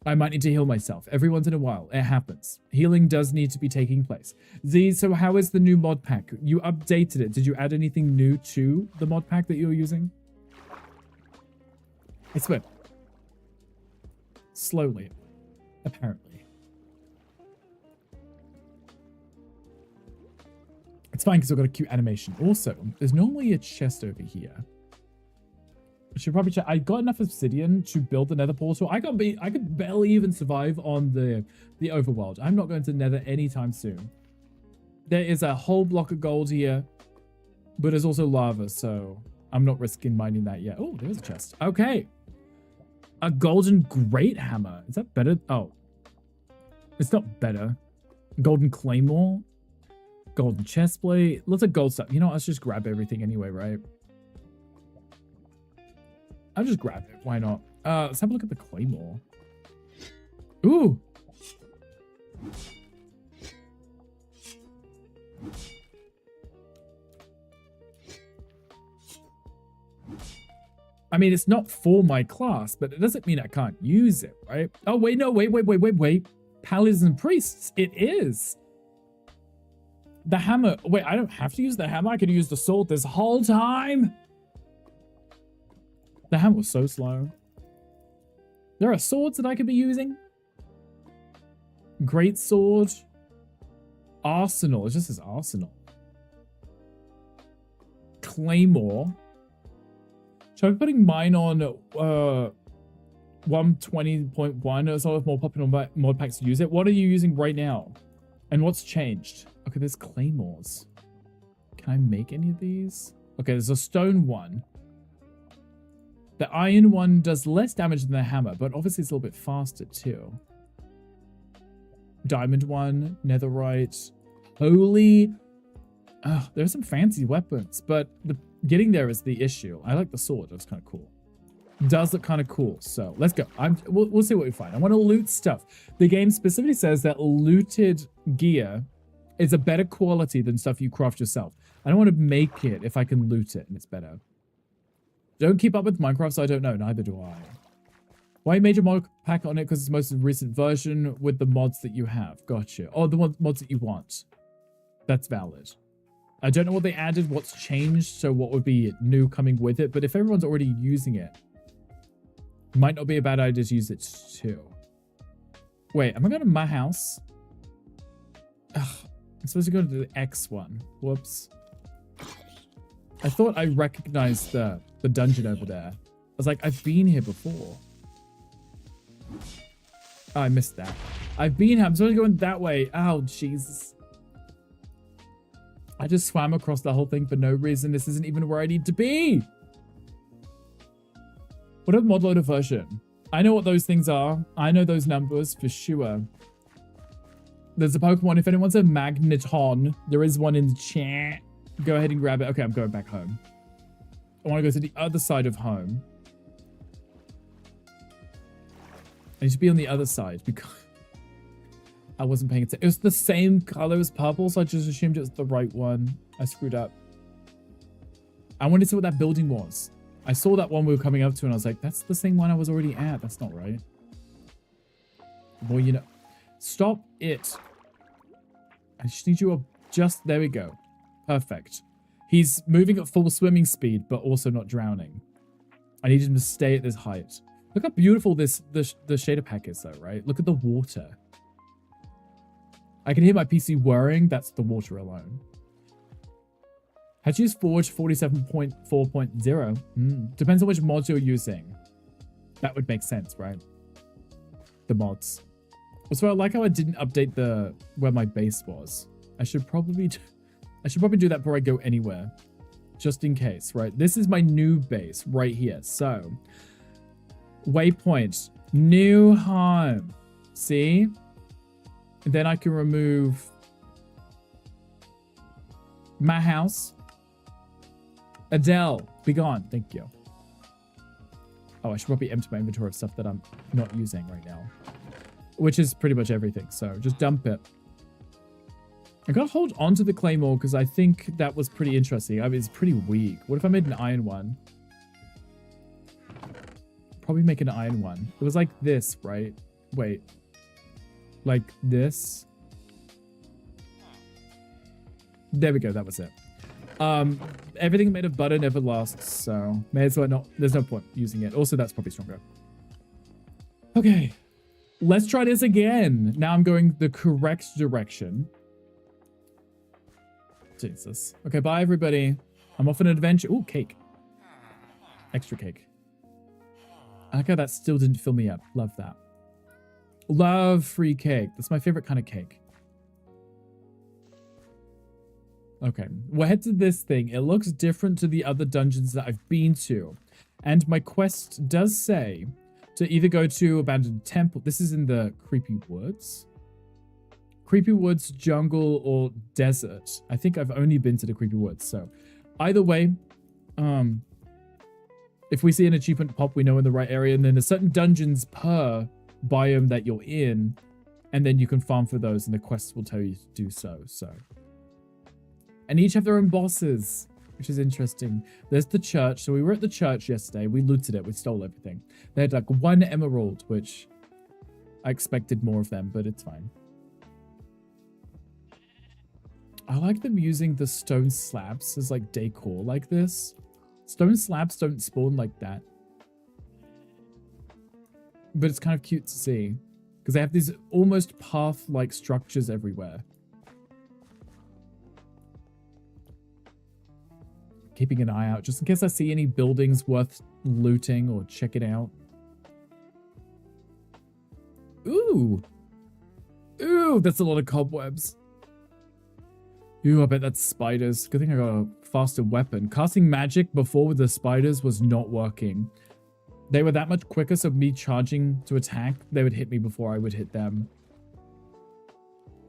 [SPEAKER 1] I might need to heal myself. Every once in a while. It happens. Healing does need to be taking place. Z, so how is the new mod pack? You updated it. Did you add anything new to the mod pack that you're using? I swear. Slowly. Apparently. It's fine because I've got a cute animation. Also, there's normally a chest over here. I should probably check. I got enough obsidian to build the nether portal. I could barely even survive on the overworld. I'm not going to nether anytime soon. There is a whole block of gold here, but there's also lava, so I'm not risking mining that yet. Oh, there's a chest. Okay. A golden great hammer. Is that better? Oh. It's not better. Golden claymore. Golden chestplate. Lots of gold stuff. You know what? Let's just grab everything anyway, right? I'll just grab it. Why not? Let's have a look at the claymore. Ooh. I mean, it's not for my class, but it doesn't mean I can't use it, right? Oh, wait, no, wait. Paladins and priests. It is. The hammer. Wait, I don't have to use the hammer. I could use the sword this whole time. The hammer was so slow. There are swords that I could be using. Great sword. Arsenal. It just says arsenal. Claymore. Should I be putting mine on 120.1? There's always more popular mod packs to use it. What are you using right now? And what's changed? Okay, there's claymores. Can I make any of these? Okay, there's a stone one. The iron one does less damage than the hammer, but obviously it's a little bit faster too. Diamond one, netherite, holy. Oh, there are some fancy weapons, but getting there is the issue. I like the sword. That's kind of cool. It does look kind of cool. So let's go. We'll see what we find. I want to loot stuff. The game specifically says that looted gear is a better quality than stuff you craft yourself. I don't want to make it if I can loot it and it's better. Don't keep up with Minecraft, so I don't know. Neither do I. Why major mod pack on it? Because it's the most recent version with the mods that you have. Gotcha. Oh, the mods that you want. That's valid. I don't know what they added, what's changed, so what would be new coming with it. But if everyone's already using it, might not be a bad idea to use it too. Wait, am I going to my house? Ugh, I'm supposed to go to the X one. Whoops. I thought I recognized the dungeon over there. I was like, I've been here before. Oh, I missed that. I've been here. I'm supposed to go in that way. Oh, Jesus. I just swam across the whole thing for no reason. This isn't even where I need to be. What a mod loader version? I know what those things are. I know those numbers for sure. There's a Pokemon. If anyone's a Magneton, there is one in the chat. Go ahead and grab it. Okay, I'm going back home. I want to go to the other side of home. I need to be on the other side because I wasn't paying attention. It was the same color as purple, so I just assumed it was the right one. I screwed up. I wanted to see what that building was. I saw that one we were coming up to, and I was like, that's the same one I was already at. That's not right. Well, you know. Stop it. I just need you just... There we go. Perfect. He's moving at full swimming speed, but also not drowning. I need him to stay at this height. Look how beautiful the shader pack is, though, right? Look at the water. I can hear my PC whirring. That's the water alone. Had you used Forge 47.4.0? Depends on which mods you're using. That would make sense, right? The mods. Also, I like how I didn't update where my base was. I should probably do that before I go anywhere. Just in case, right? This is my new base right here. So, waypoint. New home. See? And then I can remove my house. Adele, be gone. Thank you. Oh, I should probably empty my inventory of stuff that I'm not using right now. Which is pretty much everything, so just dump it. I gotta hold on to the claymore because I think that was pretty interesting. I mean, it's pretty weak. What if I made an iron one? Probably make an iron one. It was like this, right? Wait. Like this. There we go, that was it. Everything made of butter never lasts, so may as well not. There's no point using it. Also, that's probably stronger. Okay, let's try this again. Now I'm going the correct direction. Jesus. Okay, bye everybody. I'm off on an adventure. Ooh, cake. Extra cake. I like how that still didn't fill me up. Love that. Love free cake. That's my favorite kind of cake. Okay, we'll head to this thing. It looks different to the other dungeons that I've been to. And my quest does say to either go to Abandoned Temple. This is in the Creepy Woods. Creepy Woods, Jungle, or Desert. I think I've only been to the Creepy Woods. So either way, if we see an achievement pop, we know in the right area. And then there's certain dungeons per biome that you're in. And then you can farm for those and the quests will tell you to do so. And each have their own bosses, which is interesting. There's the church. So we were at the church yesterday. We looted it. We stole everything. They had like 1 emerald, which I expected more of them, but it's fine. I like them using the stone slabs as like decor like this. Stone slabs don't spawn like that. But it's kind of cute to see. Because they have these almost path-like structures everywhere. Keeping an eye out just in case I see any buildings worth looting or checking out. Ooh. Ooh, that's a lot of cobwebs. Ooh, I bet that's spiders. Good thing I got a faster weapon. Casting magic before with the spiders was not working. They were that much quicker, so me charging to attack, they would hit me before I would hit them.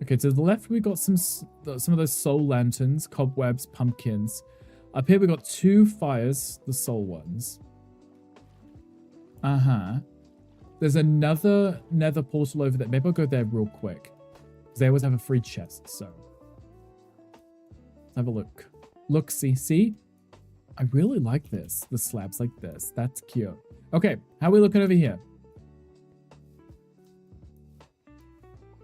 [SPEAKER 1] Okay, to the left we got some of those soul lanterns, cobwebs, pumpkins. Up here we got 2 fires, the soul ones. There's another nether portal over there. Maybe I'll go there real quick. Because they always have a free chest, so. Let's have a look. Look, see? I really like this. The slabs like this. That's cute. Okay, how are we looking over here?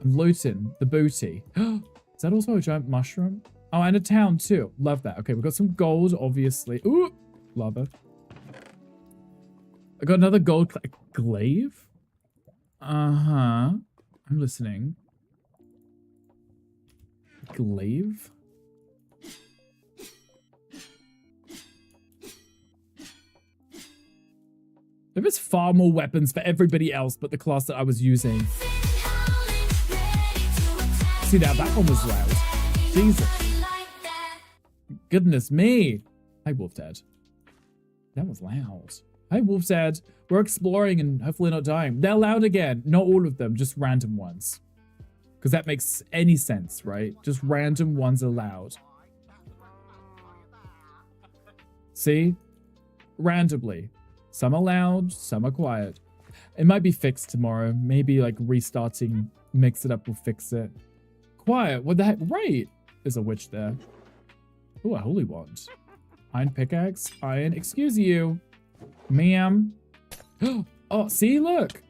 [SPEAKER 1] I'm looting the booty. Is that also a giant mushroom? Oh, and a town too. Love that. Okay, we've got some gold, obviously. Ooh, lava. I got another gold glaive. I'm listening. Glaive? There is far more weapons for everybody else but the class that I was using. See, that one was loud. Jesus. goodness me. Hi, Wolf Dad. That was loud. Hi, Wolf Dad. We're exploring and hopefully not dying. They're loud again. Not all of them, just random ones. Because that makes any sense, right? Just random ones are loud. See? Randomly. Some are loud, some are quiet. It might be fixed tomorrow. Maybe like restarting, mix it up will fix it. Quiet, what the heck? Right. There's a witch there. Oh, a holy wand. Iron pickaxe, iron, excuse you. Ma'am. Oh, see, look.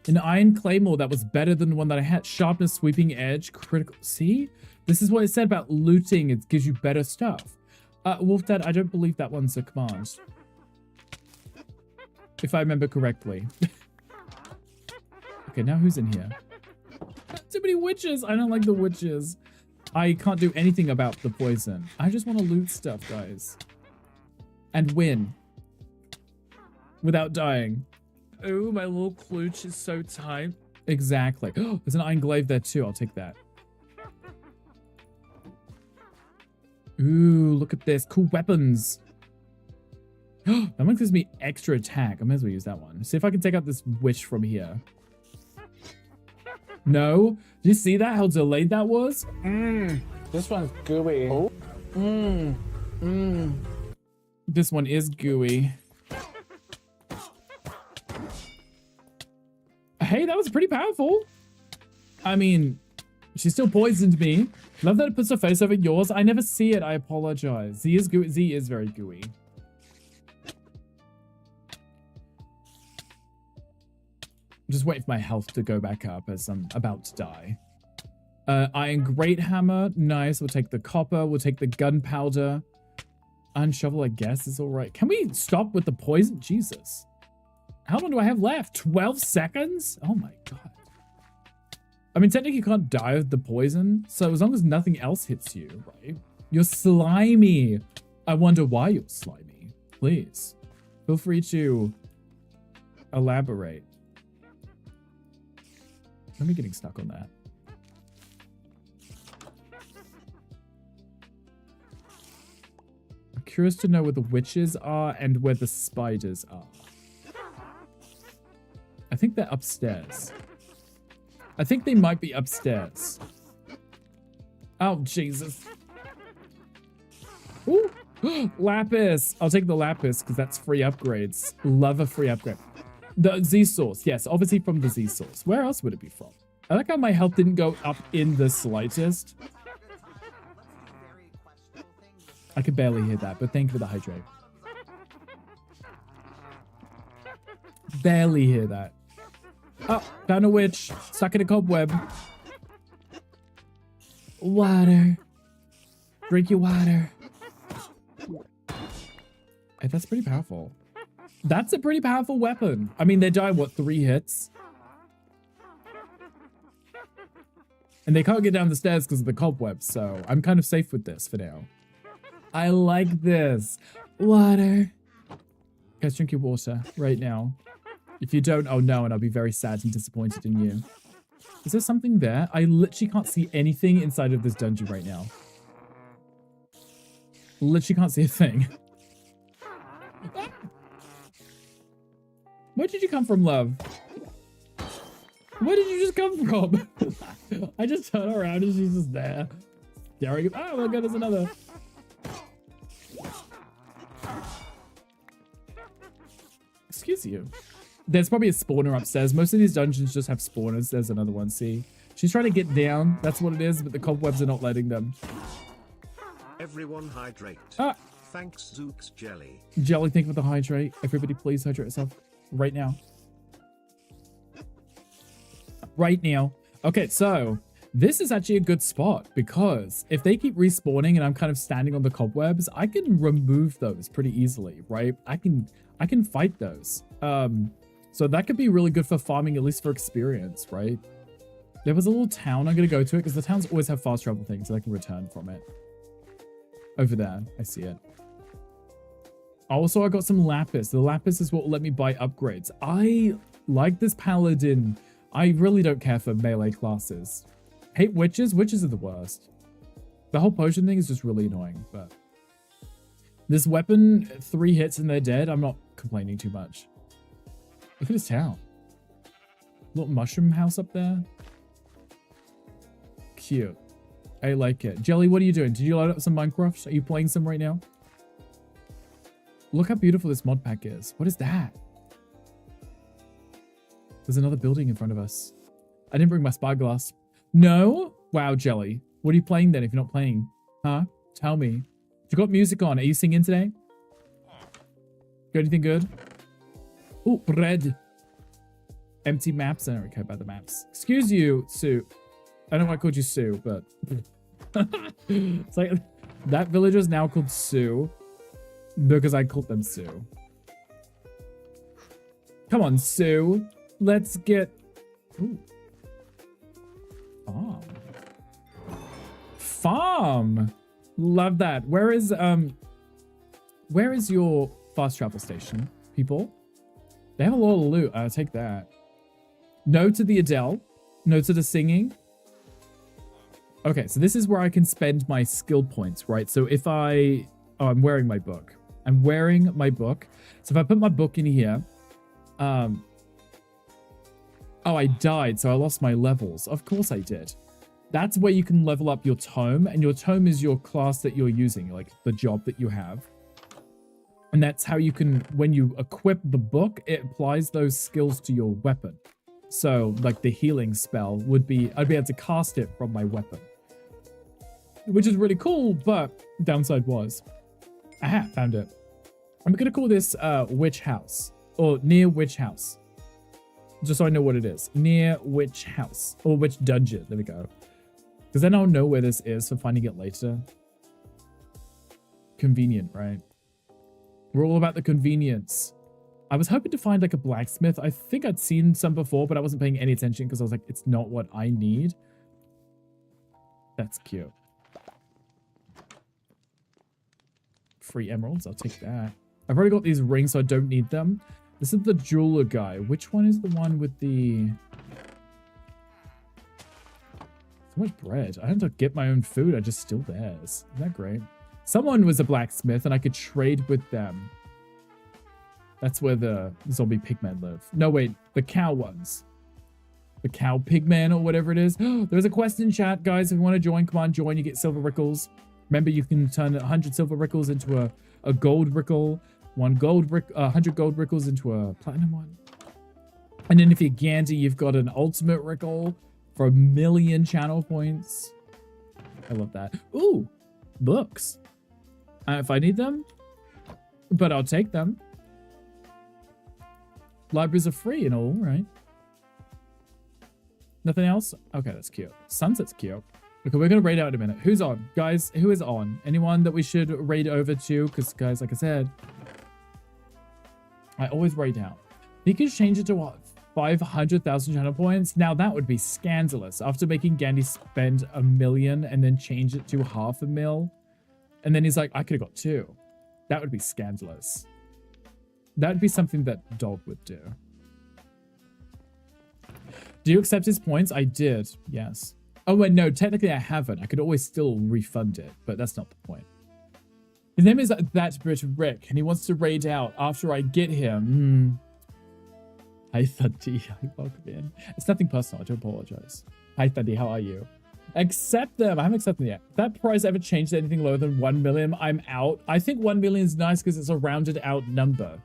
[SPEAKER 1] An iron claymore that was better than the one that I had. Sharpness, sweeping edge, critical. See? This is what it said about looting. It gives you better stuff. Wolf Dad, I don't believe that one's a command. If I remember correctly. Okay, now who's in here? Too many witches. I don't like the witches. I can't do anything about the poison. I just want to loot stuff, guys. And win. Without dying. Oh, my little klooch is so tight. Exactly. Oh, there's an iron glaive there too. I'll take that. Ooh, look at this. Cool weapons. That one gives me extra attack. I might as well use that one. See if I can take out this witch from here. No? Did you see that? How delayed that was?
[SPEAKER 10] This one's gooey. Oh.
[SPEAKER 1] This one is gooey. Hey, that was pretty powerful. I mean, she still poisoned me. Love that it puts her face over yours. I never see it. I apologize. Z is gooey. Z is very gooey. Just wait for my health to go back up as I'm about to die. Iron Great Hammer. Nice. We'll take the copper. We'll take the gunpowder. Iron Shovel, I guess, is all right. Can we stop with the poison? Jesus. How long do I have left? 12 seconds? Oh my god. I mean, technically you can't die of the poison, so as long as nothing else hits you, right? You're slimy. I wonder why you're slimy. Please, feel free to elaborate. I'm getting stuck on that. I'm curious to know where the witches are and where the spiders are. I think they're upstairs. I think they might be upstairs. Oh, Jesus. Ooh. Lapis. I'll take the lapis because that's free upgrades. Love a free upgrade. The Z source. Yes, obviously from the Z source. Where else would it be from? I like how my health didn't go up in the slightest. I could barely hear that, but thank you for the hydrate. Barely hear that. Oh, found a witch. Stuck in a cobweb. Water. Drink your water. Hey, that's pretty powerful. That's a pretty powerful weapon. I mean, they die, what, 3 hits? And they can't get down the stairs because of the cobwebs, so I'm kind of safe with this for now. I like this. Water. Guys, drink your water right now. If you don't, oh no, and I'll be very sad and disappointed in you. Is there something there? I literally can't see anything inside of this dungeon right now. Literally can't see a thing. Where did you come from, love? Where did you just come from? I just turn around and she's just there. Staring. Oh my god, there's another. Excuse you. There's probably a spawner upstairs. Most of these dungeons just have spawners. There's another one, see? She's trying to get down. That's what it is, but the cobwebs are not letting them.
[SPEAKER 7] Everyone hydrate. Thanks, Zook's Jelly.
[SPEAKER 1] Jelly, thank you for the hydrate. Everybody please hydrate yourself right now. Right now. Okay, so this is actually a good spot because if they keep respawning and I'm kind of standing on the cobwebs, I can remove those pretty easily, right? I can fight those. So that could be really good for farming, at least for experience, right? There was a little town I'm going to go to it because the towns always have fast travel things so I can return from it. Over there, I see it. Also, I got some lapis. The lapis is what will let me buy upgrades. I like this paladin. I really don't care for melee classes. Hate witches. Witches are the worst. The whole potion thing is just really annoying, but this weapon, 3 hits and they're dead. I'm not complaining too much. Look at this town. Little mushroom house up there. Cute. I like it. Jelly, what are you doing? Did you load up some Minecraft? Are you playing some right now? Look how beautiful this mod pack is. What is that? There's another building in front of us. I didn't bring my spyglass. No? Wow, Jelly. What are you playing then if you're not playing? Huh? Tell me. You got music on. Are you singing today? Got anything good? Oh, bread. Empty maps. I don't really care about the maps. Excuse you, Sue. I don't know why I called you Sue, but it's like that villager is now called Sue because I called them Sue. Come on, Sue. Let's get. Ooh. Farm. Love that. Where is your fast travel station, people? They have a lot of loot. I'll take that. No to the Adele. No to the singing. Okay, so this is where I can spend my skill points, right? So if I... Oh, I'm wearing my book. I'm wearing my book. So if I put my book in here... Oh, I died, so I lost my levels. Of course I did. That's where you can level up your tome, and your tome is your class that you're using, like the job that you have. And that's how you can, when you equip the book, it applies those skills to your weapon. So, like the healing spell would be, I'd be able to cast it from my weapon. Which is really cool, but downside was, aha, found it. I'm gonna call this Witch House, or Near Witch House. Just so I know what it is. Near Witch House, or Witch Dungeon, there we go. Because then I'll know where this is for finding it later. Convenient, right? We're all about the convenience. I was hoping to find like a blacksmith. I think I'd seen some before, but I wasn't paying any attention because I was like, it's not what I need. That's cute. Free emeralds, I'll take that. I've already got these rings, so I don't need them. This is the jeweler guy. Which one is the one with the... So much bread. I don't have to get my own food. I just steal theirs. Isn't that great? Someone was a blacksmith and I could trade with them. That's where the zombie pigmen live. No, wait. The cow ones. The cow pigman or whatever it is. There's a quest in chat, guys. If you want to join, come on, join. You get silver rickles. Remember, you can turn 100 silver rickles into a gold rickle. 100 gold rickles into a platinum one. And then if you're Gandhi, you've got an ultimate rickle for 1,000,000 channel points. I love that. Ooh, books. If I need them, but I'll take them. Libraries are free and all, right? Nothing else? Okay, that's cute. Sunset's cute. Okay, we're gonna raid out in a minute. Who's on? Guys, who is on? Anyone that we should raid over to? Because, guys, like I said, I always raid out. You can change it to what? 500,000 channel points? Now that would be scandalous. After making Gandhi spend 1,000,000 and then change it to 500,000. And then he's like, I could have got 2. That would be scandalous. That would be something that Dog would do. Do you accept his points? I did, yes. Oh, wait, no, technically I haven't. I could always still refund it, but that's not the point. His name is That Brit Rick, and he wants to raid out after I get him. Hi, Thundy. Welcome in. It's nothing personal. I do apologize. Hi, Thundy. How are you? Accept them. I haven't accepted them yet. If that price ever changed to anything lower than 1,000,000, I'm out. I think 1,000,000 is nice because it's a rounded out number.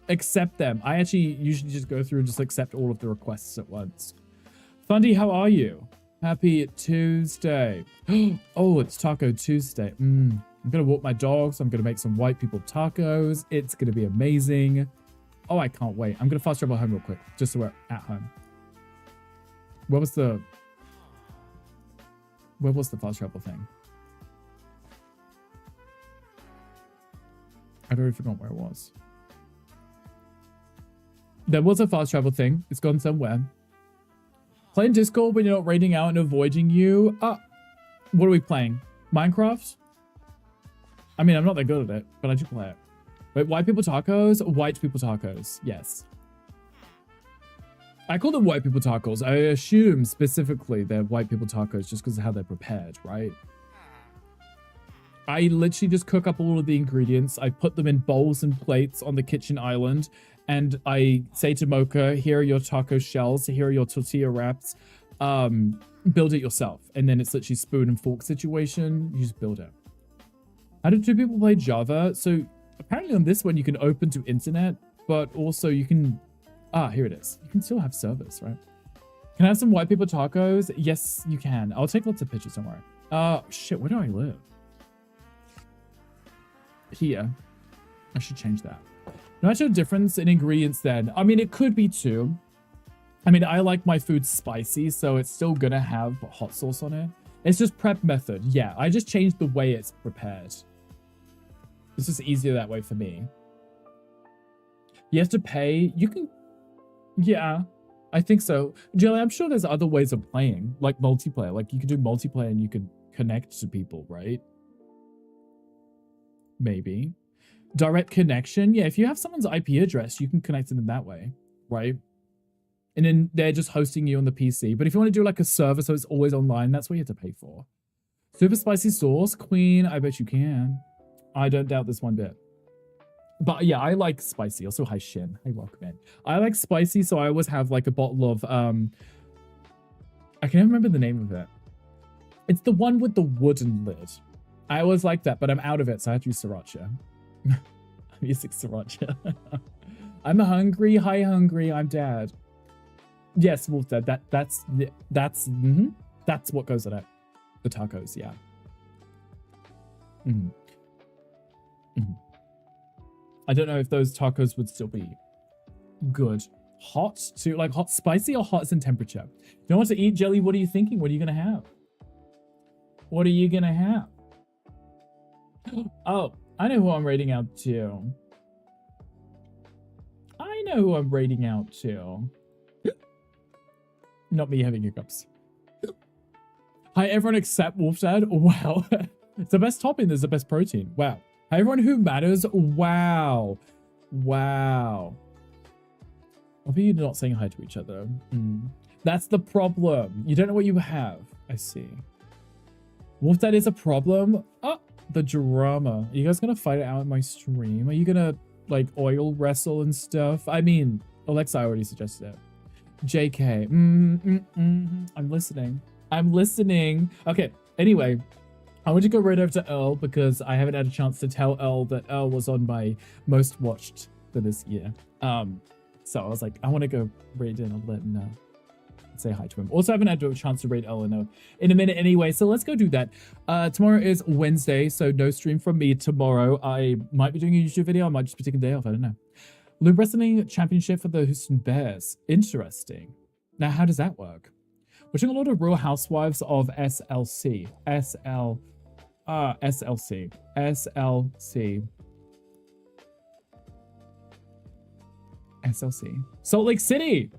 [SPEAKER 1] Accept them. I actually usually just go through and just accept all of the requests at once. Thundy, how are you? Happy Tuesday. Oh, it's Taco Tuesday. I'm going to walk my dogs. I'm going to make some white people tacos. It's going to be amazing. Oh, I can't wait. I'm going to fast travel home real quick, just so we're at home. Where was the fast travel thing? I've already forgotten where it was. There was a fast travel thing. It's gone somewhere. Playing Discord when you're not raiding out and avoiding you. What are we playing? Minecraft? I mean, I'm not that good at it, but I do play it. Wait, white people tacos? White people tacos. Yes. I call them white people tacos. I assume specifically they're white people tacos just because of how they're prepared, right? I literally just cook up all of the ingredients. I put them in bowls and plates on the kitchen island. And I say to Mocha, here are your taco shells. Here are your tortilla wraps. Build it yourself. And then it's literally spoon and fork situation. You just build it. How do two people play Java? So apparently on this one, you can open to internet, but also you can... here it is. You can still have servers, right? Can I have some white people tacos? Yes, you can. I'll take lots of pictures, don't worry. Shit, where do I live? Here. I should change that. No actual difference in ingredients then. I mean, it could be too. I mean, I like my food spicy, so it's still gonna have hot sauce on it. It's just prep method. Yeah, I just changed the way it's prepared. It's just easier that way for me. You have to pay. You can... Yeah, I think so. Jelly, I'm sure there's other ways of playing, like multiplayer. Like, you could do multiplayer and you could connect to people, right? Maybe. Direct connection. Yeah, if you have someone's IP address, you can connect to them that way, right? And then they're just hosting you on the PC. But if you want to do like a server so it's always online, that's what you have to pay for. Super spicy sauce, Queen. I bet you can. I don't doubt this one bit. But yeah, I like spicy. Also, hi Shin. Hi, welcome in. I like spicy, so I always have like a bottle of I can't remember the name of it. It's the one with the wooden lid. I always like that, but I'm out of it, so I have to use sriracha. I'm using sriracha. I'm hungry. Hi, hungry. I'm dad. Yes, Wolf Dad. That's what goes in it. The tacos, yeah. I don't know if those tacos would still be good. Hot too, like hot, spicy or hot as in temperature. You don't want to eat, Jelly? What are you thinking? What are you gonna have? What are you gonna have? Oh, I know who I'm rating out to. I know who I'm rating out to. Not me having hiccups. Hi, everyone except Wolf Dad. Wow. It's the best topping. There's the best protein. Wow. Hi, everyone who matters. Wow. Wow. I think you're not saying hi to each other. That's the problem. You don't know what you have. I see. Wolf Dad is a problem. Oh, the drama. Are you guys gonna fight it out in my stream? Are you gonna like oil wrestle and stuff? I mean, Alexa already suggested it. JK. I'm listening. I'm listening. Okay. Anyway, I want to go right over to Earl because I haven't had a chance to tell Earl that Earl was on my most watched for this year. So I was like, I want to go raid in and let him know. Say hi to him. Also, I haven't had a chance to raid Earl in a minute anyway, so let's go do that. Tomorrow is Wednesday, so no stream from me tomorrow. I might be doing a YouTube video. I might just be taking a day off. I don't know. Loop Wrestling Championship for the Houston Bears. Interesting. Now, how does that work? Watching a lot of Real Housewives of SLC. SLC. Salt Lake City.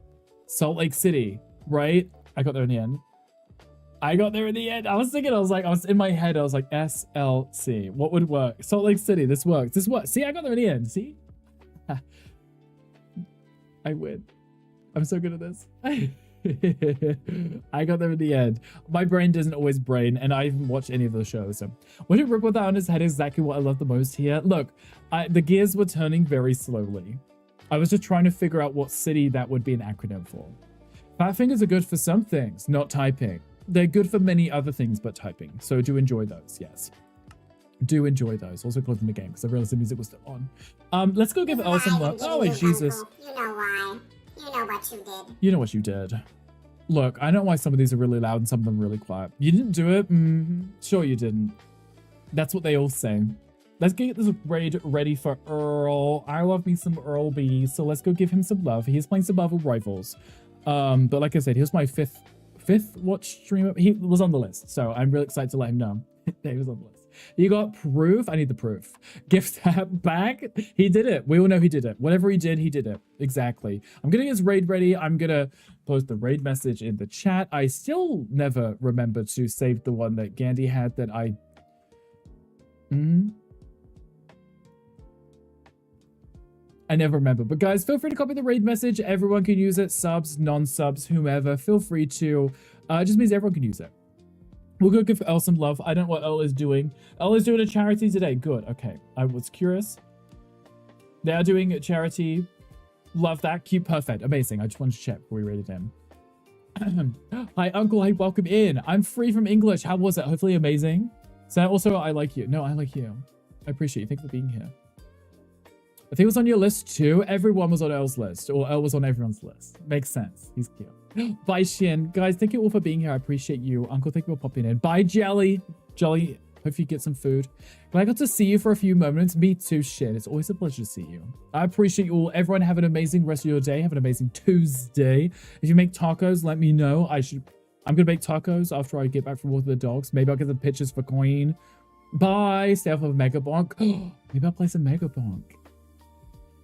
[SPEAKER 1] Salt Lake City, right? I got there in the end. I was thinking, I was in my head, I was like, SLC. What would work? Salt Lake City. This works. This works. See, I got there in the end. See? I win. I'm so good at this. I got there in the end. My brain doesn't always brain, and I haven't watched any of those shows. So, what did Rick with that on his head is exactly what I love the most here. Look, the gears were turning very slowly. I was just trying to figure out what city that would be an acronym for. Fat fingers are good for some things, not typing. They're good for many other things but typing. So do enjoy those, yes. Do enjoy those. Also closing the game because I realized the music was still on. Let's go give Earl some love. Oh, wait, Jesus.
[SPEAKER 11] You know why. You know what you did.
[SPEAKER 1] You know what you did. Look, I know why some of these are really loud and some of them really quiet. You didn't do it? Sure you didn't. That's what they all say. Let's get this raid ready for Earl. I love me some Earl B, so let's go give him some love. He's playing Survival Rivals. But like I said, he was my fifth watch streamer. He was on the list, so I'm really excited to let him know that he was on the list. You got proof? I need the proof. Gift that back? He did it. We all know he did it. Whatever he did it. Exactly. I'm getting his raid ready. I'm gonna post the raid message in the chat. I still never remember to save the one that Gandhi had that I... I never remember. But guys, feel free to copy the raid message. Everyone can use it. Subs, non-subs, whomever. Feel free to. It just means everyone can use it. We'll go give Earl some love. I don't know what Earl is doing. Earl is doing a charity today. Good. Okay. I was curious. They are doing a charity. Love that. Cute. Perfect. Amazing. I just wanted to check before we read it in. Hi, Uncle. Hey, welcome in. I'm free from English. How was it? Hopefully amazing. So also, I like you. No, I like you. I appreciate you. Thanks for being here. I think it was on your list too. Everyone was on Earl's list, or Earl was on everyone's list. Makes sense. He's cute. Bye, Shin. Guys, thank you all for being here. I appreciate you. Uncle, thank you for popping in. Bye, Jelly. Jelly, hope you get some food. But I got to see you for a few moments. Me too, Shin. It's always a pleasure to see you. I appreciate you all. Everyone have an amazing rest of your day. Have an amazing Tuesday. If you make tacos, let me know. I'm going to make tacos after I get back from walking the dogs. Maybe I'll get the pictures for Queen. Bye. Stay off of Mega Bonk. Maybe I'll play some Mega Bonk.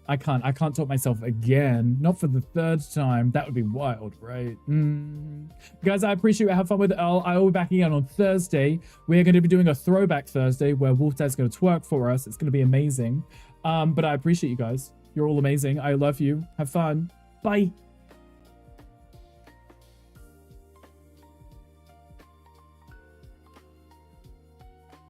[SPEAKER 1] I can't talk myself again. Not for the third time. That would be wild, right? Guys, I appreciate it. Have fun with Earl. I will be back again on Thursday. We're going to be doing a throwback Thursday where Wolf Dad's going to twerk for us. It's going to be amazing. But I appreciate you guys. You're all amazing. I love you. Have fun. Bye.